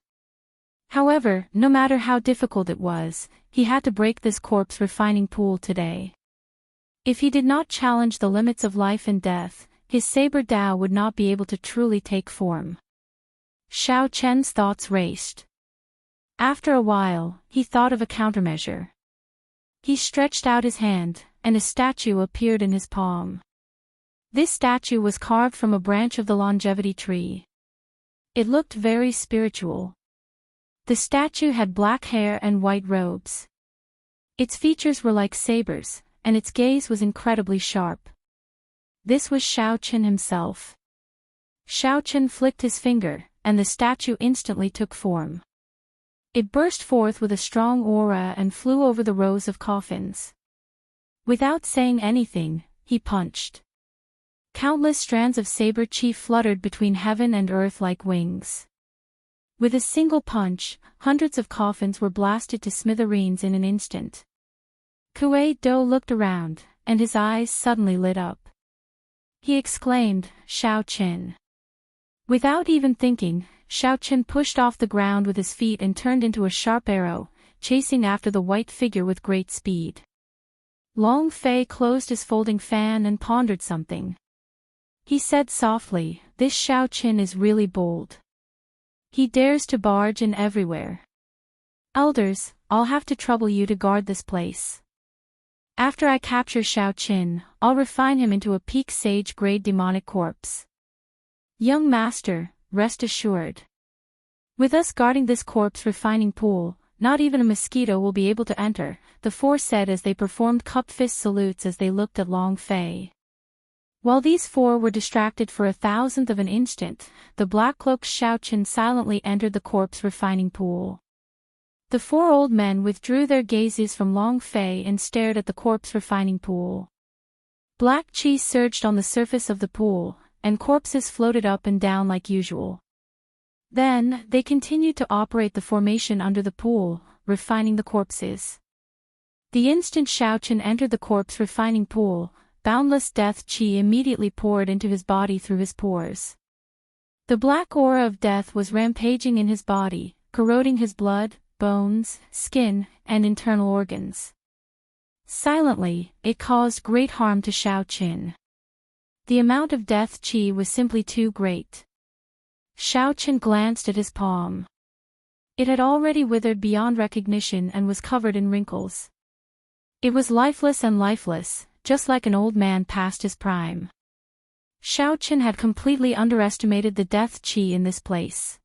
However, no matter how difficult it was, he had to break this corpse refining pool today. If he did not challenge the limits of life and death, his saber Dao would not be able to truly take form. Xiao Chen's thoughts raced. After a while, he thought of a countermeasure. He stretched out his hand, and a statue appeared in his palm. This statue was carved from a branch of the longevity tree. It looked very spiritual. The statue had black hair and white robes. Its features were like sabers, and its gaze was incredibly sharp. This was Xiao Chen himself. Xiao Chen flicked his finger, and the statue instantly took form. It burst forth with a strong aura and flew over the rows of coffins. Without saying anything, he punched. Countless strands of saber chi fluttered between heaven and earth like wings. With a single punch, hundreds of coffins were blasted to smithereens in an instant. Kuei-do looked around, and his eyes suddenly lit up. He exclaimed, "Xiao Chen." Without even thinking, Xiao Chen pushed off the ground with his feet and turned into a sharp arrow, chasing after the white figure with great speed. Long Fei closed his folding fan and pondered something. He said softly, "This Xiao Qin is really bold. He dares to barge in everywhere. Elders, I'll have to trouble you to guard this place. After I capture Xiao Qin, I'll refine him into a peak sage-grade demonic corpse. Young master, rest assured. With us guarding this corpse refining pool, not even a mosquito will be able to enter," the four said as they performed cup-fist salutes as they looked at Long Fei. While these four were distracted for 1,000th of an instant, the black-cloaked Xiao Qin silently entered the corpse refining pool. The four old men withdrew their gazes from Long Fei and stared at the corpse refining pool. Black chi surged on the surface of the pool, and corpses floated up and down like usual. Then, they continued to operate the formation under the pool, refining the corpses. The instant Xiao Qin entered the corpse refining pool, boundless death chi immediately poured into his body through his pores. The black aura of death was rampaging in his body, corroding his blood, bones, skin, and internal organs. Silently, it caused great harm to Xiao Qin. The amount of death chi was simply too great. Xiao Qin glanced at his palm. It had already withered beyond recognition and was covered in wrinkles. It was lifeless and lifeless, just like an old man past his prime. Xiao Qin had completely underestimated the death chi in this place.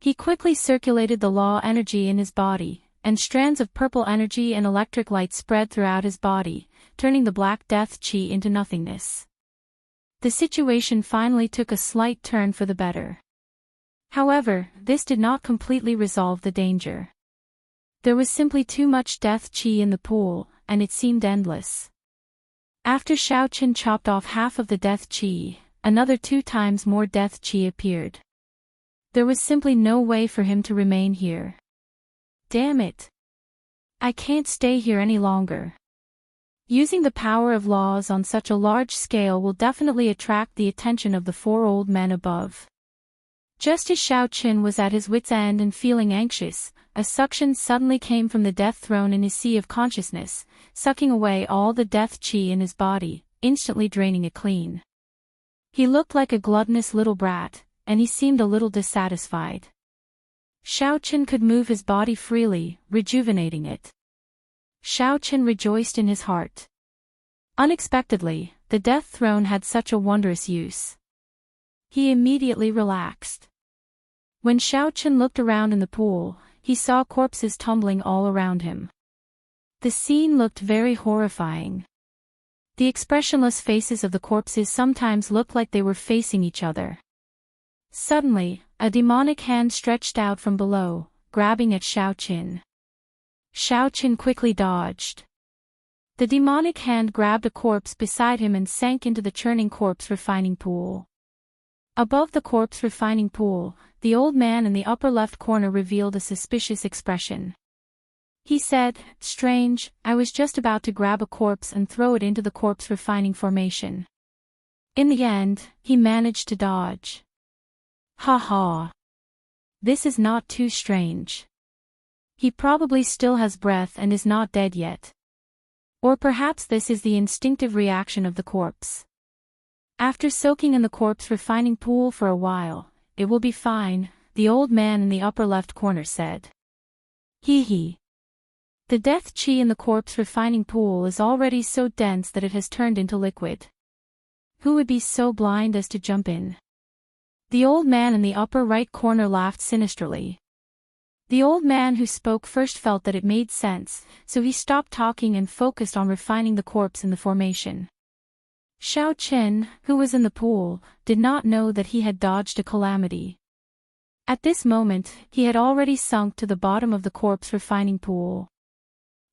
He quickly circulated the law energy in his body, and strands of purple energy and electric light spread throughout his body, turning the black death chi into nothingness. The situation finally took a slight turn for the better. However, this did not completely resolve the danger. There was simply too much death chi in the pool, and it seemed endless. After Xiao Qin chopped off half of the death chi, another 2 times more death chi appeared. There was simply no way for him to remain here. Damn it! I can't stay here any longer. Using the power of laws on such a large scale will definitely attract the attention of the 4 old men above. Just as Xiao Qin was at his wit's end and feeling anxious, a suction suddenly came from the death throne in his sea of consciousness, sucking away all the death chi in his body, instantly draining it clean. He looked like a gluttonous little brat, and he seemed a little dissatisfied. Xiao Qin could move his body freely, rejuvenating it. Xiao Qin rejoiced in his heart. Unexpectedly, the death throne had such a wondrous use. He immediately relaxed. When Xiao Qin looked around in the pool, he saw corpses tumbling all around him. The scene looked very horrifying. The expressionless faces of the corpses sometimes looked like they were facing each other. Suddenly, a demonic hand stretched out from below, grabbing at Xiao Qin. Xiao Qin quickly dodged. The demonic hand grabbed a corpse beside him and sank into the churning corpse refining pool. Above the corpse refining pool, the old man in the upper left corner revealed a suspicious expression. He said, "Strange, I was just about to grab a corpse and throw it into the corpse refining formation. In the end, he managed to dodge. Ha ha. This is not too strange. He probably still has breath and is not dead yet. Or perhaps this is the instinctive reaction of the corpse. After soaking in the corpse refining pool for a while, it will be fine," the old man in the upper left corner said. Hee hee. The death chi in the corpse refining pool is already so dense that it has turned into liquid. Who would be so blind as to jump in? The old man in the upper right corner laughed sinisterly. The old man who spoke first felt that it made sense, so he stopped talking and focused on refining the corpse in the formation. Xiao Qin, who was in the pool, did not know that he had dodged a calamity. At this moment, he had already sunk to the bottom of the corpse refining pool.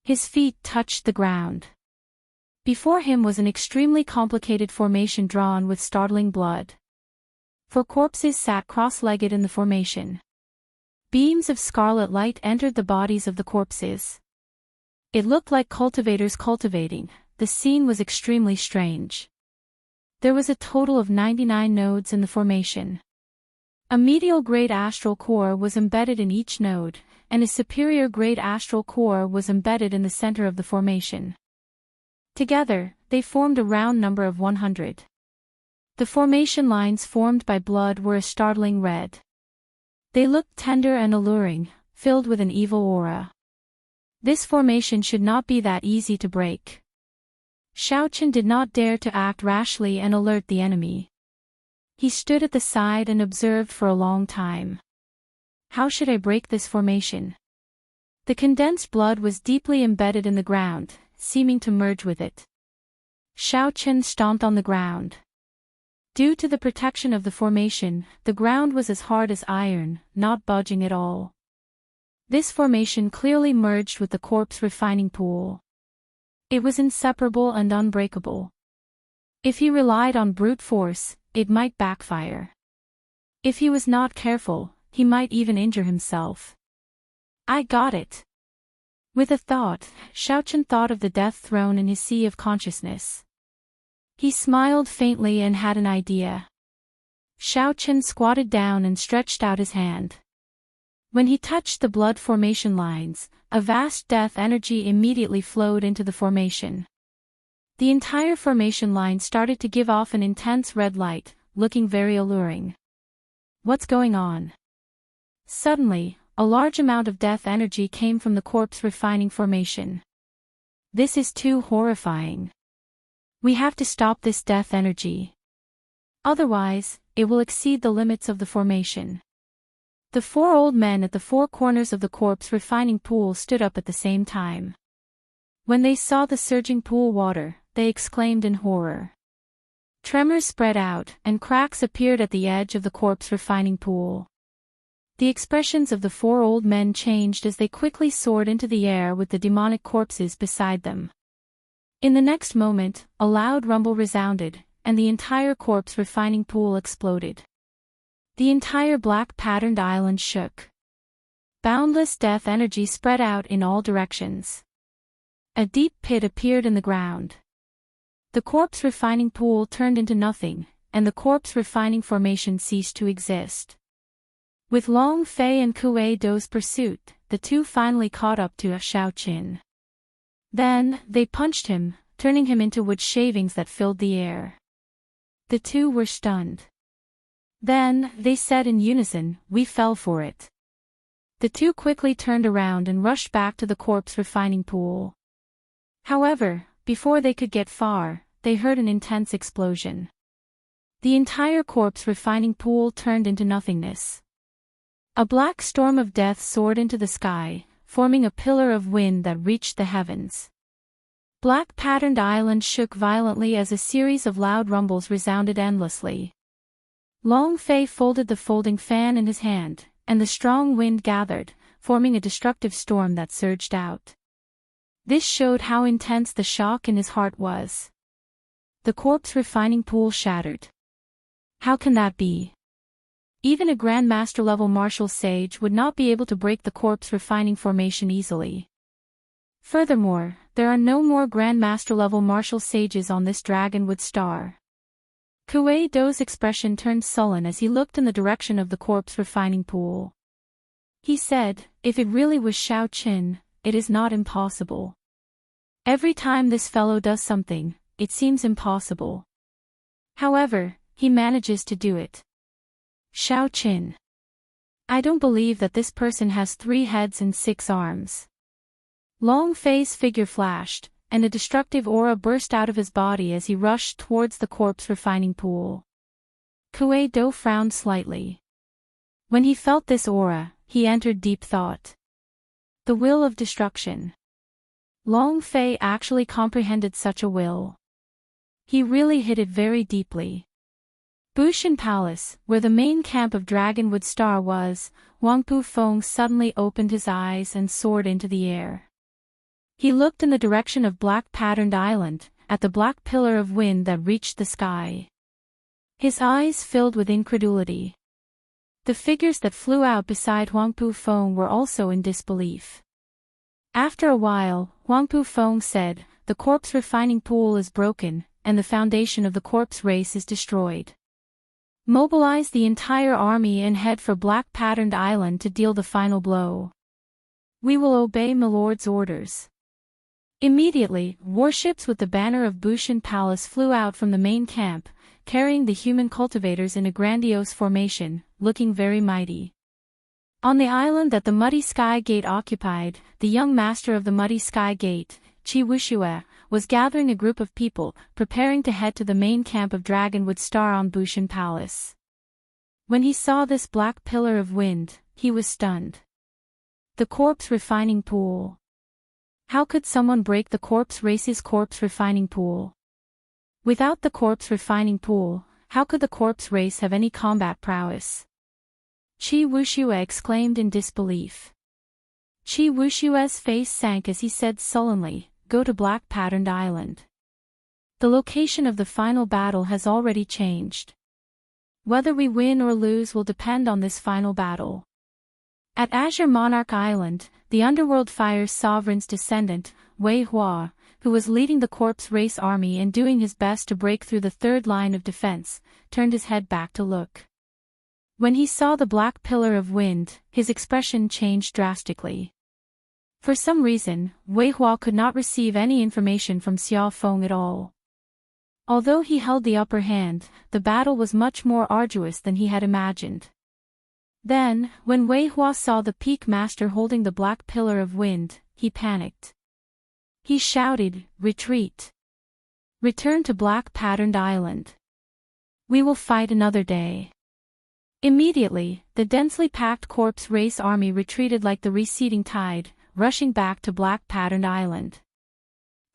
His feet touched the ground. Before him was an extremely complicated formation drawn with startling blood. 4 corpses sat cross-legged in the formation. Beams of scarlet light entered the bodies of the corpses. It looked like cultivators cultivating. The scene was extremely strange. There was a total of 99 nodes in the formation. A medial grade astral core was embedded in each node, and a superior grade astral core was embedded in the center of the formation. Together, they formed a round number of 100. The formation lines formed by blood were a startling red. They looked tender and alluring, filled with an evil aura. This formation should not be that easy to break. Xiaochen did not dare to act rashly and alert the enemy. He stood at the side and observed for a long time. How should I break this formation? The condensed blood was deeply embedded in the ground, seeming to merge with it. Xiaochen stomped on the ground. Due to the protection of the formation, the ground was as hard as iron, not budging at all. This formation clearly merged with the corpse refining pool. It was inseparable and unbreakable. If he relied on brute force, it might backfire. If he was not careful, he might even injure himself. I got it. With a thought, Xiaochen thought of the death throne in his sea of consciousness. He smiled faintly and had an idea. Xiaochen squatted down and stretched out his hand. When he touched the blood formation lines, a vast death energy immediately flowed into the formation. The entire formation line started to give off an intense red light, looking very alluring. What's going on? Suddenly, a large amount of death energy came from the corpse refining formation. This is too horrifying. We have to stop this death energy. Otherwise, it will exceed the limits of the formation. The four old men at the four corners of the corpse refining pool stood up at the same time. When they saw the surging pool water, they exclaimed in horror. Tremors spread out, and cracks appeared at the edge of the corpse refining pool. The expressions of the four old men changed as they quickly soared into the air with the demonic corpses beside them. In the next moment, a loud rumble resounded, and the entire corpse refining pool exploded. The entire black patterned island shook. Boundless death energy spread out in all directions. A deep pit appeared in the ground. The corpse refining pool turned into nothing, and the corpse refining formation ceased to exist. With Long Fei and Kuei Dou's pursuit, the two finally caught up to Xiaochen. Then, they punched him, turning him into wood shavings that filled the air. The two were stunned. Then, they said in unison, "We fell for it." The two quickly turned around and rushed back to the corpse refining pool. However, before they could get far, they heard an intense explosion. The entire corpse refining pool turned into nothingness. A black storm of death soared into the sky, forming a pillar of wind that reached the heavens. Black patterned island shook violently as a series of loud rumbles resounded endlessly. Long Fei folded the folding fan in his hand, and the strong wind gathered, forming a destructive storm that surged out. This showed how intense the shock in his heart was. The corpse refining pool shattered. How can that be? Even a Grandmaster level martial sage would not be able to break the corpse refining formation easily. Furthermore, there are no more Grandmaster level martial sages on this Dragonwood star. Kuei Dou's expression turned sullen as he looked in the direction of the corpse refining pool. He said, "If it really was Xiaochen, it is not impossible. Every time this fellow does something, it seems impossible. However, he manages to do it. Xiaochen. I don't believe that this person has 3 heads and 6 arms." Long Fei's figure flashed, and a destructive aura burst out of his body as he rushed towards the corpse refining pool. Kuei Dou frowned slightly. When he felt this aura, he entered deep thought. The will of destruction. Long Fei actually comprehended such a will. He really hid it very deeply. Bushin Palace, where the main camp of Dragonwood Star was, Wangpu Feng suddenly opened his eyes and soared into the air. He looked in the direction of Black Patterned Island, at the black pillar of wind that reached the sky. His eyes filled with incredulity. The figures that flew out beside Wangpu Feng were also in disbelief. After a while, Wangpu Feng said, "The corpse refining pool is broken, and the foundation of the corpse race is destroyed. Mobilize the entire army and head for Black Patterned Island to deal the final blow. We will obey Milord's orders." Immediately, warships with the banner of Bushin Palace flew out from the main camp, carrying the human cultivators in a grandiose formation, looking very mighty. On the island that the Muddy Sky Gate occupied, the young master of the Muddy Sky Gate, Chi Wuxue, was gathering a group of people, preparing to head to the main camp of Dragonwood Star on Bushan Palace. When he saw this black pillar of wind, he was stunned. The corpse refining pool. How could someone break the corpse race's corpse refining pool? Without the corpse refining pool, how could the corpse race have any combat prowess? Chi Wuxue exclaimed in disbelief. Chi Wuxue's face sank as he said sullenly, "Go to Black Patterned Island. The location of the final battle has already changed. Whether we win or lose will depend on this final battle." At Azure Monarch Island, the Underworld Fire's sovereign's descendant, Wei Hua, who was leading the corpse race army and doing his best to break through the third line of defense, turned his head back to look. When he saw the black pillar of wind, his expression changed drastically. For some reason, Wei Hua could not receive any information from Xiao Feng at all. Although he held the upper hand, the battle was much more arduous than he had imagined. Then, when Wei Hua saw the Peak Master holding the black pillar of wind, he panicked. He shouted, "Retreat! Return to Black Patterned Island. We will fight another day." Immediately, the densely packed corpse race army retreated like the receding tide, rushing back to Black Patterned Island.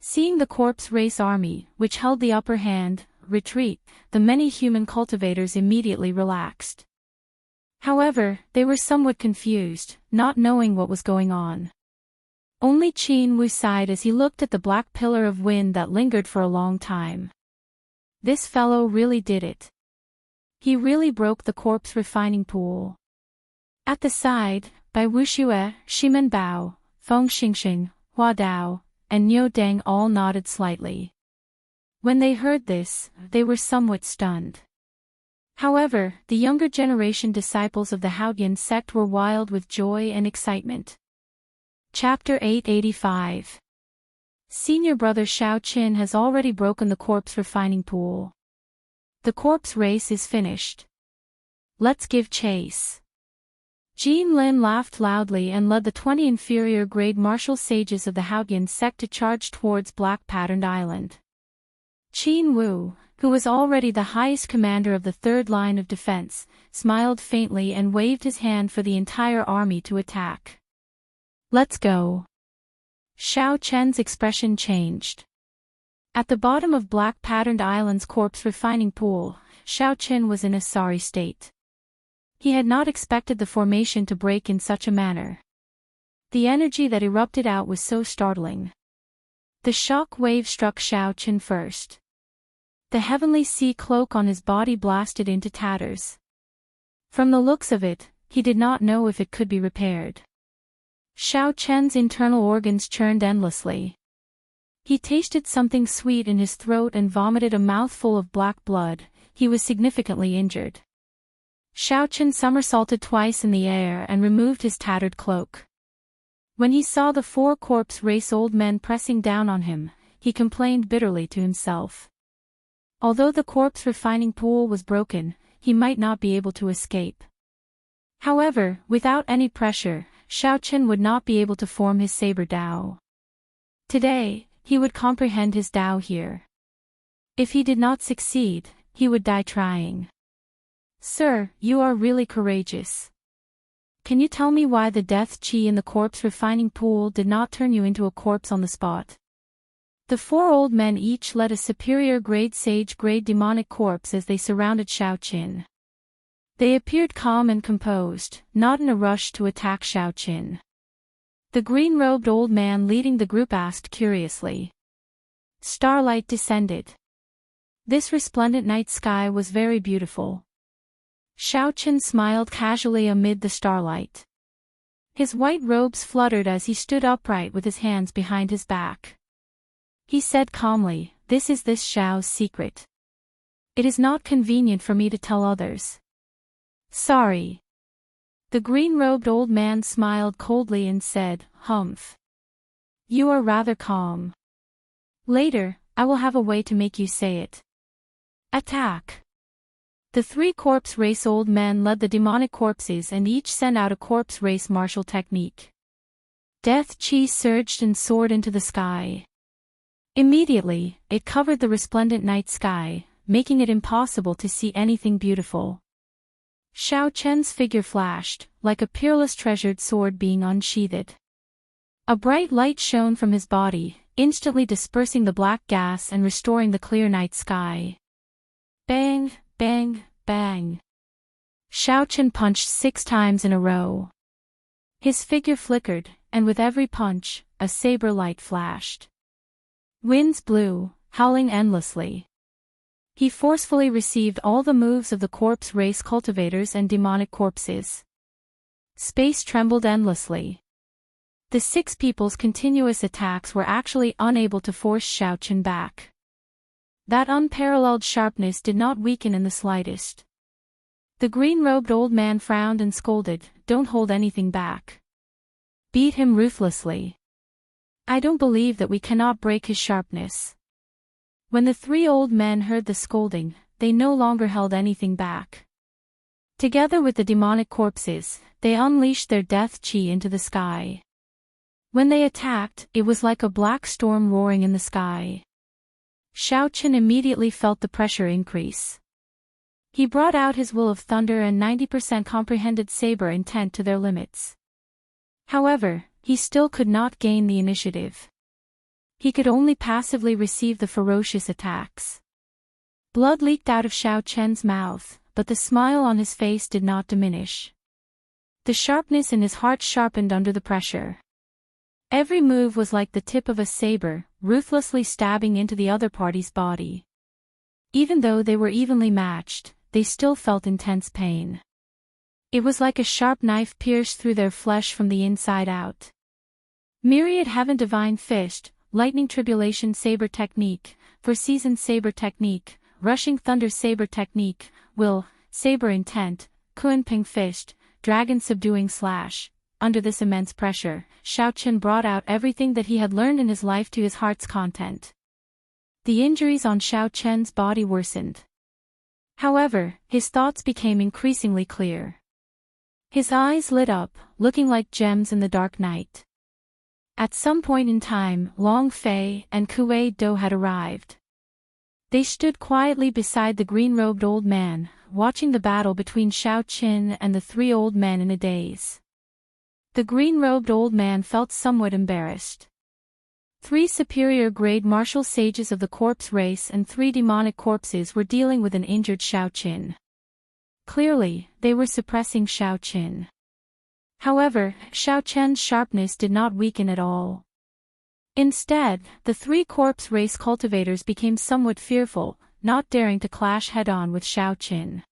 Seeing the corpse race army, which held the upper hand, retreat, the many human cultivators immediately relaxed. However, they were somewhat confused, not knowing what was going on. Only Qin Wu sighed as he looked at the black pillar of wind that lingered for a long time. This fellow really did it. He really broke the corpse refining pool. At the side, Bai Wuxue, Shimen Bao, Feng Xingxing, Hua Dao, and Niu Deng all nodded slightly. When they heard this, they were somewhat stunned. However, the younger generation disciples of the Haotian sect were wild with joy and excitement. Chapter 885. Senior brother Shao Qin has already broken the corpse refining pool. The corpse race is finished. Let's give chase. Jean Lin laughed loudly and led the 20 inferior grade martial sages of the Haotian sect to charge towards Black Patterned Island. Qin Wu, who was already the highest commander of the third line of defense, smiled faintly and waved his hand for the entire army to attack. Let's go. Shao Chen's expression changed. At the bottom of Black Patterned Island's corpse refining pool, Shao Chen was in a sorry state. He had not expected the formation to break in such a manner. The energy that erupted out was so startling. The shock wave struck Shao Chen first. The heavenly sea cloak on his body blasted into tatters. From the looks of it, he did not know if it could be repaired. Shao Chen's internal organs churned endlessly. He tasted something sweet in his throat and vomited a mouthful of black blood. He was significantly injured. Shao Chen somersaulted twice in the air and removed his tattered cloak. When he saw the 4 corpse race old men pressing down on him, he complained bitterly to himself. Although the corpse refining pool was broken, he might not be able to escape. However, without any pressure, Shao Chen would not be able to form his saber Dao. Today, he would comprehend his Dao here. If he did not succeed, he would die trying. Sir, you are really courageous. Can you tell me why the death chi in the corpse refining pool did not turn you into a corpse on the spot? The 4 old men each led a superior grade sage grade demonic corpse as they surrounded Shao Qin. They appeared calm and composed, not in a rush to attack Shao Qin. The green-robed old man leading the group asked curiously. Starlight descended. This resplendent night sky was very beautiful. Shao Chen smiled casually amid the starlight. His white robes fluttered as he stood upright with his hands behind his back. He said calmly, "This is this Shao's secret. It is not convenient for me to tell others. Sorry." The green-robed old man smiled coldly and said, "Humph. You are rather calm. Later, I will have a way to make you say it." Attack! The three corpse race old men led the demonic corpses and each sent out a corpse race martial technique. Death chi surged and soared into the sky. Immediately, it covered the resplendent night sky, making it impossible to see anything beautiful. Xiao Chen's figure flashed, like a peerless treasured sword being unsheathed. A bright light shone from his body, instantly dispersing the black gas and restoring the clear night sky. Bang, bang, bang. Xiao Chen punched 6 times in a row. His figure flickered, and with every punch, a saber light flashed. Winds blew, howling endlessly. He forcefully received all the moves of the corpse race cultivators and demonic corpses. Space trembled endlessly. The 6 people's continuous attacks were actually unable to force Xiao Chen back. That unparalleled sharpness did not weaken in the slightest. The green-robed old man frowned and scolded, "Don't hold anything back. Beat him ruthlessly. I don't believe that we cannot break his sharpness." When the 3 old men heard the scolding, they no longer held anything back. Together with the demonic corpses, they unleashed their death chi into the sky. When they attacked, it was like a black storm roaring in the sky. Xiao Chen immediately felt the pressure increase. He brought out his will of thunder and 90% comprehended saber intent to their limits. However, he still could not gain the initiative. He could only passively receive the ferocious attacks. Blood leaked out of Xiao Chen's mouth, but the smile on his face did not diminish. The sharpness in his heart sharpened under the pressure. Every move was like the tip of a saber, ruthlessly stabbing into the other party's body. Even though they were evenly matched, they still felt intense pain. It was like a sharp knife pierced through their flesh from the inside out. Myriad Heaven Divine Fist, Lightning Tribulation Saber Technique, For Season Saber Technique, Rushing Thunder Saber Technique, Will, Saber Intent, Kun Ping Fist, Dragon Subduing Slash. Under this immense pressure, Xiao Chen brought out everything that he had learned in his life to his heart's content. The injuries on Xiao Chen's body worsened. However, his thoughts became increasingly clear. His eyes lit up, looking like gems in the dark night. At some point in time, Long Fei and Kuei Do had arrived. They stood quietly beside the green-robed old man, watching the battle between Xiao Chen and the 3 old men in a daze. The green-robed old man felt somewhat embarrassed. 3 superior-grade martial sages of the corpse race and 3 demonic corpses were dealing with an injured Xiao Chen. Clearly, they were suppressing Xiao Chen. However, Xiao Chen's sharpness did not weaken at all. Instead, the 3 corpse race cultivators became somewhat fearful, not daring to clash head-on with Xiao Chen.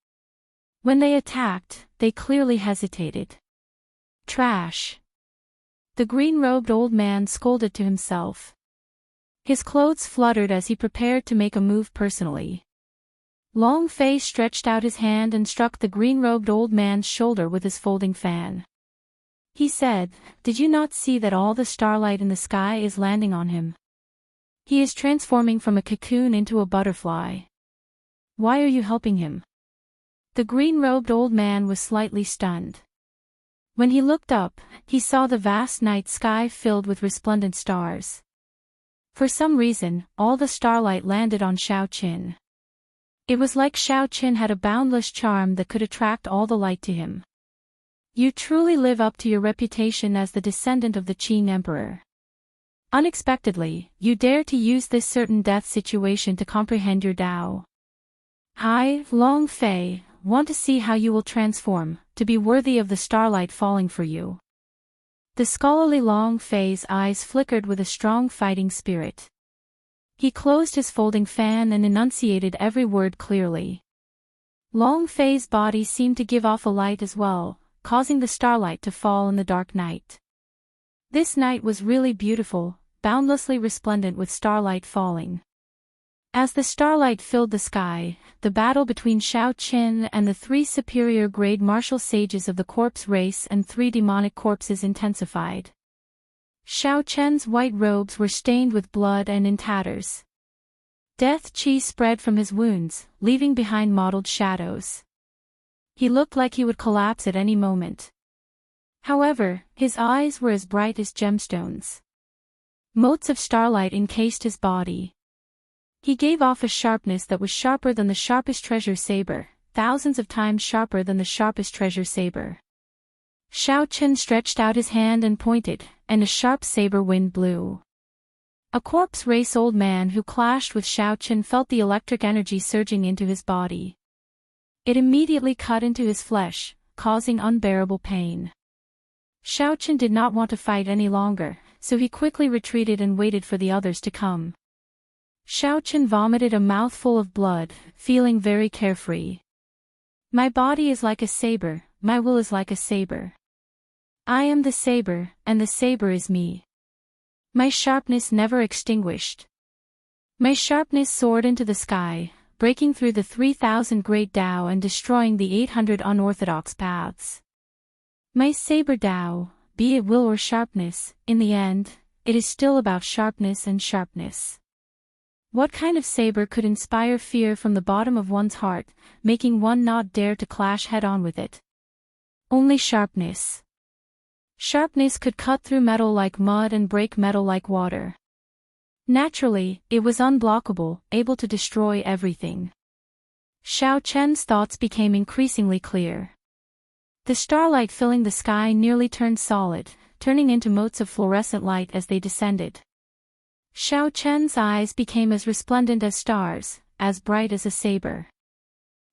When they attacked, they clearly hesitated. Trash! The green-robed old man scolded to himself. His clothes fluttered as he prepared to make a move personally. Long Fei stretched out his hand and struck the green-robed old man's shoulder with his folding fan. He said, "Did you not see that all the starlight in the sky is landing on him? He is transforming from a cocoon into a butterfly. Why are you helping him?" The green-robed old man was slightly stunned. When he looked up, he saw the vast night sky filled with resplendent stars. For some reason, all the starlight landed on Xiao Chen. It was like Xiao Chen had a boundless charm that could attract all the light to him. "You truly live up to your reputation as the descendant of the Qing Emperor. Unexpectedly, you dare to use this certain death situation to comprehend your Tao. I, Long Fei, want to see how you will transform, to be worthy of the starlight falling for you." The scholarly Long Fei's eyes flickered with a strong fighting spirit. He closed his folding fan and enunciated every word clearly. Long Fei's body seemed to give off a light as well, causing the starlight to fall in the dark night. This night was really beautiful, boundlessly resplendent with starlight falling. As the starlight filled the sky, the battle between Xiao Chen and the 3 superior-grade martial sages of the corpse race and 3 demonic corpses intensified. Xiao Chen's white robes were stained with blood and in tatters. Death chi spread from his wounds, leaving behind mottled shadows. He looked like he would collapse at any moment. However, his eyes were as bright as gemstones. Motes of starlight encased his body. He gave off a sharpness that was sharper than the sharpest treasure saber, thousands of times sharper than the sharpest treasure saber. Xiao Chen stretched out his hand and pointed, and a sharp saber wind blew. A corpse-race-old man who clashed with Xiao Chen felt the electric energy surging into his body. It immediately cut into his flesh, causing unbearable pain. Xiao Chen did not want to fight any longer, so he quickly retreated and waited for the others to come. Xiao Chen vomited a mouthful of blood, feeling very carefree. My body is like a saber, my will is like a saber. I am the saber, and the saber is me. My sharpness never extinguished. My sharpness soared into the sky, breaking through the 3,000 great Tao and destroying the 800 unorthodox paths. My saber Tao, be it will or sharpness, in the end, it is still about sharpness and sharpness. What kind of saber could inspire fear from the bottom of one's heart, making one not dare to clash head-on with it? Only sharpness. Sharpness could cut through metal like mud and break metal like water. Naturally, it was unblockable, able to destroy everything. Xiao Chen's thoughts became increasingly clear. The starlight filling the sky nearly turned solid, turning into motes of fluorescent light as they descended. Xiao Chen's eyes became as resplendent as stars, as bright as a saber.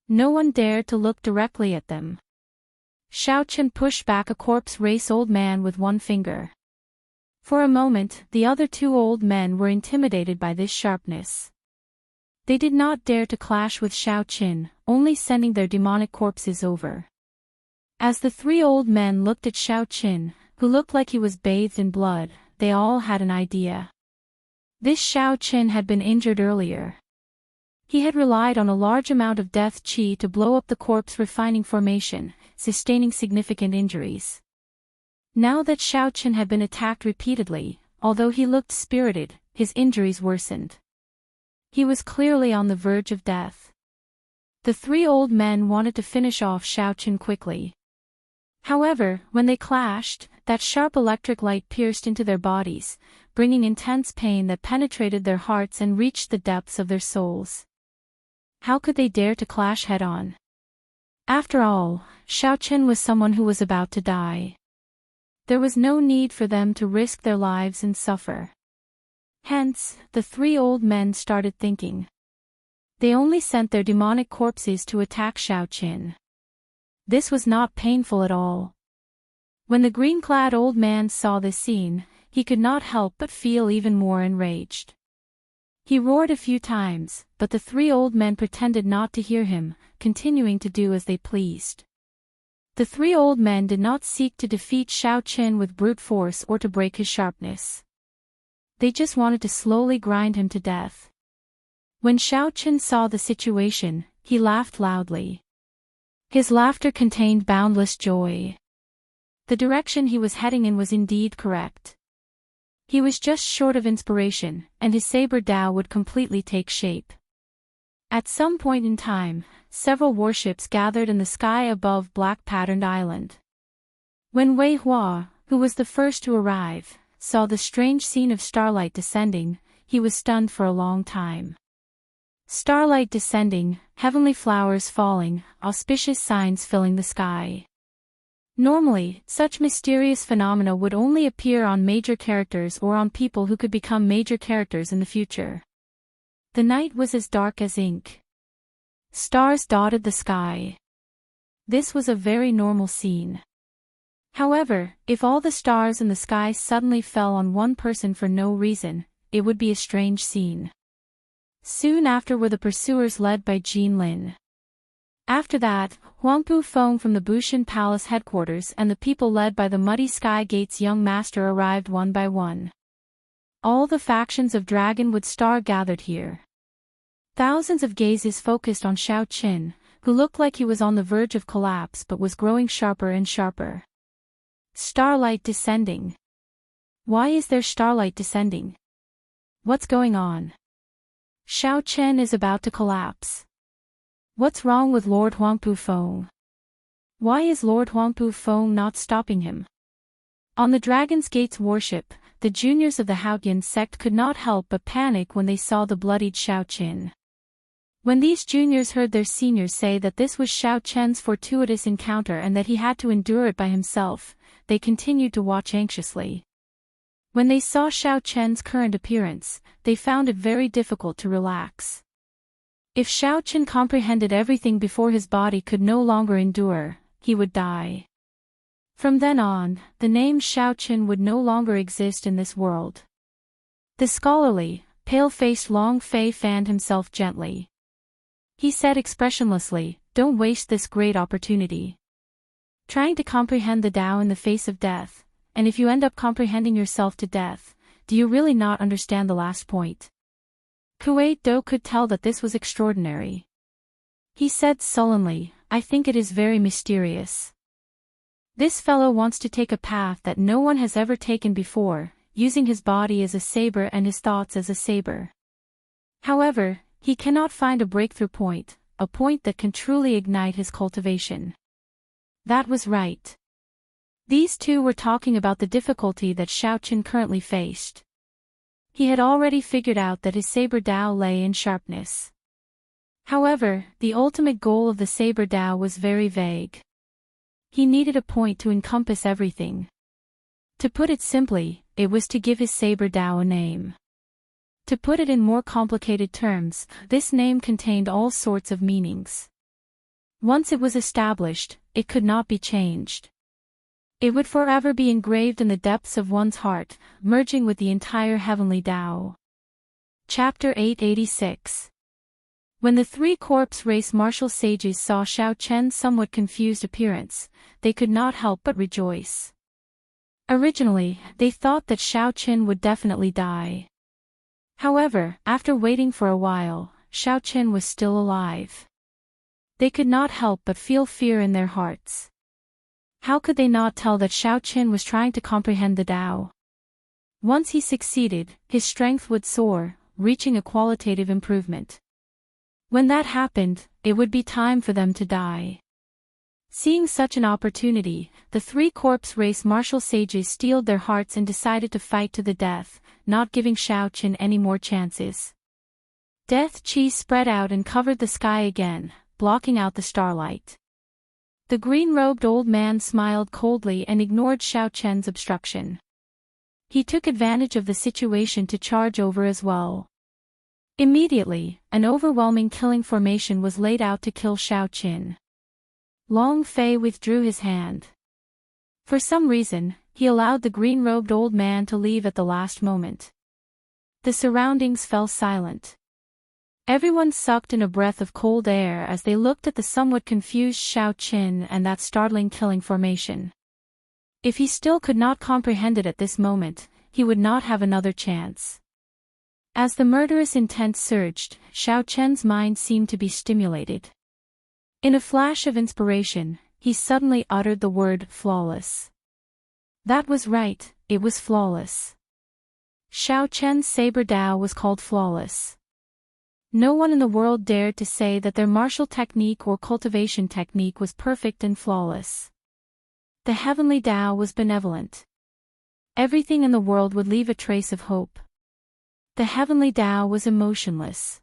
No one dared to look directly at them. Xiao Chen pushed back a corpse-race-old man with one finger. For a moment, the other two old men were intimidated by this sharpness. They did not dare to clash with Xiao Chen, only sending their demonic corpses over. As the three old men looked at Xiao Chen, who looked like he was bathed in blood, they all had an idea. This Xiao Chen had been injured earlier. He had relied on a large amount of death chi to blow up the corpse-refining formation, sustaining significant injuries. Now that Xiao Chen had been attacked repeatedly, although he looked spirited, his injuries worsened. He was clearly on the verge of death. The three old men wanted to finish off Xiao Chen quickly. However, when they clashed, that sharp electric light pierced into their bodies, bringing intense pain that penetrated their hearts and reached the depths of their souls. How could they dare to clash head-on? After all, Xiao Chen was someone who was about to die. There was no need for them to risk their lives and suffer. Hence, the three old men started thinking. They only sent their demonic corpses to attack Xiao Chen. This was not painful at all. When the green-clad old man saw this scene, he could not help but feel even more enraged. He roared a few times, but the three old men pretended not to hear him, continuing to do as they pleased. The three old men did not seek to defeat Xiao Chen with brute force or to break his sharpness. They just wanted to slowly grind him to death. When Xiao Chen saw the situation, he laughed loudly. His laughter contained boundless joy. The direction he was heading in was indeed correct. He was just short of inspiration, and his saber Tao would completely take shape. At some point in time, several warships gathered in the sky above black-patterned island. When Wei Hua, who was the first to arrive, saw the strange scene of starlight descending, he was stunned for a long time. Starlight descending, heavenly flowers falling, auspicious signs filling the sky. Normally, such mysterious phenomena would only appear on major characters or on people who could become major characters in the future. The night was as dark as ink. Stars dotted the sky. This was a very normal scene. However, if all the stars in the sky suddenly fell on one person for no reason, it would be a strange scene. Soon after were the pursuers led by Jin Lin. After that, Huangpu Feng from the Bushan Palace headquarters and the people led by the Muddy Sky Gate's young master arrived one by one. All the factions of Dragonwood Star gathered here. Thousands of gazes focused on Xiao Chen, who looked like he was on the verge of collapse but was growing sharper and sharper. Starlight descending. Why is there starlight descending? What's going on? Xiao Chen is about to collapse. What's wrong with Lord Huangpu Feng? Why is Lord Huangpu Feng not stopping him? On the Dragon's Gate's warship, the juniors of the Haotian sect could not help but panic when they saw the bloodied Xiao Chen. When these juniors heard their seniors say that this was Xiao Chen's fortuitous encounter and that he had to endure it by himself, they continued to watch anxiously. When they saw Xiao Chen's current appearance, they found it very difficult to relax. If Xiao Chen comprehended everything before his body could no longer endure, he would die. From then on, the name Xiao Chen would no longer exist in this world. The scholarly, pale-faced Long Fei fanned himself gently. He said expressionlessly, "Don't waste this great opportunity. Trying to comprehend the Tao in the face of death, and if you end up comprehending yourself to death, do you really not understand the last point?" Kuwait Do could tell that this was extraordinary. He said sullenly, "I think it is very mysterious. This fellow wants to take a path that no one has ever taken before, using his body as a saber and his thoughts as a saber. However, he cannot find a breakthrough point, a point that can truly ignite his cultivation." That was right. These two were talking about the difficulty that Xiao Chen currently faced. He had already figured out that his saber Dao lay in sharpness. However, the ultimate goal of the saber Dao was very vague. He needed a point to encompass everything. To put it simply, it was to give his saber Dao a name. To put it in more complicated terms, this name contained all sorts of meanings. Once it was established, it could not be changed. It would forever be engraved in the depths of one's heart, merging with the entire heavenly Tao. Chapter 886. When the three corpse race martial sages saw Xiao Chen's somewhat confused appearance, they could not help but rejoice. Originally, they thought that Xiao Chen would definitely die. However, after waiting for a while, Xiao Chen was still alive. They could not help but feel fear in their hearts. How could they not tell that Xiao Chen was trying to comprehend the Tao? Once he succeeded, his strength would soar, reaching a qualitative improvement. When that happened, it would be time for them to die. Seeing such an opportunity, the three corpse race martial sages steeled their hearts and decided to fight to the death, not giving Xiao Chen any more chances. Death Chi spread out and covered the sky again, blocking out the starlight. The green-robed old man smiled coldly and ignored Xiao Chen's obstruction. He took advantage of the situation to charge over as well. Immediately, an overwhelming killing formation was laid out to kill Xiao Chen. Long Fei withdrew his hand. For some reason, he allowed the green-robed old man to leave at the last moment. The surroundings fell silent. Everyone sucked in a breath of cold air as they looked at the somewhat confused Xiao Chen and that startling killing formation. If he still could not comprehend it at this moment, he would not have another chance. As the murderous intent surged, Xiao Chen's mind seemed to be stimulated. In a flash of inspiration, he suddenly uttered the word flawless. That was right, it was flawless. Xiao Chen's saber Dao was called flawless. No one in the world dared to say that their martial technique or cultivation technique was perfect and flawless. The heavenly Tao was benevolent. Everything in the world would leave a trace of hope. The heavenly Tao was emotionless.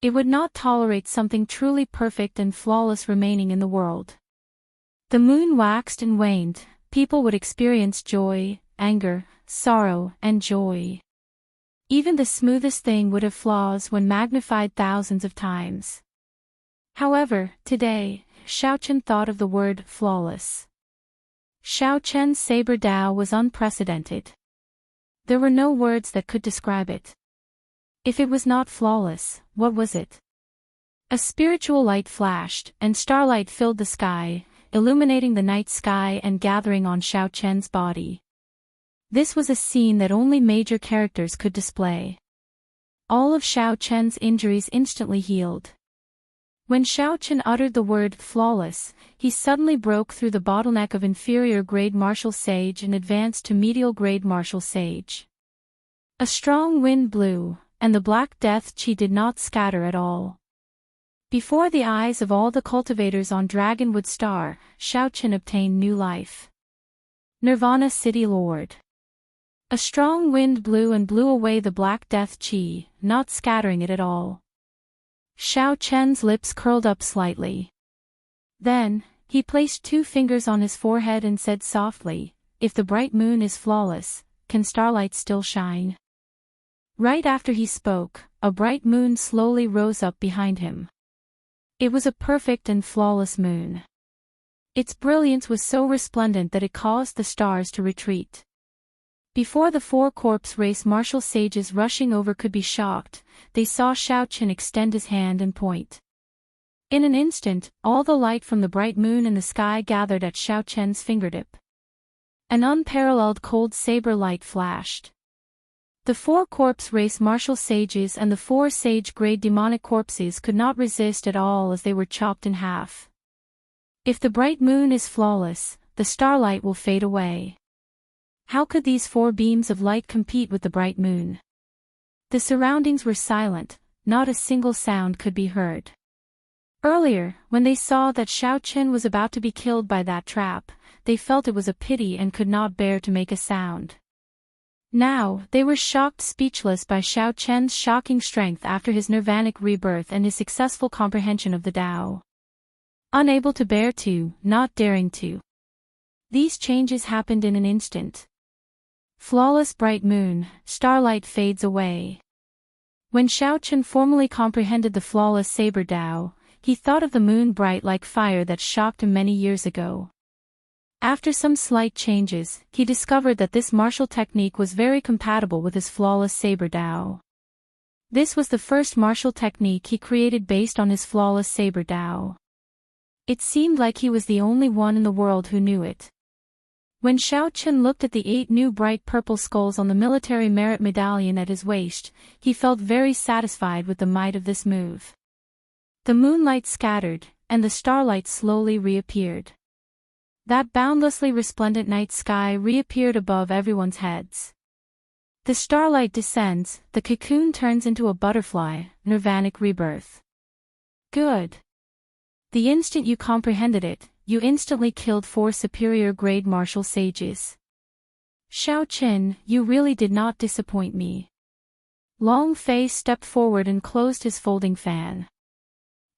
It would not tolerate something truly perfect and flawless remaining in the world. The moon waxed and waned, people would experience joy, anger, sorrow, and joy. Even the smoothest thing would have flaws when magnified thousands of times. However, today, Xiao Chen thought of the word flawless. Xiao Chen's saber Dao was unprecedented. There were no words that could describe it. If it was not flawless, what was it? A spiritual light flashed, and starlight filled the sky, illuminating the night sky and gathering on Xiao Chen's body. This was a scene that only major characters could display. All of Xiao Chen's injuries instantly healed. When Xiao Chen uttered the word flawless, he suddenly broke through the bottleneck of inferior-grade martial sage and advanced to medial-grade martial sage. A strong wind blew, and the Black Death Chi did not scatter at all. Before the eyes of all the cultivators on Dragonwood Star, Xiaochen obtained new life. Nirvana City Lord. A strong wind blew away the Black Death Chi, not scattering it at all. Xiaochen's lips curled up slightly. Then, he placed 2 fingers on his forehead and said softly, "If the bright moon is flawless, can starlight still shine?" Right after he spoke, a bright moon slowly rose up behind him. It was a perfect and flawless moon. Its brilliance was so resplendent that it caused the stars to retreat. Before the 4 corpse race martial sages rushing over could be shocked, they saw Xiaochen extend his hand and point. In an instant, all the light from the bright moon in the sky gathered at Xiaochen's fingertip. An unparalleled cold saber light flashed. The 4 corpse race martial sages and the 4 sage-grade demonic corpses could not resist at all as they were chopped in half. If the bright moon is flawless, the starlight will fade away. How could these 4 beams of light compete with the bright moon? The surroundings were silent, not a single sound could be heard. Earlier, when they saw that Xiaochen was about to be killed by that trap, they felt it was a pity and could not bear to make a sound. Now, they were shocked speechless by Xiaochen's shocking strength after his nirvanic rebirth and his successful comprehension of the Tao. Unable to bear to, not daring to. These changes happened in an instant. Flawless bright moon, starlight fades away. When Xiaochen formally comprehended the flawless saber Tao, he thought of the moon bright like fire that shocked him many years ago. After some slight changes, he discovered that this martial technique was very compatible with his flawless saber Tao. This was the first martial technique he created based on his flawless saber Tao. It seemed like he was the only one in the world who knew it. When Xiaochen looked at the 8 new bright purple skulls on the military merit medallion at his waist, he felt very satisfied with the might of this move. The moonlight scattered, and the starlight slowly reappeared. That boundlessly resplendent night sky reappeared above everyone's heads. The starlight descends, the cocoon turns into a butterfly, nirvanic rebirth. Good. The instant you comprehended it, you instantly killed 4 superior grade martial sages. Xiaochen, you really did not disappoint me. Long Fei stepped forward and closed his folding fan.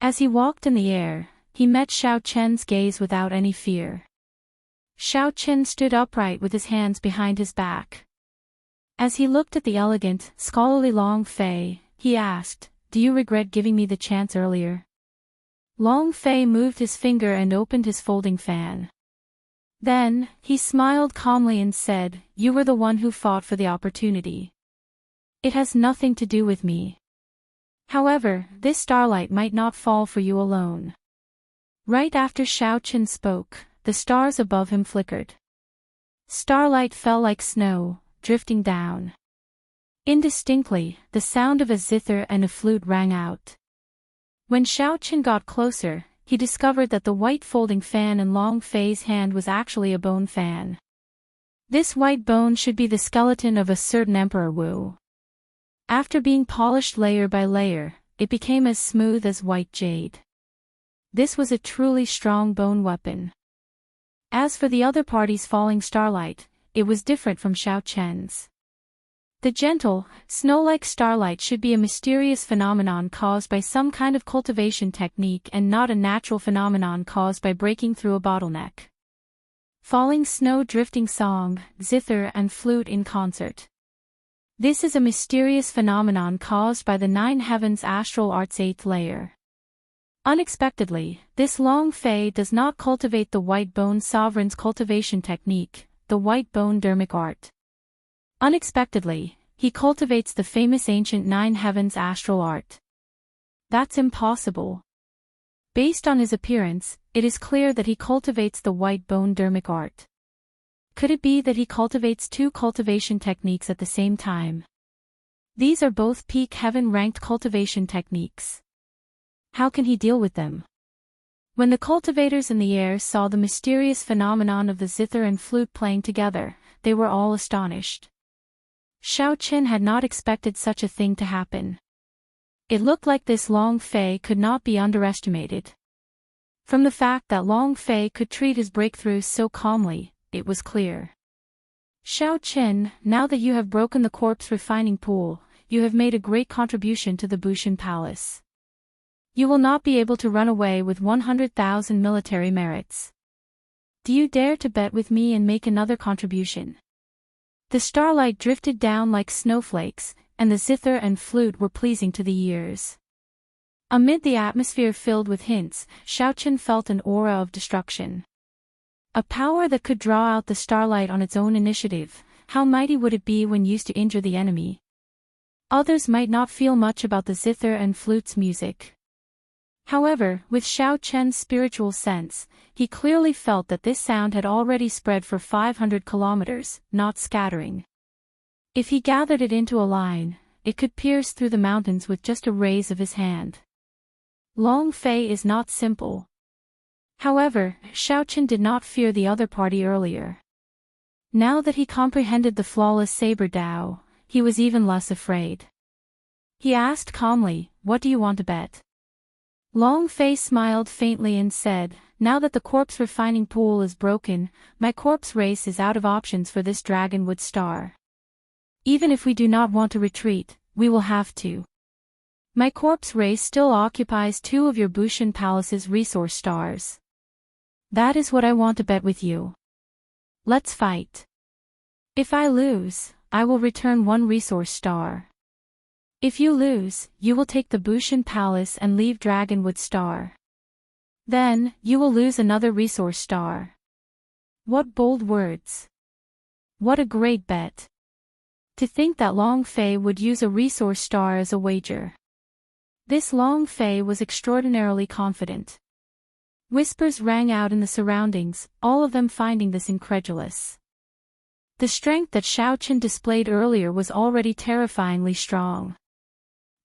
As he walked in the air, he met Xiaochen's gaze without any fear. Xiaochen stood upright with his hands behind his back. As he looked at the elegant, scholarly Long Fei, he asked, "Do you regret giving me the chance earlier?" Long Fei moved his finger and opened his folding fan. Then, he smiled calmly and said, "You were the one who fought for the opportunity. It has nothing to do with me. However, this starlight might not fall for you alone." Right after Xiaochen spoke, the stars above him flickered. Starlight fell like snow, drifting down. Indistinctly, the sound of a zither and a flute rang out. When Xiaochen got closer, he discovered that the white folding fan in Long Fei's hand was actually a bone fan. This white bone should be the skeleton of a certain Emperor Wu. After being polished layer by layer, it became as smooth as white jade. This was a truly strong bone weapon. As for the other party's falling starlight, it was different from Xiaochen's. The gentle, snow-like starlight should be a mysterious phenomenon caused by some kind of cultivation technique and not a natural phenomenon caused by breaking through a bottleneck. Falling snow drifting song, zither and flute in concert. This is a mysterious phenomenon caused by the 9 heavens astral art's 8th layer. Unexpectedly, this Long Fei does not cultivate the white bone sovereign's cultivation technique, the white bone dermic art. Unexpectedly, he cultivates the famous ancient 9 heavens astral art. That's impossible. Based on his appearance, it is clear that he cultivates the white bone dermic art. Could it be that he cultivates 2 cultivation techniques at the same time? These are both peak heaven-ranked cultivation techniques. How can he deal with them? When the cultivators in the air saw the mysterious phenomenon of the zither and flute playing together, they were all astonished. Xiao Qin had not expected such a thing to happen. It looked like this Long Fei could not be underestimated. From the fact that Long Fei could treat his breakthroughs so calmly, it was clear. Xiao Qin, now that you have broken the corpse refining pool, you have made a great contribution to the Bushan Palace. You will not be able to run away with 100,000 military merits. Do you dare to bet with me and make another contribution? The starlight drifted down like snowflakes, and the zither and flute were pleasing to the ears. Amid the atmosphere filled with hints, Xiao Qin felt an aura of destruction. A power that could draw out the starlight on its own initiative, how mighty would it be when used to injure the enemy? Others might not feel much about the zither and flute's music. However, with Xiao Qin's spiritual sense, he clearly felt that this sound had already spread for 500 kilometers, not scattering. If he gathered it into a line, it could pierce through the mountains with just a raise of his hand. Long Fei is not simple. However, Xiao Qin did not fear the other party earlier. Now that he comprehended the flawless saber Dao, he was even less afraid. He asked calmly, "What do you want to bet?" Long Fei smiled faintly and said, "Now that the corpse refining pool is broken, my corpse race is out of options for this dragonwood star. Even if we do not want to retreat, we will have to. My corpse race still occupies 2 of your Bushan Palace's resource stars. That is what I want to bet with you. Let's fight. If I lose, I will return 1 resource star. If you lose, you will take the Bushan Palace and leave Dragonwood Star. Then, you will lose another resource star." What bold words! What a great bet! To think that Long Fei would use a resource star as a wager. This Long Fei was extraordinarily confident. Whispers rang out in the surroundings, all of them finding this incredulous. The strength that Xiao Qin displayed earlier was already terrifyingly strong.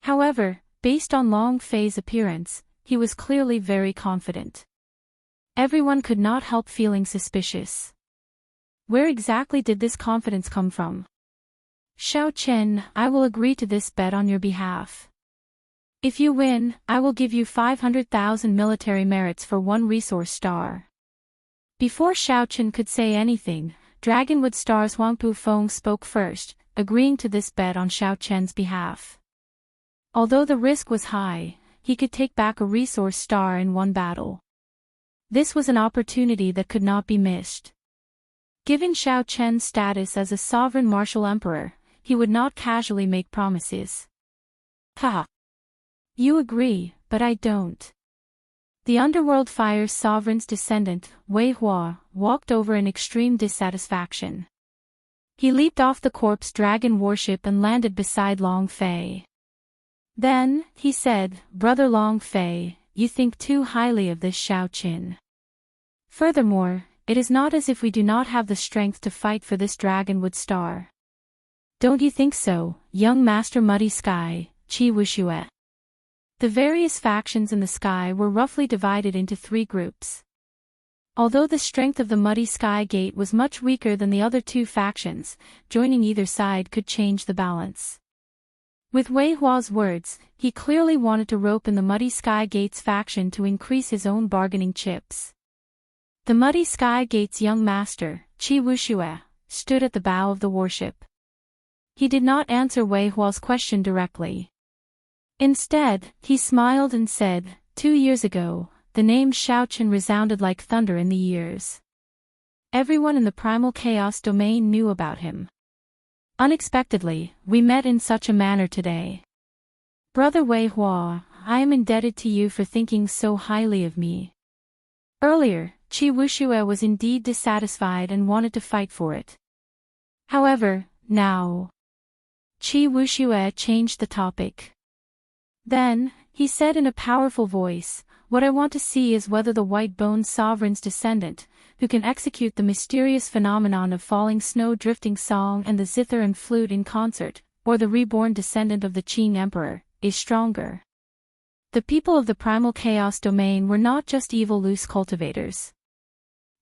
However, based on Long Fei's appearance, he was clearly very confident. Everyone could not help feeling suspicious. Where exactly did this confidence come from? "Xiao Qin, I will agree to this bet on your behalf. If you win, I will give you 500,000 military merits for 1 resource star." Before Xiao Qin could say anything, Dragonwood Star's Huangpu Feng spoke first, agreeing to this bet on Xiao Qin's behalf. Although the risk was high, he could take back a resource star in 1 battle. This was an opportunity that could not be missed. Given Xiao Qin's status as a sovereign martial emperor, he would not casually make promises. "Ha! You agree, but I don't." The Underworld Fire's sovereign's descendant, Wei Hua, walked over in extreme dissatisfaction. He leaped off the corpse dragon warship and landed beside Long Fei. Then, he said, "Brother Long Fei, you think too highly of this Xiao Qin. Furthermore, it is not as if we do not have the strength to fight for this Dragonwood Star. Don't you think so, young Master Muddy Sky, Qi Wuxue?" The various factions in the sky were roughly divided into 3 groups. Although the strength of the Muddy Sky Gate was much weaker than the other 2 factions, joining either side could change the balance. With Wei Hua's words, he clearly wanted to rope in the Muddy Sky Gate's faction to increase his own bargaining chips. The Muddy Sky Gate's young master, Qi Wuxue, stood at the bow of the warship. He did not answer Wei Hua's question directly. Instead, he smiled and said, 2 years ago, the name Xiao Qin resounded like thunder in the ears. Everyone in the primal chaos domain knew about him. Unexpectedly, we met in such a manner today. Brother Wei Hua, I am indebted to you for thinking so highly of me. Earlier, Qi Wuxue was indeed dissatisfied and wanted to fight for it. However, now, Qi Wuxue changed the topic. Then, he said in a powerful voice, "What I want to see is whether the white-boned sovereign's descendant, who can execute the mysterious phenomenon of falling snow drifting song and the zither and flute in concert, or the reborn descendant of the Qing Emperor, is stronger." The people of the primal chaos domain were not just evil loose cultivators.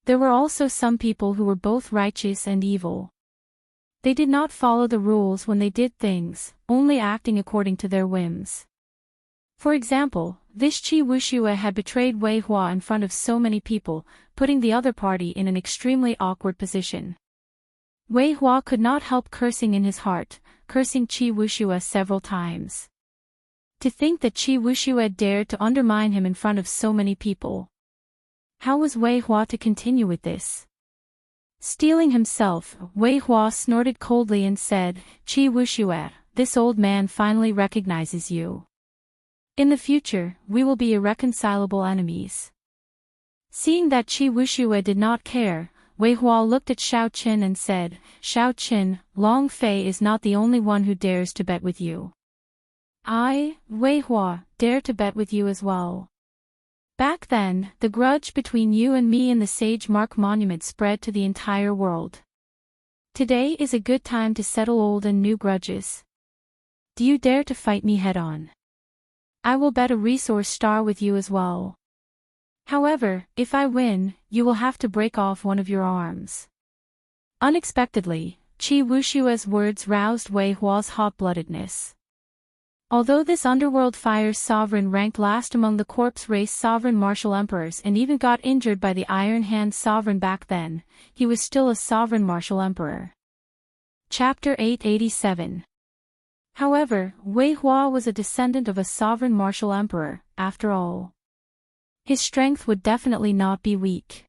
There were also some people who were both righteous and evil. They did not follow the rules when they did things, only acting according to their whims. For example, this Qi Wuxue had betrayed Wei Hua in front of so many people, putting the other party in an extremely awkward position. Wei Hua could not help cursing in his heart, cursing Qi Wuxue several times. To think that Qi Wuxue dared to undermine him in front of so many people. How was Wei Hua to continue with this? Steeling himself, Wei Hua snorted coldly and said, "Qi Wuxue, this old man finally recognizes you. In the future, we will be irreconcilable enemies." Seeing that Qi Wuxue did not care, Wei Hua looked at Xiao Qin and said, "Xiao Qin, Long Fei is not the only one who dares to bet with you. I, Wei Hua, dare to bet with you as well." Back then, the grudge between you and me in the Sage Mark Monument spread to the entire world. Today is a good time to settle old and new grudges. Do you dare to fight me head-on? I will bet a resource star with you as well. However, if I win, you will have to break off one of your arms. Unexpectedly, Qi Wushue's words roused Wei Hua's hot-bloodedness. Although this underworld fire sovereign ranked last among the corpse race sovereign martial emperors and even got injured by the Iron Hand sovereign back then, he was still a sovereign martial emperor. Chapter 887. However, Wei Hua was a descendant of a sovereign martial emperor, after all. His strength would definitely not be weak.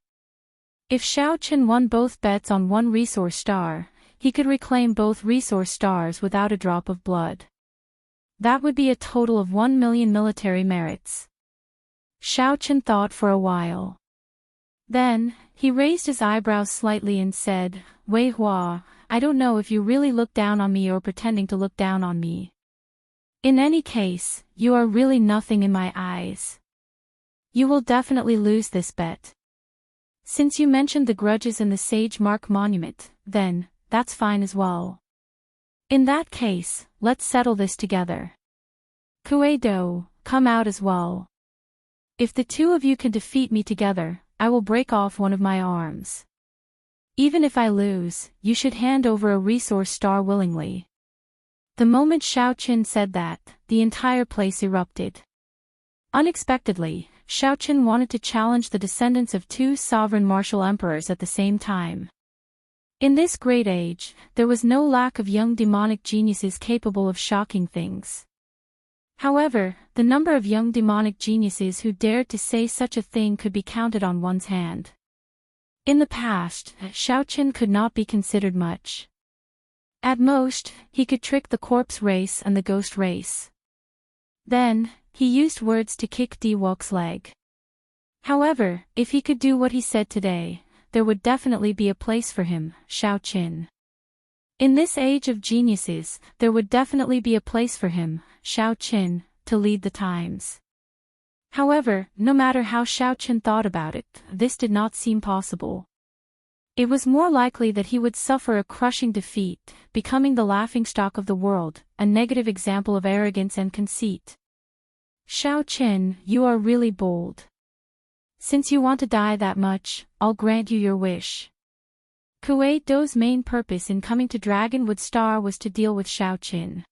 If Xiao Qin won both bets on one resource star, he could reclaim both resource stars without a drop of blood. That would be a total of 1 million military merits. Xiao Qin thought for a while. Then, he raised his eyebrows slightly and said, "Wei Hua, I don't know if you really look down on me or pretending to look down on me. In any case, you are really nothing in my eyes. You will definitely lose this bet. Since you mentioned the grudges in the Sage Mark Monument, then, that's fine as well. In that case, let's settle this together. Kuei-do, come out as well. If the two of you can defeat me together, I will break off one of my arms. Even if I lose, you should hand over a resource star willingly." The moment Xiao Qin said that, the entire place erupted. Unexpectedly, Xiao Qin wanted to challenge the descendants of two sovereign martial emperors at the same time. In this great age, there was no lack of young demonic geniuses capable of shocking things. However, the number of young demonic geniuses who dared to say such a thing could be counted on one's hand. In the past, Xiao Qin could not be considered much. At most, he could trick the corpse race and the ghost race. Then, he used words to kick Di Wok's leg. However, if he could do what he said today, there would definitely be a place for him, Xiao Qin. In this age of geniuses, there would definitely be a place for him, Xiao Qin, to lead the times. However, no matter how Xiao Qin thought about it, this did not seem possible. It was more likely that he would suffer a crushing defeat, becoming the laughingstock of the world, a negative example of arrogance and conceit. Xiao Qin, you are really bold. Since you want to die that much, I'll grant you your wish. Kuei-do's main purpose in coming to Dragonwood Star was to deal with Xiao Qin.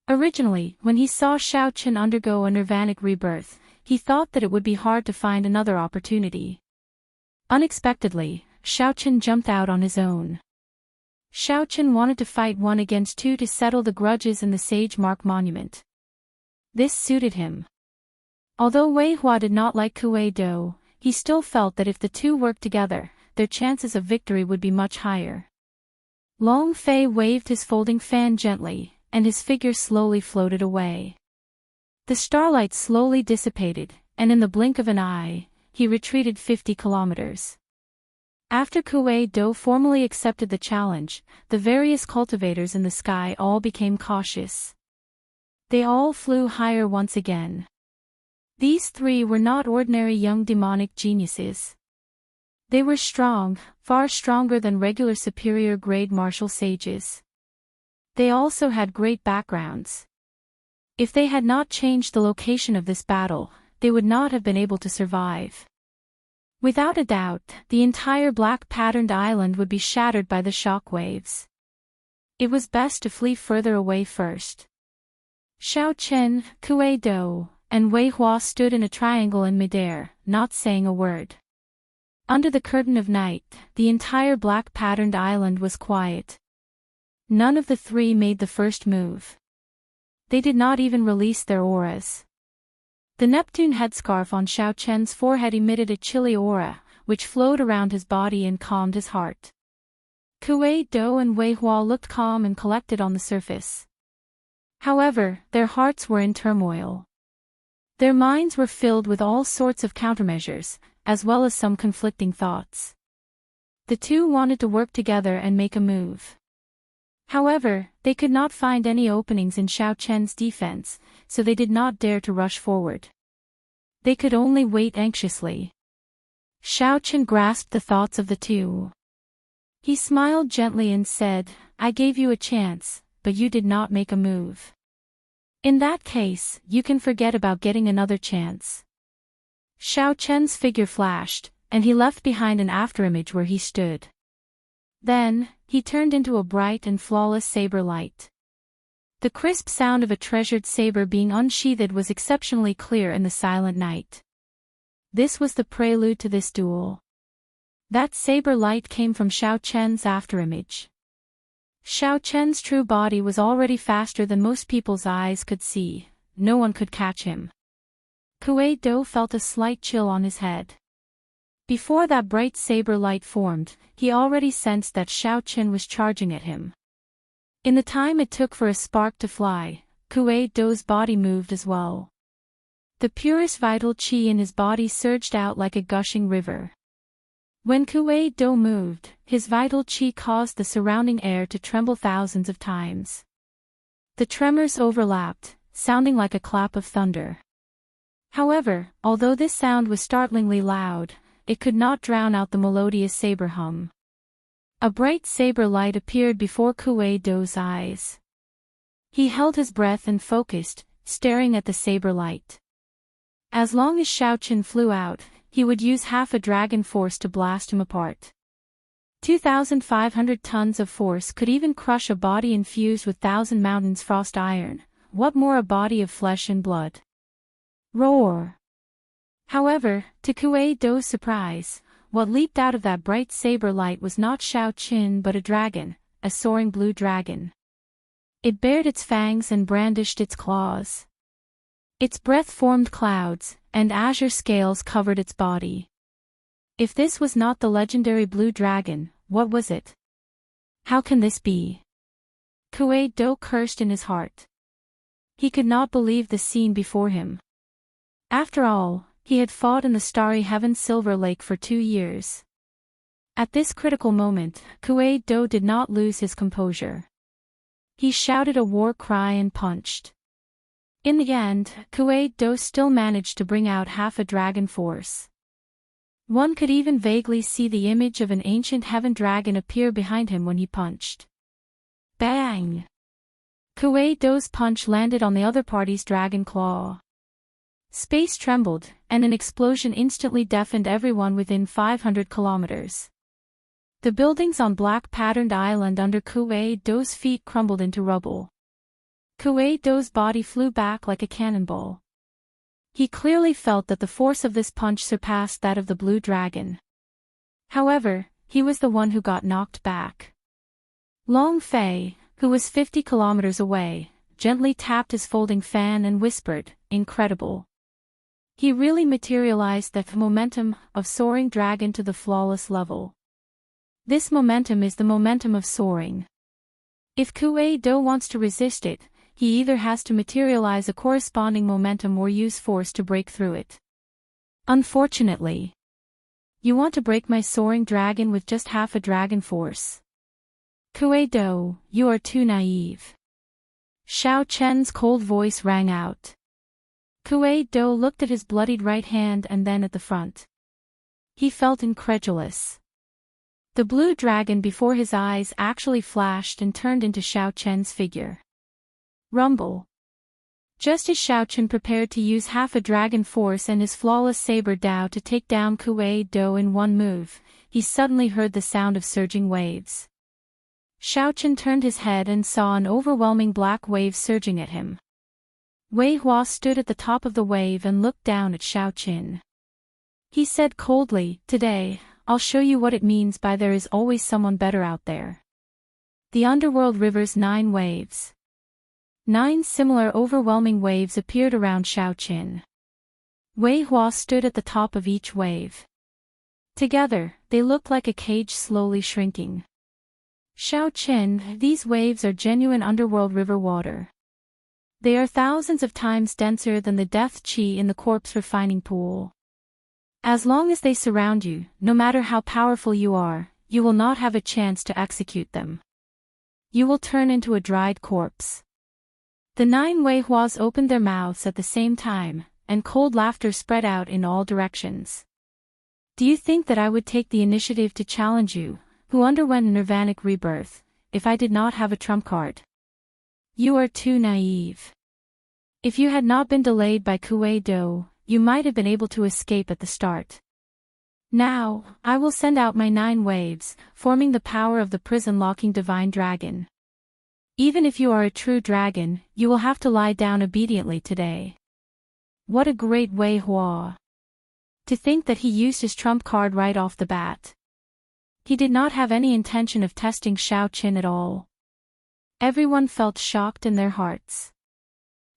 Originally, when he saw Xiao Qin undergo a nirvanic rebirth, he thought that it would be hard to find another opportunity. Unexpectedly, Xiao Qin jumped out on his own. Xiao Qin wanted to fight 1 against 2 to settle the grudges in the Sage Mark Monument. This suited him. Although Wei Hua did not like Kuei-do, he still felt that if the two worked together, their chances of victory would be much higher. Long Fei waved his folding fan gently, and his figure slowly floated away. The starlight slowly dissipated, and in the blink of an eye, he retreated 50 kilometers. After Kuei-do formally accepted the challenge, the various cultivators in the sky all became cautious. They all flew higher once again. These 3 were not ordinary young demonic geniuses. They were strong, far stronger than regular superior grade martial sages. They also had great backgrounds. If they had not changed the location of this battle, they would not have been able to survive. Without a doubt, the entire black patterned island would be shattered by the shock waves. It was best to flee further away first. Xiao Chen, Kuei Do, and Wei Hua stood in a triangle in midair, not saying a word. Under the curtain of night, the entire black-patterned island was quiet. None of the three made the first move. They did not even release their auras. The Neptune headscarf on Xiao Chen's forehead emitted a chilly aura, which flowed around his body and calmed his heart. Kuei Do and Wei Hua looked calm and collected on the surface. However, their hearts were in turmoil. Their minds were filled with all sorts of countermeasures, as well as some conflicting thoughts. The two wanted to work together and make a move. However, they could not find any openings in Xiao Chen's defense, so they did not dare to rush forward. They could only wait anxiously. Xiao Chen grasped the thoughts of the two. He smiled gently and said, "I gave you a chance, but you did not make a move. In that case, you can forget about getting another chance." Xiao Chen's figure flashed, and he left behind an afterimage where he stood. Then, he turned into a bright and flawless saber light. The crisp sound of a treasured saber being unsheathed was exceptionally clear in the silent night. This was the prelude to this duel. That saber light came from Xiao Chen's afterimage. Xiao Chen's true body was already faster than most people's eyes could see. No one could catch him. Kuei Do felt a slight chill on his head. Before that bright saber light formed, he already sensed that Xiao Chen was charging at him. In the time it took for a spark to fly, Kuei Do's body moved as well. The purest vital qi in his body surged out like a gushing river. When Kuei Do moved, his vital qi caused the surrounding air to tremble thousands of times. The tremors overlapped, sounding like a clap of thunder. However, although this sound was startlingly loud, it could not drown out the melodious saber hum. A bright saber light appeared before Kuei Do's eyes. He held his breath and focused, staring at the saber light. As long as Xiao Chen flew out, he would use half a dragon force to blast him apart. 2,500 tons of force could even crush a body infused with 1,000 mountains frost iron. What more a body of flesh and blood? Roar! However, to Kuei Do's surprise, what leaped out of that bright saber light was not Xiao Chen but a dragon, a soaring blue dragon. It bared its fangs and brandished its claws. Its breath formed clouds, and azure scales covered its body. If this was not the legendary blue dragon, what was it? How can this be? Kuei Do cursed in his heart. He could not believe the scene before him. After all, he had fought in the starry heaven's Silver Lake for 2 years. At this critical moment, Kuei Do did not lose his composure. He shouted a war cry and punched. In the end, Kuei Do still managed to bring out half a dragon force. One could even vaguely see the image of an ancient heaven dragon appear behind him when he punched. Bang! Kuei Do's punch landed on the other party's dragon claw. Space trembled, and an explosion instantly deafened everyone within 500 kilometers. The buildings on black-patterned island under Kuei Do's feet crumbled into rubble. Kuei Do's body flew back like a cannonball. He clearly felt that the force of this punch surpassed that of the blue dragon. However, he was the one who got knocked back. Long Fei, who was 50 kilometers away, gently tapped his folding fan and whispered, "Incredible." He really materialized the momentum of soaring dragon to the flawless level. This momentum is the momentum of soaring. If Kuei Do wants to resist it, he either has to materialize a corresponding momentum or use force to break through it. Unfortunately, you want to break my soaring dragon with just half a dragon force. Kuei Do, you are too naive. Xiao Chen's cold voice rang out. Kuei Do looked at his bloodied right hand and then at the front. He felt incredulous. The blue dragon before his eyes actually flashed and turned into Xiao Chen's figure. Rumble. Just as Xiao Chen prepared to use half a dragon force and his flawless saber Dao to take down Kuei Do in one move, he suddenly heard the sound of surging waves. Xiao Chen turned his head and saw an overwhelming black wave surging at him. Wei Hua stood at the top of the wave and looked down at Xiao Chen. He said coldly, "Today, I'll show you what it means by there is always someone better out there." The underworld river's 9 waves. 9 similar overwhelming waves appeared around Xiao Chen. Wei Hua stood at the top of each wave. Together, they looked like a cage slowly shrinking. "Xiao Chen, these waves are genuine underworld river water. They are thousands of times denser than the death qi in the corpse refining pool. As long as they surround you, no matter how powerful you are, you will not have a chance to execute them. You will turn into a dried corpse." The 9 Wei Huas opened their mouths at the same time, and cold laughter spread out in all directions. "Do you think that I would take the initiative to challenge you, who underwent nirvanic rebirth, if I did not have a trump card? You are too naive. If you had not been delayed by Kuei Do, you might have been able to escape at the start. Now, I will send out my 9 waves, forming the power of the prison-locking divine dragon. Even if you are a true dragon, you will have to lie down obediently today." What a great Wei Hua! To think that he used his trump card right off the bat. He did not have any intention of testing Xiao Chen at all. Everyone felt shocked in their hearts.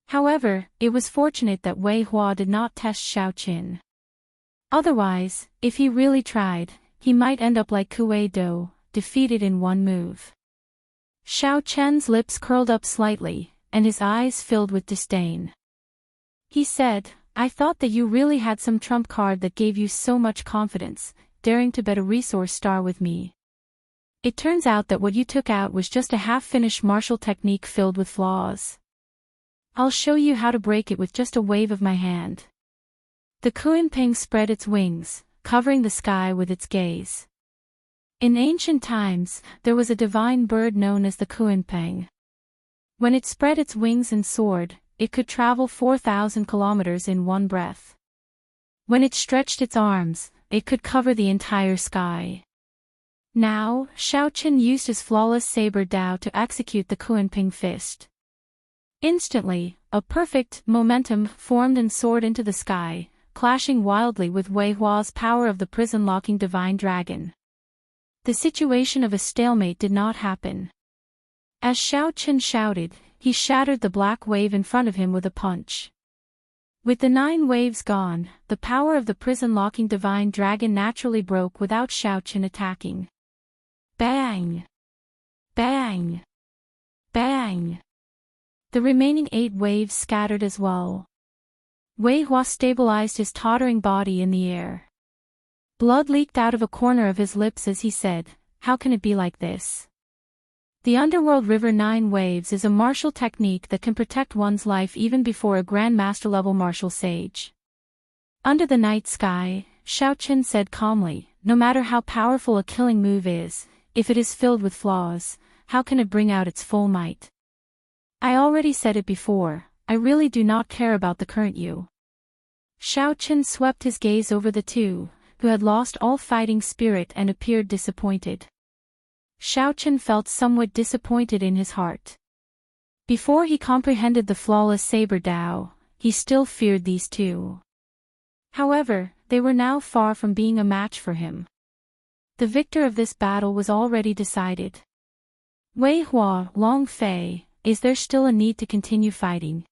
However, it was fortunate that Wei Hua did not test Xiao Chen. Otherwise, if he really tried, he might end up like Kuei Do, defeated in one move. Xiao Chen's lips curled up slightly, and his eyes filled with disdain. He said, "I thought that you really had some trump card that gave you so much confidence, daring to bet a resource star with me. It turns out that what you took out was just a half-finished martial technique filled with flaws. I'll show you how to break it with just a wave of my hand." The Kuenping spread its wings, covering the sky with its gaze. In ancient times, there was a divine bird known as the Kuenping. When it spread its wings and soared, it could travel 4,000 kilometers in one breath. When it stretched its arms, it could cover the entire sky. Now, Xiao Chen used his flawless saber Dao to execute the Kuenping fist. Instantly, a perfect momentum formed and soared into the sky, clashing wildly with Wei Hua's power of the prison-locking divine dragon. The situation of a stalemate did not happen. As Xiao Chen shouted, he shattered the black wave in front of him with a punch. With the 9 waves gone, the power of the prison-locking divine dragon naturally broke without Xiao Chen attacking. Bang! Bang! Bang! The remaining 8 waves scattered as well. Wei Hua stabilized his tottering body in the air. Blood leaked out of a corner of his lips as he said, "How can it be like this?" The underworld river 9 waves is a martial technique that can protect one's life even before a Grandmaster level martial sage. Under the night sky, Xiao Chen said calmly, "No matter how powerful a killing move is, if it is filled with flaws, how can it bring out its full might? I already said it before, I really do not care about the current you." Xiao Chen swept his gaze over the 2, who had lost all fighting spirit and appeared disappointed. Xiao Chen felt somewhat disappointed in his heart. Before he comprehended the flawless saber Dao, he still feared these 2. However, they were now far from being a match for him. The victor of this battle was already decided. "Wei Hua, Long Fei, is there still a need to continue fighting?"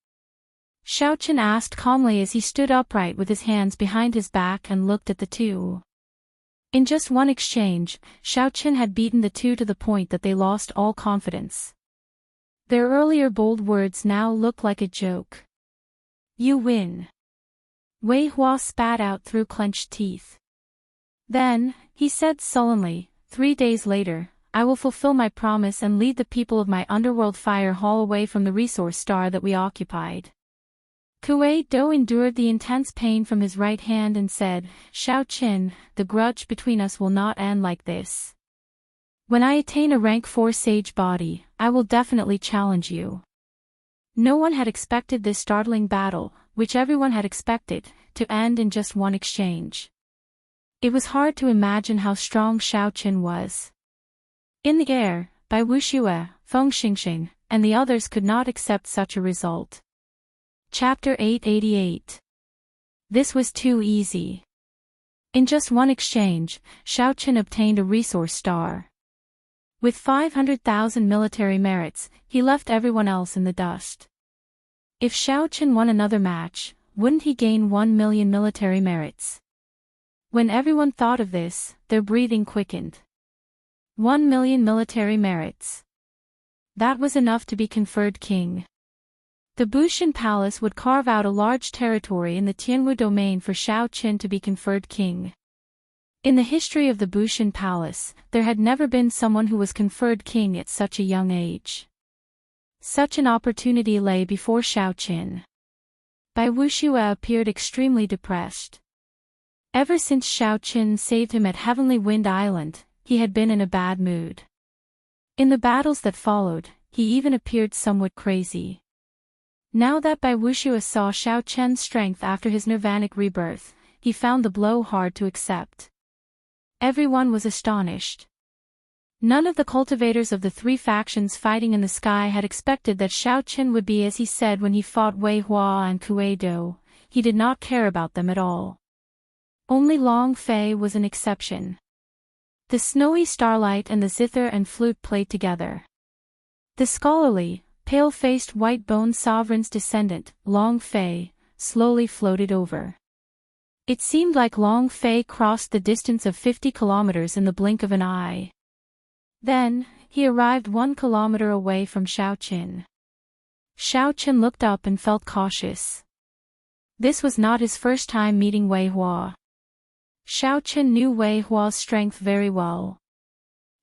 Xiao Chen asked calmly as he stood upright with his hands behind his back and looked at the 2. In just one exchange, Xiao Chen had beaten the 2 to the point that they lost all confidence. Their earlier bold words now looked like a joke. "You win." Wei Hua spat out through clenched teeth. Then, he said sullenly, 3 days later, I will fulfill my promise and lead the people of my underworld fire hall away from the resource star that we occupied." Kuei Do endured the intense pain from his right hand and said, "Xiao Chen, the grudge between us will not end like this. When I attain a rank 4 sage body, I will definitely challenge you." No one had expected this startling battle, which everyone had expected, to end in just one exchange. It was hard to imagine how strong Xiao Chen was. In the air, Bai Wuxue, Feng Xingxing, and the others could not accept such a result. Chapter 888. This was too easy. In just one exchange, Xiao Qin obtained a resource star. With 500,000 military merits, he left everyone else in the dust. If Xiao Qin won another match, wouldn't he gain 1 million military merits? When everyone thought of this, their breathing quickened. 1 million military merits. That was enough to be conferred king. The Bushan Palace would carve out a large territory in the Tianwu domain for Xiao Qin to be conferred king. In the history of the Bushan Palace, there had never been someone who was conferred king at such a young age. Such an opportunity lay before Xiao Qin. Bai Wuxue appeared extremely depressed. Ever since Xiao Qin saved him at Heavenly Wind Island, he had been in a bad mood. In the battles that followed, he even appeared somewhat crazy. Now that Bai Wuxue saw Xiao Qin's strength after his nirvanic rebirth, he found the blow hard to accept. Everyone was astonished. None of the cultivators of the three factions fighting in the sky had expected that Xiao Qin would be as he said when he fought Wei Hua and Kue Do. He did not care about them at all. Only Long Fei was an exception. The snowy starlight and the zither and flute played together. The scholarly, pale-faced white-boned sovereign's descendant, Long Fei, slowly floated over. It seemed like Long Fei crossed the distance of 50 kilometers in the blink of an eye. Then, he arrived 1 kilometer away from Xiao Qin. Xiao Qin looked up and felt cautious. This was not his first time meeting Wei Hua. Xiao Qin knew Wei Hua's strength very well.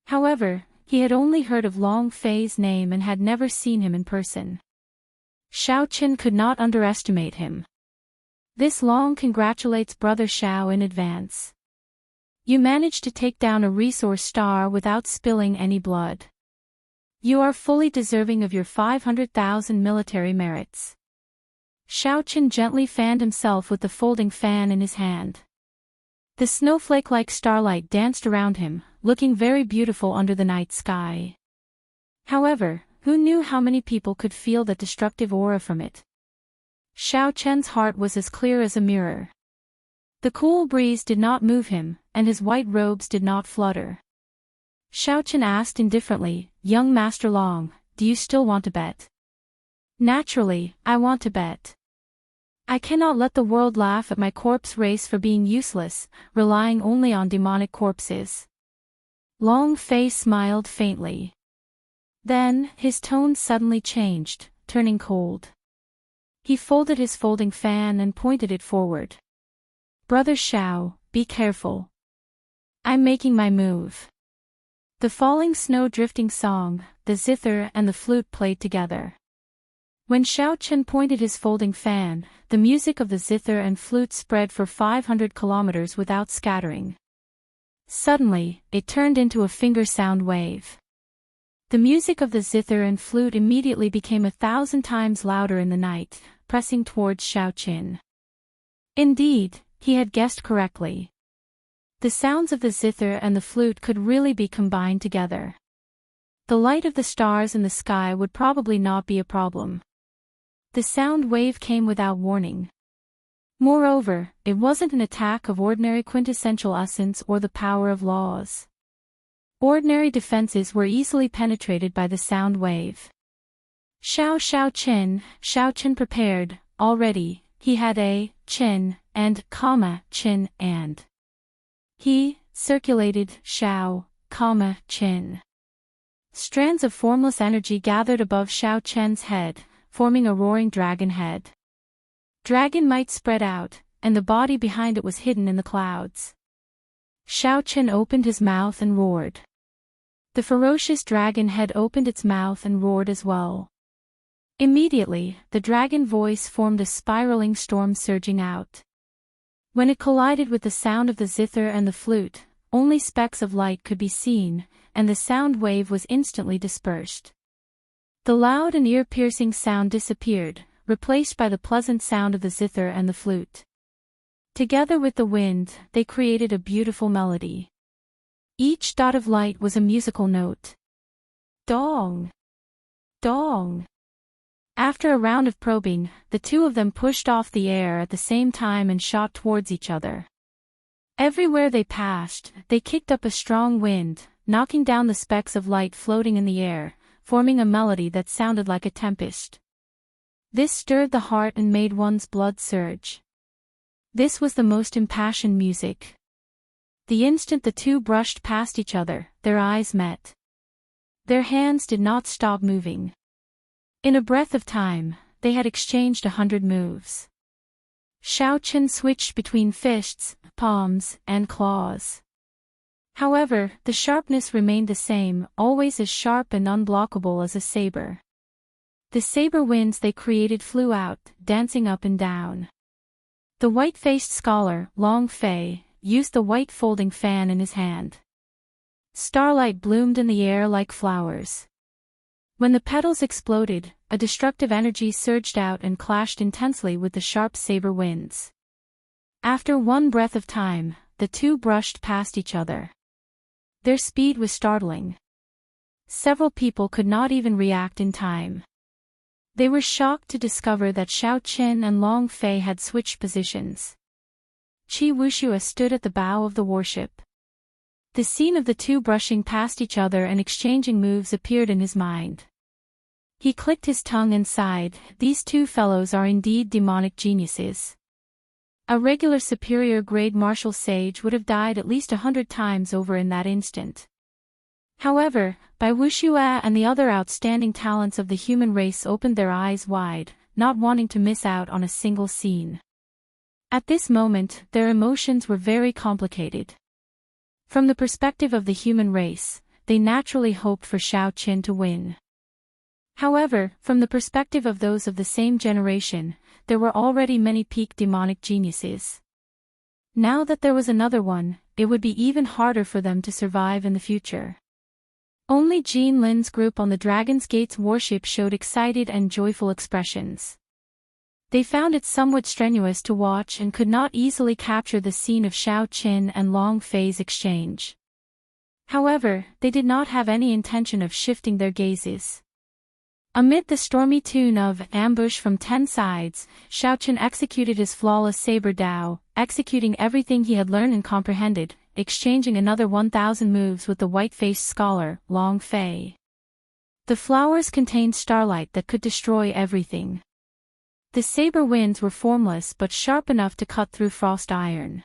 However, he had only heard of Long Fei's name and had never seen him in person. Xiao Qin could not underestimate him. This Long congratulates Brother Xiao in advance. You managed to take down a resource star without spilling any blood. You are fully deserving of your 500,000 military merits. Xiao Qin gently fanned himself with the folding fan in his hand. The snowflake-like starlight danced around him, looking very beautiful under the night sky. However, who knew how many people could feel that destructive aura from it? Xiao Qin's heart was as clear as a mirror. The cool breeze did not move him, and his white robes did not flutter. Xiao Qin asked indifferently, "Young Master Long, do you still want to bet?" "Naturally, I want to bet. I cannot let the world laugh at my corpse race for being useless, relying only on demonic corpses." Long Fei smiled faintly. Then, his tone suddenly changed, turning cold. He folded his folding fan and pointed it forward. "Brother Xiao, be careful. I'm making my move." The falling snow drifting song, the zither and the flute played together. When Xiao Qin pointed his folding fan, the music of the zither and flute spread for 500 kilometers without scattering. Suddenly, it turned into a finger sound wave. The music of the zither and flute immediately became 1,000 times louder in the night, pressing towards Xiao Qin. Indeed, he had guessed correctly. The sounds of the zither and the flute could really be combined together. The light of the stars in the sky would probably not be a problem. The sound wave came without warning. Moreover, it wasn't an attack of ordinary quintessential essence or the power of laws. Ordinary defenses were easily penetrated by the sound wave. Xiao Qin prepared, already, he had a, Qin, and, Qin, and. He, circulated, Xiao, Qin. Strands of formless energy gathered above Xiao Qin's head, forming a roaring dragon head. Dragon might spread out, and the body behind it was hidden in the clouds. Xiao Qin opened his mouth and roared. The ferocious dragon head opened its mouth and roared as well. Immediately, the dragon voice formed a spiraling storm surging out. When it collided with the sound of the zither and the flute, only specks of light could be seen, and the sound wave was instantly dispersed. The loud and ear-piercing sound disappeared, replaced by the pleasant sound of the zither and the flute. Together with the wind, they created a beautiful melody. Each dot of light was a musical note. Dong! Dong! After a round of probing, the two of them pushed off the air at the same time and shot towards each other. Everywhere they passed, they kicked up a strong wind, knocking down the specks of light floating in the air, forming a melody that sounded like a tempest. This stirred the heart and made one's blood surge. This was the most impassioned music. The instant the two brushed past each other, their eyes met. Their hands did not stop moving. In a breath of time, they had exchanged 100 moves. Xiao Qin switched between fists, palms, and claws. However, the sharpness remained the same, always as sharp and unblockable as a saber. The saber winds they created flew out, dancing up and down. The white-faced scholar, Long Fei, used the white folding fan in his hand. Starlight bloomed in the air like flowers. When the petals exploded, a destructive energy surged out and clashed intensely with the sharp saber winds. After one breath of time, the two brushed past each other. Their speed was startling. Several people could not even react in time. They were shocked to discover that Xiao Qin and Long Fei had switched positions. Qi Wuxue stood at the bow of the warship. The scene of the two brushing past each other and exchanging moves appeared in his mind. He clicked his tongue and sighed, these two fellows are indeed demonic geniuses. A regular superior-grade martial sage would have died at least 100 times over in that instant. However, Bai Wuxue and the other outstanding talents of the human race opened their eyes wide, not wanting to miss out on a single scene. At this moment, their emotions were very complicated. From the perspective of the human race, they naturally hoped for Xiao Qin to win. However, from the perspective of those of the same generation, there were already many peak demonic geniuses. Now that there was another one, it would be even harder for them to survive in the future. Only Jean Lin's group on the Dragon's Gate's warship showed excited and joyful expressions. They found it somewhat strenuous to watch and could not easily capture the scene of Xiao Qin and Long Fei's exchange. However, they did not have any intention of shifting their gazes. Amid the stormy tune of ambush from 10 sides, Xiao Qin executed his flawless saber dao, executing everything he had learned and comprehended, exchanging another 1,000 moves with the white-faced scholar, Long Fei. The flowers contained starlight that could destroy everything. The saber winds were formless but sharp enough to cut through frost iron.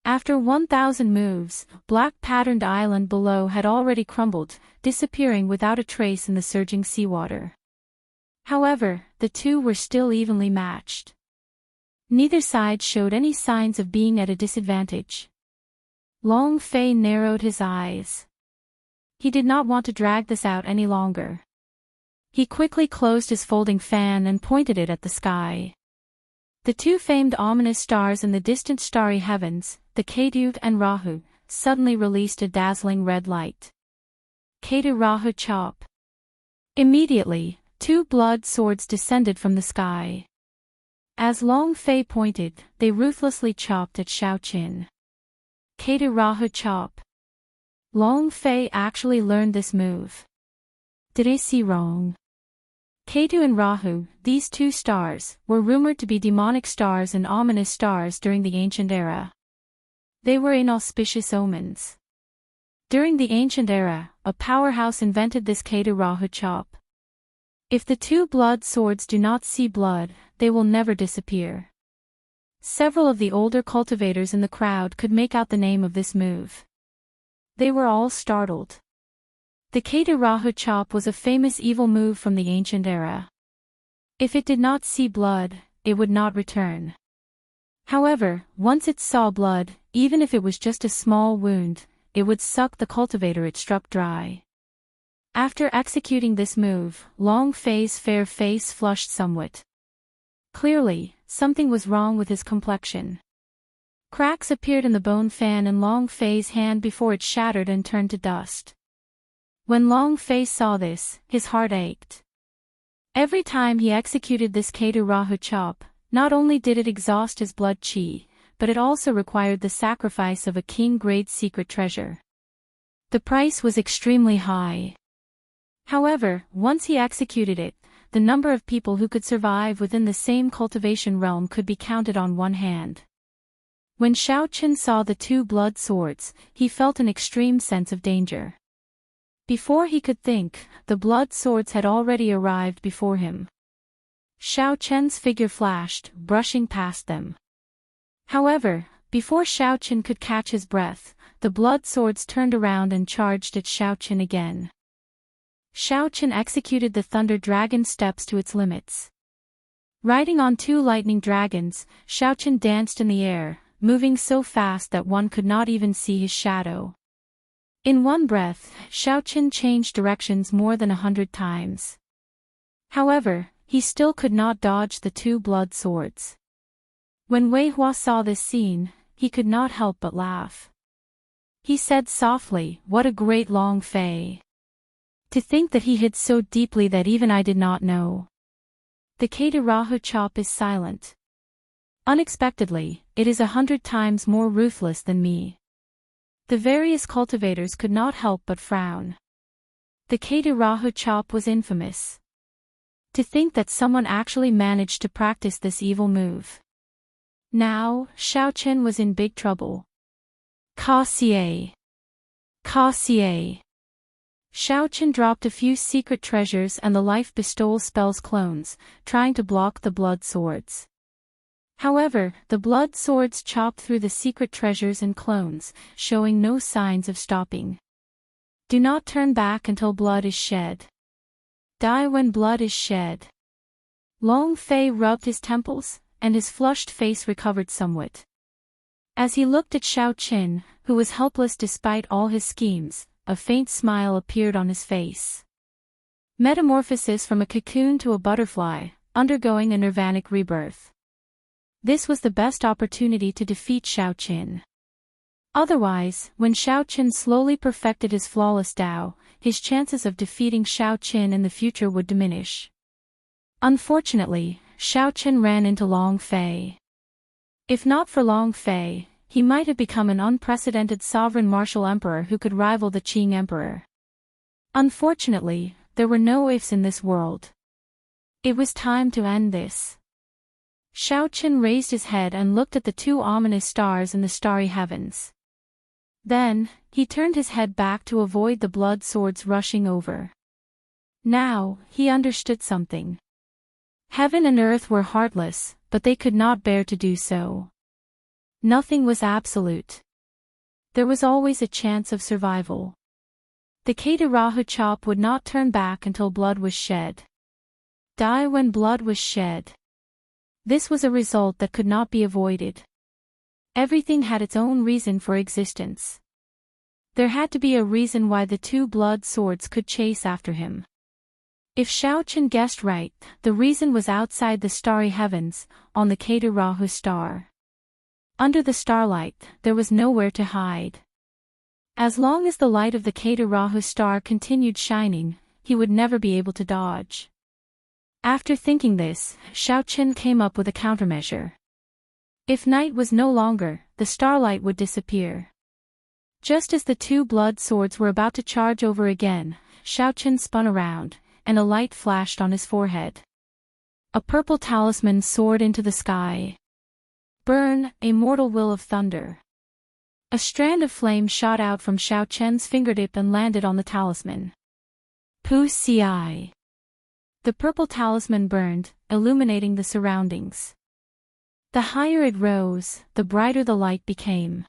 After 1,000 moves, black-patterned island below had already crumbled, disappearing without a trace in the surging seawater. However, the two were still evenly matched. Neither side showed any signs of being at a disadvantage. Long Fei narrowed his eyes. He did not want to drag this out any longer. He quickly closed his folding fan and pointed it at the sky. The two famed ominous stars in the distant starry heavens, the Ketu and Rahu, suddenly released a dazzling red light. Ketu Rahu chop. Immediately, two blood swords descended from the sky. As Long Fei pointed, they ruthlessly chopped at Xiao Qin. Ketu Rahu chop. Long Fei actually learned this move. Did I see wrong? Ketu and Rahu, these two stars, were rumored to be demonic stars and ominous stars during the ancient era. They were inauspicious omens. During the ancient era, a powerhouse invented this Ketu Rahu chop. If the two blood swords do not see blood, they will never disappear. Several of the older cultivators in the crowd could make out the name of this move. They were all startled. The Ketu Rahu chop was a famous evil move from the ancient era. If it did not see blood, it would not return. However, once it saw blood, even if it was just a small wound, it would suck the cultivator it struck dry. After executing this move, Long Fei's fair face flushed somewhat. Clearly, something was wrong with his complexion. Cracks appeared in the bone fan in Long Fei's hand before it shattered and turned to dust. When Long Fei saw this, his heart ached. Every time he executed this Ketu Rahu chop, not only did it exhaust his blood chi, but it also required the sacrifice of a king-grade secret treasure. The price was extremely high. However, once he executed it, the number of people who could survive within the same cultivation realm could be counted on one hand. When Xiao Qin saw the two blood swords, he felt an extreme sense of danger. Before he could think, the blood swords had already arrived before him. Xiao Qian's figure flashed, brushing past them. However, before Xiao Qin could catch his breath, the blood swords turned around and charged at Xiao Qin again. Xiao Qin executed the Thunder Dragon steps to its limits. Riding on two lightning dragons, Xiao Qin danced in the air, moving so fast that one could not even see his shadow. In one breath, Xiao Qin changed directions more than 100 times. However, he still could not dodge the two blood swords. When Wei Hua saw this scene, he could not help but laugh. He said softly, "What a great Long Fei. To think that he hid so deeply that even I did not know." The Rahu chop is silent. Unexpectedly, it is 100 times more ruthless than me. The various cultivators could not help but frown. The Rahu chop was infamous. To think that someone actually managed to practice this evil move. Now, Xiao Qin was in big trouble. Xiao Qin dropped a few secret treasures and the life bestowal spells clones, trying to block the blood swords. However, the blood swords chopped through the secret treasures and clones, showing no signs of stopping. Do not turn back until blood is shed. Die when blood is shed. Long Fei rubbed his temples, and his flushed face recovered somewhat. As he looked at Xiao Qin, who was helpless despite all his schemes, a faint smile appeared on his face. Metamorphosis from a cocoon to a butterfly, undergoing a nirvanic rebirth. This was the best opportunity to defeat Xiao Qin. Otherwise, when Xiao Qin slowly perfected his flawless Dao, his chances of defeating Xiao Qin in the future would diminish. Unfortunately, Xiao Qin ran into Long Fei. If not for Long Fei, he might have become an unprecedented sovereign martial emperor who could rival the Qing emperor. Unfortunately, there were no ifs in this world. It was time to end this. Xiao Qin raised his head and looked at the two ominous stars in the starry heavens. Then, he turned his head back to avoid the blood swords rushing over. Now, he understood something. Heaven and earth were heartless, but they could not bear to do so. Nothing was absolute. There was always a chance of survival. The Rahu chop would not turn back until blood was shed. Die when blood was shed. This was a result that could not be avoided. Everything had its own reason for existence. There had to be a reason why the two blood swords could chase after him. If Xiao Qin guessed right, the reason was outside the starry heavens, on the Rahu star. Under the starlight, there was nowhere to hide. As long as the light of the Rahu star continued shining, he would never be able to dodge. After thinking this, Xiao Qin came up with a countermeasure. If night was no longer, the starlight would disappear. Just as the two blood swords were about to charge over again, Xiao Qin spun around, and a light flashed on his forehead. A purple talisman soared into the sky. Burn, Immortal Will of Thunder. A strand of flame shot out from Xiao Qian's fingertip and landed on the talisman. Pu Ci. The purple talisman burned, illuminating the surroundings. The higher it rose, the brighter the light became.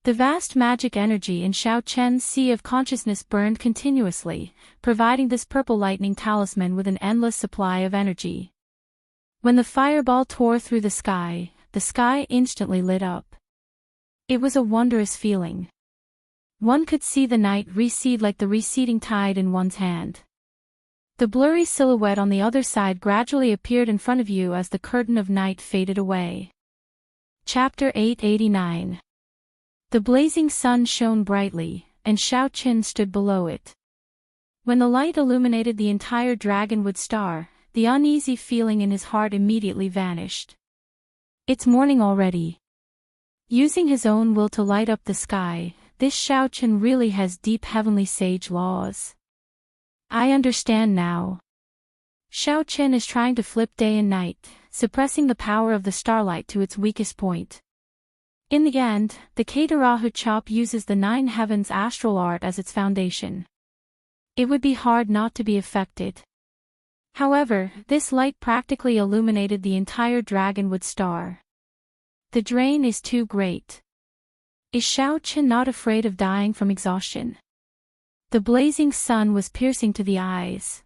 The vast magic energy in Xiao Qian's sea of consciousness burned continuously, providing this purple lightning talisman with an endless supply of energy. When the fireball tore through the sky instantly lit up. It was a wondrous feeling. One could see the night recede like the receding tide in one's hand. The blurry silhouette on the other side gradually appeared in front of you as the curtain of night faded away. Chapter 889. The blazing sun shone brightly, and Xiao Qin stood below it. When the light illuminated the entire dragonwood star, the uneasy feeling in his heart immediately vanished. It's morning already. Using his own will to light up the sky, this Xiao Qin really has deep heavenly sage laws. I understand now. Xiao Chen is trying to flip day and night, suppressing the power of the starlight to its weakest point. In the end, the Katarahu chop uses the nine heavens astral art as its foundation. It would be hard not to be affected. However, this light practically illuminated the entire dragonwood star. The drain is too great. Is Xiao Chen not afraid of dying from exhaustion? The blazing sun was piercing to the eyes.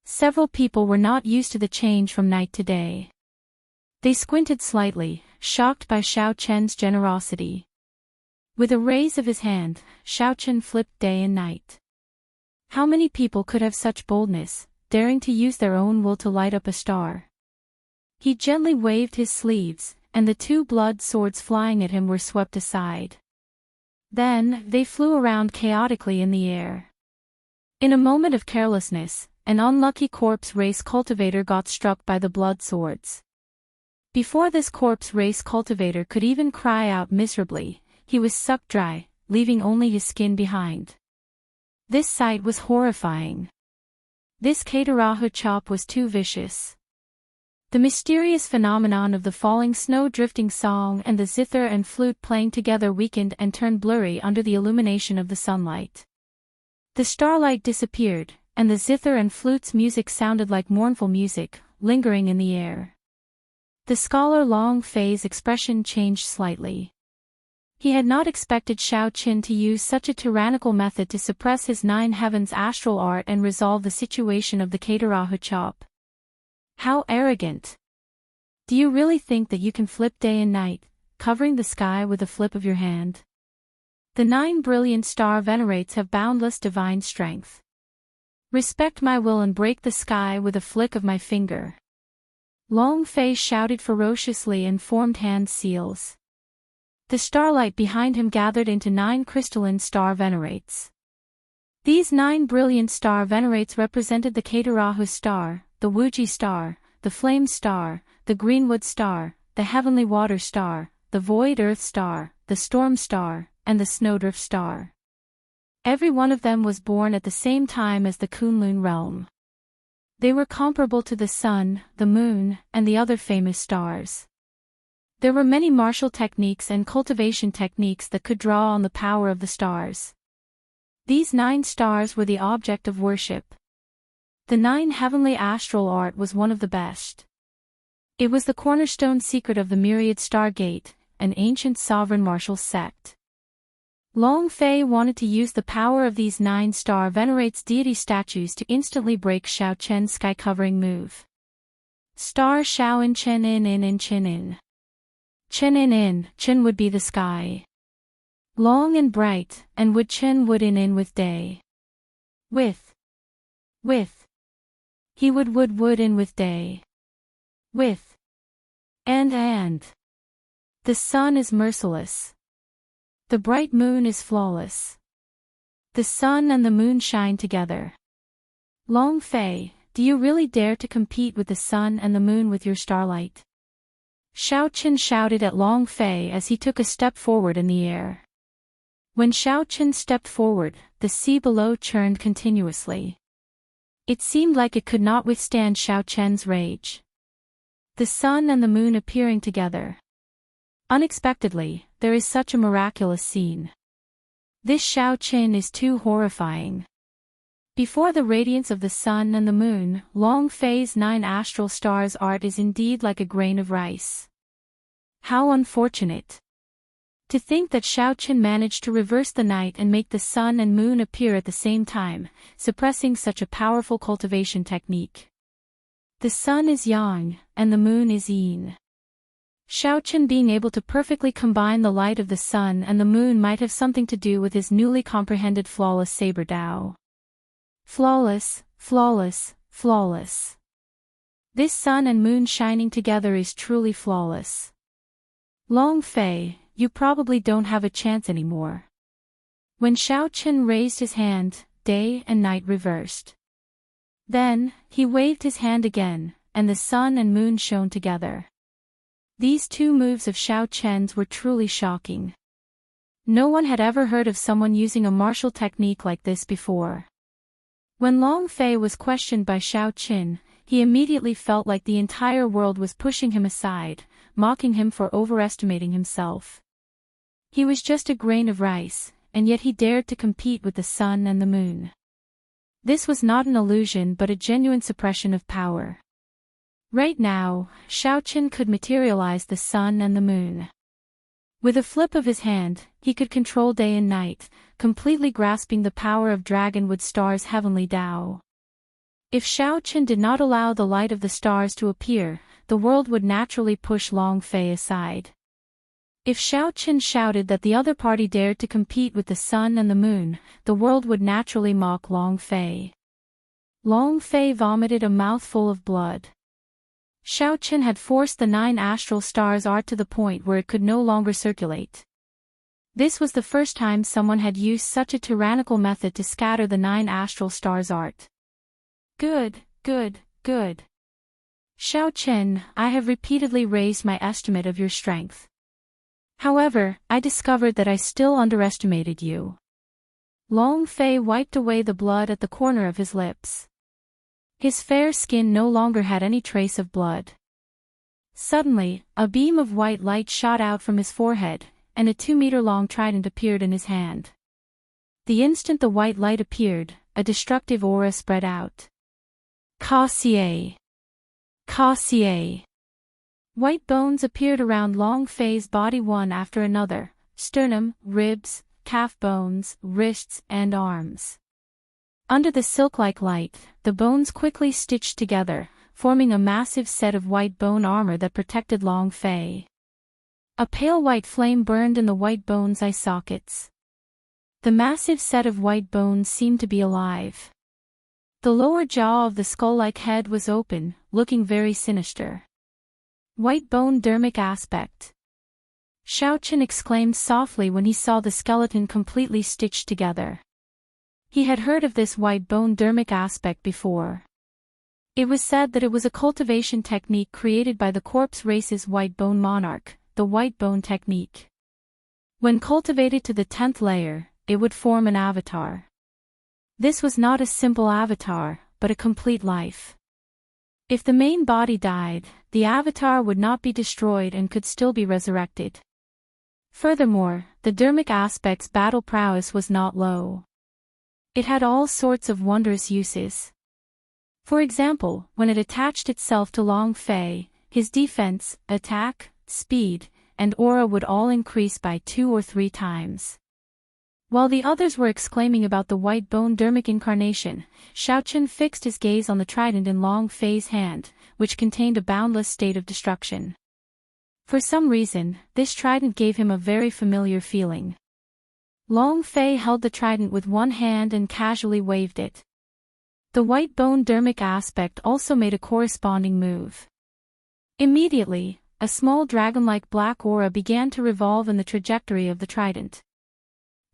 Several people were not used to the change from night to day. They squinted slightly, shocked by Xiao Chen's generosity. With a raise of his hand, Xiao Chen flipped day and night. How many people could have such boldness, daring to use their own will to light up a star? He gently waved his sleeves, and the two blood swords flying at him were swept aside. Then, they flew around chaotically in the air. In a moment of carelessness, an unlucky corpse race cultivator got struck by the blood swords. Before this corpse race cultivator could even cry out miserably, he was sucked dry, leaving only his skin behind. This sight was horrifying. This Katarahu chop was too vicious. The mysterious phenomenon of the falling snow drifting song and the zither and flute playing together weakened and turned blurry under the illumination of the sunlight. The starlight disappeared, and the zither and flute's music sounded like mournful music, lingering in the air. The scholar Long Fei's expression changed slightly. He had not expected Xiao Chen to use such a tyrannical method to suppress his nine heavens astral art and resolve the situation of the Katarahu chop. How arrogant! Do you really think that you can flip day and night, covering the sky with a flip of your hand? The nine brilliant star venerates have boundless divine strength. Respect my will and break the sky with a flick of my finger. Long Fei shouted ferociously and formed hand seals. The starlight behind him gathered into 9 crystalline star venerates. These 9 brilliant star venerates represented the Katarahu star, the Wuji star, the Flame star, the Greenwood star, the Heavenly Water star, the Void Earth star, the Storm star, and the Snowdrift star. Every one of them was born at the same time as the Kunlun realm. They were comparable to the sun, the moon, and the other famous stars. There were many martial techniques and cultivation techniques that could draw on the power of the stars. These 9 stars were the object of worship. The 9 heavenly astral art was one of the best. It was the cornerstone secret of the Myriad Stargate, an ancient sovereign martial sect. Long Fei wanted to use the power of these 9 star venerates deity statues to instantly break Xiao Chen's sky-covering move. Star Xiao in Chen in Chen in. Chen in, Chen would be the sky. Long and bright, and would Chen would in with day. With. He would in with day. With. And. The sun is merciless. The bright moon is flawless. The sun and the moon shine together. Long Fei, do you really dare to compete with the sun and the moon with your starlight? Xiao Chen shouted at Long Fei as he took a step forward in the air. When Xiao Chen stepped forward, the sea below churned continuously. It seemed like it could not withstand Xiao Chen's rage. The sun and the moon appearing together. Unexpectedly, there is such a miraculous scene. This Xiao Chen is too horrifying. Before the radiance of the sun and the moon, Long Fei's 9 astral stars art is indeed like a grain of rice. How unfortunate! To think that Xiao Chen managed to reverse the night and make the sun and moon appear at the same time, suppressing such a powerful cultivation technique. The sun is yang, and the moon is yin. Xiao Chen being able to perfectly combine the light of the sun and the moon might have something to do with his newly comprehended flawless saber Dao. Flawless, flawless, flawless. This sun and moon shining together is truly flawless. Long Fei, you probably don't have a chance anymore. When Xiao Chen raised his hand, day and night reversed. Then, he waved his hand again, and the sun and moon shone together. These 2 moves of Xiao Chen's were truly shocking. No one had ever heard of someone using a martial technique like this before. When Long Fei was questioned by Xiao Qin, he immediately felt like the entire world was pushing him aside, mocking him for overestimating himself. He was just a grain of rice, and yet he dared to compete with the sun and the moon. This was not an illusion but a genuine suppression of power. Right now, Xiao Qin could materialize the sun and the moon. With a flip of his hand, he could control day and night, completely grasping the power of Dragonwood Star's heavenly Tao. If Xiao Qin did not allow the light of the stars to appear, the world would naturally push Long Fei aside. If Xiao Qin shouted that the other party dared to compete with the sun and the moon, the world would naturally mock Long Fei. Long Fei vomited a mouthful of blood. Xiao Qin had forced the 9 astral stars art to the point where it could no longer circulate. This was the first time someone had used such a tyrannical method to scatter the 9 astral stars art. Good, good, good. Xiao Qin, I have repeatedly raised my estimate of your strength. However, I discovered that I still underestimated you. Long Fei wiped away the blood at the corner of his lips. His fair skin no longer had any trace of blood. Suddenly, a beam of white light shot out from his forehead, and a 2-meter-long trident appeared in his hand. The instant the white light appeared, a destructive aura spread out. Ka-xie! Ka-xie! White bones appeared around Long Fei's body one after another: sternum, ribs, calf bones, wrists, and arms. Under the silk-like light, the bones quickly stitched together, forming a massive set of white bone armor that protected Long Fei. A pale white flame burned in the white bones' eye sockets. The massive set of white bones seemed to be alive. The lower jaw of the skull-like head was open, looking very sinister. White bone dermic aspect. Xiao Qin exclaimed softly when he saw the skeleton completely stitched together. He had heard of this white bone dermic aspect before. It was said that it was a cultivation technique created by the corpse race's white bone monarch, the white bone technique. When cultivated to the 10th layer, it would form an avatar. This was not a simple avatar, but a complete life. If the main body died, the avatar would not be destroyed and could still be resurrected. Furthermore, the dermic aspect's battle prowess was not low. It had all sorts of wondrous uses. For example, when it attached itself to Long Fei, his defense, attack, speed, and aura would all increase by 2 or 3 times. While the others were exclaiming about the white bone dermic incarnation, Xiao Qin fixed his gaze on the trident in Long Fei's hand, which contained a boundless state of destruction. For some reason, this trident gave him a very familiar feeling. Long Fei held the trident with one hand and casually waved it. The white bone dermic aspect also made a corresponding move. Immediately, a small dragon-like black aura began to revolve in the trajectory of the trident.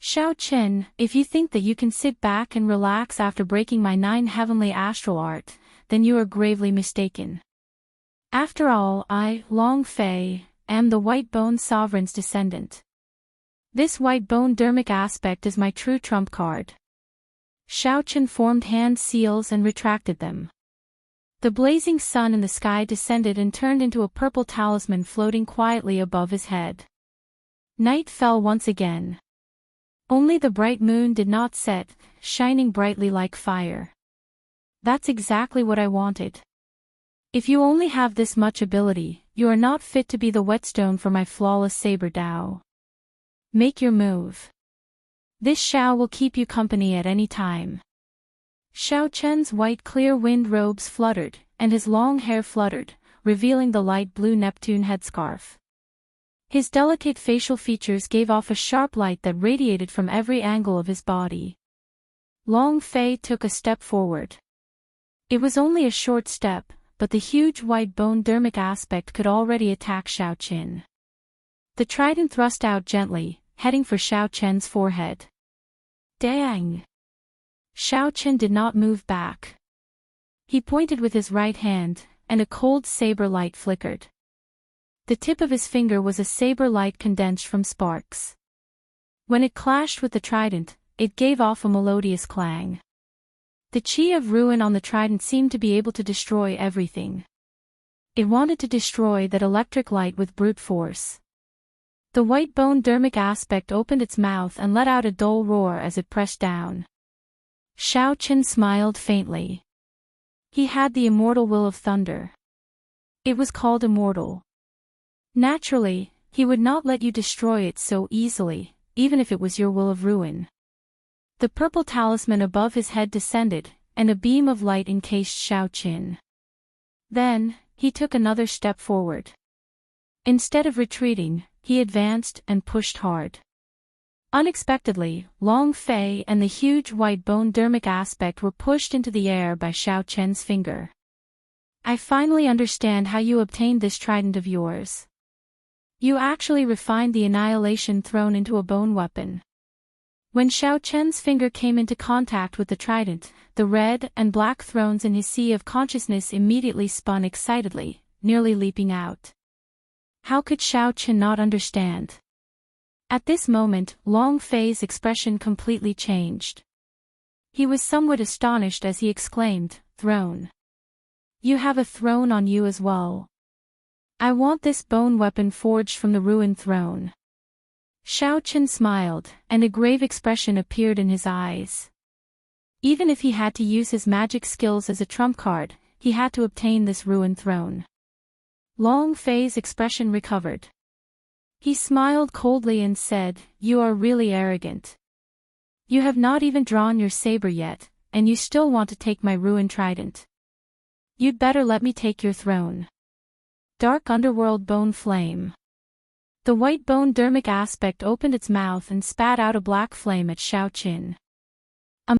Xiao Qin, if you think that you can sit back and relax after breaking my 9 heavenly astral art, then you are gravely mistaken. After all, I, Long Fei, am the white bone sovereign's descendant. This white bone dermic aspect is my true trump card. Xiao Qin formed hand seals and retracted them. The blazing sun in the sky descended and turned into a purple talisman floating quietly above his head. Night fell once again. Only the bright moon did not set, shining brightly like fire. That's exactly what I wanted. If you only have this much ability, you are not fit to be the whetstone for my flawless saber Tao. Make your move. This Xiao will keep you company at any time. Xiao Chen's white clear wind robes fluttered, and his long hair fluttered, revealing the light blue Neptune headscarf. His delicate facial features gave off a sharp light that radiated from every angle of his body. Long Fei took a step forward. It was only a short step, but the huge white bone dermic aspect could already attack Xiao Qin. The trident thrust out gently, heading for Xiao Chen's forehead. Dang! Xiao Qin did not move back. He pointed with his right hand, and a cold saber light flickered. The tip of his finger was a saber light condensed from sparks. When it clashed with the trident, it gave off a melodious clang. The chi of ruin on the trident seemed to be able to destroy everything. It wanted to destroy that electric light with brute force. The white bone dermic aspect opened its mouth and let out a dull roar as it pressed down. Shao Chen smiled faintly. He had the immortal will of thunder. It was called Immortal. Naturally, he would not let you destroy it so easily, even if it was your will of ruin. The purple talisman above his head descended, and a beam of light encased Shao Chen. Then, he took another step forward. Instead of retreating, he advanced and pushed hard. Unexpectedly, Long Fei and the huge white bone dermic aspect were pushed into the air by Shao Chen's finger. I finally understand how you obtained this trident of yours. You actually refined the annihilation throne into a bone weapon. When Shao Chen's finger came into contact with the trident, the red and black thrones in his sea of consciousness immediately spun excitedly, nearly leaping out. How could Shao Chen not understand? At this moment, Long Fei's expression completely changed. He was somewhat astonished as he exclaimed, "Throne. You have a throne on you as well. I want this bone weapon forged from the ruined throne." Shao Chen smiled, and a grave expression appeared in his eyes. Even if he had to use his magic skills as a trump card, he had to obtain this ruined throne. Long Fei's expression recovered. He smiled coldly and said, "You are really arrogant. You have not even drawn your saber yet, and you still want to take my ruined trident. You'd better let me take your throne." Dark Underworld Bone Flame. The white bone dermic aspect opened its mouth and spat out a black flame at Shao Chen.